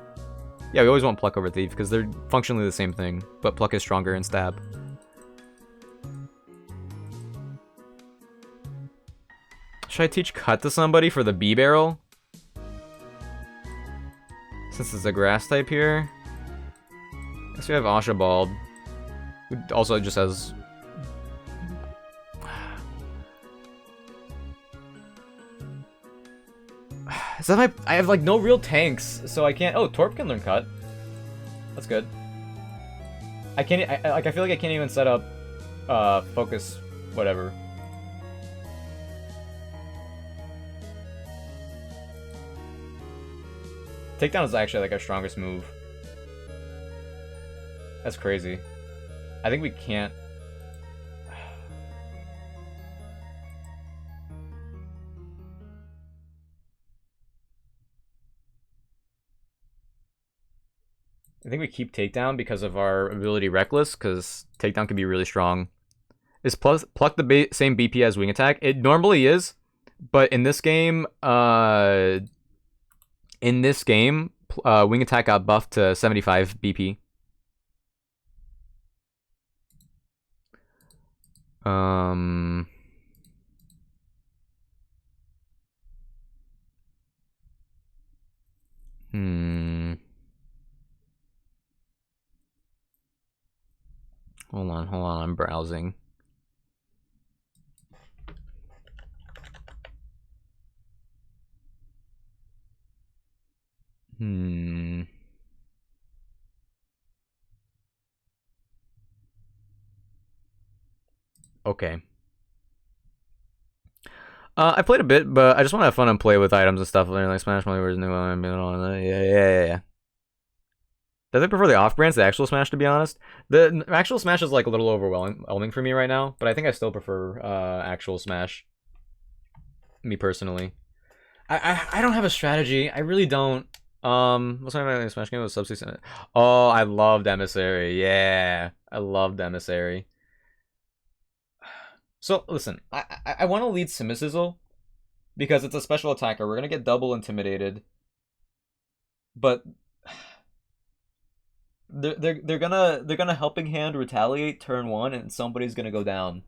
Yeah, we always want Pluck over Thief, because they're functionally the same thing, but Pluck is stronger in Stab. Should I teach Cut to somebody for the B-Barrel? Since it's a grass type here. I guess we have Ashabald. Who also just has... So I have like no real tanks, so I can't... Oh, Torp can learn Cut. That's good. I can't... I feel like I can't even set up Focus, whatever. Takedown is actually like our strongest move. That's crazy. I think we can't... I think we keep Takedown because of our ability Reckless, because Takedown can be really strong. Is Pluck the same BP as Wing Attack? It normally is, but in this game, Wing Attack got buffed to 75 BP. Hold on, I'm browsing. Okay. I played a bit, but I just want to have fun and play with items and stuff. Like Smash Multiverse, new one, yeah. Does I prefer the off-brands, the actual Smash, to be honest? The actual Smash is like a little overwhelming for me right now, but I think I still prefer actual Smash. Me personally. I don't have a strategy. I really don't. What's my Smash game? Was Subsea. Oh, I loved Emissary. Yeah, I loved Emissary. So listen, I want to lead Simisizzle because it's a special attacker. We're gonna get double intimidated, but they're gonna helping hand retaliate turn 1, and somebody's gonna go down.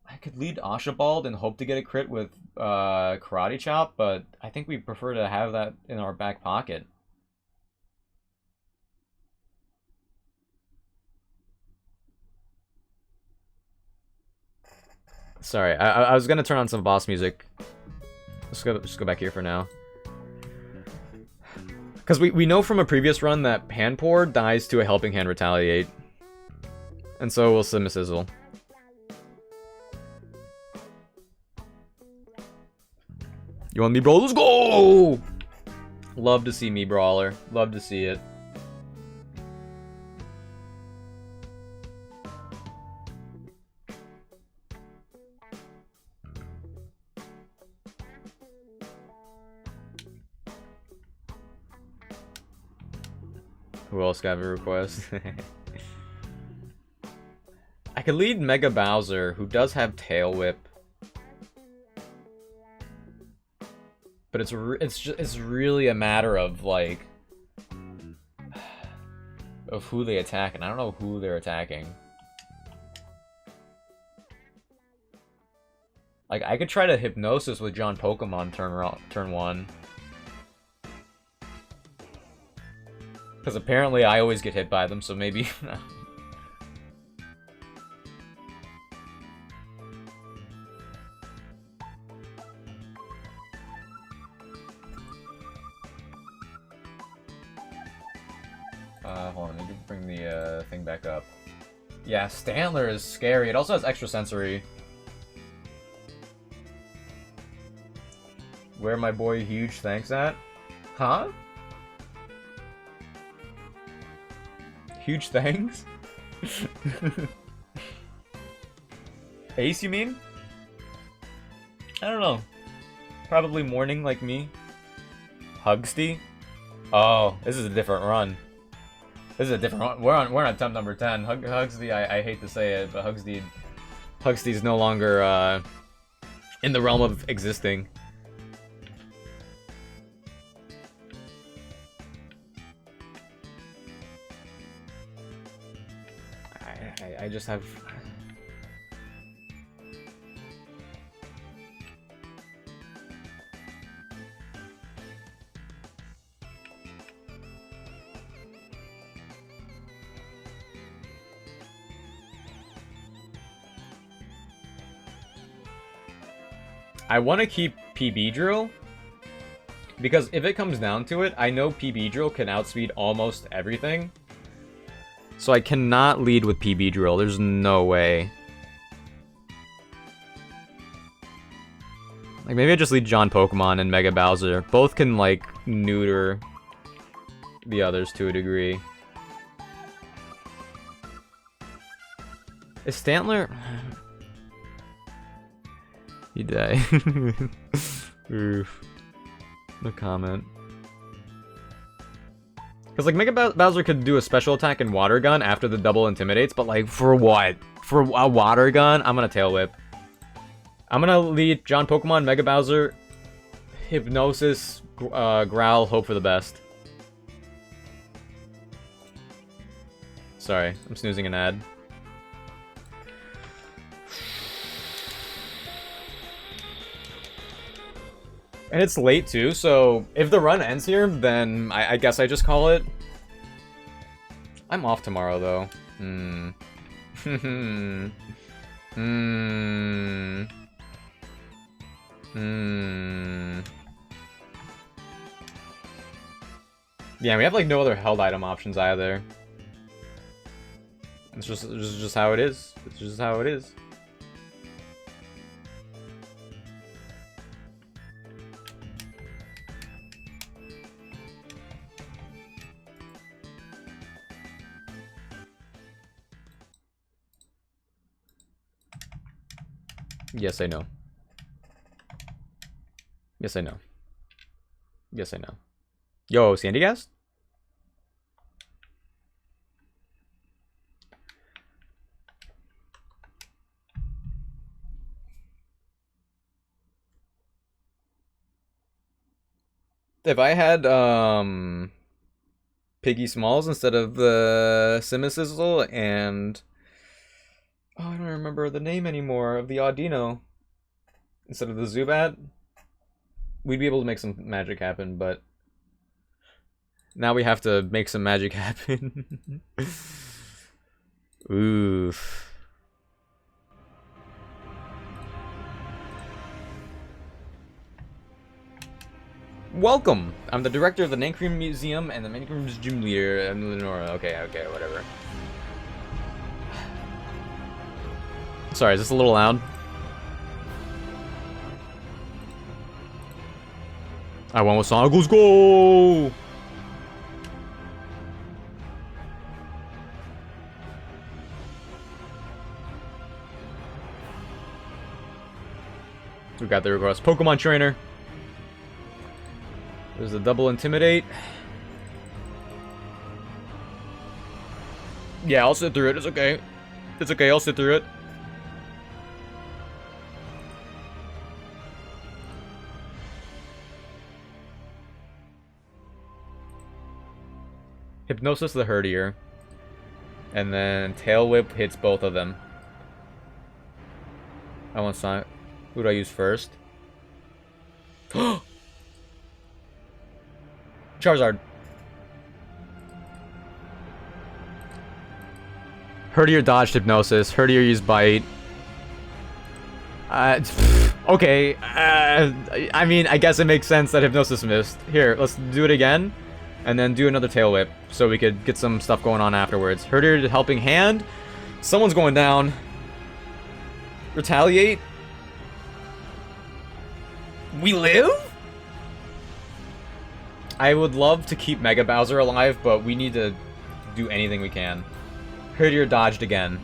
I could lead Ashabald and hope to get a crit with Karate Chop, but I think we prefer to have that in our back pocket. Sorry, I was gonna turn on some boss music. Let's just go back here for now. Because we know from a previous run that Panpour dies to a Helping Hand Retaliate. And so will Simisizzle. You want me Brawler? Let's go! Love to see me Brawler. Love to see it. Who else got a request? I could lead Mega Bowser, who does have Tail Whip. But it's really a matter of like of who they attack, and I don't know who they're attacking. Like I could try to Hypnosis with John Pokemon turn 1. Because apparently I always get hit by them, so maybe the thing back up. Yeah, Stantler is scary. It also has extra sensory. Where my boy Huge Thanks at? Huh? Huge Thanks? Ace, you mean? I don't know. Probably morning like me. Hugsty? Oh, this is a different run. This is a different run. We're on attempt number 10. Hugsty, I hate to say it, but Hugsty's no longer in the realm of existing. I just have... I want to keep PB Drill, because if it comes down to it, I know PB Drill can outspeed almost everything. So I cannot lead with PB Drill. There's no way. Like, maybe I just lead John Pokemon and Mega Bowser. Both can, like, neuter the others to a degree. Is Stantler... You die. Oof. No comment. Because, like, Mega Bowser could do a special attack and Water Gun after the double intimidates, but, like, for what? For a Water Gun? I'm gonna Tail Whip. I'm gonna lead John Pokemon, Mega Bowser, Hypnosis, Growl, hope for the best. Sorry, I'm snoozing an ad. And it's late too, so if the run ends here, then I guess I just call it. I'm off tomorrow though. Yeah, we have like no other held item options either. It's just how it is. It's just how it is. Yes, I know. Yes, I know. Yes, I know. Yo, Sandy Gas? If I had, Piggy Smalls instead of the Simisizzle and... Oh, I don't remember the name anymore of the Audino. Instead of the Zubat, we'd be able to make some magic happen, but now we have to make some magic happen. Oof. Welcome! I'm the director of the Nancream Museum and the Nancream's gym leader. I'm Lenora. Okay, whatever. Sorry, is this a little loud? I went with Sonic. Let's go! We got the request. Pokemon Trainer. There's a double Intimidate. Yeah, I'll sit through it. It's okay. It's okay, I'll sit through it. Hypnosis the Herdier. And then Tail Whip hits both of them. I want Sonic. Who do I use first? Charizard. Herdier dodged Hypnosis. Herdier used Bite. Okay. I mean, I guess it makes sense that Hypnosis missed. Here, let's do it again. And then do another tail whip so we could get some stuff going on afterwards. Herdier to helping hand. Someone's going down. Retaliate. We live? I would love to keep Mega Bowser alive, but we need to do anything we can. Herdier dodged again.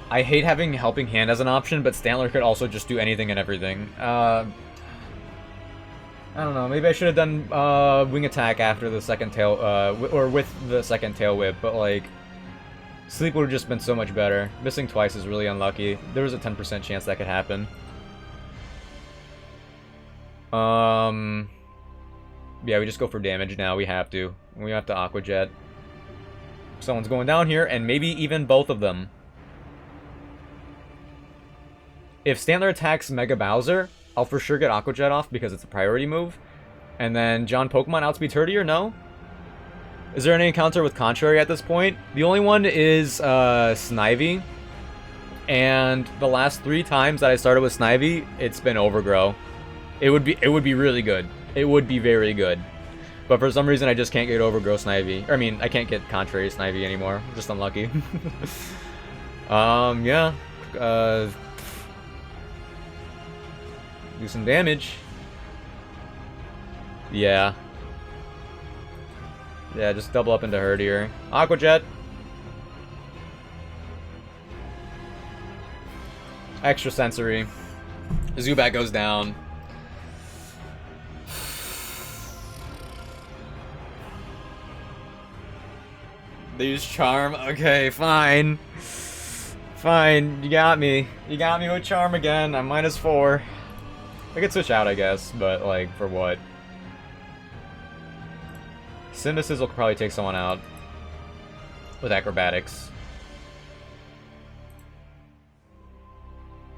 I hate having Helping Hand as an option, but Stantler could also just do anything and everything. I don't know, maybe I should have done Wing Attack after the second tail, or with the second Tail Whip, but like, Sleep would have just been so much better. Missing twice is really unlucky. There was a 10% chance that could happen. Yeah, we just go for damage now, we have to. We have to Aqua Jet. Someone's going down here, and maybe even both of them. If Stantler attacks Mega Bowser, I'll for sure get Aqua Jet off because it's a priority move. And then John Pokemon outspeeds Herdier? No? Is there any encounter with Contrary at this point? The only one is Snivy. And the last 3 times that I started with Snivy, it's been Overgrow. It would be really good. It would be very good. But for some reason I just can't get Overgrow Snivy. Or, I mean, I can't get Contrary Snivy anymore. I'm just unlucky. Yeah. Do some damage. Yeah. Yeah, just double up into Herdier. Aqua Jet. Extra sensory. Zubat goes down. They use Charm. Okay, fine. Fine, you got me. You got me with Charm again. I'm -4. I could switch out, I guess, but, like, for what? Symbiosis will probably take someone out with Acrobatics.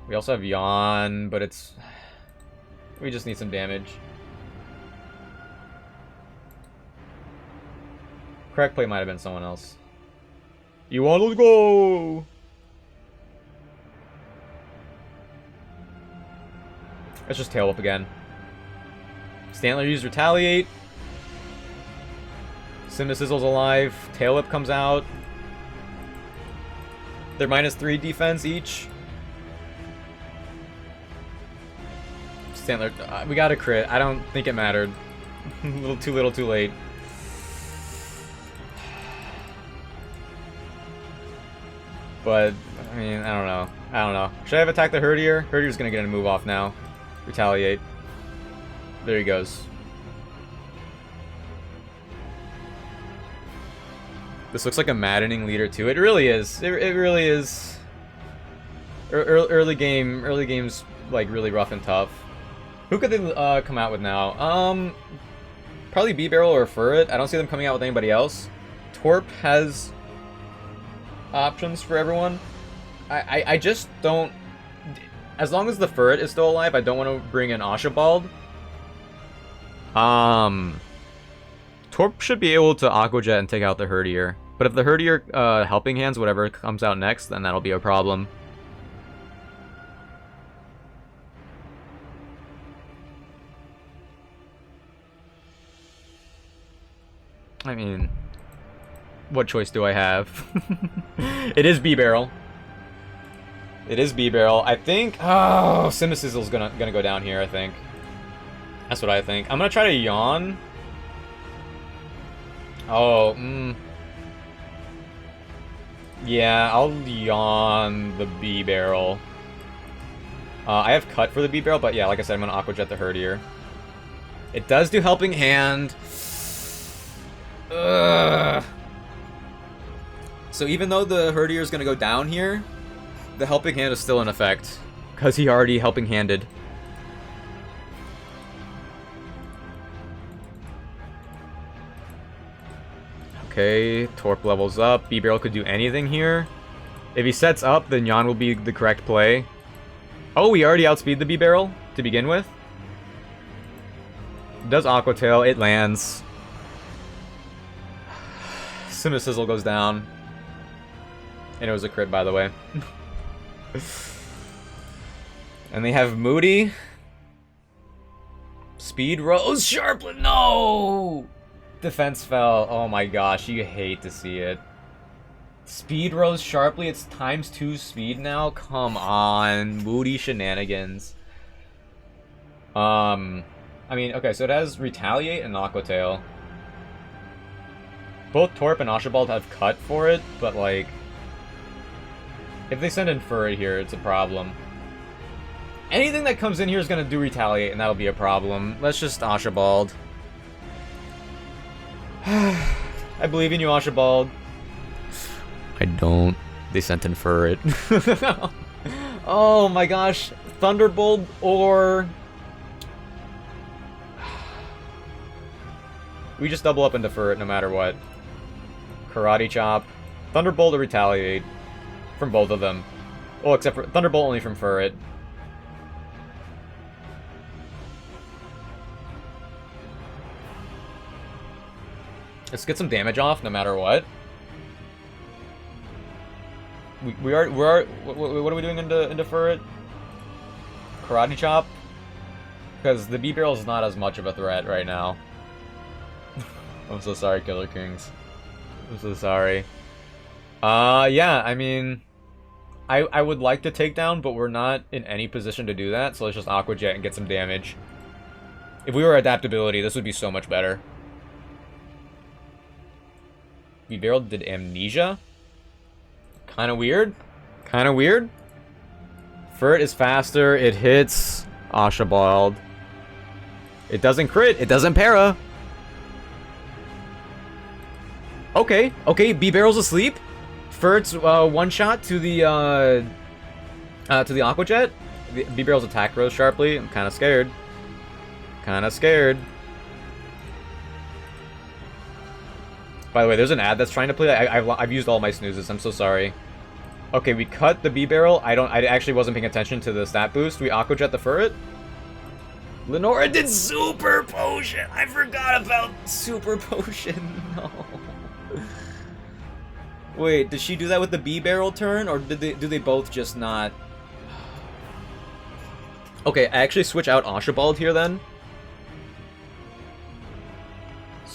We also have Yawn, but it's... We just need some damage. Correct play might have been someone else. You want to go? Let's just Tail Whip again. Stantler used Retaliate. Cinderacizzle's alive. Tail Whip comes out. They're -3 defense each. Stantler, we got a crit. I don't think it mattered. A little too late. But, I mean, I don't know. I don't know. Should I have attacked the Herdier? Herdier's gonna get a move off now. Retaliate. There he goes. This looks like a maddening leader too. It really is. It really is. Early game's like really rough and tough. Who could they come out with now? Probably B-Barrel or Furret. I don't see them coming out with anybody else. Torp has options for everyone. I just don't. As long as the Furret is still alive, I don't want to bring in Archibald. Torp should be able to Aqua Jet and take out the Herdier. But if the Herdier Helping Hands, whatever comes out next, then that'll be a problem. I mean, what choice do I have? It is B-Barrel. It is B-Barrel. I think... Oh, Cinderacizzle's gonna go down here, I think. That's what I think. I'm gonna try to Yawn. Oh, yeah, I'll Yawn the B-Barrel. I have Cut for the B-Barrel, but yeah, like I said, I'm gonna Aqua Jet the Herdier. It does do Helping Hand. Ugh. So even though the Herdier is gonna go down here, the Helping Hand is still in effect, because he already Helping Handed. Okay, Torp levels up. B-Barrel could do anything here. If he sets up, then Yawn will be the correct play. Oh, we already outspeed the B-Barrel to begin with. Does Aqua Tail, it lands. Cinderacizzle goes down. And it was a crit, by the way. And they have Moody. Speed rose sharply. No! Defense fell. Oh my gosh, you hate to see it. Speed rose sharply. It's ×2 speed now. Come on. Moody shenanigans. I mean, okay, so it has Retaliate and Aqua Tail. Both Torp and Archibald have cut for it, but like... if they send in Furret here, it's a problem. Anything that comes in here is gonna do Retaliate, and that'll be a problem. Let's just Archibald. I believe in you, Archibald. I don't. They sent in Furret. Oh my gosh. Thunderbolt or... we just double up into Furret no matter what. Karate Chop. Thunderbolt or Retaliate. From both of them. Oh, except for Thunderbolt only from Furret. Let's get some damage off no matter what. What are we doing into Furret? Karate Chop? Because the B-Barrel is not as much of a threat right now. I'm so sorry, Killer Kings. I'm so sorry. Yeah, I mean... I would like to take down, but we're not in any position to do that, so let's just Aqua Jet and get some damage. If we were adaptability, this would be so much better. B-Barrel did Amnesia? Kinda weird. Kinda weird. Furret is faster, it hits Archibald. It doesn't crit, it doesn't para. Okay, okay, B-Barrel's asleep. Furret's one shot to the Aqua Jet. B-Barrel's attack rose sharply. I'm kinda scared. Kinda scared. By the way, there's an ad that's trying to play. I've used all my snoozes. I'm so sorry. Okay, we cut the B-Barrel. I actually wasn't paying attention to the stat boost. We Aqua Jet the Furret. Lenora did Super Potion. I forgot about Super Potion. No. Wait, did she do that with the B-Barrel turn, or do they both just not? Okay, I actually switch out Archibald here then.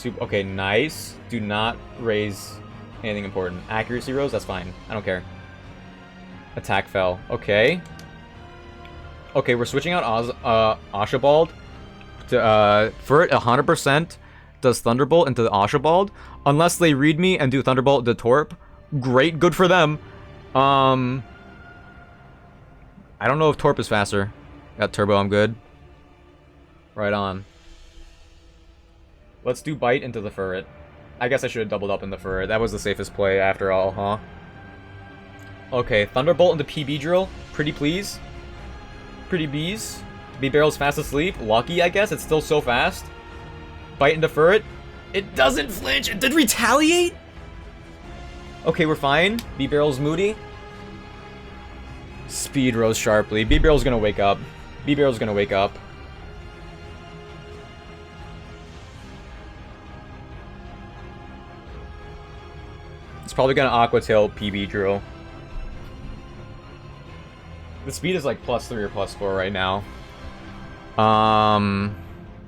Okay, nice. Do not raise anything important. Accuracy rose, that's fine. I don't care. Attack fell. Okay. Okay, we're switching out Archibald to Furret 100% does Thunderbolt into the Archibald. Unless they read me and do Thunderbolt to Torp. Great, good for them. I don't know if Torp is faster. Got Turbo, I'm good. Right on. Let's do Bite into the Furret. I guess I should have doubled up in the Furret. That was the safest play after all, huh? Okay, Thunderbolt into PB Drill. Pretty please. Pretty bees. B-Barrel's fast asleep. Lucky, I guess. It's still so fast. Bite into Furret. It doesn't flinch. It did Retaliate? Okay, we're fine. B-Barrel's moody. Speed rose sharply. B-Barrel's gonna wake up. B-Barrel's gonna wake up. It's probably gonna Aqua Tail PB Drill. The speed is like +3 or +4 right now.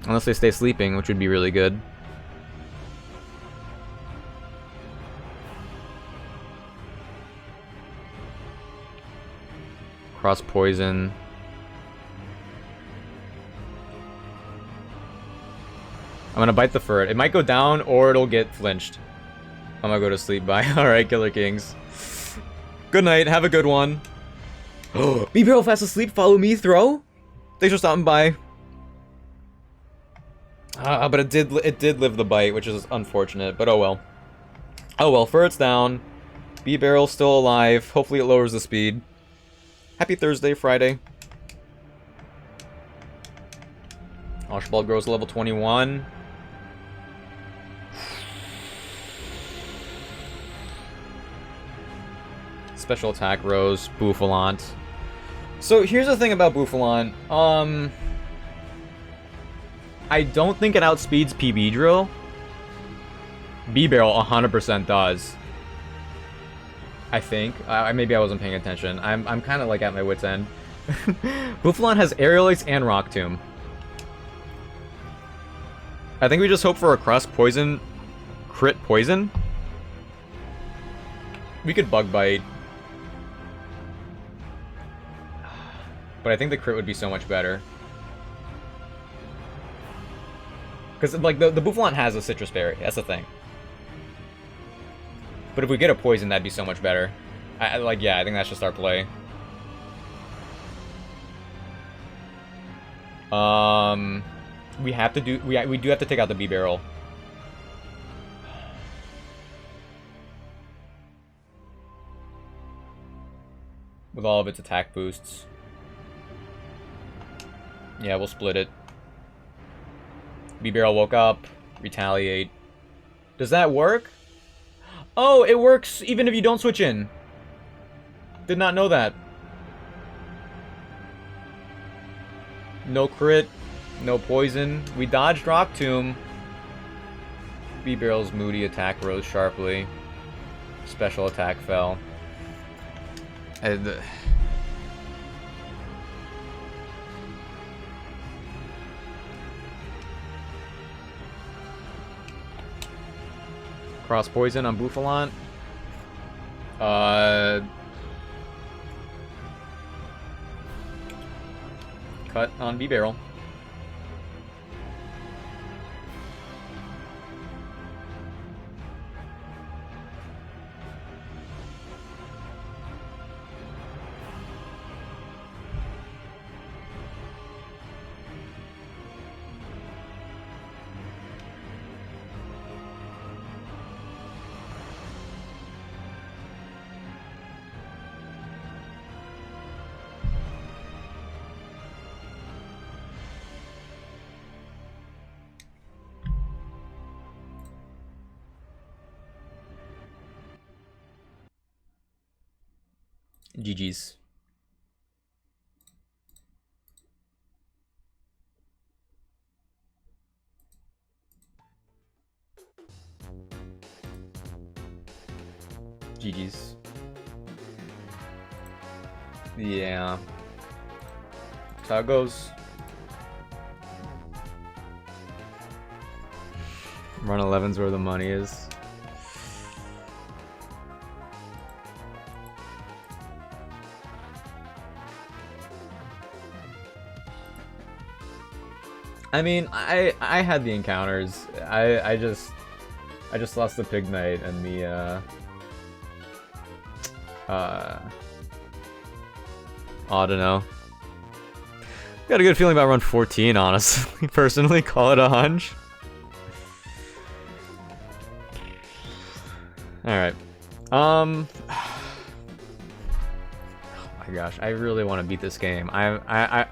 Unless they stay sleeping, which would be really good. Cross Poison. I'm gonna bite the Furret. It might go down or it'll get flinched. I'm gonna go to sleep. Bye. Alright, Killer Kings. Good night. Have a good one. B-Barrel fast asleep. Follow me. Throw. Thanks for stopping by. But it did live the bite, which is unfortunate. But oh well. Oh well. Furret's down. B-Barrel still alive. Hopefully it lowers the speed. Happy Thursday, Friday. Archibald grows to level 21. Special attack rose, Bouffalant. So here's the thing about Bouffalant. I don't think it outspeeds PB Drill. B-Barrel 100% does. I think. Maybe I wasn't paying attention. I'm kind of like at my wit's end. Buffalon has Aerial Ace and Rock Tomb. I think we just hope for a cross poison, crit poison. We could Bug Bite. But I think the crit would be so much better. Because, like, the Buffalon has a Citrus Berry. That's the thing. But if we get a Poison, that'd be so much better. Yeah, I think that's just our play. We have to do... We do have to take out the B-Barrel. With all of its attack boosts. Yeah, we'll split it. B-Barrel woke up. Retaliate. Does that work? Oh, it works even if you don't switch in. Did not know that. No crit. No poison. We dodged Rock Tomb. B-Barrel's moody attack rose sharply. Special attack fell. Cross poison on Buffalon. Cut on B-Barrel. GG's. GG's. Yeah. That's how it goes. Run 11's where the money is. I mean, I had the encounters. I just lost the Pig Knight and the I don't know. Got a good feeling about run 14, honestly. Personally, call it a hunch. Alright. Oh my gosh, I really want to beat this game. I'm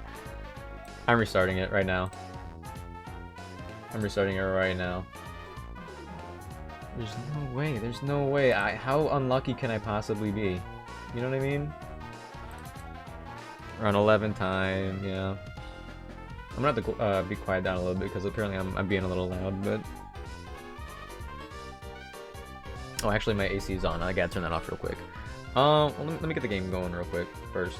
restarting it right now. I'm restarting it right now. There's no way. There's no way. How unlucky can I possibly be? You know what I mean? Around 11 time, yeah. I'm gonna have to be quiet down a little bit because apparently I'm being a little loud, but... Oh, actually my AC is on. I gotta turn that off real quick. Well, let me get the game going real quick first.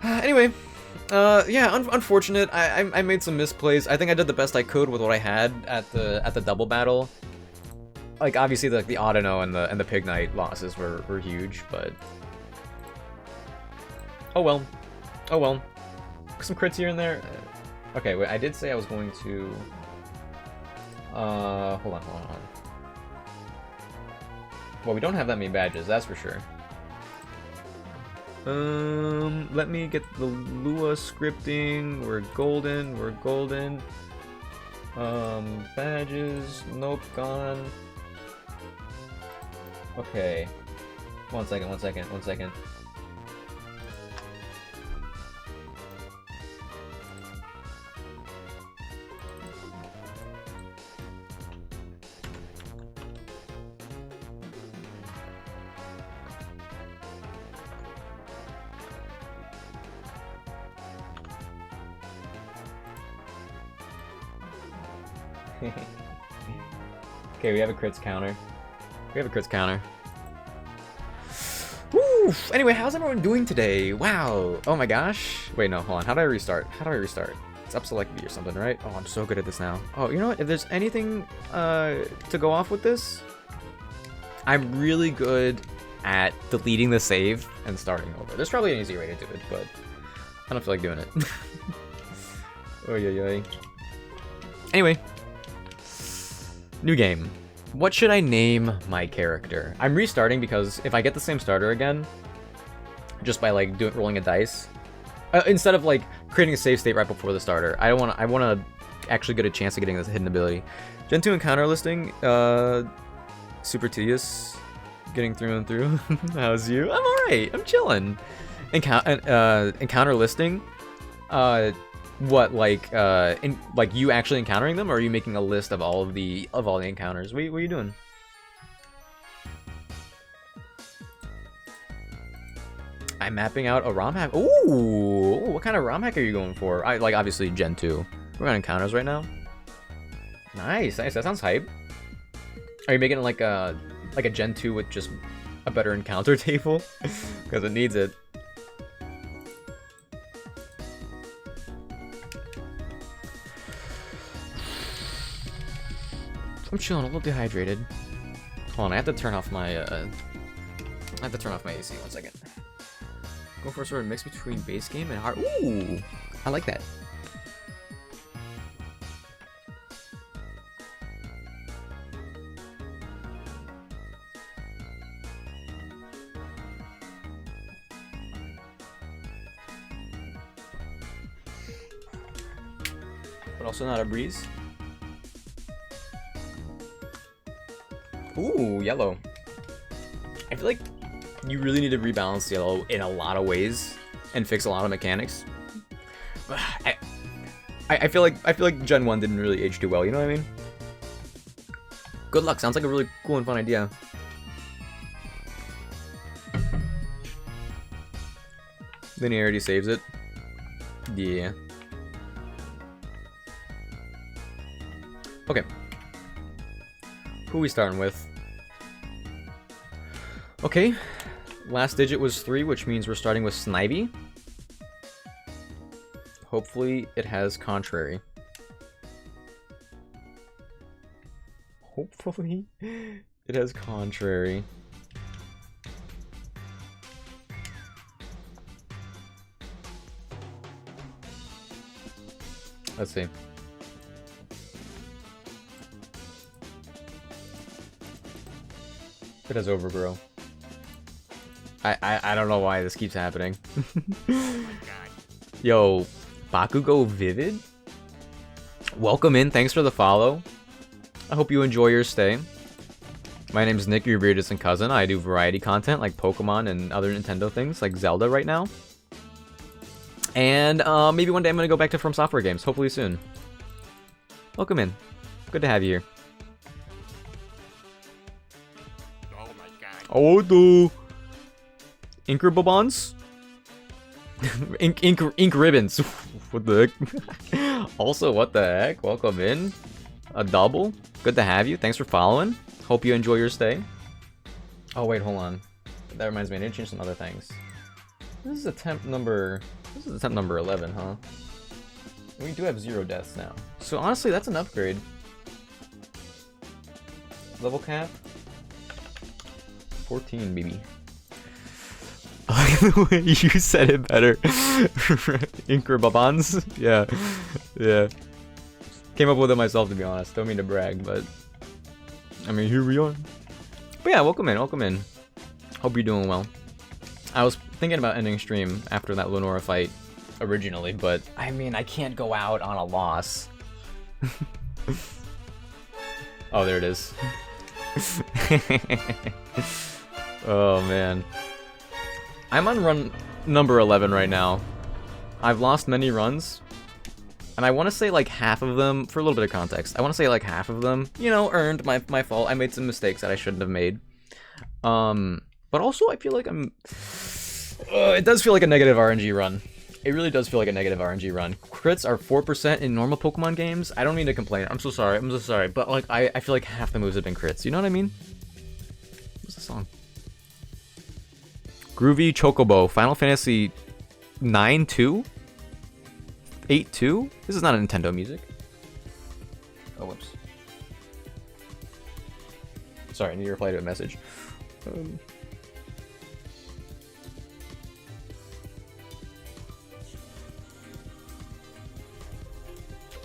Anyway. Yeah, unfortunate. I made some misplays. I think I did the best I could with what I had at the double battle. Like obviously the Audino and the Pig Knight losses were huge, but oh well. Oh well. Some crits here and there. Okay, wait, I did say I was going to hold on. Well, we don't have that many badges, that's for sure. Let me get the Lua scripting. We're golden. Badges. Nope, gone. Okay. One second. Okay, we have a crits counter. We have a crits counter. Woo! Anyway, how's everyone doing today? Wow. Oh my gosh. Wait, no, hold on. How do I restart? How do I restart? It's up select B or something, right? Oh, I'm so good at this now. Oh, you know what? If there's anything to go off with this, I'm really good at deleting the save and starting over. There's probably an easy way to do it, but I don't feel like doing it. Oh, yeah. Anyway. New game. What should I name my character? I'm restarting because if I get the same starter again, just by like rolling a dice, instead of like creating a save state right before the starter, I want to actually get a chance of getting this hidden ability. Gen 2 encounter listing, super tedious, getting through and through. How's you? I'm alright. I'm chilling. Encounter listing. What, like you actually encountering them, or are you making a list of all the encounters? What are you doing? I'm mapping out a ROM hack. Ooh, what kind of ROM hack are you going for? Like obviously Gen 2. We're on encounters right now. Nice. That sounds hype. Are you making it like a Gen 2 with just a better encounter table? Because it needs it. I'm chilling, a little dehydrated. Hold on, I have to turn off my AC. 1 second. Go for a sort of mix between base game and hard. Ooh, I like that. But also not a breeze. Ooh, yellow. I feel like you really need to rebalance yellow in a lot of ways and fix a lot of mechanics. I feel like Gen 1 didn't really age too well, you know what I mean? Good luck, sounds like a really cool and fun idea. Linearity saves it. Yeah. Okay. Who are we starting with? Okay, last digit was 3, which means we're starting with Snivy. Hopefully it has contrary. Hopefully it has contrary. Let's see. It has overgrow. I don't know why this keeps happening. Yo, Bakugo Vivid? Welcome in, thanks for the follow. I hope you enjoy your stay. My name is Nick, your very distant cousin. I do variety content like Pokemon and other Nintendo things like Zelda right now. And maybe one day I'm going to go back to From Software games, hopefully soon. Welcome in. Good to have you here. Oh, do Inkerbobons? ink ribbons. What the heck? Also, what the heck? Welcome in. A double. Good to have you. Thanks for following. Hope you enjoy your stay. Oh wait, hold on. That reminds me, I need to change some other things. This is attempt number 11, huh? We do have 0 deaths now. So honestly, that's an upgrade. Level cap. 14, maybe. The way you said it better. Inkerbobons? Yeah. Yeah. Came up with it myself, to be honest. Don't mean to brag, but I mean, here we are. But yeah, welcome in, welcome in. Hope you're doing well. I was thinking about ending stream after that Lenora fight originally, but I mean, I can't go out on a loss. Oh, there it is. Oh man, I'm on run number 11 right now. I've lost many runs, and I want to say like half of them, for a little bit of context, I want to say like half of them, you know, earned my fault. I made some mistakes that I shouldn't have made. But also I feel like it does feel like a negative RNG run. It really does feel like a negative RNG run. Crits are 4% in normal Pokemon games. I don't mean to complain. I'm so sorry. But like I feel like half the moves have been crits. You know what I mean? What's the song? Groovy Chocobo. Final Fantasy 9-2? 8-2? This is not Nintendo music. Oh, whoops. Sorry, I need to reply to a message.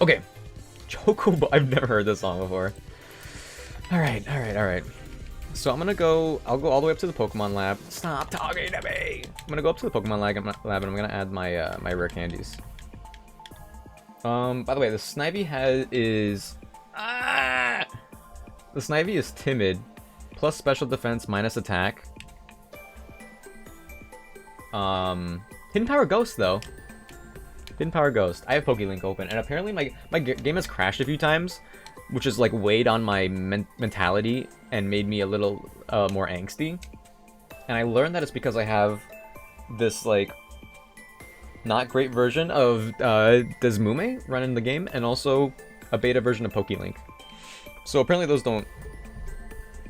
Okay. Chocobo. I've never heard this song before. Alright, alright, alright. So I'm gonna go, I'll go all the way up to the Pokemon lab. Stop talking to me! I'm gonna go up to the Pokemon lab and I'm gonna add my my rare candies. By the way, the Snivy is the Snivy is timid, plus special defense, minus attack. Hidden Power Ghost though. Hidden Power Ghost. I have PokeLink open, and apparently my game has crashed a few times, which has like weighed on my mentality and made me a little more angsty. And I learned that it's because I have this like not great version of Desmume running the game, and also a beta version of PokeLink. So apparently those don't,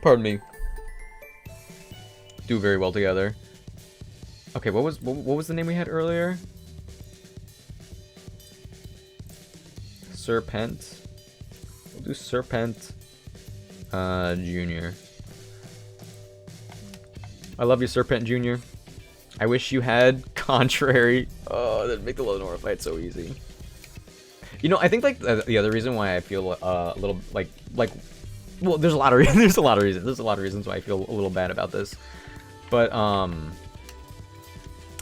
pardon me, do very well together. Okay, what was the name we had earlier? Serpent. We'll do Serpent Junior. I love you, Serpent Junior. I wish you had Contrary. Oh, that'd make the Lenora fight so easy. You know, I think like the other reason why I feel a little like well, there's a lot of reasons. There's a lot of reasons why I feel a little bad about this. But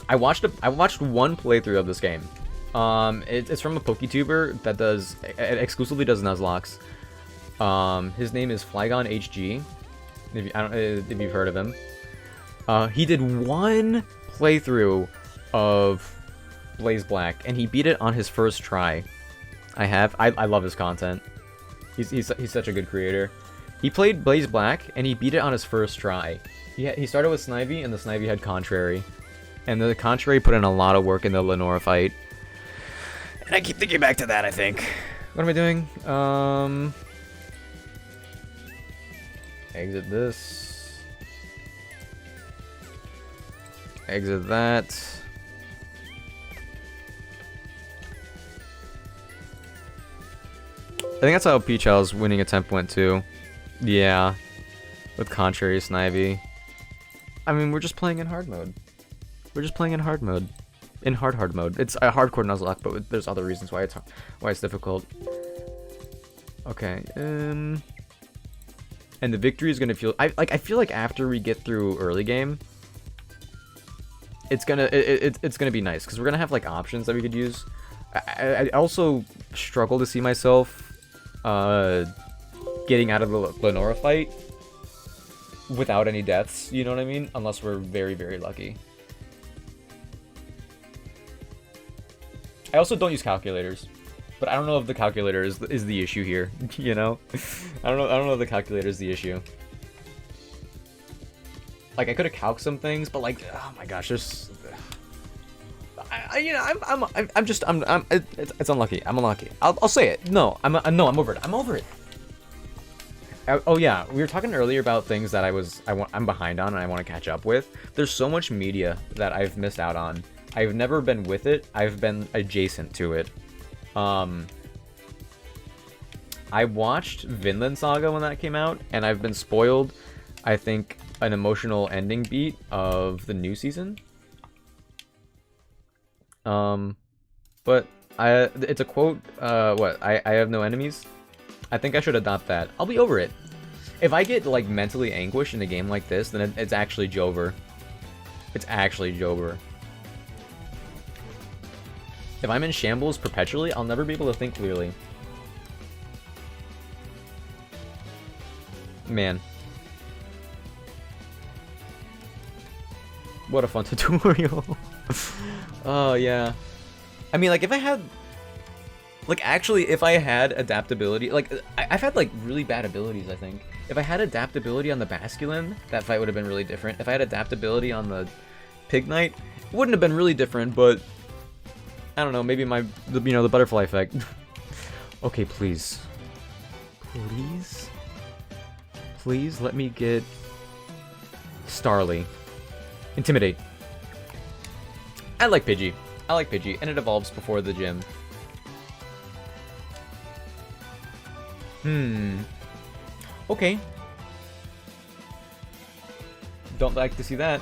I watched one playthrough of this game. It's from a PokeTuber that exclusively does Nuzlocks. His name is Flygon HG. I don't know if you've heard of him. He did one playthrough of Blaze Black, and he beat it on his first try. I love his content. He's such a good creator. He played Blaze Black, and he beat it on his first try. He started with Snivy, and the Snivy had Contrary. And the Contrary put in a lot of work in the Lenora fight. And I keep thinking back to that, I think. What am I doing? Exit this. Exit that. I think that's how Peach Howl's winning attempt went too. Yeah. With Contrary Snivy. I mean, we're just playing in hard mode. We're just playing in hard mode. In hard mode. It's a hardcore Nuzlocke, but there's other reasons why it's difficult. Okay. And the victory is gonna feel. I feel like after we get through early game, it's gonna be nice because we're gonna have like options that we could use. I also struggle to see myself getting out of the Lenora fight without any deaths. You know what I mean? Unless we're very, very lucky. I also don't use calculators, but I don't know if the calculator is the issue here. You know, I don't know if the calculator is the issue. Like I could have calced some things, but like, oh my gosh, there's, it's unlucky. I'm unlucky. I'll say it. No, I'm over it. I'm over it. Oh yeah, we were talking earlier about things that I'm behind on and I want to catch up with. There's so much media that I've missed out on. I've never been with it. I've been adjacent to it. I watched Vinland Saga when that came out, and I've been spoiled, I think, an emotional ending beat of the new season. But it's a quote, I have no enemies. I think I should adopt that. I'll be over it. If I get, like, mentally anguished in a game like this, then it's actually Jover. It's actually Jover. If I'm in shambles perpetually, I'll never be able to think clearly. Man. What a fun tutorial. Oh, yeah. I mean, like, if I had... Like, actually, if I had adaptability... Like, I've had, like, really bad abilities, I think. If I had adaptability on the Basculin, that fight would have been really different. If I had adaptability on the Pig Knight, it wouldn't have been really different, but... I don't know, maybe the butterfly effect. Okay, please. Please? Please let me get Starly. Intimidate. I like Pidgey. I like Pidgey, and it evolves before the gym. Okay. Don't like to see that.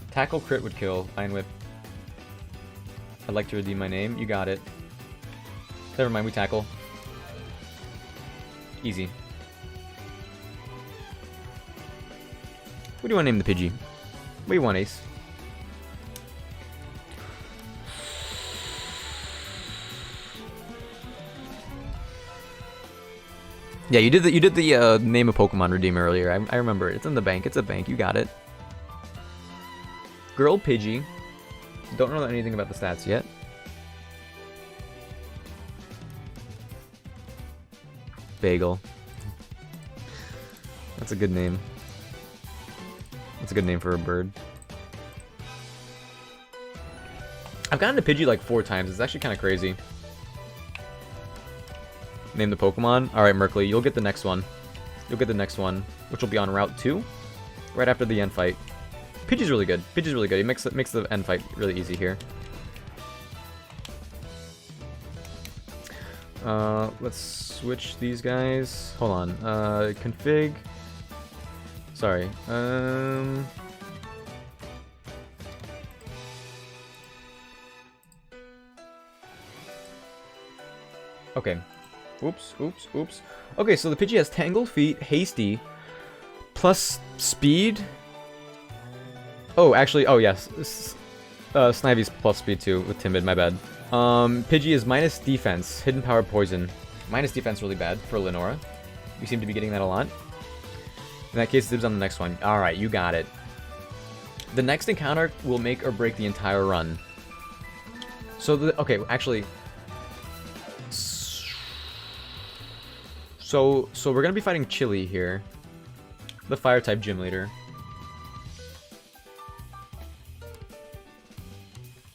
Tackle crit would kill. Iron Whip. I'd like to redeem my name. You got it. Never mind, we tackle. Easy. What do you want to name the Pidgey? What do you want, Ace? Yeah, you did the name of Pokemon redeem earlier. I remember it. It's in the bank. It's a bank. You got it. Girl Pidgey. Don't know anything about the stats yet. Bagel. That's a good name. That's a good name for a bird. I've gotten to Pidgey like 4 times. It's actually kind of crazy. Name the Pokemon. Alright, Merkley, you'll get the next one. You'll get the next one, which will be on Route 2, right after the end fight. Pidgey's really good. Pidgey's really good. He makes the end fight really easy here. Let's switch these guys. Hold on. Config. Sorry. Okay. Oops. Oops. Okay, so the Pidgey has Tangled Feet, Hasty, plus Speed. Oh, actually, oh yes. Snivy's plus Speed too with Timid, my bad. Pidgey is minus defense, hidden power poison. Minus defense really bad for Lenora. You seem to be getting that a lot. In that case, dibs on the next one. Alright, you got it. The next encounter will make or break the entire run. So, okay, actually... So we're gonna be fighting Chili here. The Fire-type gym leader.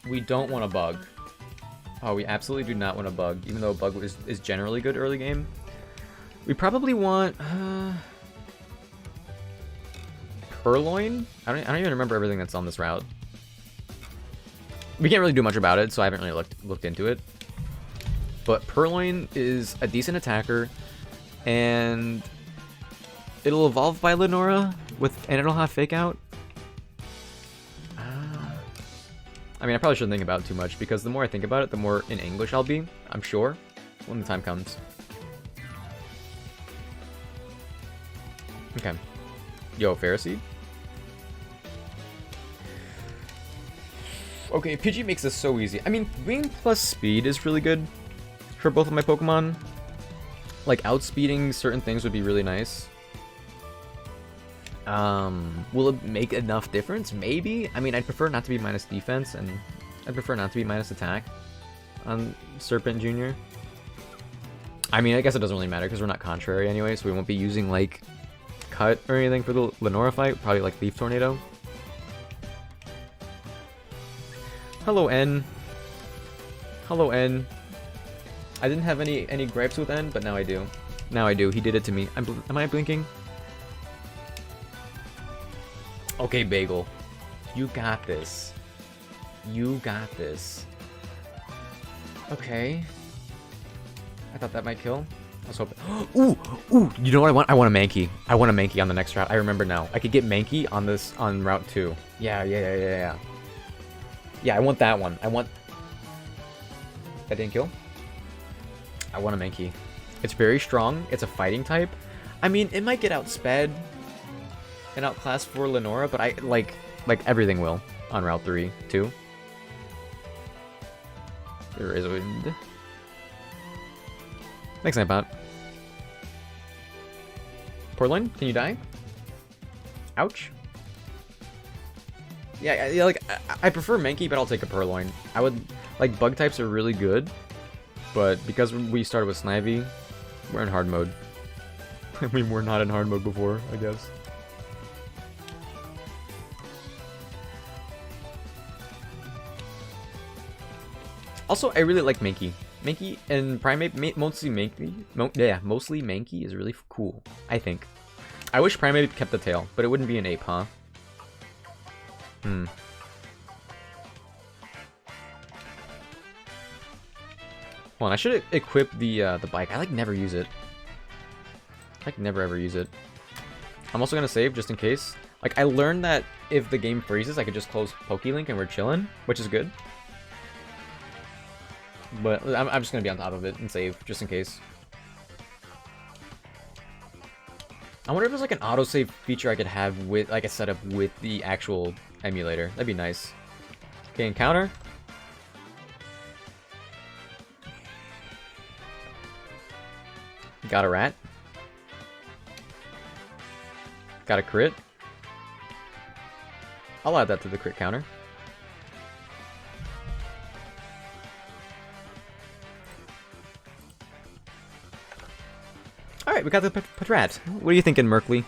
We don't want a Bug. Oh, we absolutely do not want a Bug, even though a Bug is generally good early game. We probably want... Purloin? I don't even remember everything that's on this route. We can't really do much about it, so I haven't really looked into it. But Purloin is a decent attacker, and it'll evolve by Lenora, and it'll have Fake Out. I mean, I probably shouldn't think about it too much, because the more I think about it, the more in English I'll be, I'm sure, when the time comes. Okay. Yo, Pharisee. Okay, Pidgey makes this so easy. I mean, Wing plus Speed is really good for both of my Pokemon. Like, outspeeding certain things would be really nice. Will it make enough difference? Maybe. I mean, I'd prefer not to be minus defense, and I'd prefer not to be minus attack on Serpent Jr. I mean, I guess it doesn't really matter because we're not contrary anyway, so we won't be using, like, Cut or anything for the Lenora fight. Probably, like, Leaf Tornado. Hello, N. Hello, N. I didn't have any gripes with N, but now I do. Now I do. He did it to me. Am I blinking? Okay, Bagel. You got this. You got this. Okay. I thought that might kill. I was hoping. Ooh! You know what I want? I want a Mankey. I want a Mankey on the next route. I remember now. I could get Mankey on Route 2. Yeah. Yeah, I want that one. That didn't kill? I want a Mankey. It's very strong. It's a fighting type. I mean, it might get outsped and outclassed for Lenora, but I like everything will on Route 3 too. There is a wind. Thanks, Nightbot. Portland, can you die? Ouch. Yeah, like I prefer Mankey, but I'll take a Purloin. I would like Bug types are really good, but because we started with Snivy, we're in hard mode. I mean, we're not in hard mode before, I guess. Also, I really like Mankey. Mankey and Primate, mostly Mankey. Mostly Mankey is really cool, I think. I wish Primate kept the tail, but it wouldn't be an ape, huh? Hold on, I should equip the bike. I like never use it. Like never ever use it. I'm also gonna save just in case. Like I learned that if the game freezes, I could just close PokeLink and we're chilling, which is good. But I'm just gonna be on top of it and save just in case. I wonder if there's like an autosave feature I could have with like a setup with the actual emulator. That'd be nice. Okay, encounter. Got a rat. Got a crit. I'll add that to the crit counter. Alright, we got the rat. What are you thinking, Merkley?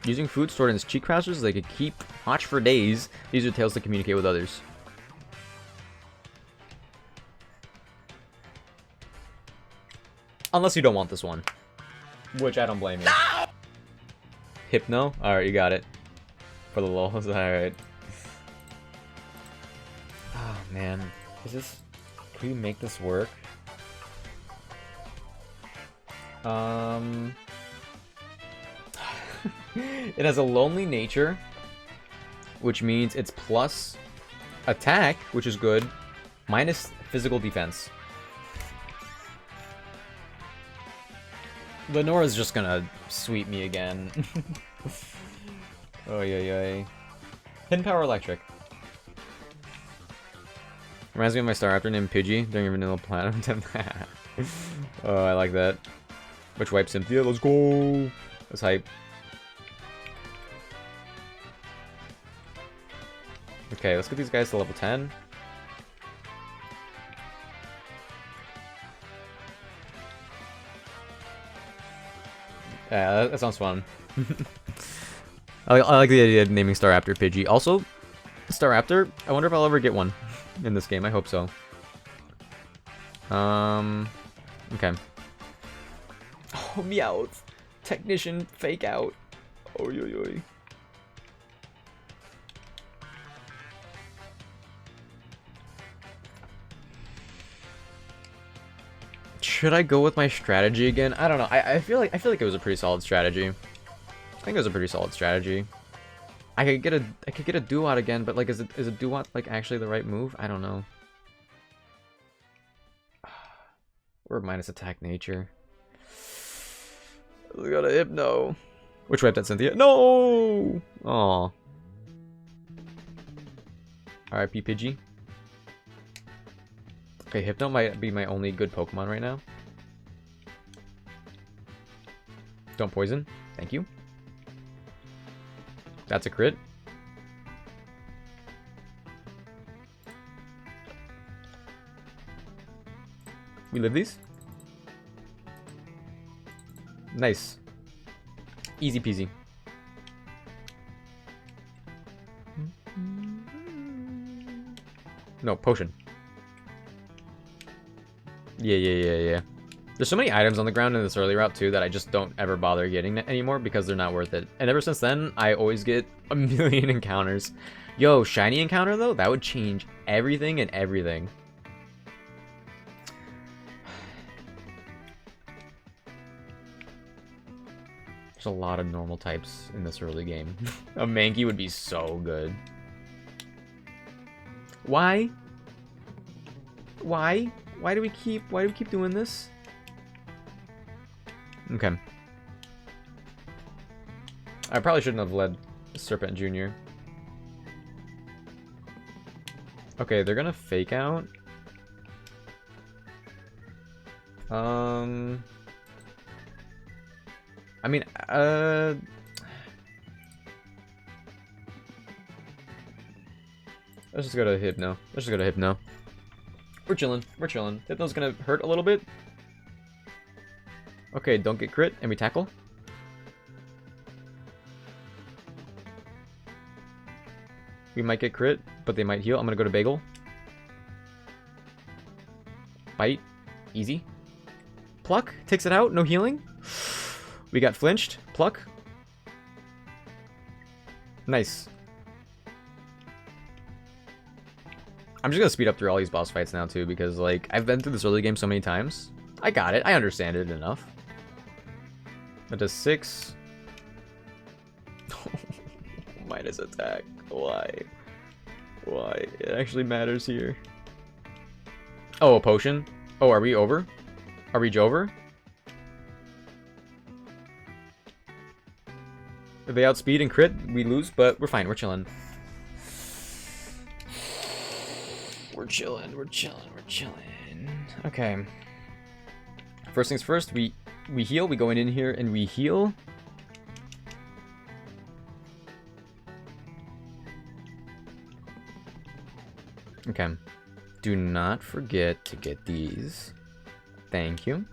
Using food stored in his cheek crouches, they could keep watch for days. These are tails to communicate with others. Unless you don't want this one. Which I don't blame you. No! Hypno? Alright, you got it. For the lulz, alright. Oh man. Is this... Can we make this work? It has a lonely nature, which means it's plus attack, which is good, minus physical defense. Lenora's just gonna sweep me again. Oh yeah. Hidden power electric. Reminds me of my Staraptor named Pidgey during Vanilla Platinum. Oh, I like that. Which wipes Cynthia. Let's go. That's hype. Okay, let's get these guys to level 10. Yeah, that sounds fun. I like the idea of naming Staraptor Pidgey. Also, Staraptor, I wonder if I'll ever get one in this game. I hope so. Okay. Oh, Meowth. Technician fake out. Oh, yo. Should I go with my strategy again? I don't know. I feel like it was a pretty solid strategy. I think it was a pretty solid strategy. I could get a Duat again, but like, is a Duat like actually the right move? I don't know. Or minus attack nature. We got a Hypno. Which wiped out Cynthia? No! Aw. R.I.P. Pidgey. Okay, Hypno might be my only good Pokemon right now. Don't poison. Thank you. That's a crit. We live these? Nice. Easy peasy. No, potion. Yeah. There's so many items on the ground in this early route too that I just don't ever bother getting anymore because they're not worth it. And ever since then, I always get a million encounters. Yo, shiny encounter though? That would change everything and everything. There's a lot of normal types in this early game. A Mankey would be so good. Why? Why do we keep doing this? Okay. I probably shouldn't have led Serpent Jr. Okay, they're gonna fake out. I mean, let's just go to Hypno. We're chilling. Hypno's gonna hurt a little bit. Okay, don't get crit, and we tackle. We might get crit, but they might heal. I'm gonna go to Bagel. Bite. Easy. Pluck. Takes it out. No healing. We got flinched. Pluck. Nice. I'm just gonna speed up through all these boss fights now too, because like I've been through this early game so many times. I got it. I understand it enough. That does 6. Minus attack. Why? Why? It actually matters here. Oh, a potion? Oh, are we over? Are we over? If they outspeed and crit, we lose, but we're fine. We're chilling. We're chilling. We're chilling. We're chilling. Okay. First things first, we heal. We go in here and we heal. Okay. Do not forget to get these. Thank you.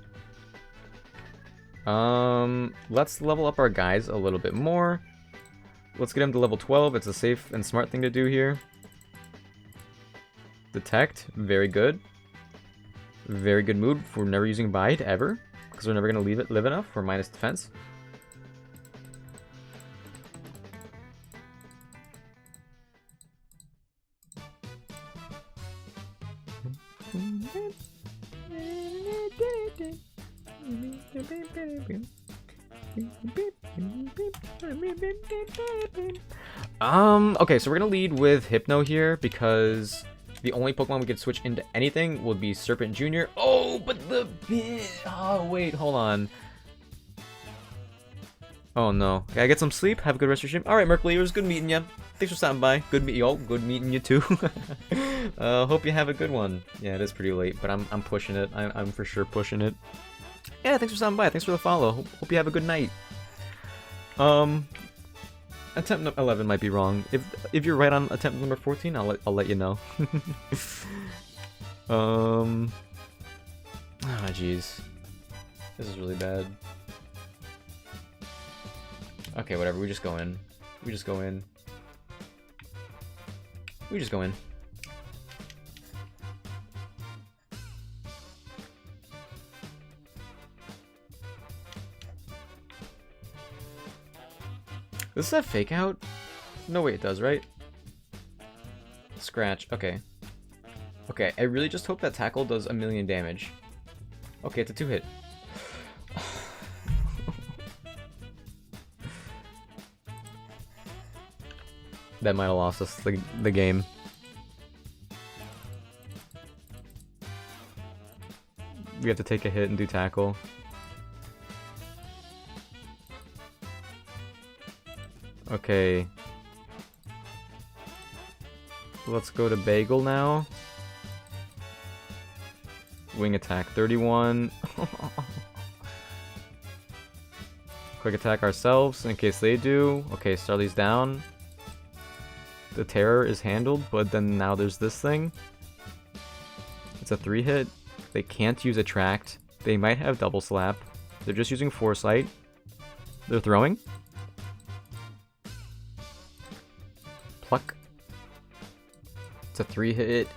Let's level up our guys a little bit more. Let's get him to level 12. It's a safe and smart thing to do here. Detect, very good. Very good mood for never using bite ever, because we're never gonna live enough for minus defense. Okay, so we're gonna lead with Hypno here because the only Pokemon we could switch into anything would be Serpent Jr. Oh, but the oh wait, hold on. Oh no, gotta get some sleep. Have a good rest of your stream. All right, Merkley, it was good meeting you. Thanks for stopping by. Good meeting you too. Hope you have a good one. Yeah, it is pretty late, but I'm pushing it. I'm for sure pushing it. Yeah, thanks for stopping by. Thanks for the follow. Hope you have a good night. Attempt 11 might be wrong. If you're right on attempt number 14, I'll let you know. Ah, jeez. This is really bad. Okay, whatever. We just go in. We just go in. We just go in. Does this have fake out? No way it does, right? Scratch. Okay. Okay, I really just hope that tackle does 1,000,000 damage. Okay, it's a 2-hit. That might have lost us the game. We have to take a hit and do tackle. Okay. Let's go to Bagel now. Wing attack 31. Quick attack ourselves in case they do. Okay, Starly's down. The terror is handled, but then now there's this thing. It's a 3-hit. They can't use Attract. They might have Double Slap. They're just using Foresight. They're throwing. Pluck. It's a 3-hit.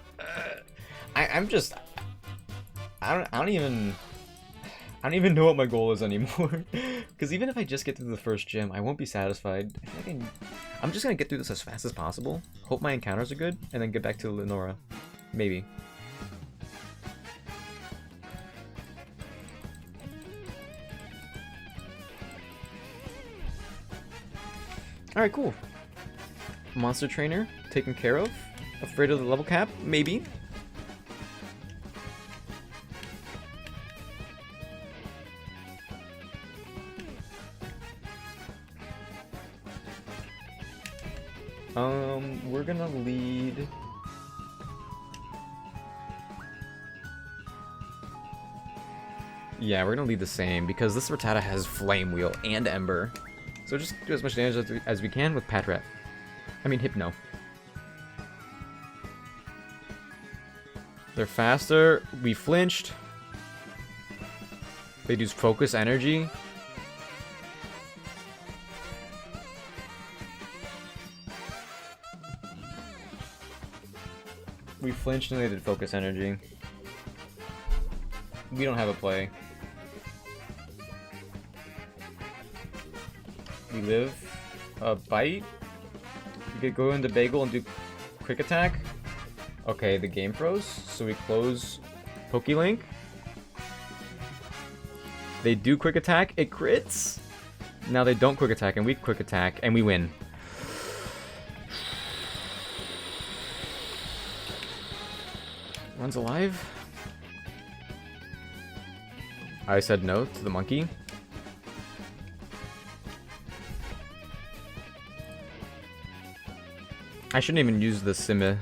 I don't even know what my goal is anymore. Because even if I just get through the first gym, I won't be satisfied. I feel like I'm just gonna get through this as fast as possible. Hope my encounters are good, and then get back to Lenora. Maybe. Alright, cool. Monster trainer taken care of. Afraid of the level cap? Maybe. We're gonna lead. Yeah, we're gonna lead the same because this Rattata has Flame Wheel and Ember. So just do as much damage as we can with Patrat. I mean Hypno. They're faster. We flinched. They use Focus Energy. We flinched and they did Focus Energy. We don't have a play. We live. Bite. We could go into Bagel and do Quick Attack. Okay, the game froze, so we close PokeLink. They do quick attack, it crits. Now they don't quick attack, and we quick attack, and we win. One's alive. I said no to the monkey. I shouldn't even use the Sima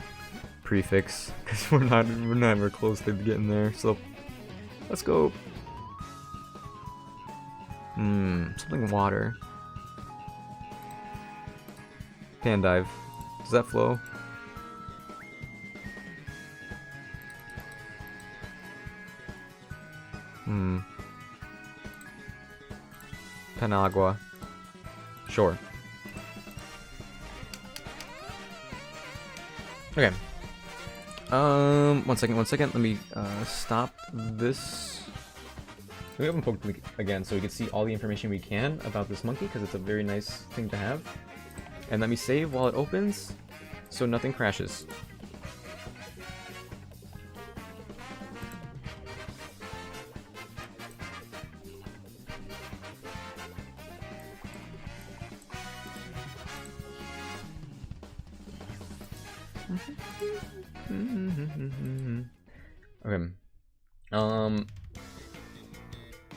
prefix because we're not ever close to getting there. So let's go. Something water. Pandive. Does that flow? Panagua. Sure. Okay. One second. Let me stop this. We haven't poked again, so we can see all the information we can about this monkey, because it's a very nice thing to have. And let me save while it opens, so nothing crashes.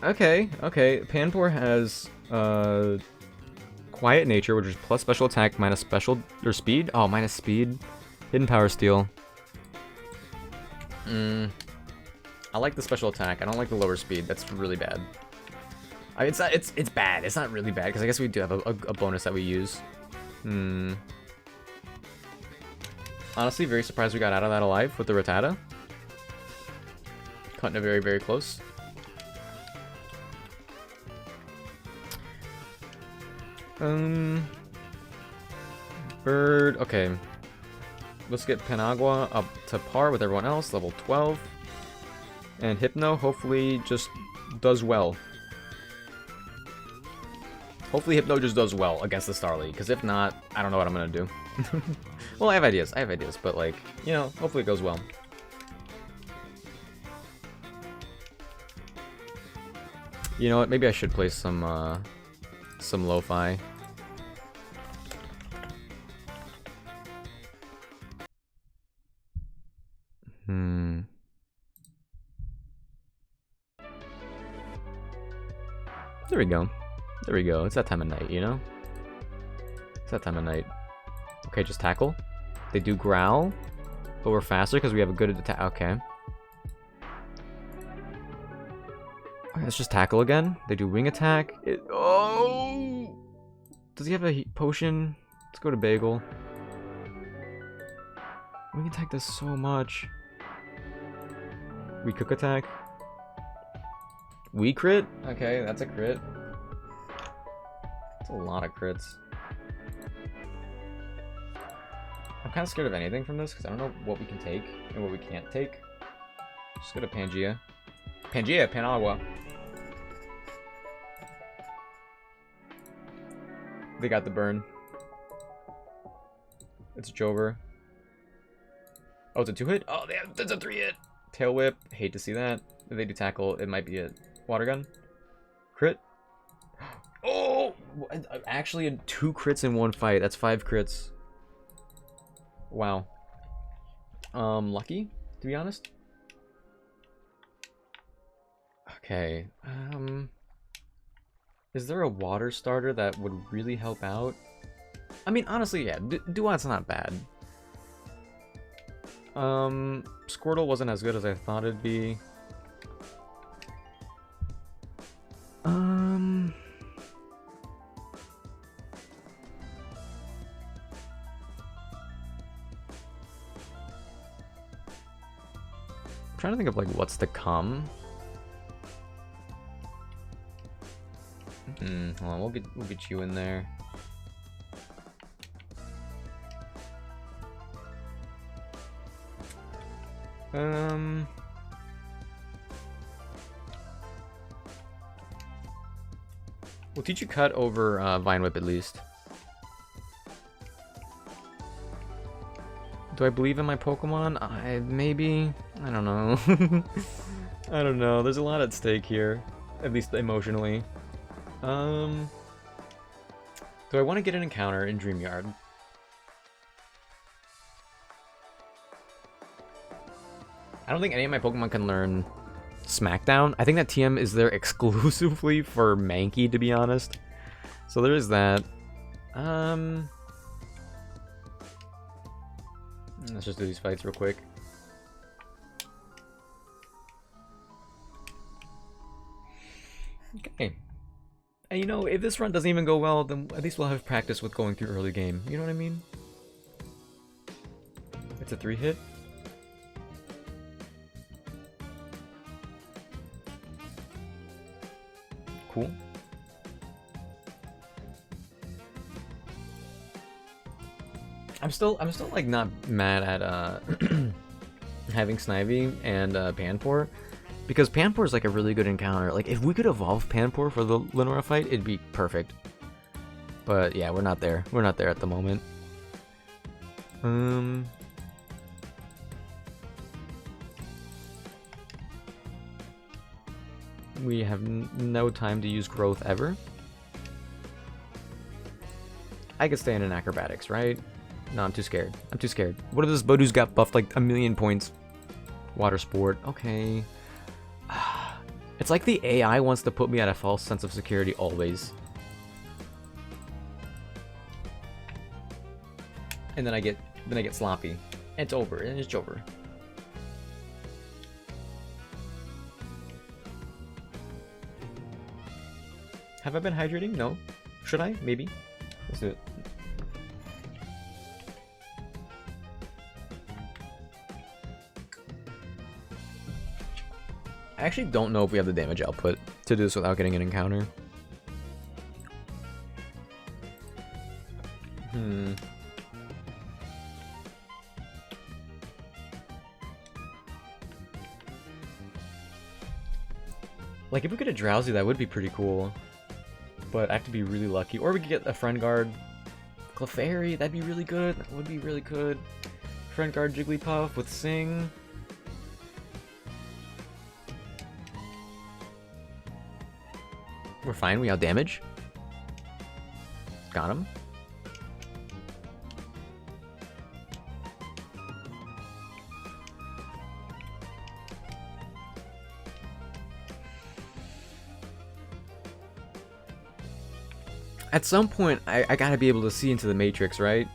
Okay. Okay. Panpour has quiet nature, which is plus special attack minus special or speed. Oh, minus speed. Hidden power steal. I like the special attack. I don't like the lower speed. That's really bad. It's bad. It's not really bad because I guess we do have a bonus that we use. Honestly, very surprised we got out of that alive with the Rattata. Cutting it very, very close. Bird. Okay. Let's get Panagua up to par with everyone else, level 12. And Hypno hopefully just does well. Hopefully Hypno just does well against the Starly, because if not, I don't know what I'm gonna do. Well, I have ideas, but like, you know, hopefully it goes well. You know what, maybe I should play some lo-fi. There we go. There we go. It's that time of night, you know? It's that time of night. Okay, just tackle. They do growl, but we're faster because we have a good attack. Okay. Okay, let's just tackle again. They do wing attack. Oh! Does he have a heat potion? Let's go to Bagel. Wing attack does so much. We cook attack. We crit? Okay, that's a crit. That's a lot of crits. I'm kind of scared of anything from this because I don't know what we can take and what we can't take. Just go to Pangea. Panagua. They got the burn. It's Jover. Oh, it's a 2-hit? Oh, that's a 3-hit! Tail Whip. Hate to see that. If they do tackle, it might be a water gun. Crit. Oh! Actually, 2 crits in one fight. That's 5 crits. Wow. Lucky, to be honest. Okay. Is there a water starter that would really help out? I mean, honestly, yeah. Duat's not bad. Squirtle wasn't as good as I thought it'd be. I'm trying to think of like what's to come. Hold on, we'll get you in there. We'll teach you cut over Vine Whip at least. Do I believe in my Pokemon? Maybe. I don't know. I don't know. There's a lot at stake here, at least emotionally. Do I want to get an encounter in Dreamyard? I don't think any of my Pokemon can learn Smackdown. I think that TM is there exclusively for Mankey, to be honest. So there is that. Let's just do these fights real quick. Okay. And you know, if this run doesn't even go well, then at least we'll have practice with going through early game. You know what I mean? It's a 3-hit. Cool. I'm still like not mad at having Snivy and Panpour, because Panpour is like a really good encounter. Like if we could evolve Panpour for the Lenora fight, it'd be perfect. But yeah, we're not there. We're not there at the moment. We have no time to use growth ever. I could stay in an acrobatics, right? No, I'm too scared. I'm too scared. What if this Bodu's got buffed like 1,000,000 points? Water sport. Okay. It's like the AI wants to put me at a false sense of security always. And then I get sloppy. It's over. And it's over. Have I been hydrating? No. Should I? Maybe. Let's do it. I actually don't know if we have the damage output to do this without getting an encounter. Like, if we get a Drowsy, that would be pretty cool. But I have to be really lucky. Or we could get a Friend Guard Clefairy, that'd be really good. That would be really good. Friend Guard Jigglypuff with Sing. We're fine, we out damage. Got him. At some point, I gotta be able to see into the Matrix, right?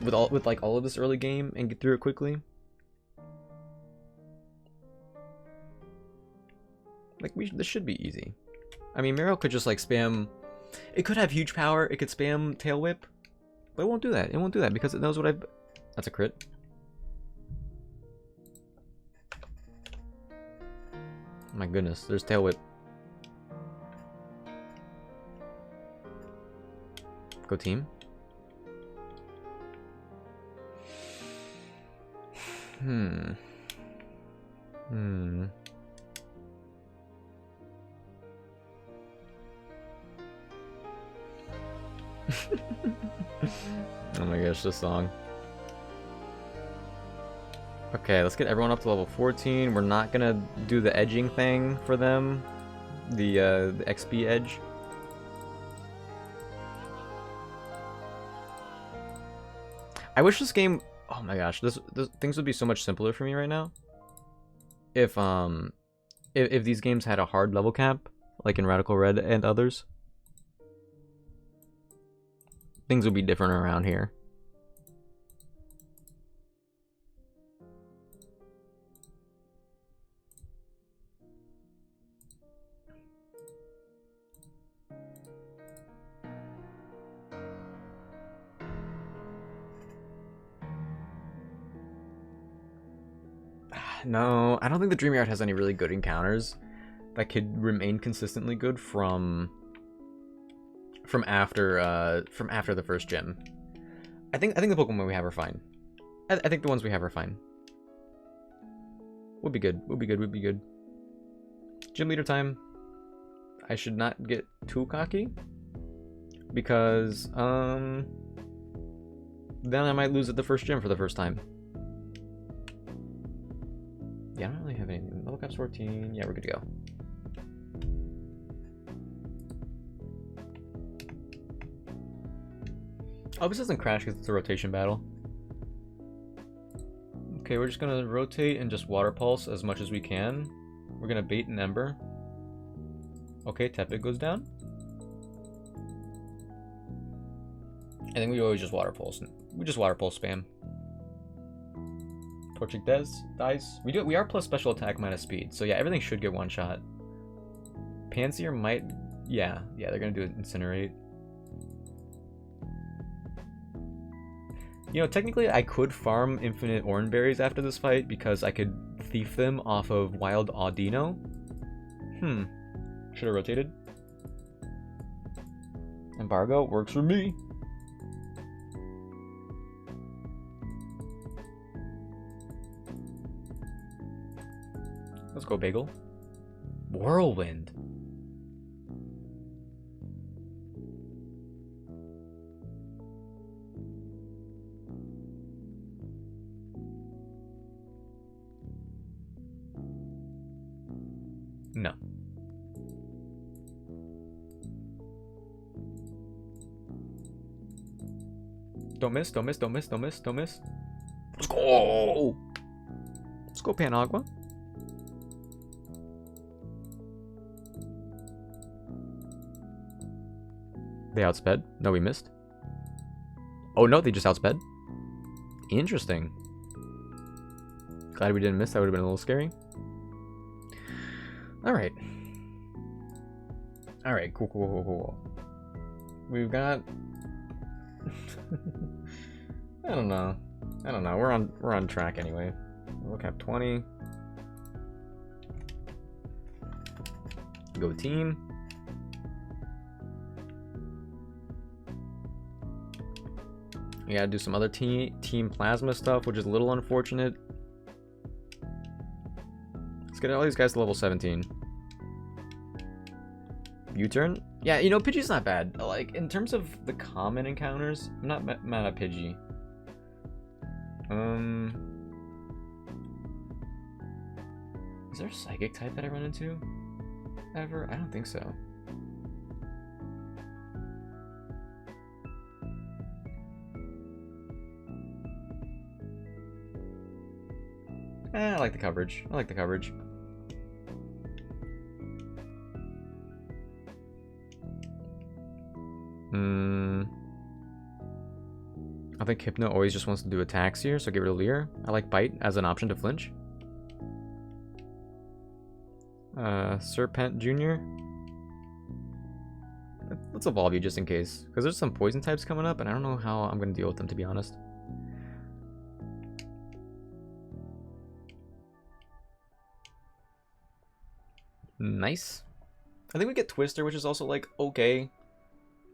With like all of this early game and get through it quickly. Like this should be easy. I mean, Meryl could just like spam. It could have huge power. It could spam Tail Whip, but it won't do that. It won't do that because it knows what I've. That's a crit. Oh my goodness, there's Tail Whip. Go team. Oh my gosh, this song. Okay, let's get everyone up to level 14. We're not gonna do the edging thing for them. The XP edge. I wish this game... Oh my gosh, this things would be so much simpler for me right now. If these games had a hard level cap, like in Radical Red and others. Things would be different around here. No, I don't think the Dream Yard has any really good encounters that could remain consistently good from after the first gym. I think the Pokemon we have are fine. I think the ones we have are fine. Would be good. Would be good. Would be good. Gym leader time. I should not get too cocky because then I might lose at the first gym for the first time. Yeah, I don't really have anything. Level cap's 14. Yeah, we're good to go. Oh, this doesn't crash because it's a rotation battle. Okay, we're just gonna rotate and just water pulse as much as we can. We're gonna bait an ember. Okay, Tepid goes down. I think we always just water pulse. We just water pulse spam. Torchic dies. We are plus special attack minus speed, so yeah, everything should get one shot. Panseer might, yeah, they're gonna do incinerate. You know, technically I could farm infinite orange berries after this fight because I could thief them off of Wild Audino. Should have rotated. Embargo works for me. Let's go, Bagel. Whirlwind. No. Don't miss, don't miss, don't miss, don't miss, don't miss. Let's go! Let's go, Panagua. They outsped? No, we missed. Oh no, they just outsped? Interesting. Glad we didn't miss, that would have been a little scary. Alright. Alright, cool. We've got... I don't know. We're on track anyway. We'll cap 20. Go team. We gotta do some other team plasma stuff, which is a little unfortunate. Let's get all these guys to level 17. U-turn? Yeah, you know, Pidgey's not bad. Like, in terms of the common encounters, I'm not mad at Pidgey. Is there a psychic type that I run into ever? I don't think so. I like the coverage. I think Hypno always just wants to do attacks here, so get rid of Leer. I like Bite as an option to flinch. Serpent Jr. Let's evolve you just in case, because there's some poison types coming up, and I don't know how I'm going to deal with them, to be honest. Nice. I think we get Twister, which is also like okay.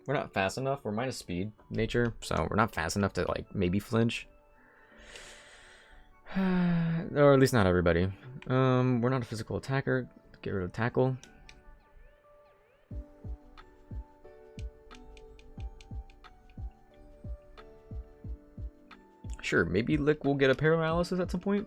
We're not fast enough. We're minus speed nature, so we're not fast enough to like maybe flinch. Or at least not everybody. We're not a physical attacker. Get rid of tackle. Sure, maybe Lick will get a paralysis at some point.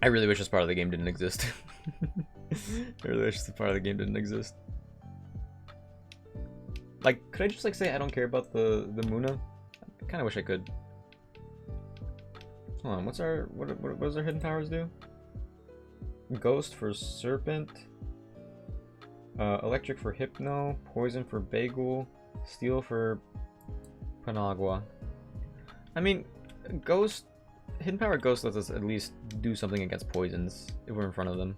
I really wish this part of the game didn't exist. I really wish this part of the game didn't exist. Like, could I just like say I don't care about the Muna? I kind of wish I could. Hold on, what does our hidden powers do? Ghost for Serpent, Electric for Hypno, Poison for Bagel, Steel for Panagua. I mean, Ghost. Hidden Power Ghost lets us at least do something against poisons if we're in front of them.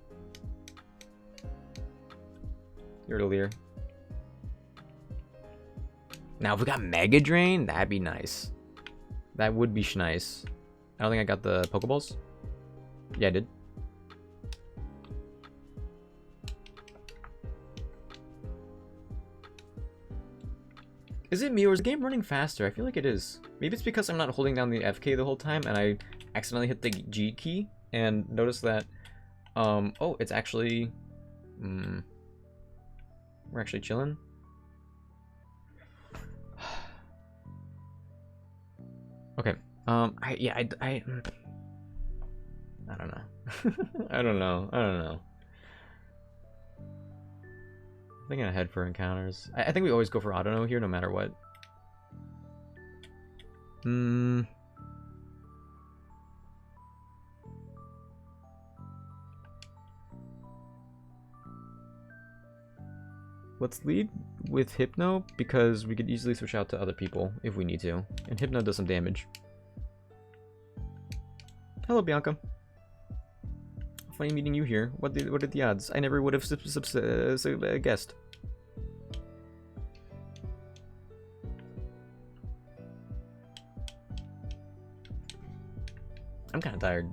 You're to Leer. Now if we got Mega Drain, that'd be nice. That would be nice. I don't think I got the Pokeballs. Yeah, I did. Is it me or is the game running faster? I feel like it is. Maybe it's because I'm not holding down the FK the whole time and I accidentally hit the G key and notice that, oh, it's actually We're actually chilling. Okay. I don't know. I don't know. I'm thinking ahead for encounters. I think we always go for I don't know here, no matter what. Let's lead with Hypno, because we could easily switch out to other people if we need to. And Hypno does some damage. Hello, Bianca. Funny meeting you here. What are the odds? I never would have guessed. I'm kind of tired.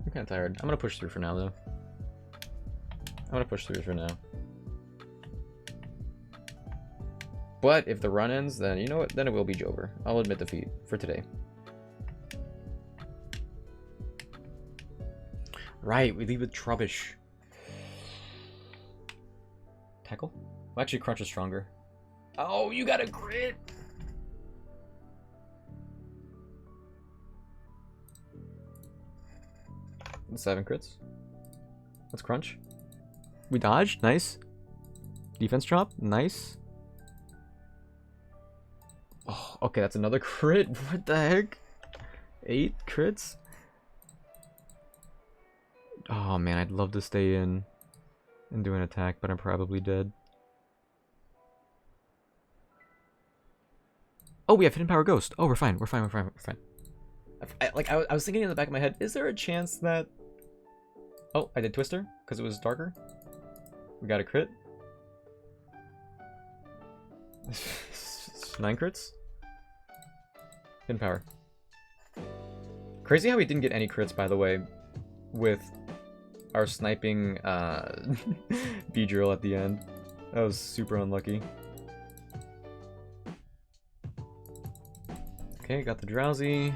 I'm gonna push through for now, though. But if the run ends, then you know what? Then it will be Jover. I'll admit defeat for today. Right, we leave with Trubbish. Tackle? Well, actually, Crunch is stronger. Oh, you got a crit! 7 crits. Let's Crunch. We dodged. Nice. Defense drop. Nice. Oh, okay, that's another crit. What the heck? 8 crits? Oh man, I'd love to stay in and do an attack, but I'm probably dead. Oh, we have Hidden Power Ghost. Oh, we're fine. I was thinking in the back of my head, is there a chance that... Oh, I did Twister, because it was darker. We got a crit. 9 crits. Hidden Power. Crazy how we didn't get any crits, by the way, with our sniping B-drill at the end. That was super unlucky. Okay, got the Drowsy.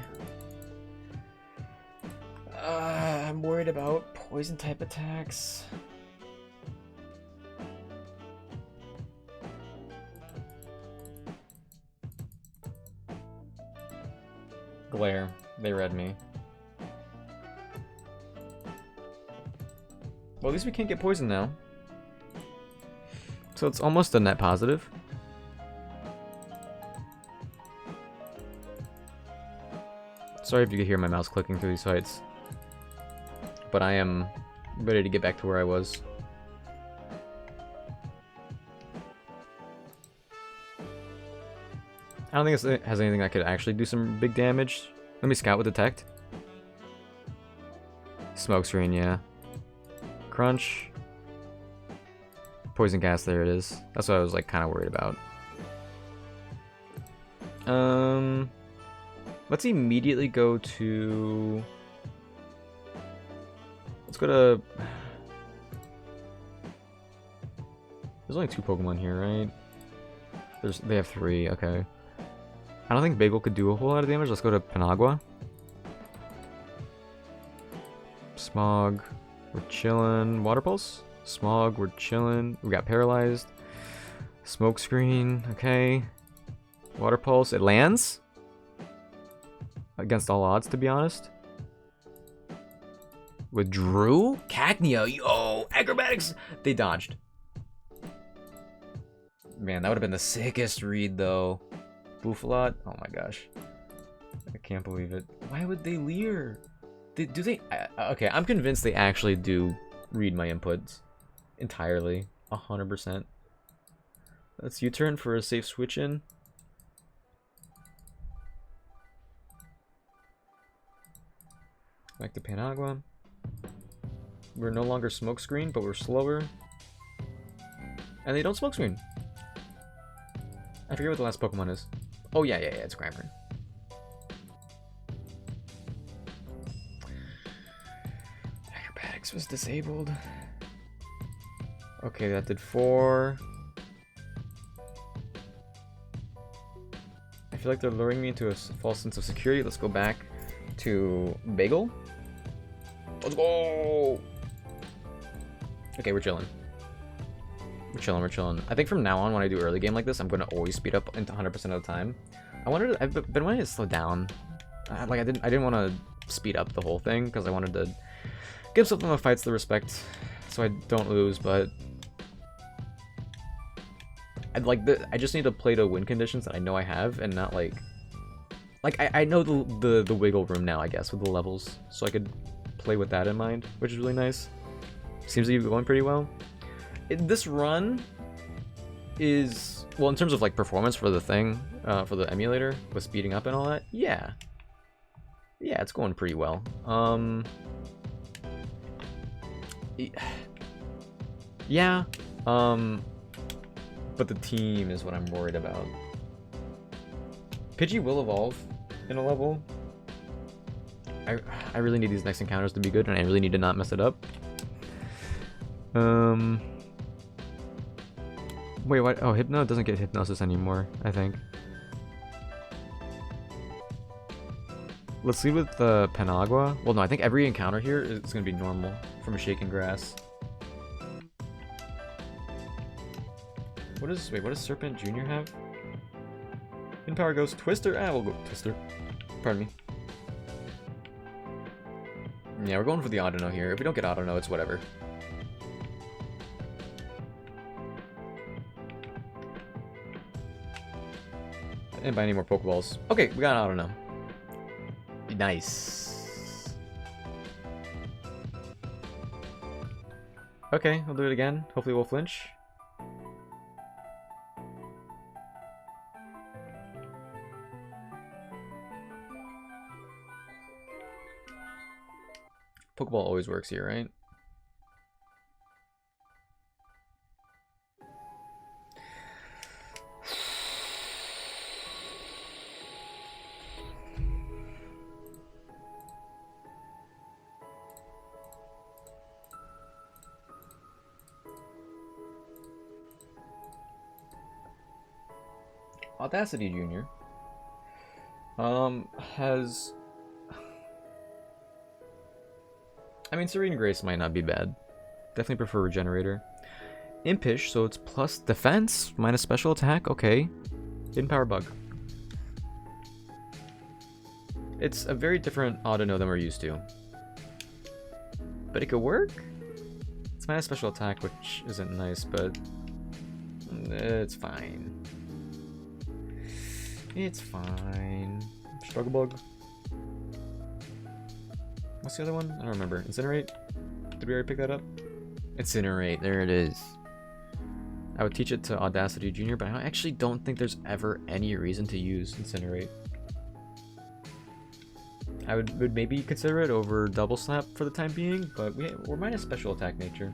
I'm worried about poison type attacks. Glare. They read me. Well, at least we can't get poisoned now. So it's almost a net positive. Sorry if you could hear my mouse clicking through these fights. But I am ready to get back to where I was. I don't think it has anything that could actually do some big damage. Let me scout with Detect. Smokescreen, yeah. Crunch. Poison Gas, there it is. That's what I was like kind of worried about. Let's immediately go to... Let's go to... There's only 2 Pokemon here, right? They have 3, okay. I don't think Bagel could do a whole lot of damage. Let's go to Panagua. Smog. We're chillin'. Water Pulse. Smog. We're chillin'. We got Paralyzed. Smokescreen. Okay. Water Pulse. It lands? Against all odds, to be honest. Withdrew? Cacnea. Yo! Acrobatics! They dodged. Man, that would have been the sickest read, though. Boofalot? Oh my gosh. I can't believe it. Why would they leer? Do they... okay, I'm convinced they actually do read my inputs. Entirely. 100%. Let's U-turn for a safe switch in. Back to Panagua. We're no longer Smokescreen, but we're slower. And they don't Smokescreen. I forget what the last Pokemon is. Oh yeah, it's Grammar. Acrobatics was disabled. Okay, that did 4. I feel like they're luring me into a false sense of security. Let's go back to Bagel. Let's go! Okay, we're chilling. We're chilling. I think from now on, when I do early game like this, I'm gonna always speed up into 100% of the time. I've been wanting to slow down. I didn't want to speed up the whole thing because I wanted to give some of my fights the respect so I don't lose. But I just need to play to win conditions that I know I have and not like I know the wiggle room now, I guess, with the levels, so I could play with that in mind, which is really nice. Seems to be going pretty well. This run is, well, in terms of like performance for the thing, for the emulator with speeding up and all that, yeah, it's going pretty well. Yeah, but the team is what I'm worried about. Pidgey will evolve in a level. I really need these next encounters to be good, and I really need to not mess it up. Wait, what? Oh, Hypno doesn't get Hypnosis anymore, I think. Let's leave with Panagua. Well, no, I think every encounter here is going to be normal from a Shaken Grass. What does Serpent Jr. have? In power goes Twister. Ah, we'll go Twister. Pardon me. Yeah, we're going for the Autono here. If we don't get Autono, it's whatever. I didn't buy any more Pokeballs. Okay, we got Autono. Nice. Okay, we'll do it again. Hopefully we'll flinch. Pokeball always works here, right? Audacity Jr. has... I mean, Serene Grace might not be bad. Definitely prefer Regenerator. Impish, so it's plus defense, minus special attack, okay. Hidden Power Bug. It's a very different Autono than we're used to. But it could work? It's minus special attack, which isn't nice, but... it's fine. It's fine. Struggle Bug. What's the other one? I don't remember. Incinerate? Did we already pick that up? Incinerate. There it is. I would teach it to Audacity Jr., but I actually don't think there's ever any reason to use Incinerate. I would maybe consider it over Double Slap for the time being, but we're minus special attack nature.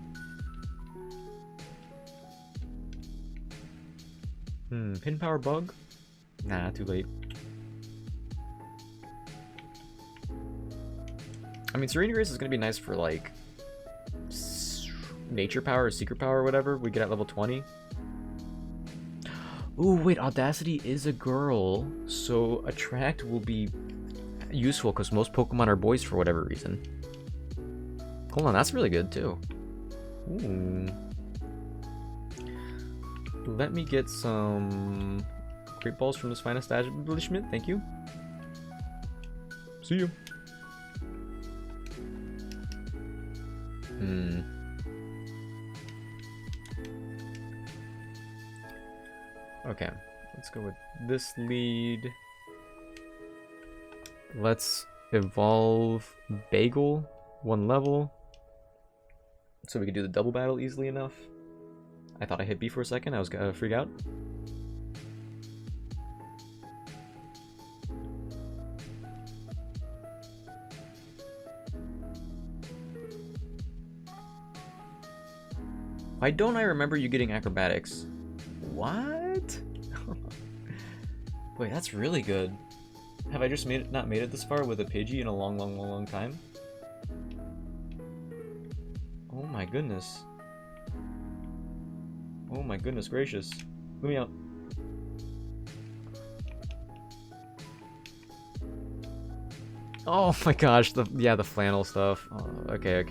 Pin Power Bug? Nah, too late. I mean, Serene Grace is going to be nice for, like, Nature Power or Secret Power or whatever we get at level 20. Ooh, wait, Audacity is a girl, so Attract will be useful because most Pokemon are boys for whatever reason. Hold on, that's really good, too. Ooh. Let me get some Great Balls from this fine establishment, thank you. See you. Okay, let's go with this lead. Let's evolve Bagel one level so we can do the double battle easily enough. I thought I hit B for a second, I was gonna freak out. Why don't I remember you getting acrobatics? What? Wait, that's really good. Have I just not made it this far with a Pidgey in a long time? Oh my goodness. Oh my goodness gracious. Let me out. Oh my gosh, the flannel stuff. Oh, okay.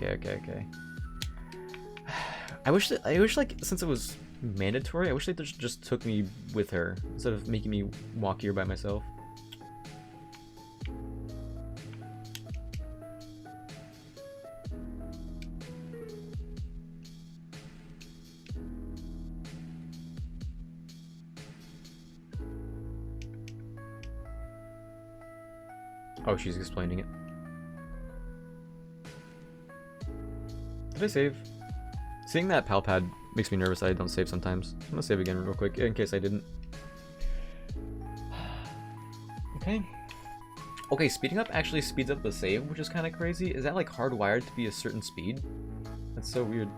I wish like since it was mandatory? I wish they just took me with her instead of making me walk here by myself. Oh, she's explaining it. Did I save? Seeing that pal pad makes me nervous that I don't save sometimes. I'm gonna save again real quick in case I didn't. Okay. Okay, speeding up actually speeds up the save, which is kind of crazy. Is that like hardwired to be a certain speed? That's so weird.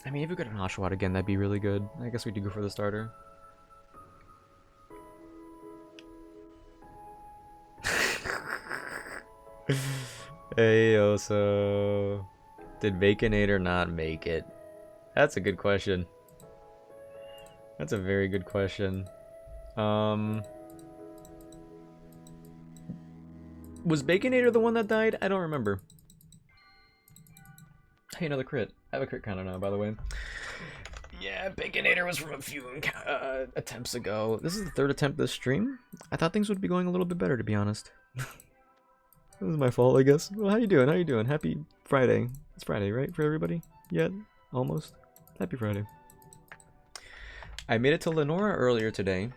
I mean, if we got an Oshawott again, that'd be really good. I guess we do go for the starter. Hey, Oso. Did Baconator not make it? That's a good question. That's a very good question. Was Baconator the one that died? I don't remember. Hey, another crit. I have a crit counter now, by the way. Yeah, Baconator was from a few attempts ago. This is the third attempt this stream. I thought things would be going a little bit better, to be honest. This is my fault, I guess. Well, how you doing? How you doing? Happy Friday. It's Friday, right, for everybody? Yet? Almost. Happy Friday. I made it to Lenora earlier today.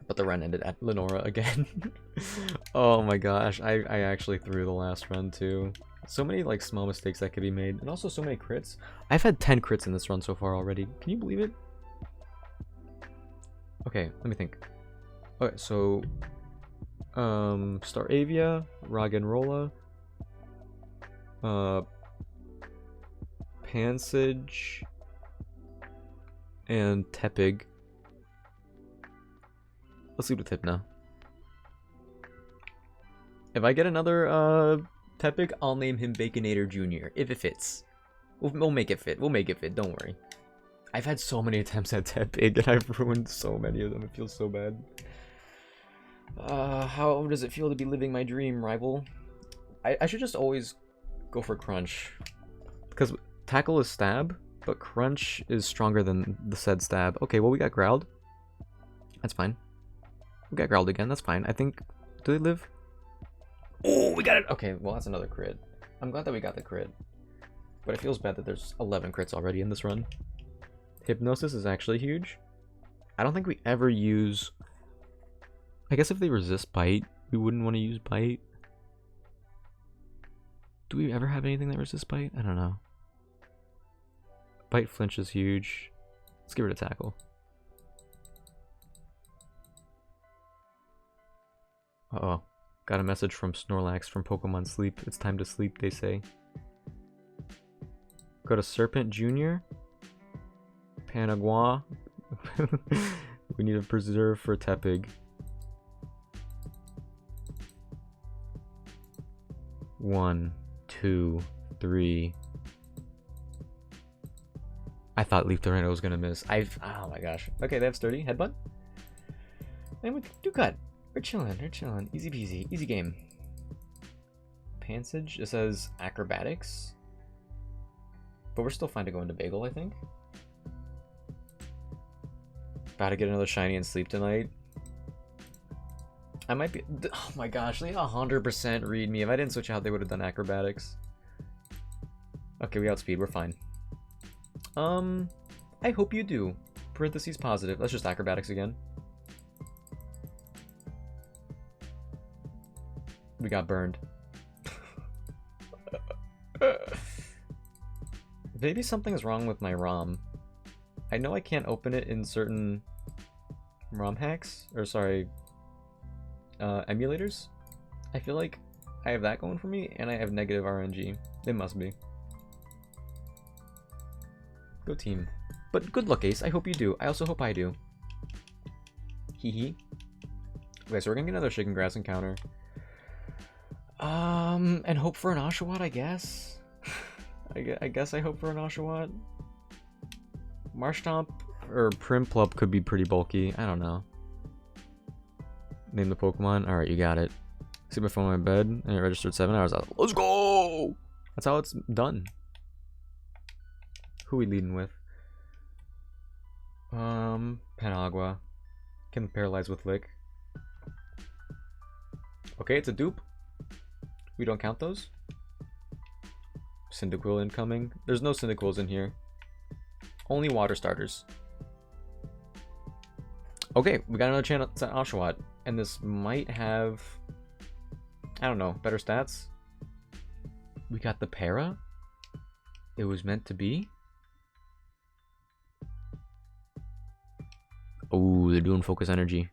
But the run ended at Lenora again. Oh my gosh, I actually threw the last run too. So many like small mistakes that could be made, and also so many crits. I've had 10 crits in this run so far already. Can you believe it? Okay, let me think. Okay, so Staravia, Roggenrola, Pansage, and Tepig. Let's leave with Hypno. If I get another Tepig, I'll name him Baconator Jr. if it fits. We'll make it fit. We'll make it fit. Don't worry. I've had so many attempts at Tepig and I've ruined so many of them. It feels so bad. How does it feel to be living my dream, rival? I should just always go for Crunch. Because Tackle is Stab, but Crunch is stronger than the said Stab. Okay, well we got Growled. That's fine. We got Growled again. That's fine. I think... Do they live? Oh, we got it! Okay, well that's another crit. I'm glad that we got the crit. But it feels bad that there's 11 crits already in this run. Hypnosis is actually huge. I don't think we ever use... I guess if they resist Bite, we wouldn't want to use Bite. Do we ever have anything that resists Bite? I don't know. Bite Flinch is huge. Let's get rid of Tackle. Uh-oh. Got a message from Snorlax from Pokemon Sleep. It's time to sleep, they say. Go to Serpent Jr. Panagua. We need a preserve for Tepig. 1, 2, 3. I thought Leaf Tornado was gonna miss. Oh my gosh. Okay, they have Sturdy. Headbutt. And we do cut. We're chilling. We're chilling. Easy peasy. Easy game. Pansage. It says Acrobatics. But we're still fine to go into Bagel, I think. About to get another shiny and sleep tonight. I might be... Oh my gosh, they 100% read me. If I didn't switch out, they would have done Acrobatics. Okay, we outspeed. We're fine. I hope you do. Parentheses positive. Let's just Acrobatics again. We got burned. Maybe something's wrong with my ROM. I know I can't open it in certain ROM hacks, or sorry, emulators. I feel like I have that going for me, and I have negative RNG. It must be. Go team. But good luck, Ace. I hope you do. I also hope I do. Hee hee. Okay, so we're gonna get another Shaken Grass encounter. And hope for an Oshawott, I guess. I guess I hope for an Oshawott. Marshtomp, or Primplup could be pretty bulky. I don't know. Name the Pokemon. All right, you got it. See my phone in my bed and it registered 7 hours. Let's go. That's how it's done. Who we leading with? Panagua. Can paralyze with Lick. Okay, it's a dupe. We don't count those. Cyndaquil incoming. There's no Cyndaquils in here. Only water starters. Okay, we got another chance at Oshawott. And this might have, I don't know, better stats. We got the para. It was meant to be. Oh, they're doing focus energy.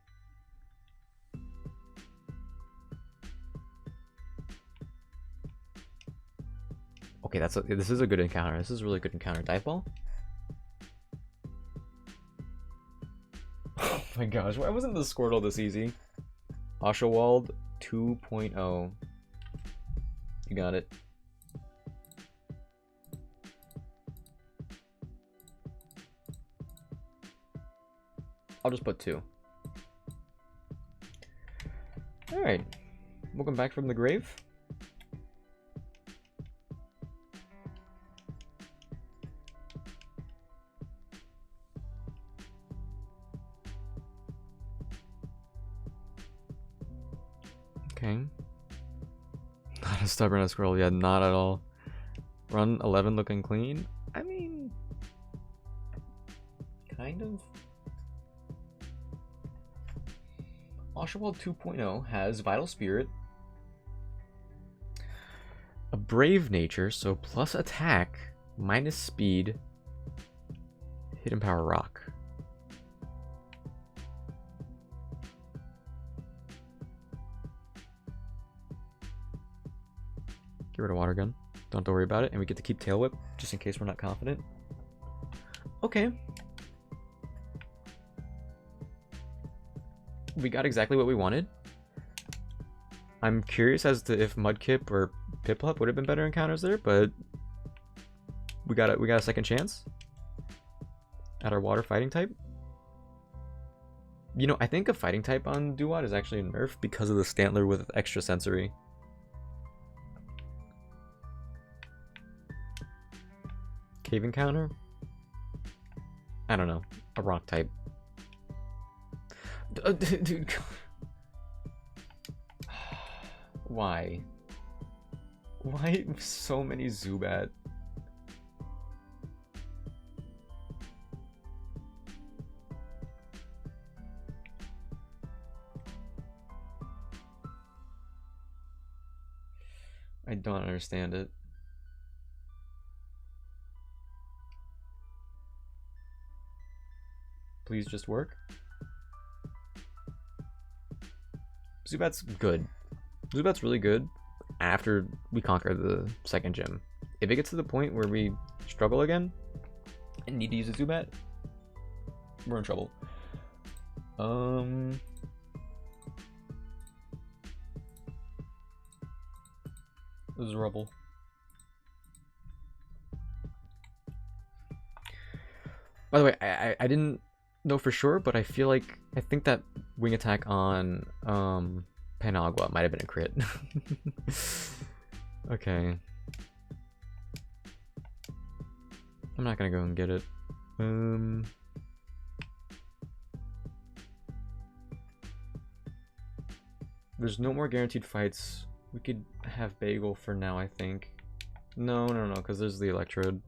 Okay, this is a good encounter. This is a really good encounter. Dive Ball? Oh my gosh, why wasn't the Squirtle this easy? Oshawott 2.0. You got it. I'll just put 2. Alright. Welcome back from the grave. Okay. Not as stubborn as Squirrel, yeah, not at all. Run 11 looking clean? I mean, kind of. Oshawott 2.0 has Vital Spirit, a Brave Nature, so plus attack, minus speed, Hidden Power Rock. Get rid of Water Gun. Don't have to worry about it, and we get to keep Tail Whip, just in case we're not confident. Okay. We got exactly what we wanted. I'm curious as to if Mudkip or Piplup would have been better encounters there, but we got a second chance at our water fighting type. You know, I think a fighting type on Duat is actually a nerf because of the Stantler with extra sensory. Cave encounter? I don't know. A rock type. Dude. Why? Why so many Zubat? I don't understand it. Please just work. Zubat's good. Zubat's really good after we conquer the second gym. If it gets to the point where we struggle again and need to use a Zubat, we're in trouble. This is rubble. By the way, I didn't know for sure, but I think that wing attack on Panagua might have been a crit. Okay. I'm not gonna go and get it. There's no more guaranteed fights. We could have Bagel for now, I think. No, because there's the Electrode. I'm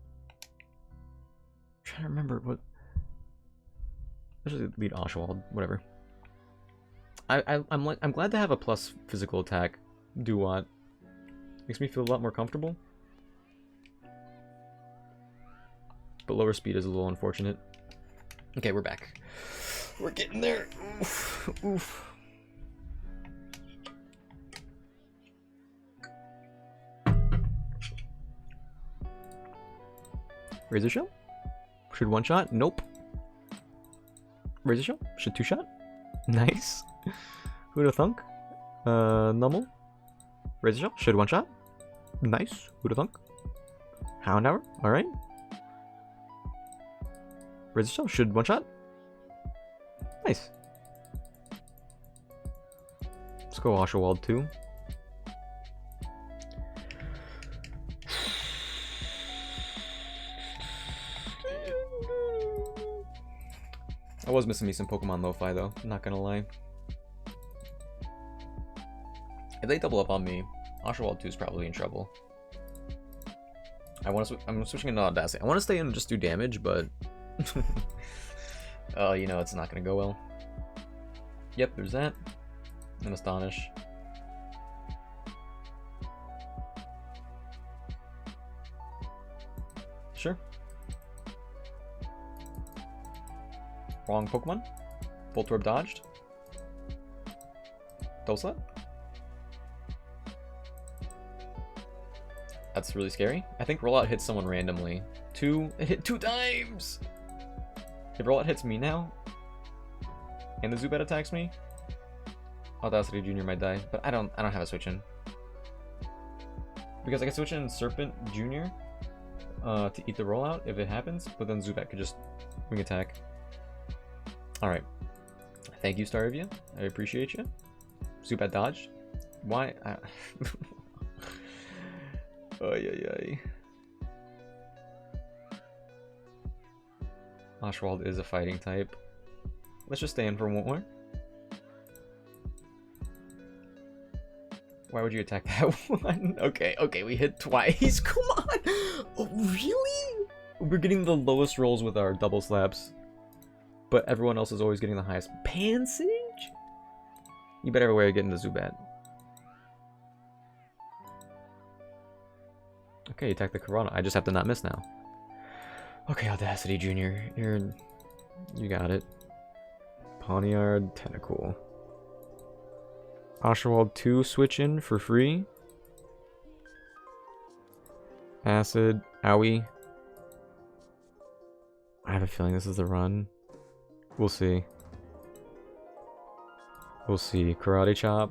trying to remember what. Let's just lead Oshawott, whatever. I'm glad to have a plus physical attack. Do what? Makes me feel a lot more comfortable. But lower speed is a little unfortunate. Okay, we're back. We're getting there. Oof. Oof. Razor Shell? Should one shot? Nope. Razor Shell? Should two shot? Nice. Who'da thunk? Nummel? Razor Shell? Should one shot? Nice. Who'da thunk? Houndour? Alright. Razor Shell should one shot. Nice. Let's go Oshawald 2. I was missing me some Pokemon Lo-Fi though, I'm not gonna lie. If they double up on me, Oshawald 2 is probably in trouble. I'm switching into Audacity. I want to stay in and just do damage, but oh, you know it's not gonna go well. Yep, there's that. And Astonish. Sure. Wrong Pokemon. Voltorb dodged. Double That's really scary. I think Rollout hits someone randomly. It hit 2 times! If Rollout hits me now, and the Zubat attacks me, Audacity Jr. might die, but I don't have a switch in. Because I can switch in Serpent Jr. To eat the Rollout if it happens, but then Zubat could just wing attack. Alright. Thank you, Staravia. I appreciate you. Zubat dodged. Why? Ay. Oshawald is a fighting type. Let's just stay in for one more. Why would you attack that one? Okay, we hit twice. Come on! Oh, really? We're getting the lowest rolls with our double slaps. But everyone else is always getting the highest. Pansage? You better have a way of getting the Zubat. Okay, attack the Corona. I just have to not miss now. Okay, Audacity Jr. You got it. Pawniard, Tentacool. Oshawald 2 switch in for free. Acid, Owie. I have a feeling this is the run. We'll see. We'll see. Karate Chop.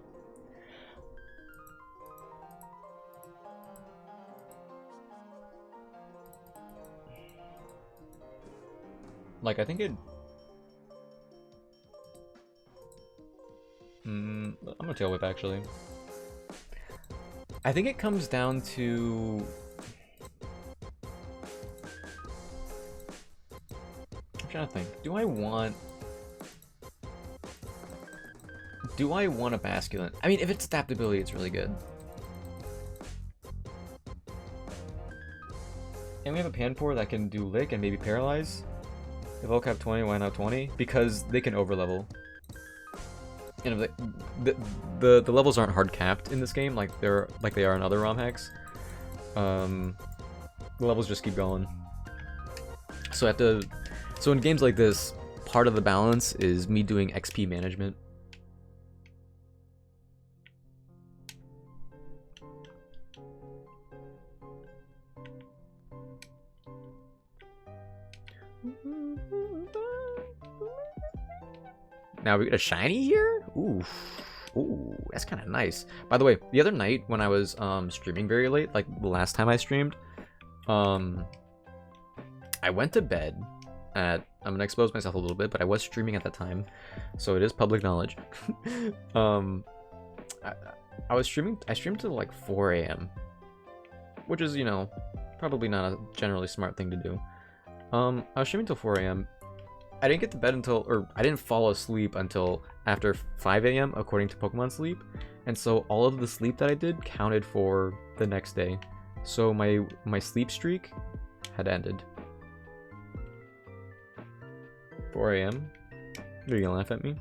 Like, I think it... I'm gonna Tail Whip, actually. I think it comes down to... I'm trying to think. Do I want a Basculin? I mean, if it's adaptability, it's really good. And we have a Panpour that can do Lick and maybe Paralyze. If I'll cap 20, why not 20? Because they can overlevel. And if the levels aren't hard capped in this game like they are in other ROM hacks. The levels just keep going. So in games like this, part of the balance is me doing XP management. Now we get a shiny here? Ooh, that's kind of nice. By the way, the other night when I was streaming very late, like the last time I streamed, I went to bed at, I'm gonna expose myself a little bit, but I was streaming at that time, so it is public knowledge. I streamed till like 4 a.m. which is, you know, probably not a generally smart thing to do. I was streaming till 4 a.m. I didn't get to bed until, or I didn't fall asleep until after 5 a.m. according to Pokemon Sleep, and so all of the sleep that I did counted for the next day. So my sleep streak had ended. 4 a.m. Are you gonna laugh at me?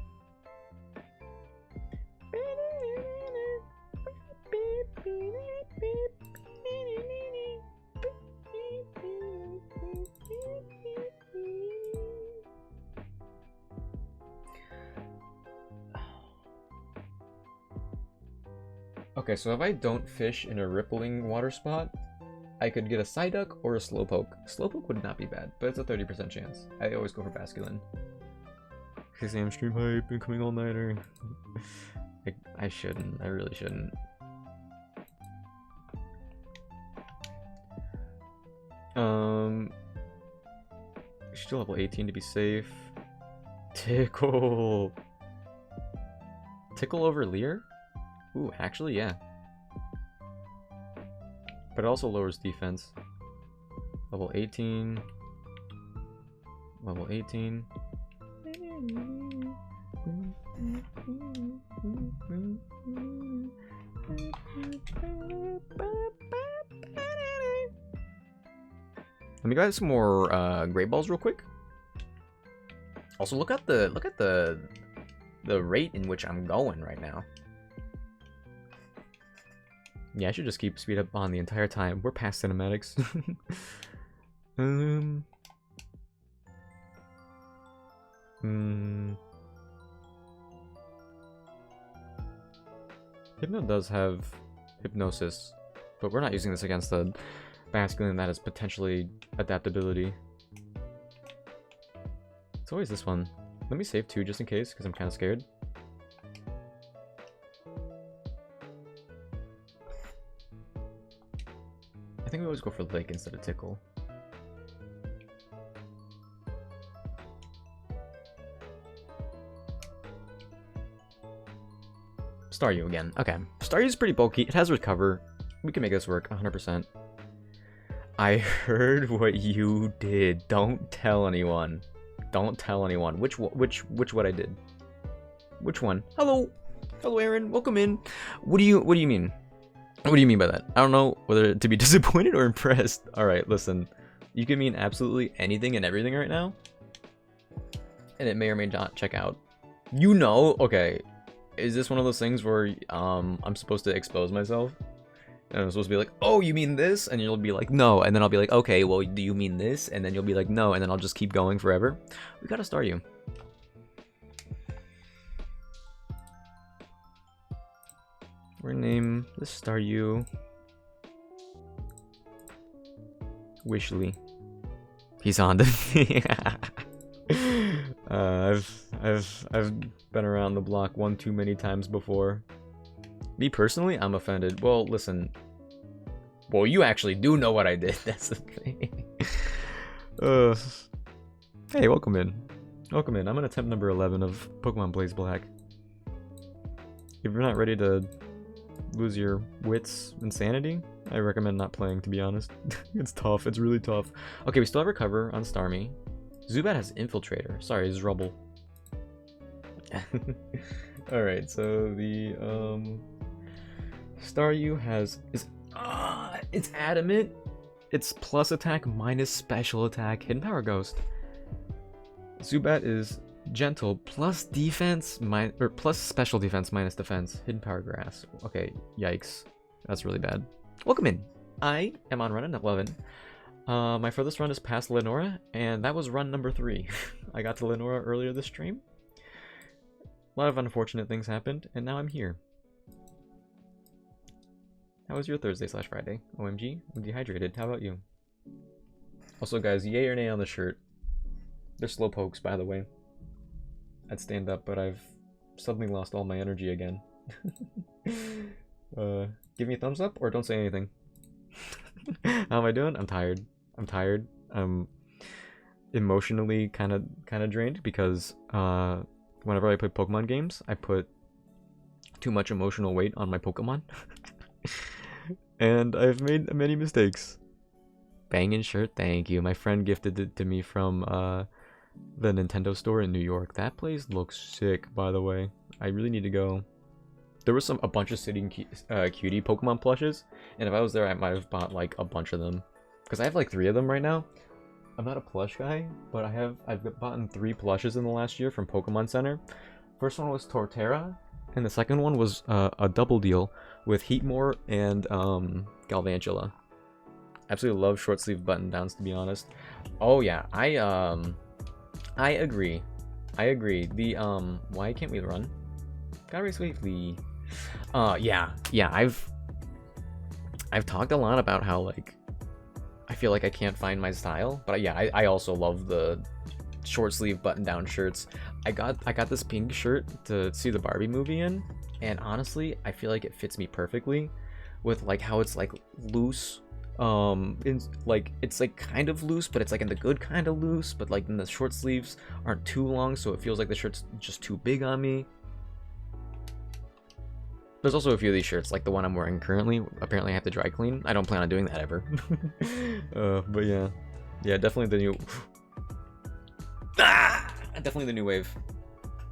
Okay, so if I don't fish in a rippling water spot, I could get a Psyduck or a Slowpoke. Slowpoke would not be bad, but it's a 30% chance. I always go for Basculin. Because I'm stream hype, incoming all-nighter. I shouldn't. I really shouldn't. Still level 18 to be safe. Tickle. Tickle over Lear? Ooh, actually, yeah. But it also lowers defense. Level 18. Level 18. Let me grab some more great balls real quick. Also, look at the rate in which I'm going right now. Yeah, I should just keep speed up on the entire time. We're past cinematics. Hypno does have hypnosis, but we're not using this against the masculine that has potentially adaptability. It's always this one. Let me save 2 just in case, because I'm kind of scared. I think we always go for Lick instead of Tickle. Staryu again. Okay. Staryu's pretty bulky. It has Recover. We can make this work 100%. I heard what you did. Don't tell anyone. Don't tell anyone. Which what I did? Which one? Hello. Hello, Aaron. Welcome in. What do you mean? What do you mean by that? I don't know whether to be disappointed or impressed. All right, listen. You can mean absolutely anything and everything right now, and it may or may not check out. You know, okay. Is this one of those things where I'm supposed to expose myself? And I'm supposed to be like, oh, you mean this? And you'll be like, no. And then I'll be like, okay, well, do you mean this? And then you'll be like, no. And then I'll just keep going forever. We gotta start you. We're gonna name this Staryu Wishley. He's on to me. I've been around the block one too many times before. Me personally, I'm offended. Well, listen. Well, you actually do know what I did. That's the thing. Hey, welcome in. Welcome in. I'm on attempt number 11 of Pokemon Blaze Black. If you're not ready to lose your wits and sanity, I recommend not playing, to be honest. It's tough. It's really tough. Okay, we still have Recover on Starmie. Zubat has Infiltrator. Sorry, it's Rubble. Alright, so the Staryu has it's Adamant. It's plus attack minus special attack. Hidden Power Ghost. Zubat is Gentle plus defense plus special defense minus defense. Hidden Power Grass. Okay, yikes. That's really bad. Welcome in. I am on run at 11. My furthest run is past Lenora, and that was run number 3. I got to Lenora earlier this stream. A lot of unfortunate things happened, and now I'm here. How was your Thursday/Friday? OMG, I'm dehydrated. How about you? Also, guys, yay or nay on the shirt? They're slow pokes, by the way. I'd stand up, but I've suddenly lost all my energy again. Give me a thumbs up, or don't say anything. How am I doing? I'm tired. I'm tired. I'm emotionally kind of drained because whenever I play Pokemon games, I put too much emotional weight on my Pokemon. And I've made many mistakes. Bangin' shirt, thank you. My friend gifted it to me from the Nintendo store in New York. That place looks sick, by the way. I really need to go. There was a bunch of Sitting Cutie Pokemon plushes, and if I was there, I might have bought like a bunch of them. Because I have like 3 of them right now. I'm not a plush guy, but I've bought 3 plushes in the last year from Pokemon Center. First one was Torterra, and the second one was a double deal with Heatmore and Galvantula. Absolutely love short sleeve button downs, to be honest. Oh yeah, I agree. I agree. The why can't we run? Gotta race safely. Yeah, I've talked a lot about how like I feel like I can't find my style, but yeah, I also love the short sleeve button down shirts. I got this pink shirt to see the Barbie movie in, and honestly, I feel like it fits me perfectly with like how it's like loose in like it's like kind of loose, but it's like in the good kind of loose, but like then the short sleeves aren't too long, so it feels like the shirt's just too big on me. There's also a few of these shirts, like the one I'm wearing currently. Apparently I have to dry clean. I don't plan on doing that ever. But yeah, definitely the new definitely the new wave.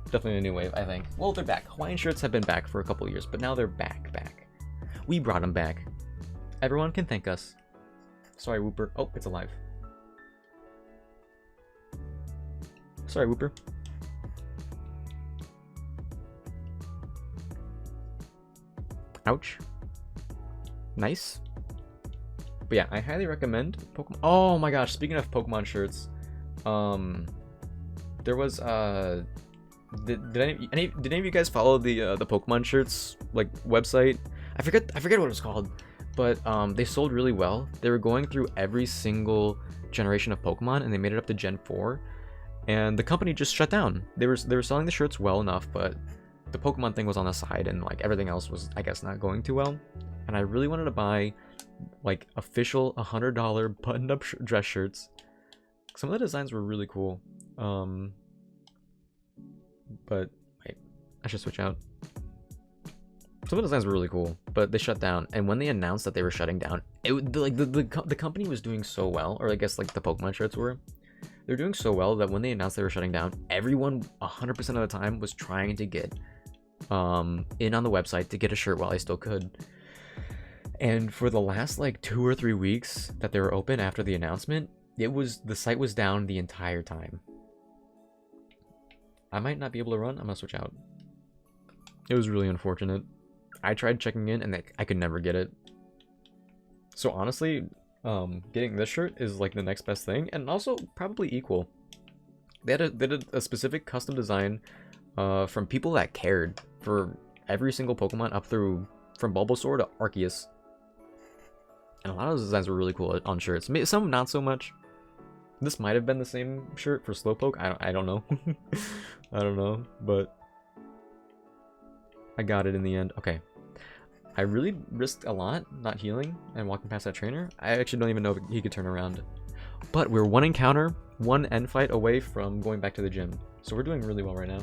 Definitely a new wave, I think. Well, they're back. Hawaiian shirts have been back for a couple of years, but now they're back. We brought them back. Everyone can thank us. Sorry, Whooper. Oh, it's alive. Sorry, Whooper. Ouch. Nice. But yeah, I highly recommend Pokemon. Oh my gosh, speaking of Pokemon shirts, there was did any of you guys follow the Pokemon shirts like website? I forget what it was called, but they sold really well. They were going through every single generation of Pokemon, and they made it up to Gen 4, and the company just shut down. They were selling the shirts well enough, but the Pokemon thing was on the side, and like everything else was, I guess, not going too well. And I really wanted to buy like official $100 buttoned-up dress shirts. Some of the designs were really cool. But wait, I should switch out. Some of the designs were really cool, but they shut down. And when they announced that they were shutting down, the company was doing so well, or I guess like the Pokemon shirts were. They're doing so well that when they announced they were shutting down, everyone 100% of the time was trying to get in on the website to get a shirt while they still could. And for the last like 2 or 3 weeks that they were open after the announcement, the site was down the entire time. I might not be able to run. I'm gonna switch out. It was really unfortunate. I tried checking in and I could never get it. So honestly, getting this shirt is like the next best thing, and also probably equal. They did a specific custom design from people that cared for every single Pokemon up through from Bulbasaur to Arceus. And a lot of those designs were really cool on shirts. Some not so much. This might have been the same shirt for Slowpoke. I don't know. I don't know, but I got it in the end. Okay. I really risked a lot not healing and walking past that trainer. I actually don't even know if he could turn around. But we're one encounter, one end fight away from going back to the gym. So we're doing really well right now.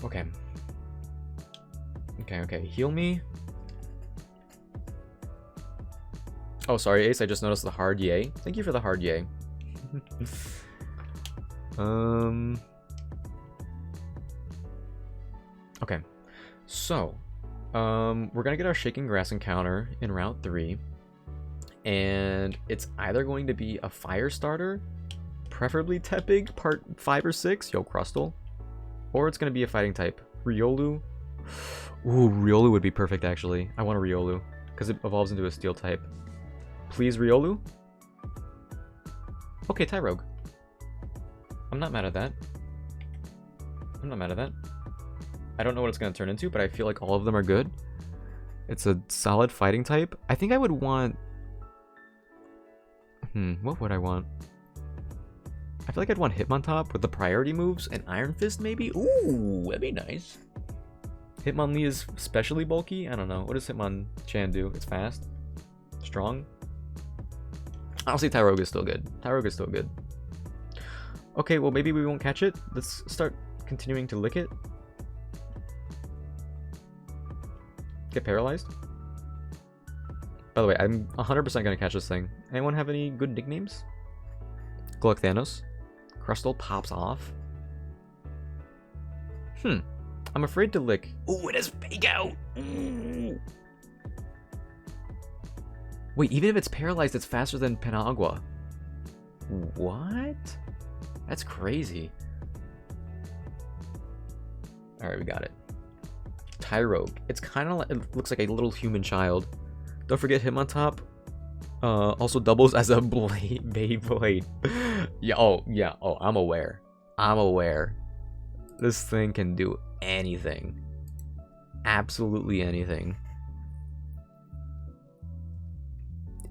Okay. Okay. Heal me. Oh, sorry, Ace. I just noticed the hard yay. Thank you for the hard yay. Okay. So, we're gonna get our Shaking Grass encounter in Route 3. And it's either going to be a fire starter, preferably Tepig, part 5 or 6, yo Crustle, or it's gonna be a fighting type. Riolu. Ooh, Riolu would be perfect actually. I want a Riolu, because it evolves into a steel type. Please, Riolu? Okay, Tyrogue. I'm not mad at that. I don't know what it's going to turn into, but I feel like all of them are good. It's a solid fighting type. I think I would want... what would I want? I feel like I'd want Hitmontop with the priority moves and Iron Fist maybe? Ooh, that'd be nice. Hitmonlee is especially bulky? I don't know. What does Hitmonchan do? It's fast? Strong? Honestly, Tyrogue is still good. Okay, well, maybe we won't catch it. Let's start continuing to lick it. Get paralyzed. By the way, I'm 100% gonna catch this thing. Anyone have any good nicknames? Gluck-Thanos. Crustle pops off. I'm afraid to lick. Ooh, it has fake out. Ooh. Wait, even if it's paralyzed, it's faster than Panagua. What? That's crazy. Alright, we got it. Tyrogue. It's kind of like, it looks like a little human child. Don't forget Hitmontop also doubles as a Beyblade. Oh, I'm aware. This thing can do anything. Absolutely anything.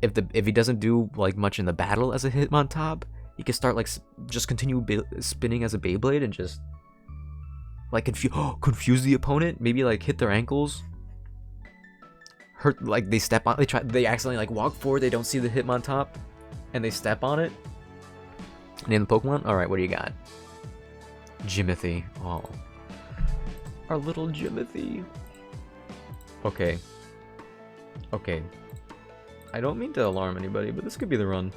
If he doesn't do like much in the battle as a Hitmontop, he can start like just continue spinning as a Beyblade and just like confuse the opponent. Maybe like hit their ankles, hurt, like they step on, they accidentally like walk forward, they don't see the Hitmontop, and they step on it. Name the Pokemon? Alright, what do you got? Jimothy. Oh. Our little Jimothy. Okay. Okay. I don't mean to alarm anybody, but this could be the run.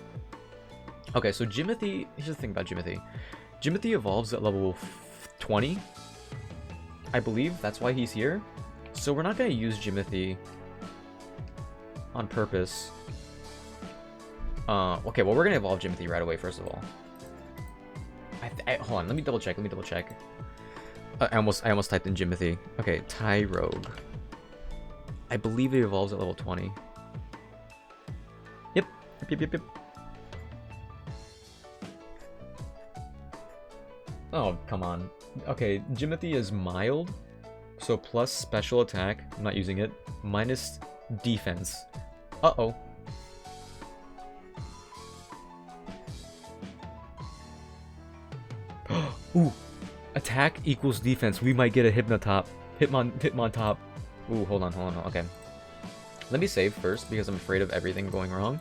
Okay, so Jimothy, here's the thing about Jimothy. Jimothy evolves at level 20. I believe that's why he's here. So we're not going to use Jimothy on purpose. Okay, well we're going to evolve Jimothy right away, first of all. Hold on, let me double check, I almost typed in Jimothy. Okay, Tyrogue. I believe it evolves at level 20. Yep. Oh, come on. Okay, Jimothy is mild, so plus special attack, I'm not using it, minus defense. Uh-oh. Ooh, attack equals defense. We might get a Hitmontop. Ooh, hold on, okay. Let me save first, because I'm afraid of everything going wrong.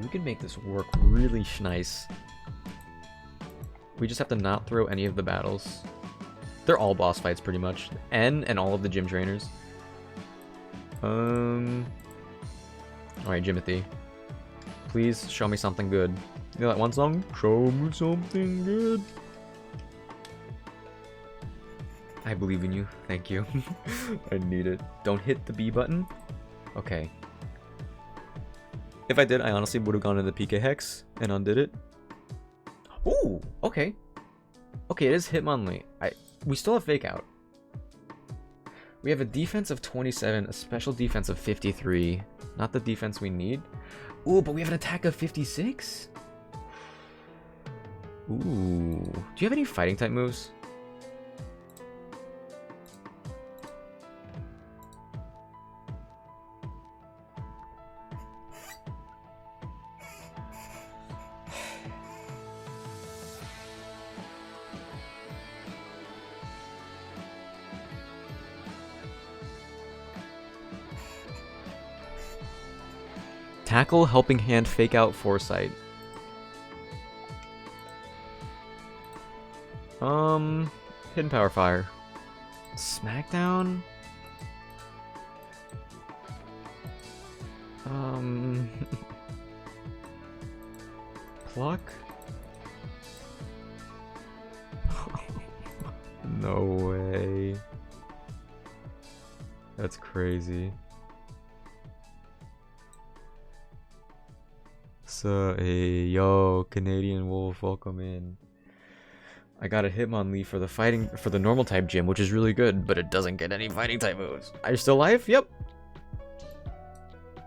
We can make this work really nice. We just have to not throw any of the battles. They're all boss fights, pretty much. And all of the gym trainers. Alright, Jimothy. Please show me something good. You know that one song? Show me something good. I believe in you. Thank you. I need it. Don't hit the B button. Okay. If I did, I honestly would have gone to the PK Hex and undid it. Ooh, okay. Okay, it is Hitmonlee. We still have Fake Out. We have a defense of 27, a special defense of 53. Not the defense we need. Ooh, but we have an attack of 56? Ooh. Do you have any fighting type moves? Tackle, Helping Hand, Fake Out, Foresight. Hidden Power Fire. Smackdown? Pluck? No way. That's crazy. So, hey, yo, Canadian Wolf, welcome in. I got a Hitmonlee for the normal type gym, which is really good, but it doesn't get any fighting type moves. Are you still alive? Yep.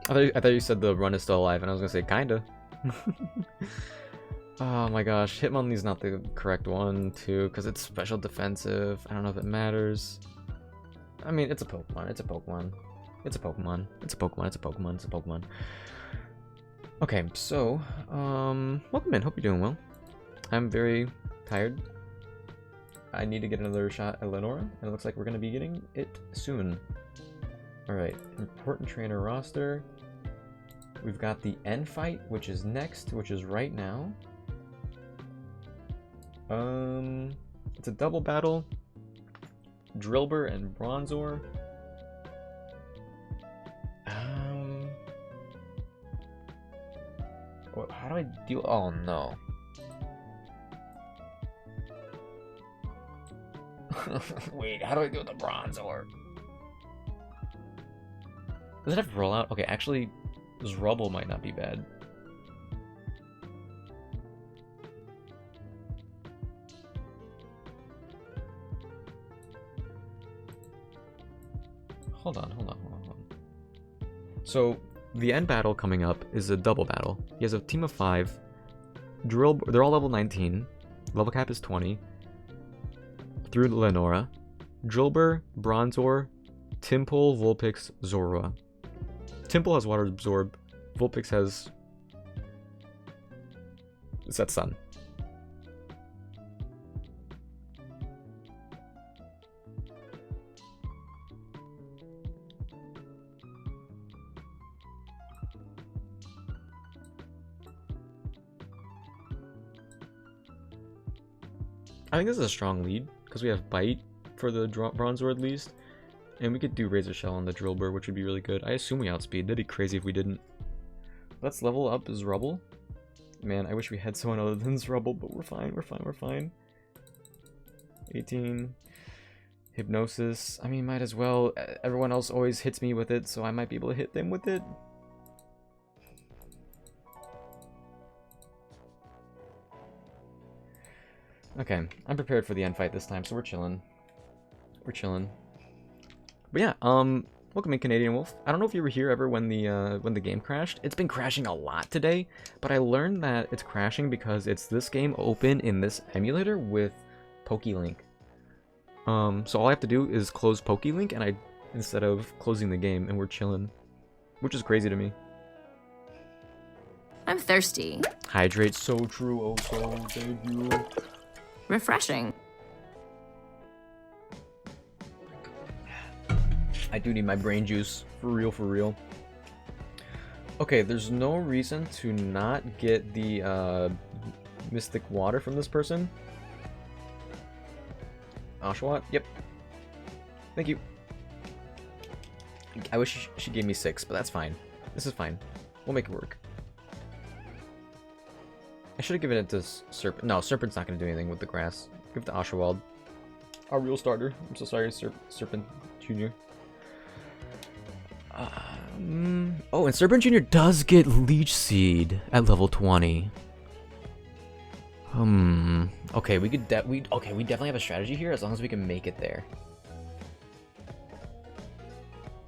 I thought you said the run is still alive, and I was gonna say kinda. Oh my gosh, Hitmonlee's not the correct one, too, because it's special defensive. I don't know if it matters. I mean, it's a Pokemon. It's a Pokemon. It's a Pokemon. It's a Pokemon. It's a Pokemon. It's a Pokemon. Okay, so, welcome in. Hope you're doing well. I'm very tired. I need to get another shot at Lenora, and it looks like we're going to be getting it soon. Alright, important trainer roster. We've got the end fight, which is next, which is right now. It's a double battle. Drillbur and Bronzor. How do I deal? Oh no. Wait, how do I deal with the Bronzor? Does it have rollout? Okay, actually, this rubble might not be bad. Hold on. So, the end battle coming up is a double battle. He has a team of 5. They're all level 19. Level cap is 20. Through Lenora. Drillbur, Bronzor, Tympole, Vulpix, Zorua. Tympole has Water Absorb. Vulpix has... Set Sun. I think this is a strong lead, because we have Bite for the Bronzor at least. And we could do Razor Shell on the Drillbur, which would be really good. I assume we outspeed. That'd be crazy if we didn't. Let's level up Zrubble. Man, I wish we had someone other than Zrubble, but we're fine, we're fine, we're fine. 18. Hypnosis. I mean, might as well. Everyone else always hits me with it, so I might be able to hit them with it. Okay, I'm prepared for the end fight this time, so we're chilling. We're chilling. But yeah, welcome in, Canadian Wolf. I don't know if you were here ever when the game crashed. It's been crashing a lot today, but I learned that it's crashing because it's this game open in this emulator with PokeLink. So all I have to do is close PokeLink and instead of closing the game, and we're chilling, which is crazy to me. I'm thirsty. Hydrate, so true, oh so thank you. Refreshing. I do need my brain juice, for real, for real. Okay, there's no reason to not get the Mystic Water from this person. Oshawott? Yep. Thank you. I wish she gave me 6, but that's fine. This is fine. We'll make it work. I should have given it to Serpent. No, Serpent's not going to do anything with the grass. Give it to Oshawott. Our real starter. I'm so sorry, Serpent Jr. Oh, and Serpent Jr. does get Leech Seed at level 20. Okay, we definitely have a strategy here as long as we can make it there.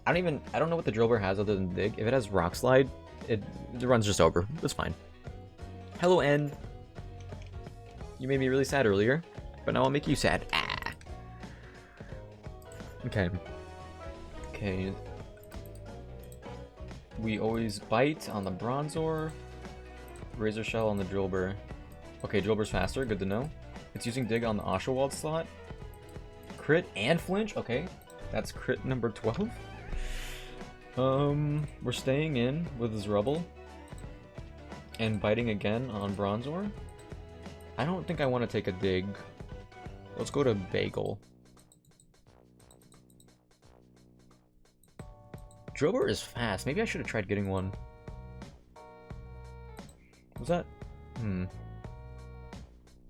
I don't know what the Drillbur has other than Dig. If it has Rock Slide, it runs just over. That's fine. Hello, N. You made me really sad earlier, but now I'll make you sad. Ah. Okay. Okay. We always Bite on the Bronzor. Razor Shell on the Drillbur. Okay, Drillbur's faster, good to know. It's using Dig on the Oshawott slot. Crit and flinch, okay. That's crit number 12. We're staying in with Zrubble. And biting again on Bronzor. I don't think I want to take a Dig. Let's go to Bagel. Drillbur is fast. Maybe I should have tried getting one. Was that? That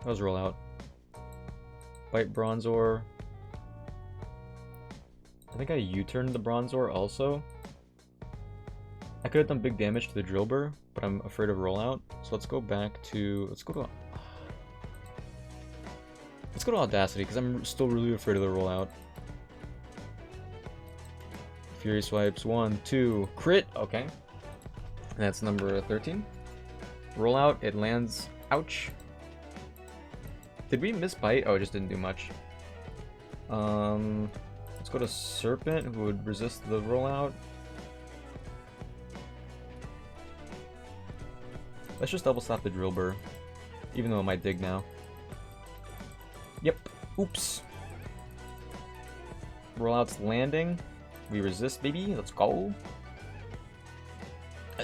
was rollout. Bite Bronzor. I think I U-turned the Bronzor also. I could have done big damage to the Drillbur, but I'm afraid of rollout. So let's go back to... Let's go to Audacity, because I'm still really afraid of the rollout. Fury Swipes, 1, 2, crit! Okay. And that's number 13. Rollout, it lands... Ouch. Did we miss Bite? Oh, it just didn't do much. Let's go to Serpent, who would resist the rollout. Let's just double slap the Drillbur, even though it might Dig now. Yep. Oops. Rollout's landing. We resist, baby. Let's go.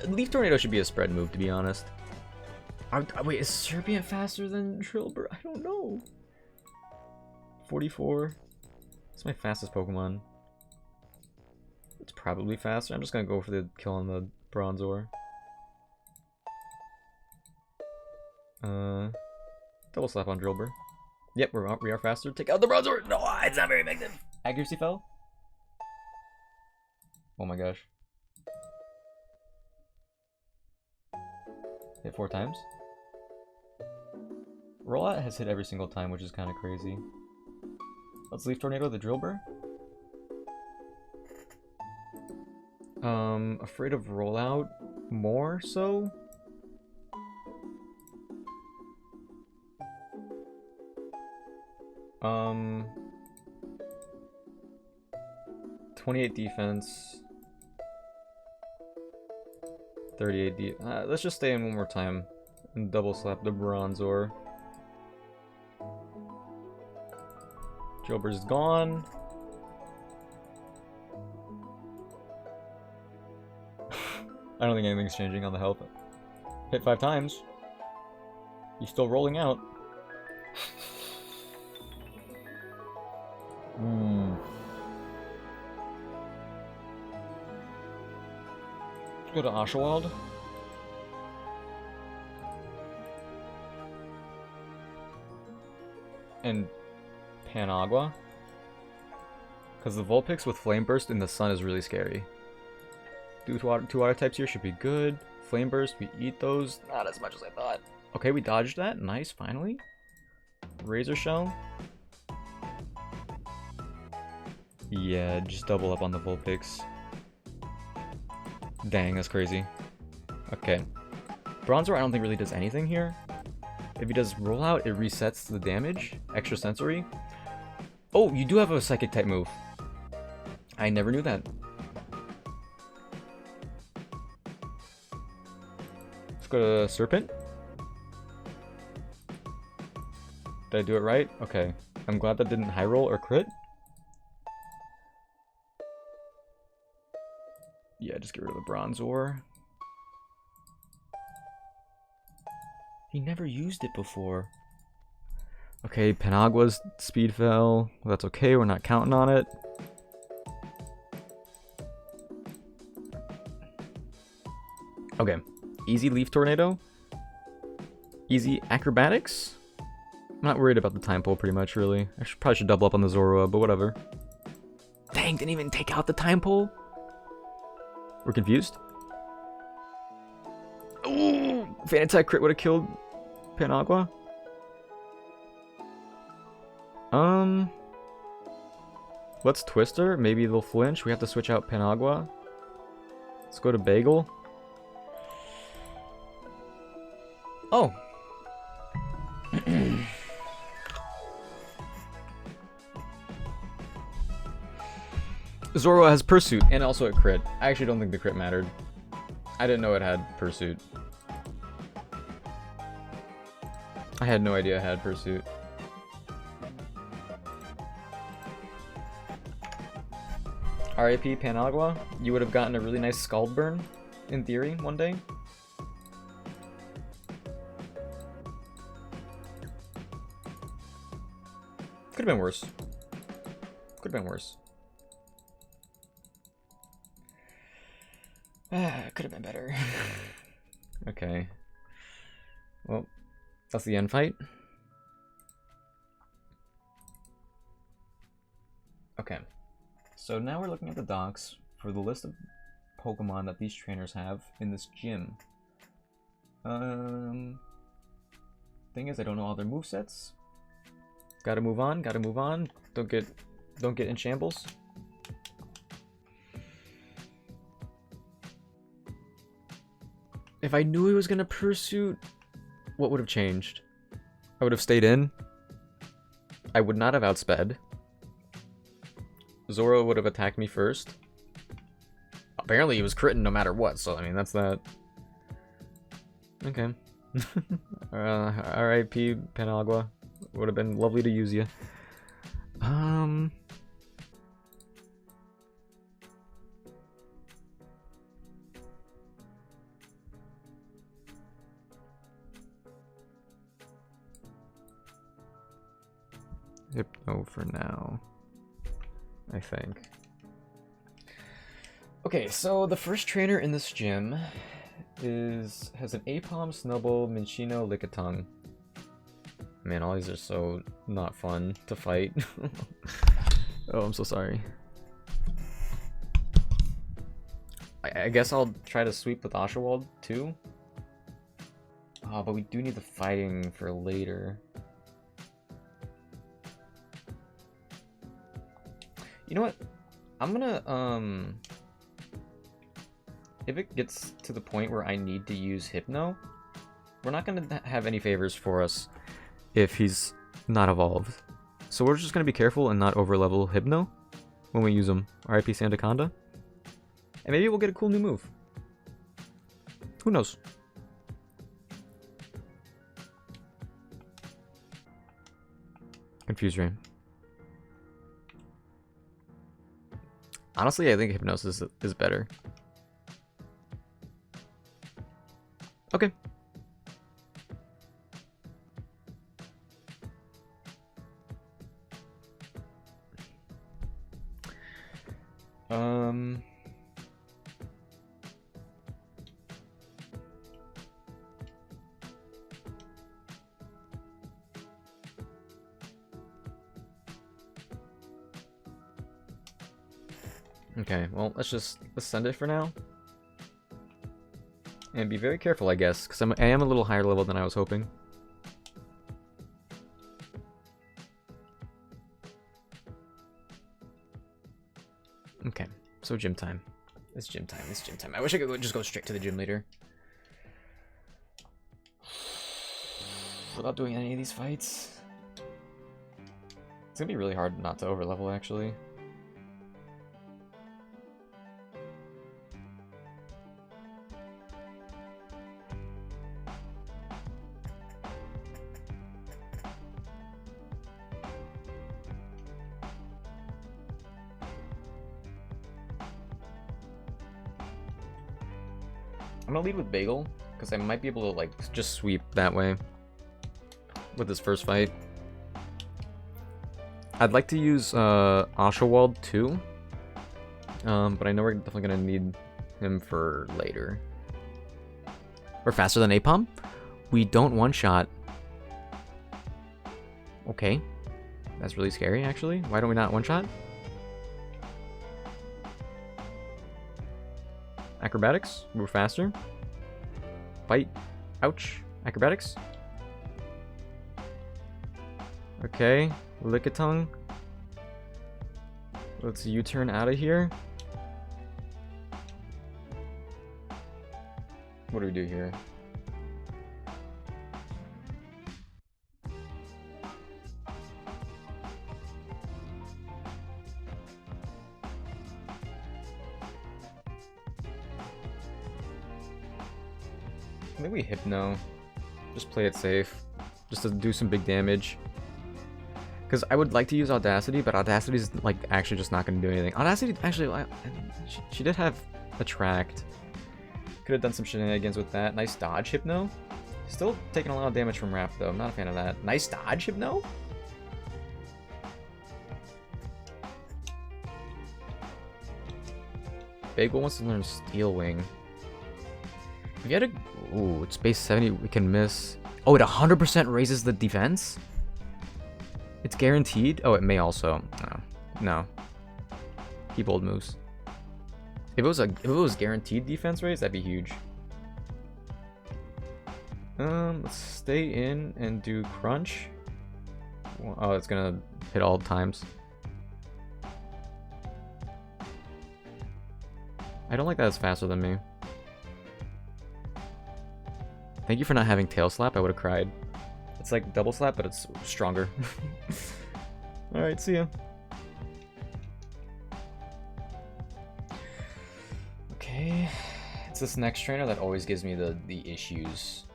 Leaf Tornado should be a spread move, to be honest. Wait, is Serpent faster than Drillbur? I don't know. 44. It's my fastest Pokemon. It's probably faster. I'm just gonna go for the kill on the Bronzor. Double slap on Drillbur. Yep, we are faster. Take out the Bronzor! No, it's not very effective! Accuracy fell? Oh my gosh. Hit 4 times. Rollout has hit every single time, which is kind of crazy. Let's Leaf Tornado the Drillbur. Afraid of rollout more so? Um, 28 defense. 38 let's just stay in one more time and double slap the Bronzor. Drillbur's gone. I don't think anything's changing on the health. Hit 5 times. He's still rolling out. Hmm. Let's go to Oshawald. And Panagua. Because the Vulpix with Flame Burst in the sun is really scary. Two water types here should be good. Flame Burst, we eat those. Not as much as I thought. Okay, we dodged that. Nice, finally. Razor Shell. Yeah, just double up on the Vulpix. Dang, that's crazy. Okay. Bronzor I don't think really does anything here. If he does rollout, it resets the damage. Extra sensory. Oh, you do have a psychic type move. I never knew that. Let's go to Serpent. Did I do it right? Okay. I'm glad that didn't high roll or crit. Yeah, just get rid of the Bronzor. He never used it before. Okay, Panagua's speed fell. Well, that's okay, we're not counting on it. Okay, easy Leaf Tornado. Easy Acrobatics. I'm not worried about the time pull pretty much, really. I probably should double up on the Zorua, but whatever. Dang, didn't even take out the time pull? We're confused. Ooh, Fan Attack crit would have killed Panagua. Let's Twister. Maybe they'll flinch. We have to switch out Panagua. Let's go to Bagel. Oh. Zorua has Pursuit and also a crit. I actually don't think the crit mattered. I didn't know it had Pursuit. I had no idea it had Pursuit. RIP Panagua, you would have gotten a really nice Scald Burn, in theory, one day. Could have been worse. Could have been worse. Could have been better. Okay. Well, that's the end fight. Okay. So now we're looking at the docs for the list of Pokemon that these trainers have in this gym. Thing is, I don't know all their movesets. Gotta move on, gotta move on. Don't get in shambles. If I knew he was gonna Pursuit, what would have changed? I would have stayed in. I would not have outsped. Zoro would have attacked me first. Apparently he was critting no matter what, so I mean that's that. Okay. R.I.P. Panagua. Would have been lovely to use you. Hypno for now, I think. Okay, so the first trainer in this gym has an Apom, Snubbull, Minccino, Lickitung. Man, all these are so not fun to fight. Oh, I'm so sorry. I guess I'll try to sweep with Oshawald too. Oh, but we do need the fighting for later. You know what? I'm gonna, if it gets to the point where I need to use Hypno, we're not gonna have any favors for us if he's not evolved. So we're just gonna be careful and not overlevel Hypno when we use him. RIP Sandaconda. And maybe we'll get a cool new move. Who knows? Confuse Rain. Honestly, I think Hypnosis is better. Okay. Um. Okay, well, let's send it for now. And be very careful, I guess, because I am a little higher level than I was hoping. Okay, so gym time. It's gym time, it's gym time. I wish I could just go straight to the gym leader. Without doing any of these fights. It's gonna be really hard not to overlevel, actually. I'm gonna lead with Bagel, because I might be able to, like, just sweep that way with this first fight. I'd like to use Oshawald too, but I know we're definitely gonna need him for later. We're faster than Apom? We don't one-shot. Okay. That's really scary, actually. Why don't we not one-shot? Acrobatics? We're faster. Fight. Ouch. Acrobatics. Okay. Lickitung. Let's U-turn out of here. What do we do here? I think we Hypno. Just play it safe. Just to do some big damage. Because I would like to use Audacity, but Audacity is like actually just not going to do anything. Audacity, actually, she did have Attract. Could have done some shenanigans with that. Nice dodge, Hypno. Still taking a lot of damage from Wrap, though. I'm not a fan of that. Nice dodge, Hypno? Bagel wants to learn Steel Wing. If you had a... Ooh, it's base 70, we can miss. Oh, it 100% raises the defense? It's guaranteed? Oh, it may also. No. Keep old moves. If it was guaranteed defense raise, that'd be huge. Let's stay in and do crunch. Oh, it's gonna hit all times. I don't like that it's faster than me. Thank you for not having tail slap. I would have cried. It's like double slap, but it's stronger. Alright, see ya. Okay. It's this next trainer that always gives me the issues.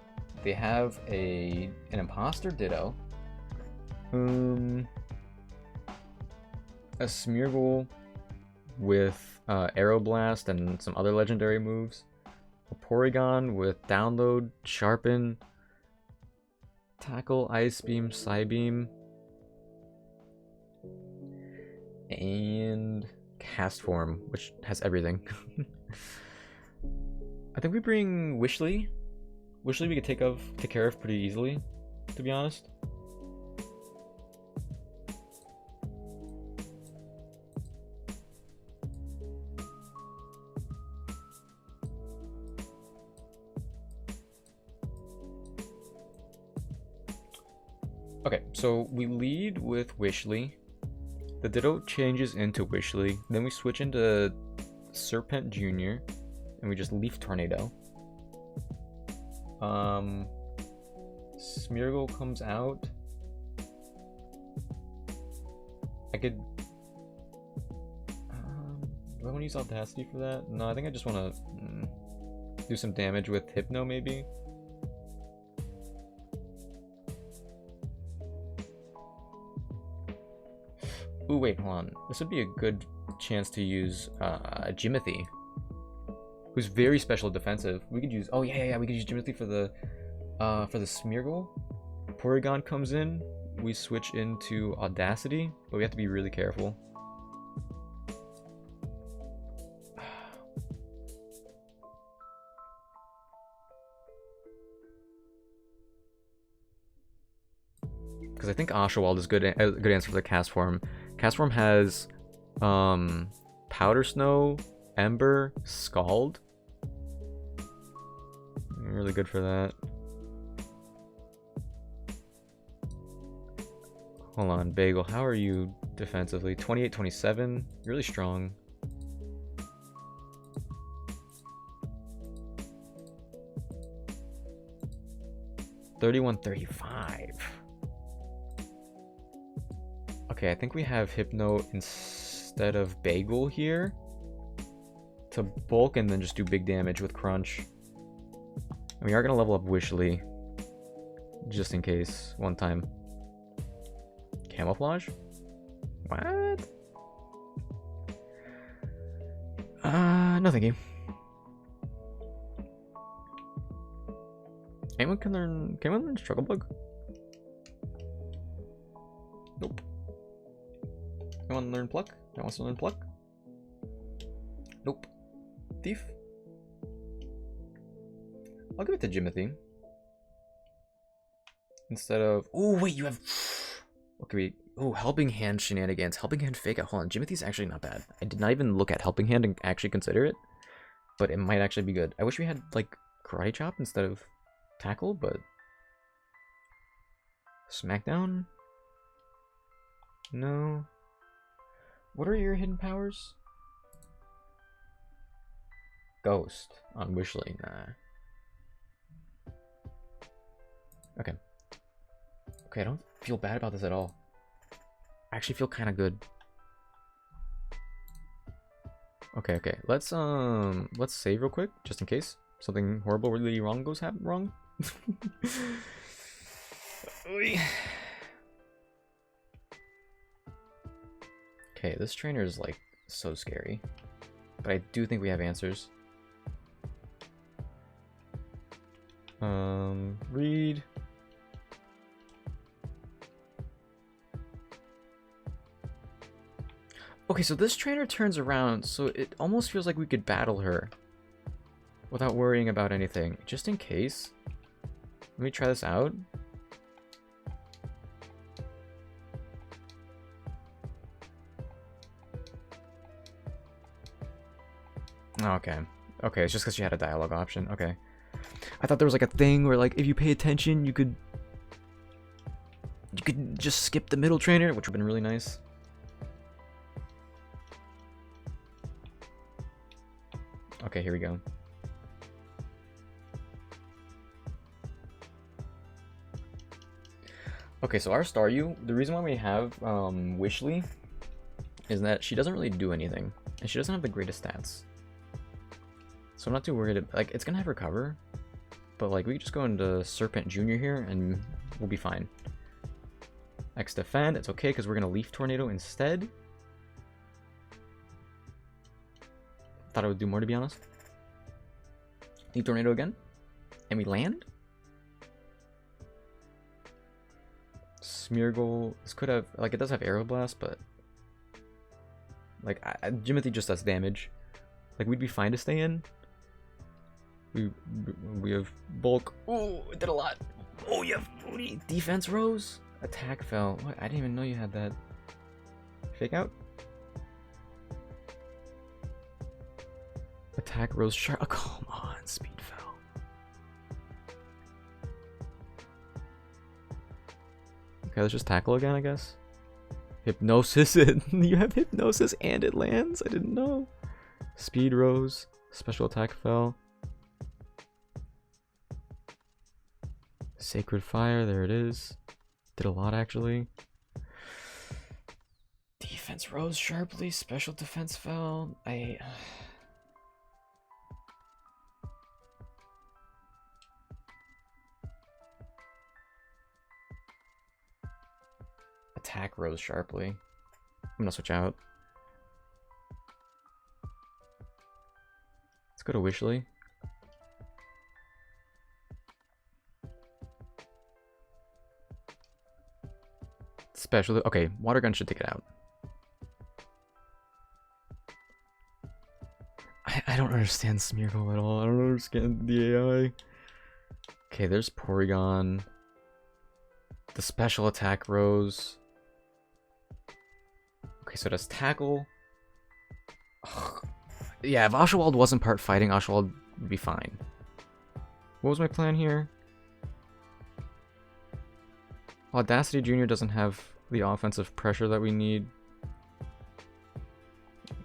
They have an imposter Ditto. A Smeargle with Aeroblast and some other legendary moves. A Porygon with Download, Sharpen, Tackle, Ice Beam, Psybeam, and Cast Form, which has everything. I think we bring Wishley. Wishley we could take care of pretty easily, to be honest. Okay, so we lead with Wishley. The Ditto changes into Wishley. Then we switch into Serpent Jr. And we just Leaf Tornado. Smeargle comes out. I could... do I want to use Audacity for that? No, I think I just want to do some damage with Hypno, maybe. Ooh, wait, hold on. This would be a good chance to use Jimothy, who's very special defensive. We could use... Oh, yeah. We could use Jimothy for the Smeargle. Porygon comes in. We switch into Audacity, but we have to be really careful. because I think Oshawald is a good answer for the cast form. Cast form has Powder Snow, Ember, Scald. Really good for that. Hold on, Bagel, how are you defensively? 28, 27, really strong. $31.35. Okay, I think we have Hypno instead of Bagel here to bulk and then just do big damage with Crunch. And we are gonna level up Wishly just in case one time. Camouflage? What? No thank you. Anyone can learn Struggle Bug? Nope. Anyone learn Pluck? Anyone wants to learn Pluck? Nope. Thief? I'll give it to Jimothy. Instead of... Oh, wait, you have... Okay, wait. Oh, Helping Hand shenanigans. Helping Hand fake out. Hold on, Jimothy's actually not bad. I did not even look at Helping Hand and actually consider it. But it might actually be good. I wish we had, like, Karate Chop instead of Tackle, but... Smackdown? No. What are your hidden powers? Ghost on Wishly. Nah. Okay. Okay, I don't feel bad about this at all. I actually feel kind of good. Okay. Let's save real quick, just in case something horrible, really wrong goes wrong. Okay, this trainer is like so scary, but I do think we have answers. Read. Okay, so this trainer turns around, so it almost feels like we could battle her without worrying about anything. Just in case. Let me try this out. Okay. Okay, it's just because she had a dialogue option. Okay. I thought there was like a thing where like if you pay attention you could just skip the middle trainer, which would have been really nice. Okay, here we go. Okay, so our Staryu, the reason why we have Wishly is that she doesn't really do anything, and she doesn't have the greatest stats. So I'm not too worried. Like, it's gonna have Recover, but like we could just go into Serpent Jr. here and we'll be fine. X Defend, it's okay because we're gonna Leaf Tornado instead. Thought I would do more, to be honest. Leaf Tornado again, and we land. Smeargle, this could have, like, it does have Aeroblast, but like Jimothy just does damage. Like, we'd be fine to stay in. We have Bulk. Oh, it did a lot. Oh, you have booty. Defense rose. Attack fell. What? I didn't even know you had that. Fake out. Attack rose sharp. Oh, come on. Speed fell. Okay, let's just tackle again, I guess. Hypnosis. You have Hypnosis and it lands? I didn't know. Speed rose. Special attack fell. Sacred Fire, there it is. Did a lot, actually. Defense rose sharply. Special defense fell. Attack rose sharply. I'm gonna switch out. Let's go to Wishly. Special. Okay, Water Gun should take it out. I don't understand Smeargle at all. I don't understand the AI. Okay, there's Porygon. The special attack rose. Okay, so does tackle. Ugh. Yeah, if Oshawald wasn't part fighting, Oshawald would be fine. What was my plan here? Audacity Jr. doesn't have the offensive pressure that we need.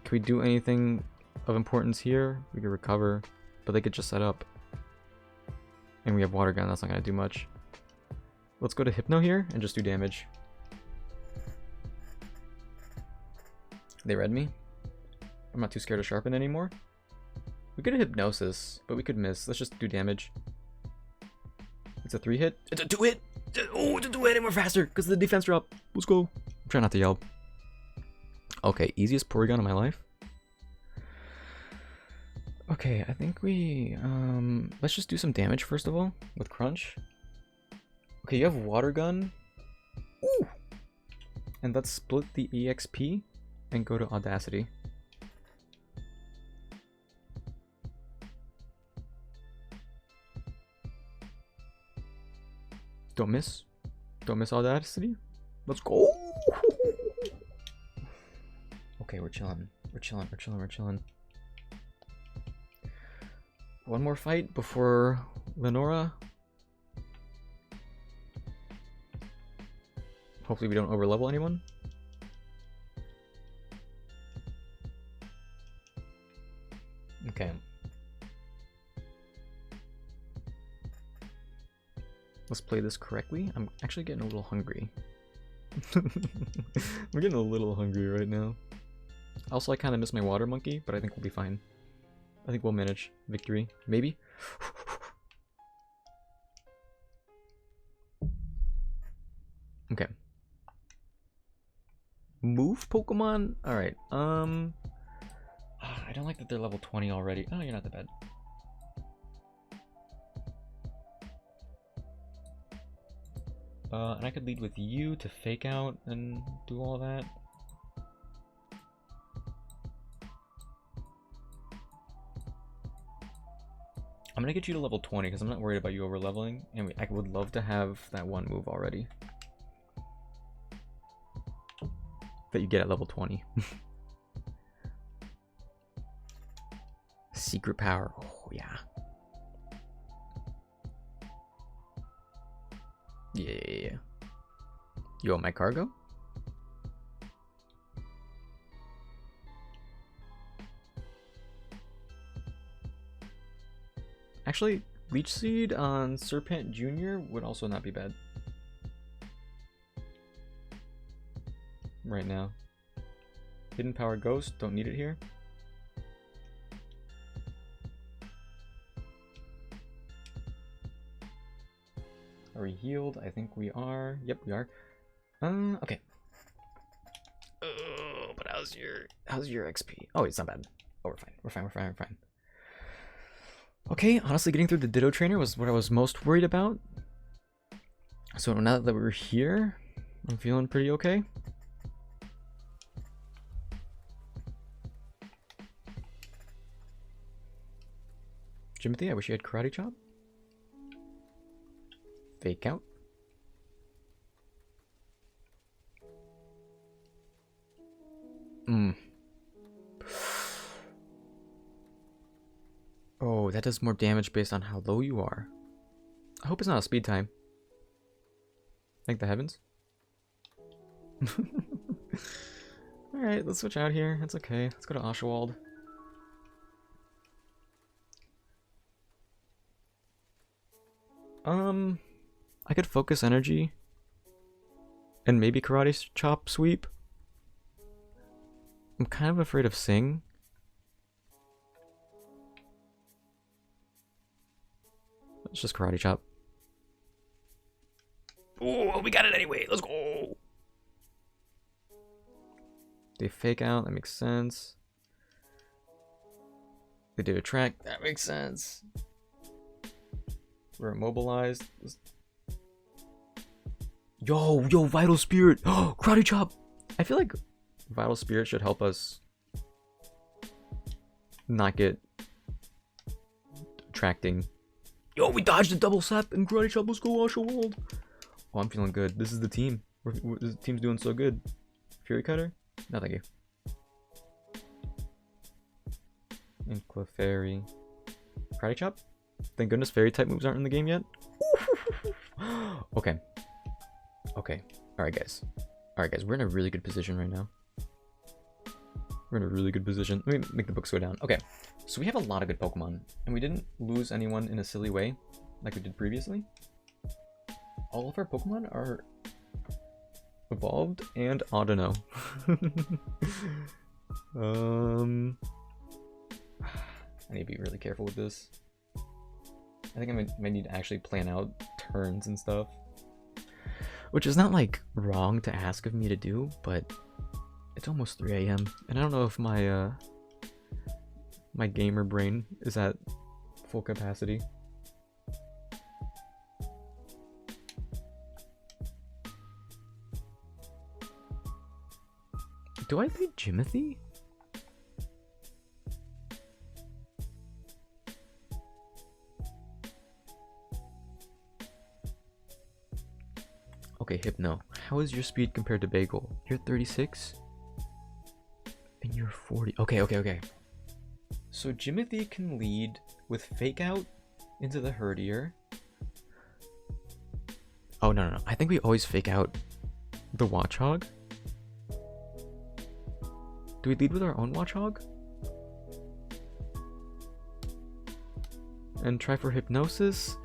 Can we do anything of importance here? We could recover, but they could just set up. And we have Water Gun, that's not going to do much. Let's go to Hypno here and just do damage. They read me. I'm not too scared of Sharpen anymore. We could Hypnosis, but we could miss. Let's just do damage. It's a 3-hit. It's a 2-hit! Oh, it's a 2-hit and we're faster because the defense drop. Let's go. I'm trying not to yell. Okay, easiest Porygon of my life. Okay, I think we... let's just do some damage first of all with Crunch. Okay, you have Water Gun. Ooh! And let's split the EXP and go to Audacity. Don't miss. Don't miss Audacity. Let's go! Okay, we're chilling. We're chilling, we're chilling, we're chilling. One more fight before Lenora. Hopefully we don't overlevel anyone. Okay. Let's play this correctly. I'm actually getting a little hungry. We're getting a little hungry right now. Also, I kind of miss my water monkey, but I think we'll be fine. I think we'll manage victory. Maybe? Okay. Move Pokemon? Alright, I don't like that they're level 20 already. Oh, you're not that bad. And I could lead with you to fake out and do all that. I'm gonna get you to level 20 because I'm not worried about you over leveling, and I would love to have that one move already that you get at level 20. Secret power. Oh yeah. Yeah. You want my cargo? Actually, Leech Seed on Serpent Jr. would also not be bad. Right now. Hidden Power Ghost, don't need it here. Are we healed? I think we are. Yep, we are. Okay. Oh, but how's your XP? Oh, it's not bad. Oh, we're fine. We're fine. We're fine. We're fine. Okay, honestly, getting through the Ditto Trainer was what I was most worried about. So now that we're here, I'm feeling pretty okay. Jimothy, I wish you had Karate Chop. Fake out. Oh, that does more damage based on how low you are. I hope it's not a speed time. Thank the heavens. Alright, let's switch out here. It's okay. Let's go to Oshawald. I could focus energy and maybe Karate Chop Sweep. I'm kind of afraid of Sing. Let's just Karate Chop. Oh, we got it anyway. Let's go. They fake out. That makes sense. They did a track. That makes sense. We're immobilized. Yo, Vital Spirit. Oh, Karate Chop. I feel like Vital Spirit should help us not get attracting. Yo, we dodged a double sap and Karate Chop. Let's go, Oshawald. Oh, I'm feeling good. This is the team. This team's doing so good. Fury Cutter? No, thank you. And Clefairy. Karate Chop? Thank goodness fairy type moves aren't in the game yet. Okay. Okay. Alright, guys. Alright, guys. We're in a really good position right now. We're in a really good position. Let me make the books go down. Okay. So we have a lot of good Pokemon. And we didn't lose anyone in a silly way like we did previously. All of our Pokemon are evolved and Audino. I need to be really careful with this. I think I might need to actually plan out turns and stuff. Which is not like wrong to ask of me to do, but it's almost 3 a.m. and I don't know if my my gamer brain is at full capacity. Do I lead Jimothy? Okay, Hypno. How is your speed compared to Bagel? You're 36? And you're 40. Okay. So Jimothy can lead with Fake Out into the Herdier. Oh, no. I think we always Fake Out the Watchog. Do we lead with our own Watchog? And try for Hypnosis?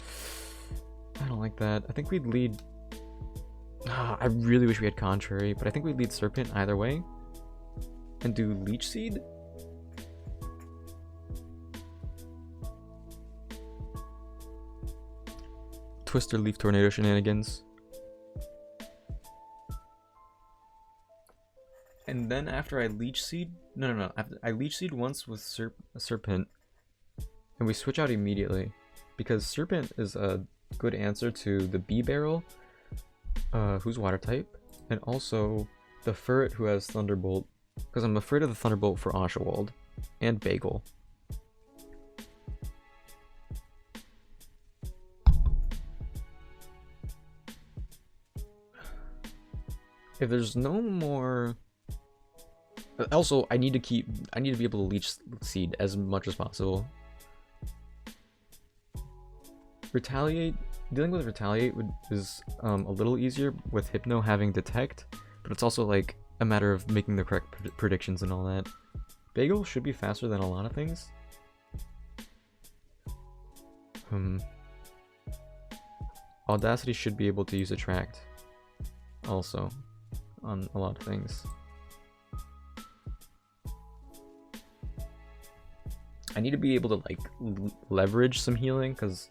I don't like that. I think we'd lead... I really wish we had Contrary, but I think we'd lead Serpent either way. And do Leech Seed? Twister Leaf Tornado shenanigans. And then after I Leech Seed... No. I Leech Seed once with Serpent. And we switch out immediately. Because Serpent is a good answer to the Bee Barrel, who's Water type. And also the Ferret who has Thunderbolt. Because I'm afraid of the Thunderbolt for Oshawald. And Bagel. If there's no more... Also, I need to be able to Leech Seed as much as possible. Retaliate, dealing with Retaliate is a little easier with Hypno having Detect, but it's also like a matter of making the correct predictions and all that. Bagel should be faster than a lot of things. Audacity should be able to use Attract also on a lot of things. I need to be able to like leverage some healing because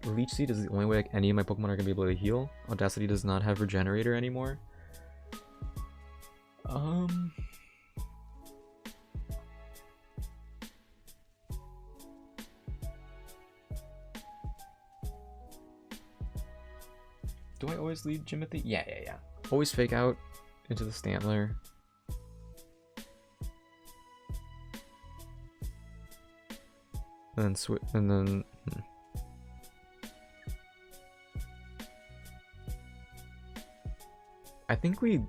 Leech Seed is the only way any of my Pokemon are going to be able to heal. Audacity does not have Regenerator anymore. Do I always lead Jimothy? Yeah. Always Fake Out into the Stantler. And then I think we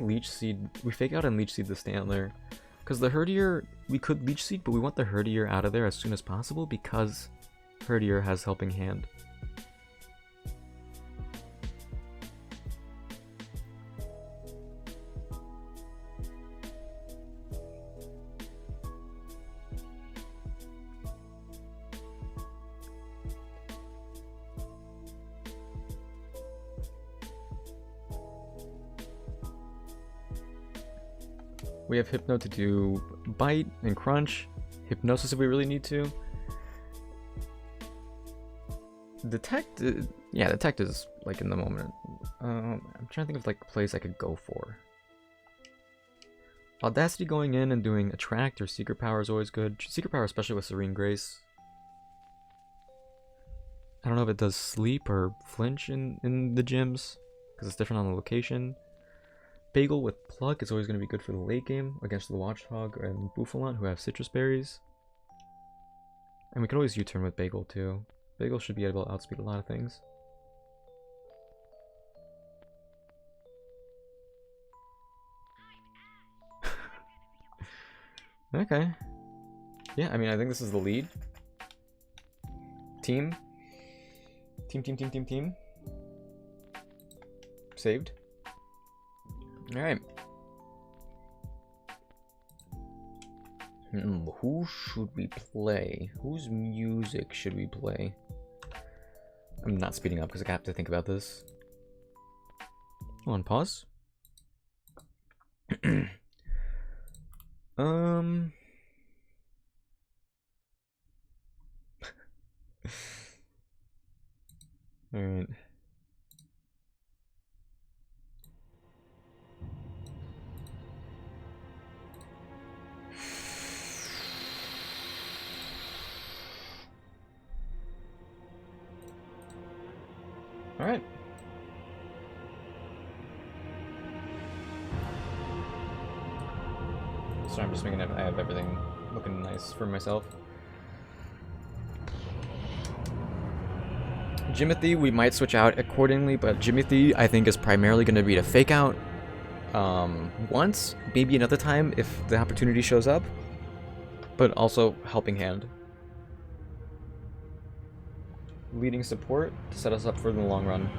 Leech Seed, we Fake Out and Leech Seed the Stantler. Because the Herdier, we could Leech Seed, but we want the Herdier out of there as soon as possible because Herdier has Helping Hand. We have Hypno to do Bite and Crunch, Hypnosis if we really need to. Detect, yeah, Detect is like in the moment. I'm trying to think of like a place I could go for. Audacity going in and doing Attract or Secret Power is always good. Secret Power, especially with Serene Grace. I don't know if it does Sleep or Flinch in the gyms because it's different on the location. Bagel with Pluck is always going to be good for the late game against the Watchdog and Bouffalant who have Citrus Berries. And we can always U-turn with Bagel too. Bagel should be able to outspeed a lot of things. Okay. Yeah, I mean, I think this is the lead. Team. Team. Saved. Alright. Who should we play? Whose music should we play? I'm not speeding up because I have to think about this. Hold on, pause. Alright. Alright. So I'm just making it, I have everything looking nice for myself. Jimothy, we might switch out accordingly, but Jimothy, I think, is primarily going to be to fake out once, maybe another time if the opportunity shows up, but also helping hand. Leading support to set us up for the long run.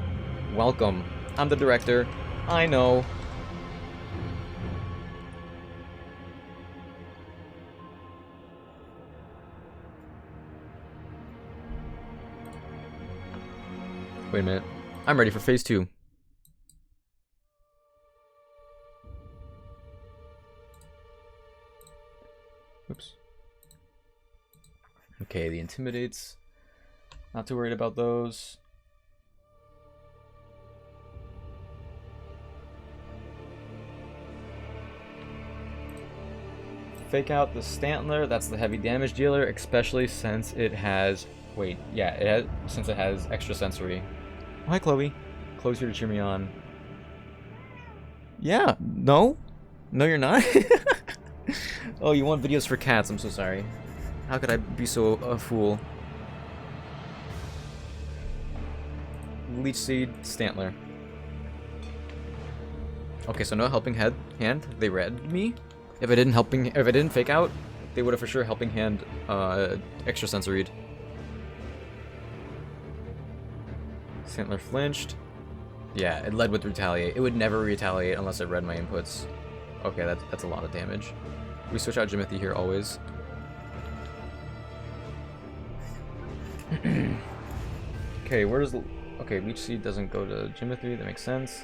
Welcome. I'm the director. I know. Wait a minute. I'm ready for phase 2. Oops. Okay, the intimidates. Not too worried about those. Fake out the Stantler, that's the heavy damage dealer, especially since it has... Wait, yeah, since it has extra sensory. Oh, hi, Chloe. Chloe's here to cheer me on. Yeah, no? No, you're not? Oh, you want videos for cats, I'm so sorry. How could I be so a fool? Leech Seed, Stantler. Okay, so no helping hand. They read me. If I didn't fake out, they would have for sure helping hand extra sensoried. Stantler flinched. Yeah, it led with retaliate. It would never retaliate unless it read my inputs. Okay, that's a lot of damage. We switch out Jimothy here always. Okay, where does okay, Leech Seed doesn't go to Jimothy, that makes sense.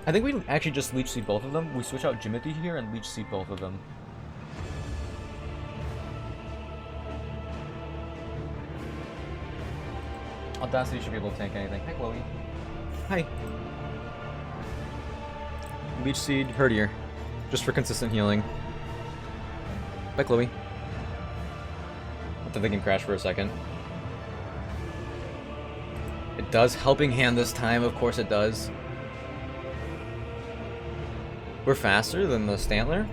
I think we actually just Leech Seed both of them. We switch out Jimothy here and Leech Seed both of them. Audacity should be able to tank anything. Hi, Chloe. Hi. Leech Seed, Herdier. Just for consistent healing. Bye, Chloe. I thought they can crash for a second. It does helping hand this time, of course it does. We're faster than the Stantler?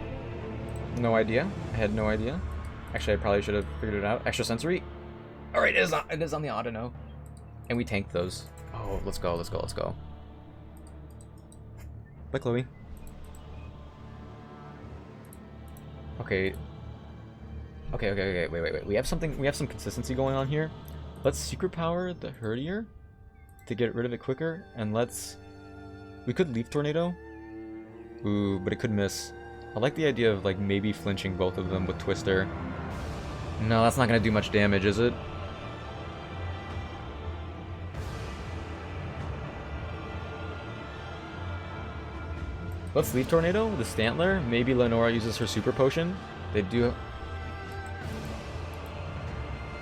No idea. I had no idea. Actually, I probably should have figured it out. Extra sensory. Alright, it is on the auto no. And we tanked those. Oh, let's go. Bye, Chloe. Okay. Wait. We have some consistency going on here. Let's secret power the Herdier to get rid of it quicker, and we could leaf tornado. Ooh, but it could miss. I like the idea of like maybe flinching both of them with Twister. No, that's not gonna do much damage, is it? Let's leaf tornado the Stantler. Maybe Lenora uses her super potion. They do.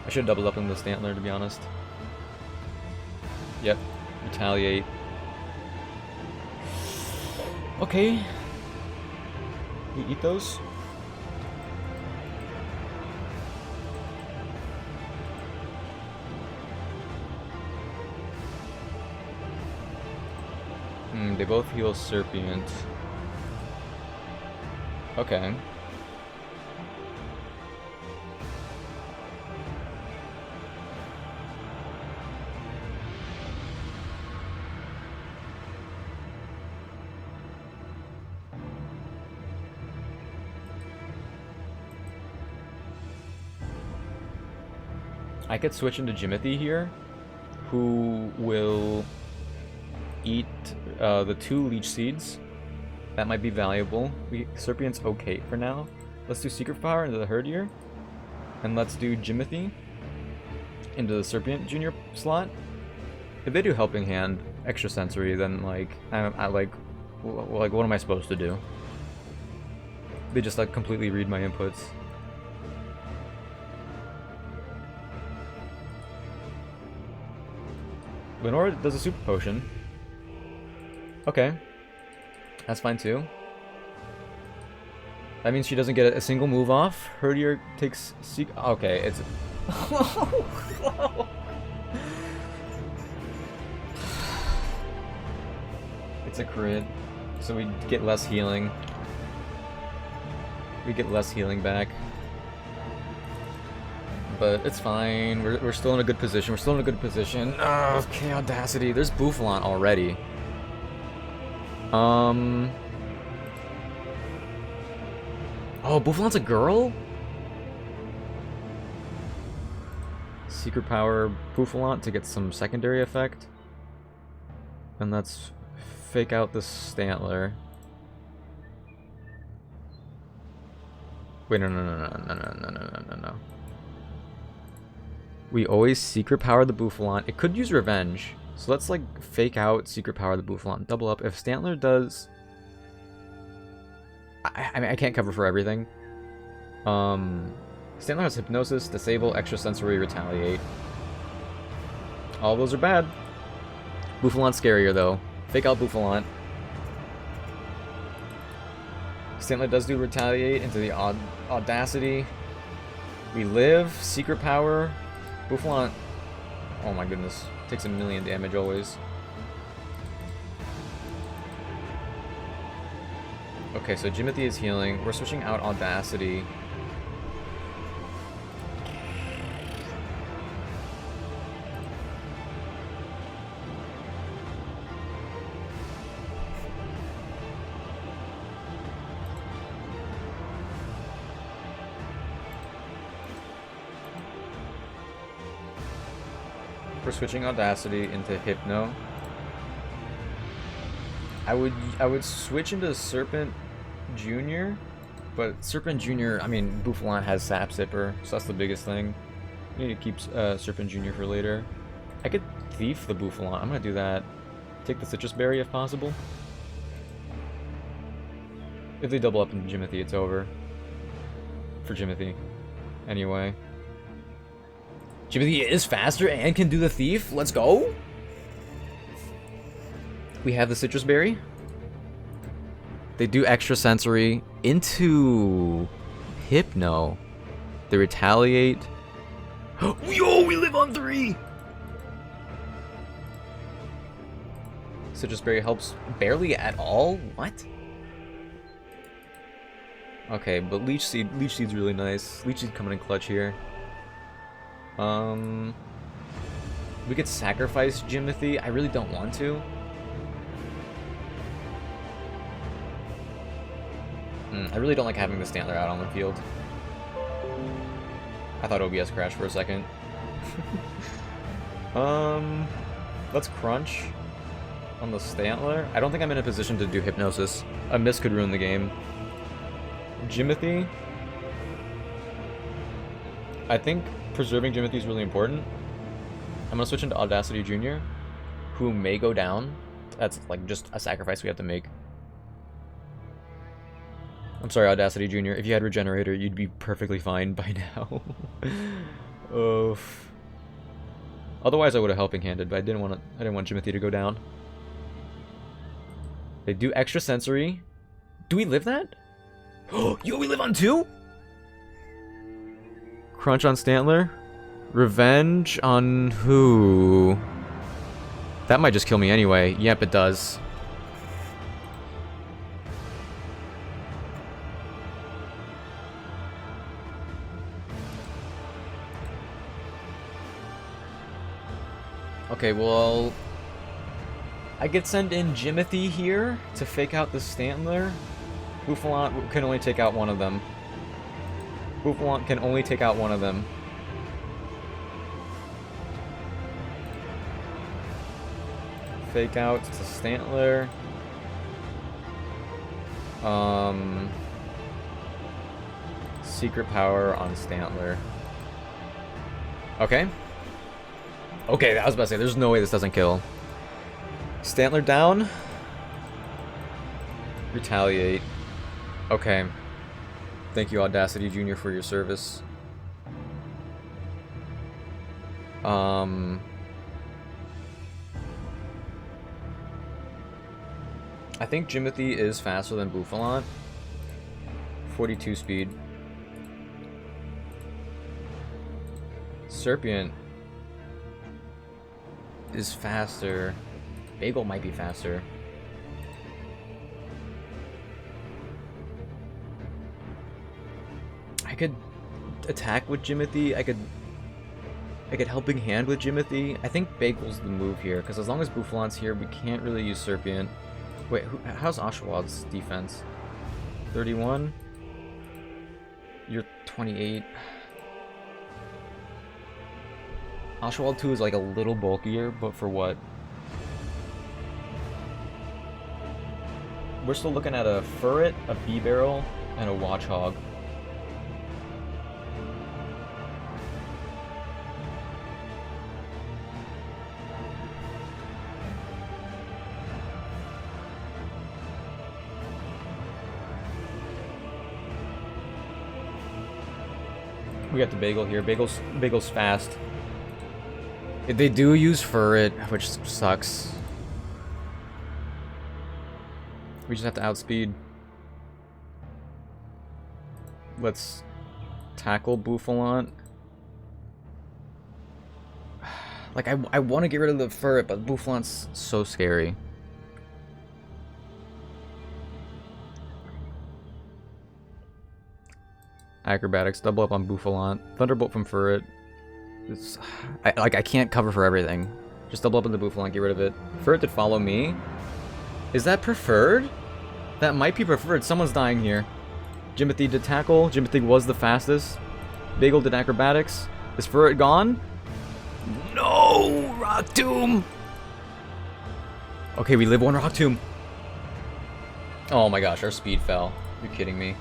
I should have doubled up on the Stantler, to be honest. Yep. Retaliate. Okay. We eat those. They both heal Serpient. Okay. I could switch into Jimothy here, who will eat the 2 leech seeds. That might be valuable. Serpient's okay for now. Let's do Secret Power into the Herdier. And let's do Jimothy into the Serpient Junior slot. If they do Helping Hand, extra sensory, then like I like what am I supposed to do? They just like completely read my inputs. Lenora does a super potion. Okay. That's fine too. That means she doesn't get a single move off. Herdier takes okay, it's it's a crit. So we get less healing. We get less healing back. But it's fine. We're still in a good position. We're still in a good position. Okay, Audacity. There's Boufflant already. Oh, Boufflant's a girl? Secret Power Boufflant to get some secondary effect. And let's fake out the Stantler. Wait, no. We always Secret Power the Boufflant. It could use Revenge. So let's like fake out Secret Power the Boufflant. Double up. If Stantler does... I mean, I can't cover for everything. Stantler has Hypnosis, Disable, Extrasensory, Retaliate. All those are bad. Bouffalant's scarier though. Fake out Boufflant. Stantler does do Retaliate into the Audacity. We live. Secret Power. Boufflant. Oh my goodness. Takes 1,000,000 damage always. Okay, so Jimothy is healing. We're switching out Audacity. We're switching Audacity into Hypno. I would switch into Serpent Junior, but Serpent Junior, I mean, Boufflant has Sap Zipper, so that's the biggest thing. We need to keep Serpent Junior for later. I could Thief the Boufflant. I'm gonna do that. Take the Citrus Berry if possible. If they double up in Jimothy, it's over. For Jimothy. Anyway. Jimothy is faster and can do the Thief. Let's go. We have the Citrus Berry. They do extra sensory into Hypno. They retaliate. Yo, we live on 3. Citrus Berry helps barely at all. What? Okay, but Leech Seed's really nice. Leech Seed coming in clutch here. We could sacrifice Jimothy. I really don't want to. I really don't like having the Stantler out on the field. I thought OBS crashed for a second. Let's crunch on the Stantler. I don't think I'm in a position to do Hypnosis. A miss could ruin the game. Jimothy. I think preserving Jimothy is really important. I'm gonna switch into Audacity Junior, who may go down. That's like just a sacrifice we have to make. I'm sorry, Audacity Junior. If you had Regenerator, you'd be perfectly fine by now. Otherwise, I would have Helping Handed, but I didn't want Jimothy to go down. They do extra sensory. Do we live that? Yo, we live on 2? Crunch on Stantler. Revenge on who? That might just kill me anyway. Yep, it does. Okay, well, I could send in Jimothy here to fake out the Stantler. Boufflant can only take out one of them. Boufflant can only take out one of them. Fake out to Stantler. Secret power on Stantler. Okay. Okay, I was about to say, there's no way this doesn't kill. Stantler down. Retaliate. Okay. Thank you, Audacity Jr., for your service. I think Jimothy is faster than Bouffalant. 42 speed. Serpient is faster. Bagel might be faster. I could attack with Jimothy. I could helping hand with Jimothy. I think Bagel's the move here, because as long as Bouffalant's here, we can't really use Serpient. Wait, how's Oshawald's defense? 31? You're 28. Oshawald 2 is like a little bulkier, but for what? We're still looking at a Furret, a B-Barrel, and a Watchhog. We got the Bagel here. Bagel's fast. They do use Furret, which sucks. We just have to outspeed. Let's tackle Bouffalant. Like, I want to get rid of the Furret, but Bouffalant's so scary. Acrobatics, double up on Bouffalant. Thunderbolt from Furret. I can't cover for everything. Just double up on the Bouffalant, get rid of it. Furret did follow me. Is that preferred? That might be preferred. Someone's dying here. Jimothy did tackle. Jimothy was the fastest. Bagel did acrobatics. Is Furret gone? No! Rock Tomb! Okay, we live one Rock Tomb. Oh my gosh, our speed fell. You're kidding me.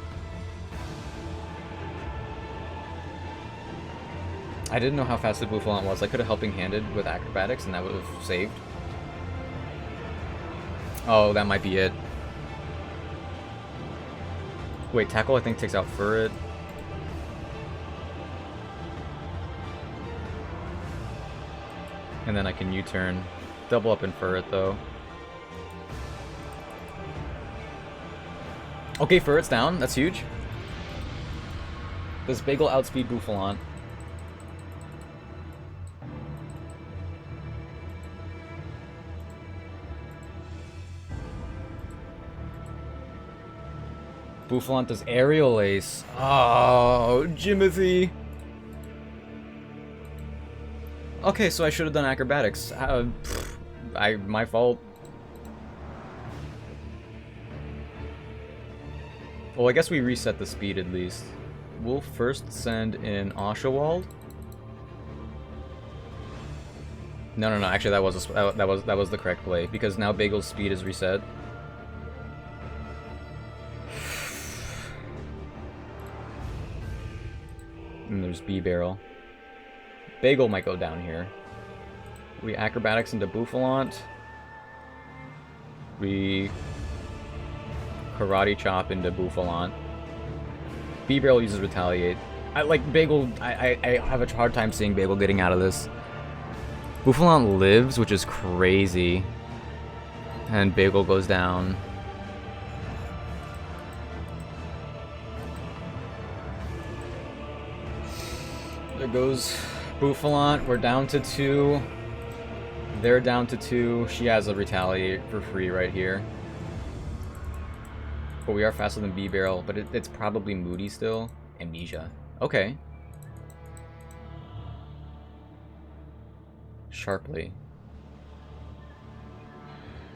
I didn't know how fast the Bouffalant was. I could have helping handed with acrobatics and that would have saved. Oh, that might be it. Wait, tackle I think takes out Furret. And then I can U-turn. Double up in Furret though. Okay, Furret's down. That's huge. Does Bagel outspeed Bouffalant? Bouffalant does Aerial Ace. Oh, Jimothy. Okay, so I should have done acrobatics. My fault. Well, I guess we reset the speed at least. We'll first send in Oshawald. No. Actually, that was the correct play because now Bagel's speed is reset. And there's B-Barrel. Bagel might go down here. We acrobatics into Bouffalant. We karate chop into Bouffalant. B-Barrel uses retaliate. I like Bagel. I have a hard time seeing Bagel getting out of this. Bouffalant lives, which is crazy. And Bagel goes down. There goes Bouffalant. We're down to 2. They're down to 2. She has a retaliate for free right here. But we are faster than B-Barrel, but it's probably Moody still. Amnesia. Okay. Sharply.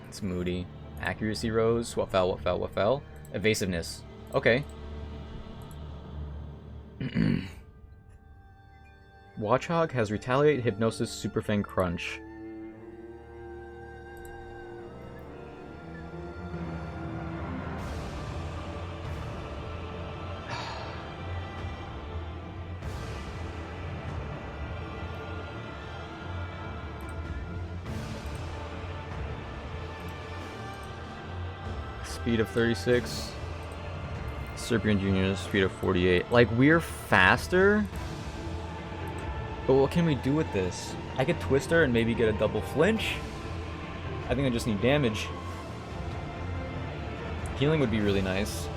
It's Moody. Accuracy rose. What fell? What fell? What fell? Evasiveness. Okay. Watchhog has Retaliate, Hypnosis, Superfang, Crunch. speed of 36. Serpian Jr. speed of 48. Like, we're faster? But what can we do with this? I could twist her and maybe get a double flinch. I think I just need damage. Healing would be really nice.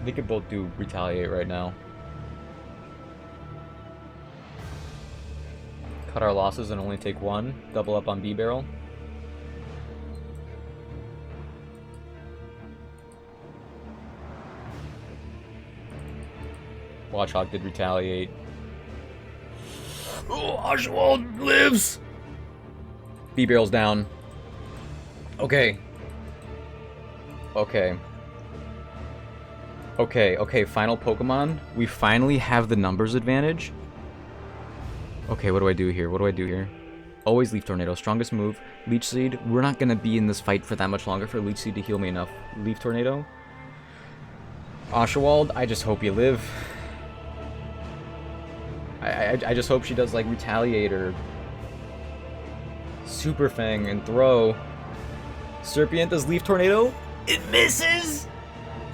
They could both do retaliate right now. Cut our losses and only take one. Double up on B-barrel. Watchhawk did retaliate. Oh, Oswald lives! B-barrel's down. Okay. Okay. Okay, final Pokemon. We finally have the numbers advantage. Okay, what do I do here? Always Leaf Tornado. Strongest move. Leech Seed. We're not going to be in this fight for that much longer for Leech Seed to heal me enough. Leaf Tornado. Oshawald, I just hope you live. I just hope she does, like, Retaliate or Super Fang and Throw. Serpient does Leaf Tornado. It misses!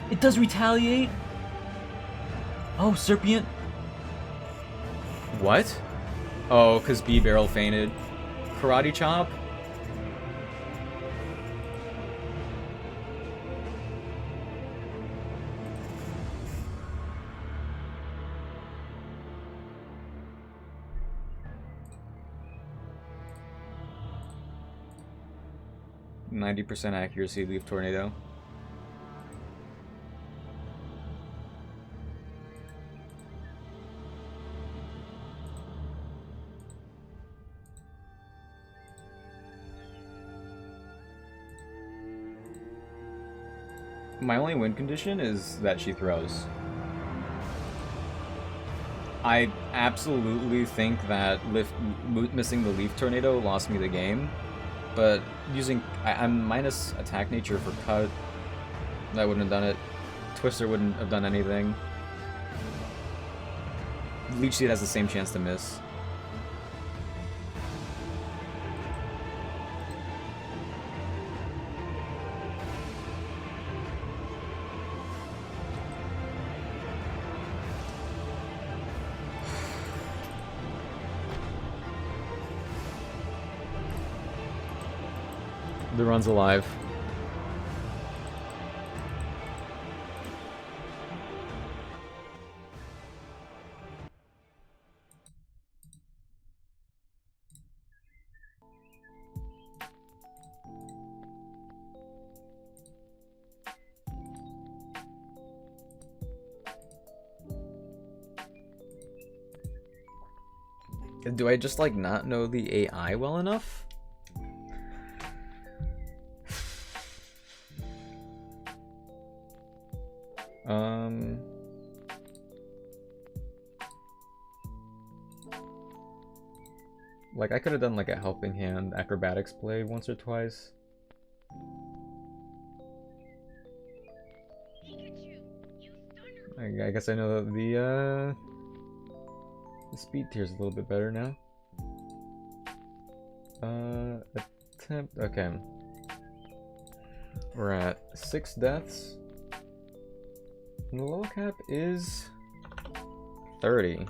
It does retaliate? Oh, Serpient. What? Oh, because B-barrel fainted. Karate Chop? %90 accuracy, Leaf Tornado. My only win condition is that she throws. I absolutely think that missing the Leaf Tornado lost me the game, but I'm minus attack nature for cut. That wouldn't have done it. Twister wouldn't have done anything. Leech Seed has the same chance to miss. The run's alive. Do I just, like, not know the AI well enough? Like, I could have done, like, a helping hand acrobatics play once or twice. I guess I know that the speed tier is a little bit better now. Attempt. Okay. We're at 6 deaths. And the low cap is 30.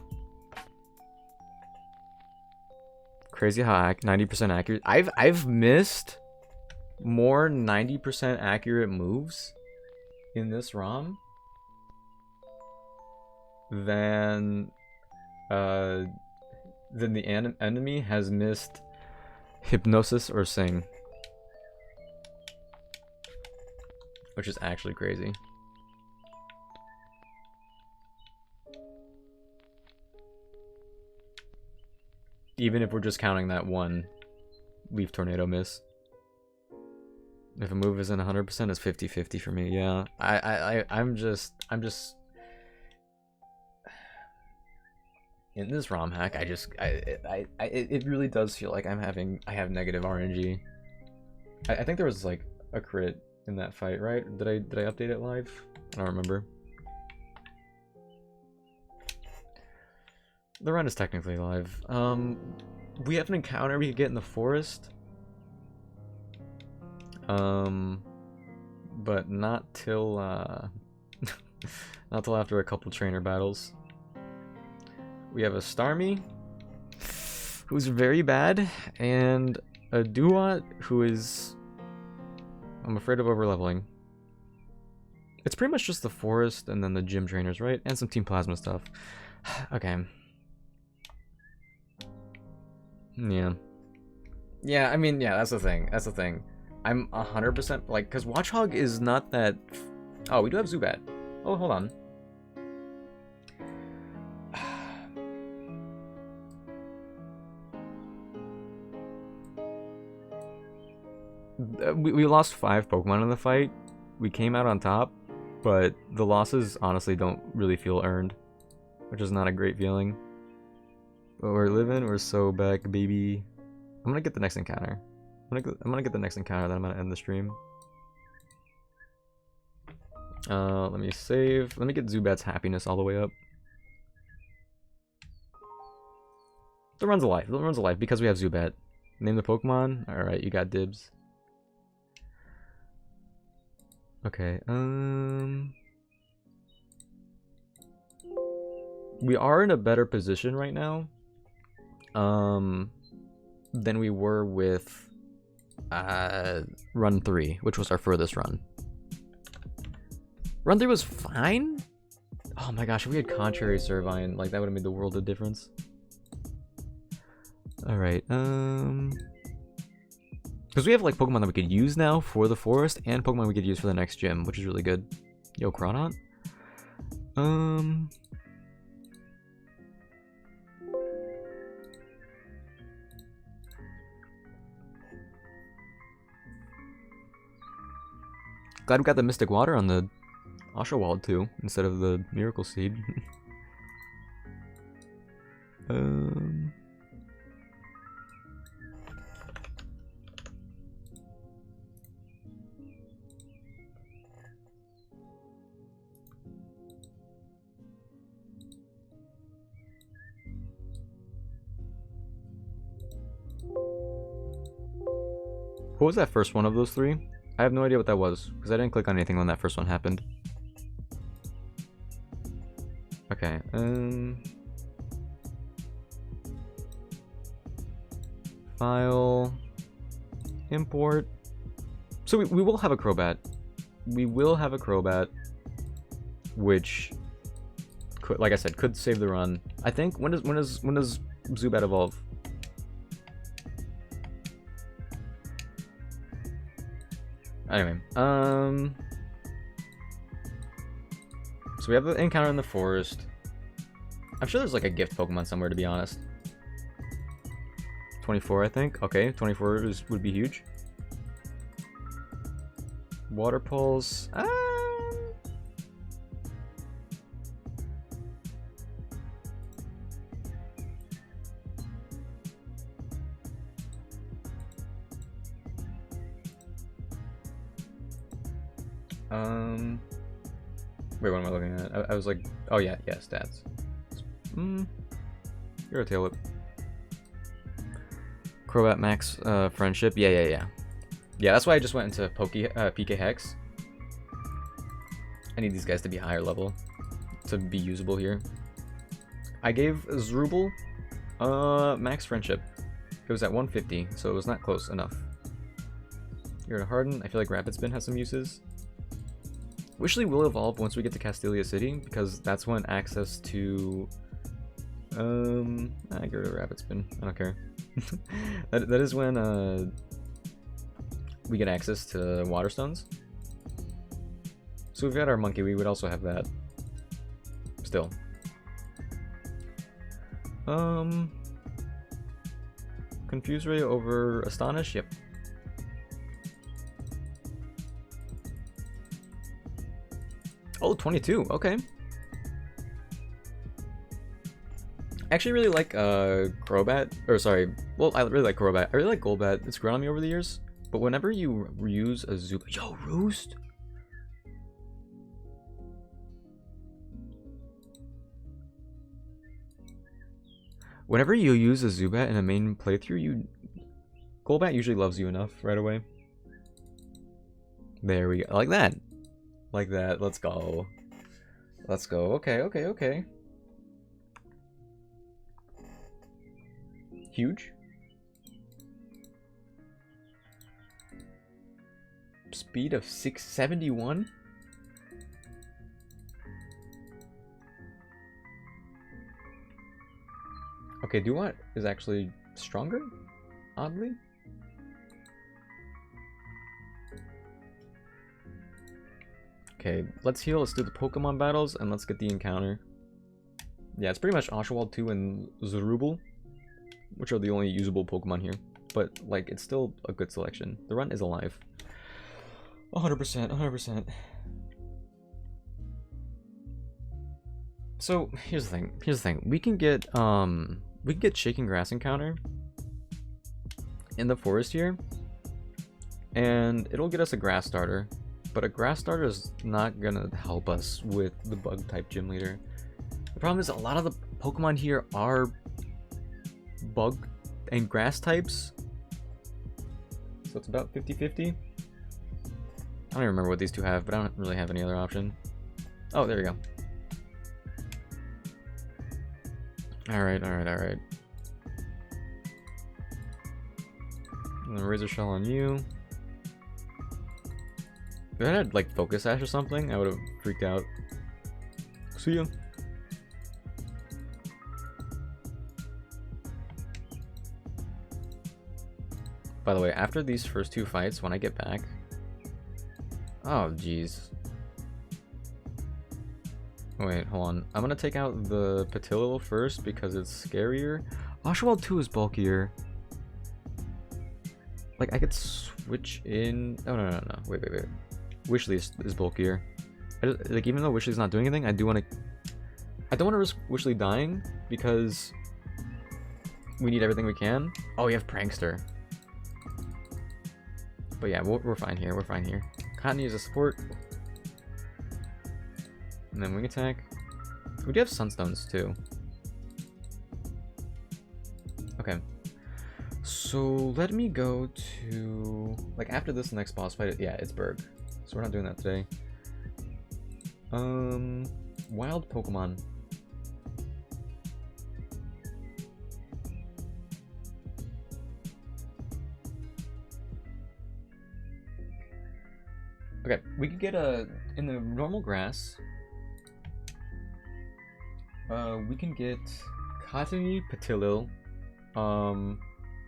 Crazy high, 90% accurate. I've missed more 90% accurate moves in this ROM than the enemy has missed Hypnosis or Sing, which is actually crazy. Even if we're just counting that one Leaf Tornado miss. If a move isn't 100%, it's 50-50 for me. Yeah, I'm just in this ROM hack. It really does feel like I have negative RNG. I think there was like a crit in that fight, right? Did I update it live? I don't remember. The run is technically live. We have an encounter we could get in the forest. But not till not till after a couple trainer battles. We have a Starmie, who's very bad, and a Duat, who is, I'm afraid of overleveling. It's pretty much just the forest and then the gym trainers, right? And some Team Plasma stuff. Okay. Yeah. Yeah, I mean, yeah, that's the thing. That's the thing. I'm 100% like, because Watchhog is not that. Oh, we do have Zubat. Oh, hold on. We lost 5 Pokemon in the fight. We came out on top, but the losses honestly don't really feel earned, which is not a great feeling. But we're living, we're so back, baby. I'm gonna get the next encounter. I'm gonna get the next encounter, then I'm gonna end the stream. Let me save. Let me get Zubat's happiness all the way up. The run's alive. The run's alive because we have Zubat. Name the Pokemon. All right, you got dibs. Okay. We are in a better position right now. Than we were with run 3, which was our furthest run. Run 3 was fine. Oh my gosh, if we had Contrary Servine, like that would have made the world of difference. All right, because we have like Pokemon that we could use now for the forest and Pokemon we could use for the next gym, which is really good. Yo, Cronot. Glad we got the Mystic Water on the Oshawott too, instead of the Miracle Seed. What was that first one of those 3? I have no idea what that was, because I didn't click on anything when that first one happened. Okay, file, import. So we will have a Crobat. We will have a Crobat, which, could, like I said, could save the run. I think, when does Zubat evolve? Anyway, so we have the encounter in the forest. I'm sure there's like a gift Pokemon somewhere, to be honest. 24, I think. Okay, 24 would be huge. Water Pulse. Wait, what am I looking at? I was like, oh yeah, stats. You're a tail whip. Crobat Max friendship. Yeah, that's why I just went into PK Hex. I need these guys to be higher level to be usable here. I gave Zrubel max friendship. It was at 150, so it was not close enough. You're at Harden. I feel like Rapid Spin has some uses. Wishly will evolve once we get to Castelia City, because that's when access to I get rid of Rapid Spin. I don't care. that is when we get access to Waterstones. So if we had our Monkey, we would also have that. Still. Confuse Ray over Astonish? Yep. Oh, 22. Okay. I actually really like Crobat, or sorry, well, I really like Crobat. I really like Golbat. It's grown on me over the years. But whenever you use a Zubat, yo, Roost. Whenever you use a Zubat in a main playthrough, Golbat usually loves you enough right away. There we go. Like that. Like that. Let's go. Let's go. Okay, okay, okay. Huge. Speed of 671. Okay, Duat is actually stronger, oddly. Okay, let's heal, let's do the Pokemon battles, and let's get the encounter. Yeah, it's pretty much Oshawott 2 and Zerubal, which are the only usable Pokemon here. But, like, it's still a good selection. The run is alive. 100%, 100%. So, here's the thing. We can get Shaking Grass encounter in the forest here, and it'll get us a grass starter. But a grass starter is not gonna help us with the bug type gym leader. The problem is a lot of the Pokemon here are bug and grass types. So it's about 50-50. I don't even remember what these two have, but I don't really have any other option. Oh, there we go. Alright, alright, alright. And then Razor Shell on you. If I had like Focus Sash or something, I would have freaked out. See ya. By the way, after these first two fights, when I get back... Oh, jeez. Wait, hold on. I'm gonna take out the Patillo first because it's scarier. Oshawott 2 is bulkier. Like, I could switch in... Oh, no. Wait. Wishley is bulkier. Like, even though Wishley's not doing anything, I don't want to risk Wishley dying because we need everything we can. Oh, we have Prankster. But yeah, we're fine here. We're fine here. Cottonee is a support. And then Wing Attack. We do have Sunstones too. Okay. So let me go to... Like, after this next boss fight, yeah, it's Berg. So we're not doing that today. Wild Pokemon. Okay, we could get in the normal grass. We can get Cottonee, Patillo.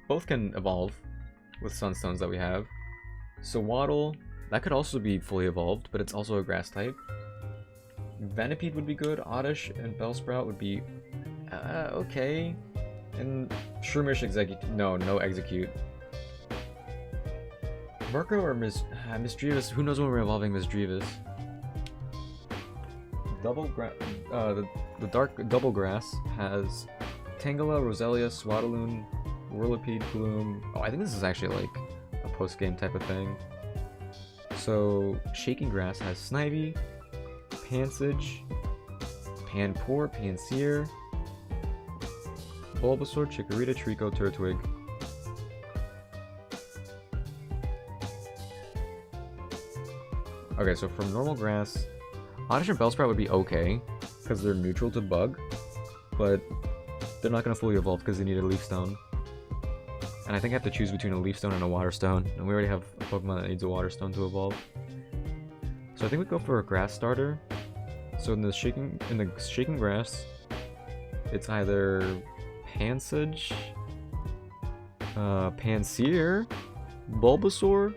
Both can evolve with Sunstones that we have. So Waddle, that could also be fully evolved, but it's also a grass type. Venipede would be good. Oddish and Bellsprout would be okay. And Shroomish Execute. No Execute. Murkrow or Misdreavus? Who knows when we're evolving Misdreavus? The dark double grass has Tangela, Roselia, Swaddaloon, Whirlipede, Gloom. Oh, I think this is actually like a post-game type of thing. So Shaking Grass has Snivy, Pansage, Panpour, Pansear, Bulbasaur, Chikorita, Trico, Turtwig. Okay, so from normal grass, Oddish and Bellsprout would be okay, because they're neutral to Bug, but they're not going to fully evolve because they need a Leaf Stone. And I think I have to choose between a Leaf Stone and a Water Stone, and we already have a Pokemon that needs a Water Stone to evolve. So I think we go for a Grass starter. So in the Shaking Grass, it's either Pansage, Pansear, Bulbasaur,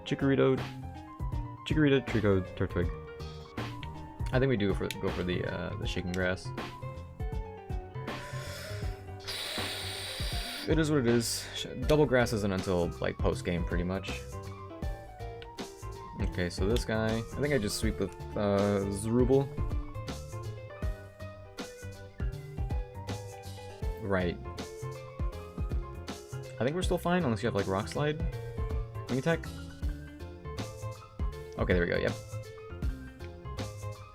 Chikorita, Trico, Turtwig. I think we do go for the Shaking Grass. It is what it is. Double Grass isn't until like post game, pretty much. Okay, so this guy, I think I just sweep with Zrubal. Right. I think we're still fine unless you have like Rock Slide. Wing attack. Okay, there we go, yep.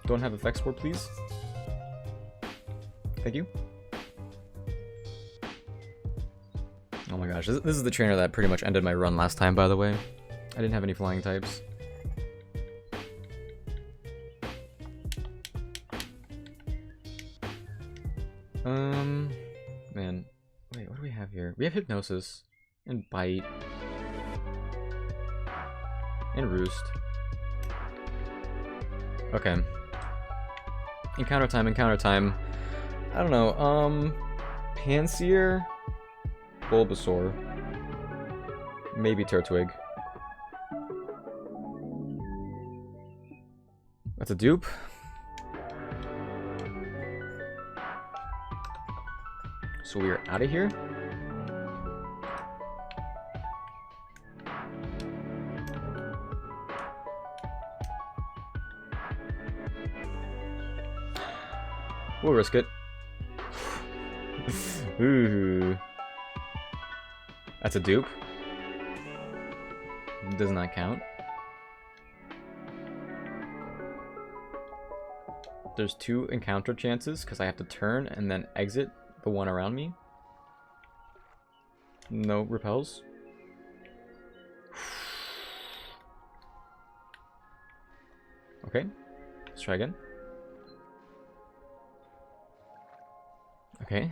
Don't have effect spore, please. Thank you. Oh my gosh, this is the trainer that pretty much ended my run last time, by the way. I didn't have any flying types. Man. Wait, what do we have here? We have Hypnosis. And Bite. And Roost. Okay. Encounter time, encounter time. I don't know, Panseer? Bulbasaur. Maybe Turtwig. That's a dupe. So we're out of here. We'll risk it. Ooh. That's a dupe. Does not count. There's 2 encounter chances because I have to turn and then exit the one around me. No repels. Okay. Let's try again. Okay.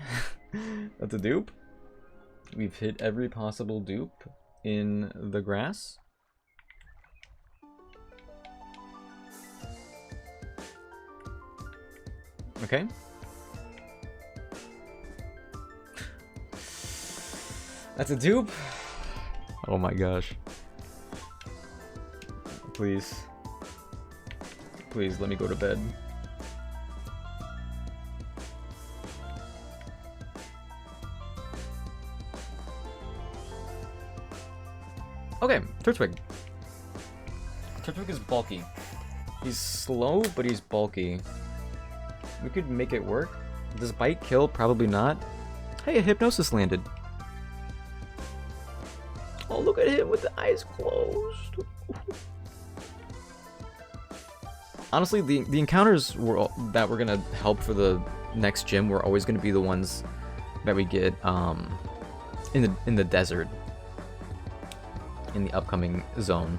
That's a dupe. We've hit every possible dupe in the grass. Okay. That's a dupe. Oh my gosh. Please. Please let me go to bed. Okay, Turtwig. Turtwig is bulky. He's slow, but he's bulky. We could make it work. Does Bite kill? Probably not. Hey, a Hypnosis landed. Oh, look at him with the eyes closed. Honestly, the encounters that were gonna help for the next gym were always gonna be the ones that we get in the desert. In the upcoming zone.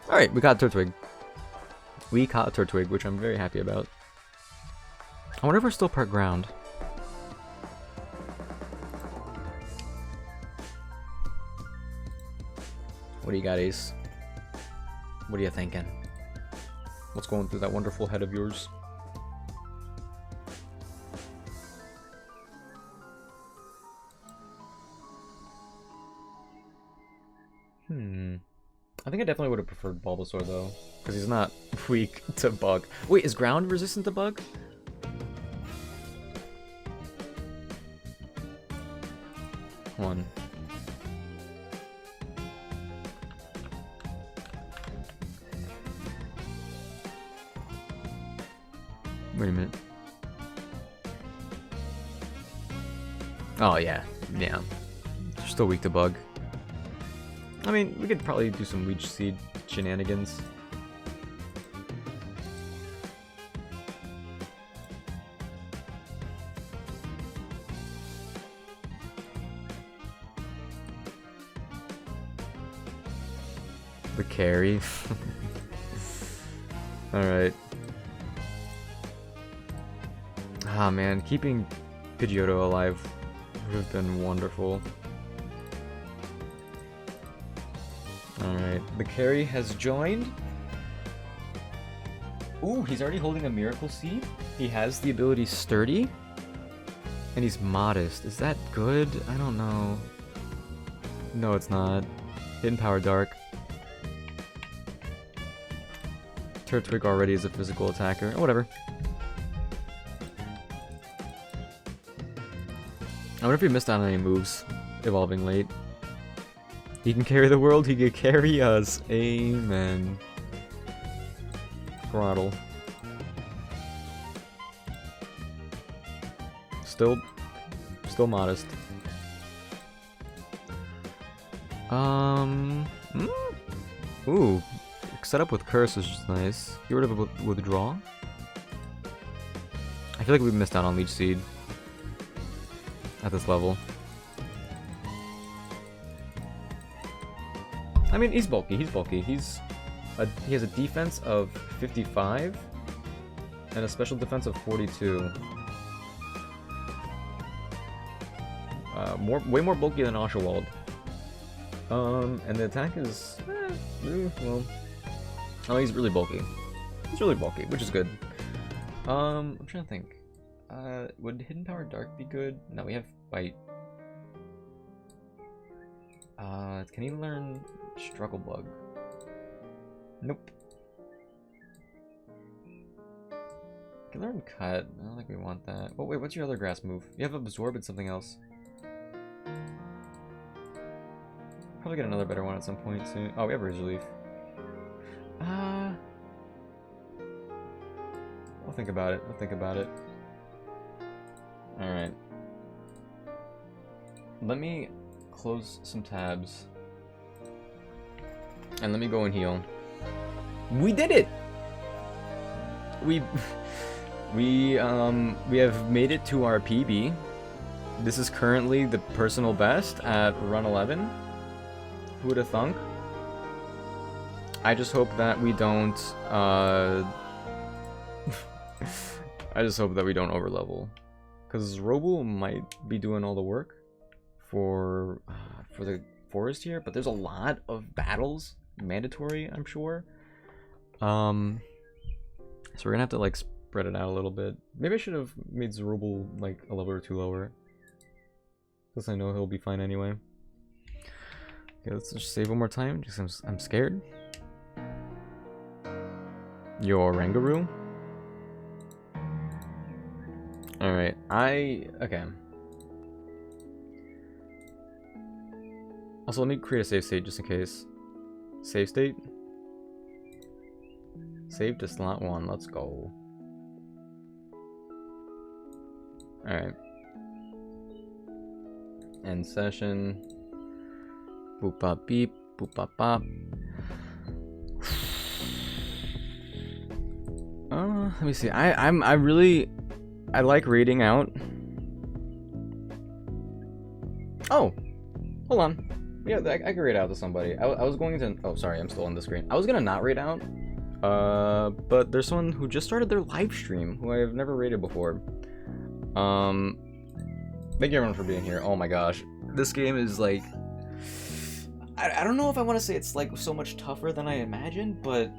Alright, we caught Turtwig. We caught Turtwig, which I'm very happy about. I wonder if we're still part ground. What do you got, Ace? What are you thinking? What's going through that wonderful head of yours? I think I definitely would have preferred Bulbasaur though, because he's not weak to bug. Wait, is ground resistant to bug? Hold on. Wait a minute. Oh yeah, yeah. They're still weak to bug. I mean, we could probably do some Leech Seed shenanigans. The carry. Alright. Ah man, keeping Pidgeotto alive would have been wonderful. Alright, the carry has joined. Ooh, he's already holding a Miracle Seed. He has the ability Sturdy. And he's Modest. Is that good? I don't know. No, it's not. Hidden Power Dark. Turtwig already is a physical attacker. Oh, whatever. I wonder if he missed out on any moves evolving late. He can carry the world, he can carry us. Amen. Throttle. Still modest. Ooh. Set up with curse is just nice. Get rid of a withdraw. I feel like we missed out on Leech Seed at this level. I mean, he's bulky. He's bulky. He has a defense of 55 and a special defense of 42. Way more bulky than Oshawald. And the attack is well. Oh, he's really bulky. He's really bulky, which is good. I'm trying to think. Would Hidden Power Dark be good? No, we have Bite. Can he learn Struggle Bug? Nope. Can learn Cut. I don't think we want that. Oh wait, what's your other grass move? You have Absorb and something else. Probably get another better one at some point soon. Oh, we have Ridge Relief. I'll think about it. I'll think about it. Alright. Let me close some tabs. And let me go and heal. We did it! We have made it to our PB. This is currently the personal best at run 11. Who would have thunk? I just hope that we don't I just hope that we don't overlevel, because Robo might be doing all the work for the forest here, but there's a lot of battles mandatory, I'm sure. So we're gonna have to like spread it out a little bit. Maybe I should have made Zerubbabel like a level or two lower, because I know he'll be fine anyway. Okay, let's just save one more time, just I'm scared. Yo, Rangaroo. Alright, okay. Also, let me create a save state just in case. Save state. Save to slot 1, let's go. Alright. End session. Boop bop beep, boop bop bop. Let me see. I like reading out. Oh, hold on. Yeah, I can read out to somebody. I was going to. Oh, sorry, I'm still on the screen. I was gonna not read out. But there's someone who just started their live stream who I have never rated before. Thank you everyone for being here. Oh my gosh, this game is like. I don't know if I want to say it's like so much tougher than I imagined, but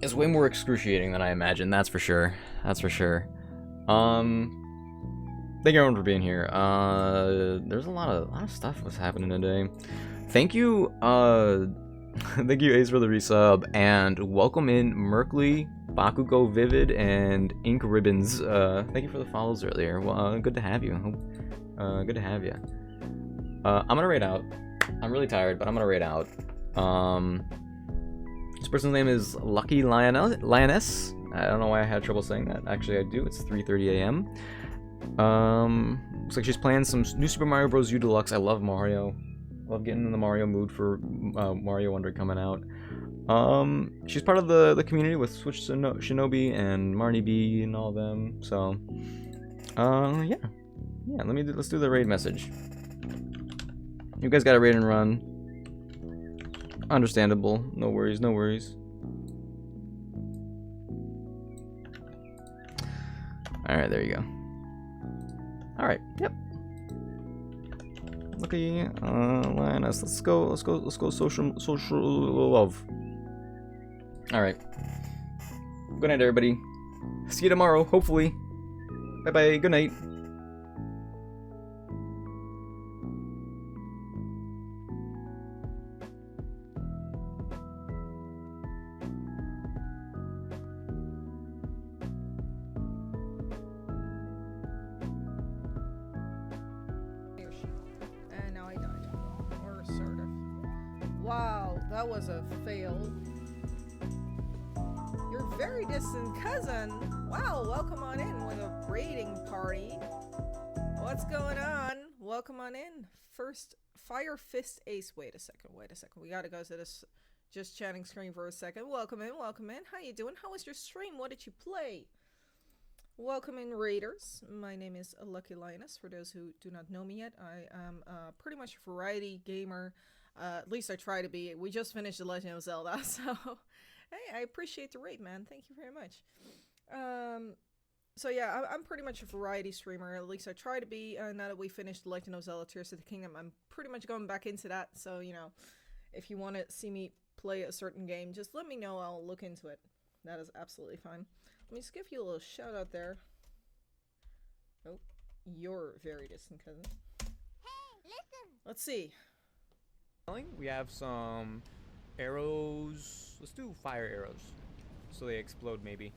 it's way more excruciating than I imagined. That's for sure. That's for sure. Thank you everyone for being here. There's a lot of stuff was happening today. Thank you, thank you Ace for the resub, and welcome in Merkley, Bakugo Vivid, and Ink Ribbons. Thank you for the follows earlier. Well, good to have you. Good to have you. I'm gonna raid out. I'm really tired, but I'm gonna raid out. This person's name is Lucky Lioness. I don't know why I had trouble saying that. Actually, I do. It's 3:30 a.m. Looks like she's playing some new Super Mario Bros. U Deluxe. I love Mario. Love getting in the Mario mood for Mario Wonder coming out. She's part of the community with Switch Shinobi and Marnie B and all of them. So, yeah. Let's do the raid message. You guys got a raid and run. Understandable. No worries. No worries. All right, there you go. All right. Yep. Lucky Lioness. Let's go social love. All right. Good night, everybody. See you tomorrow, hopefully. Bye bye. Good night. And now I died. Or sort of. that was a fail. Your very distant cousin. Wow, welcome on in with a raiding party. What's going on? Welcome on in. First, Fire Fist Ace. Wait a second. We gotta go to this just chatting screen for a second. Welcome in. How you doing? How was your stream? What did you play? Welcome in, Raiders. My name is Lucky Linus. For those who do not know me yet, I am pretty much a variety gamer. At least I try to be. We just finished The Legend of Zelda, so hey, I appreciate the raid, man. Thank you very much. So yeah, I'm pretty much a variety streamer. At least I try to be. Now that we finished The Legend of Zelda Tears of the Kingdom, I'm pretty much going back into that. So, you know, if you want to see me play a certain game, just let me know. I'll look into it. That is absolutely fine. Let me just give you a little shout out there. Oh, your very distant cousin. Hey, listen. Let's see. We have some arrows. Let's do fire arrows. So they explode, maybe.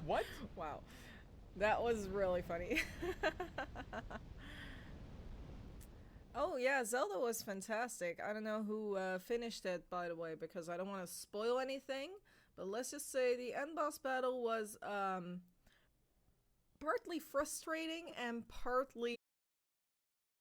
What? Wow. That was really funny. Oh yeah, Zelda was fantastic. I don't know who finished it, by the way, because I don't want to spoil anything. But let's just say the end boss battle was partly frustrating and partly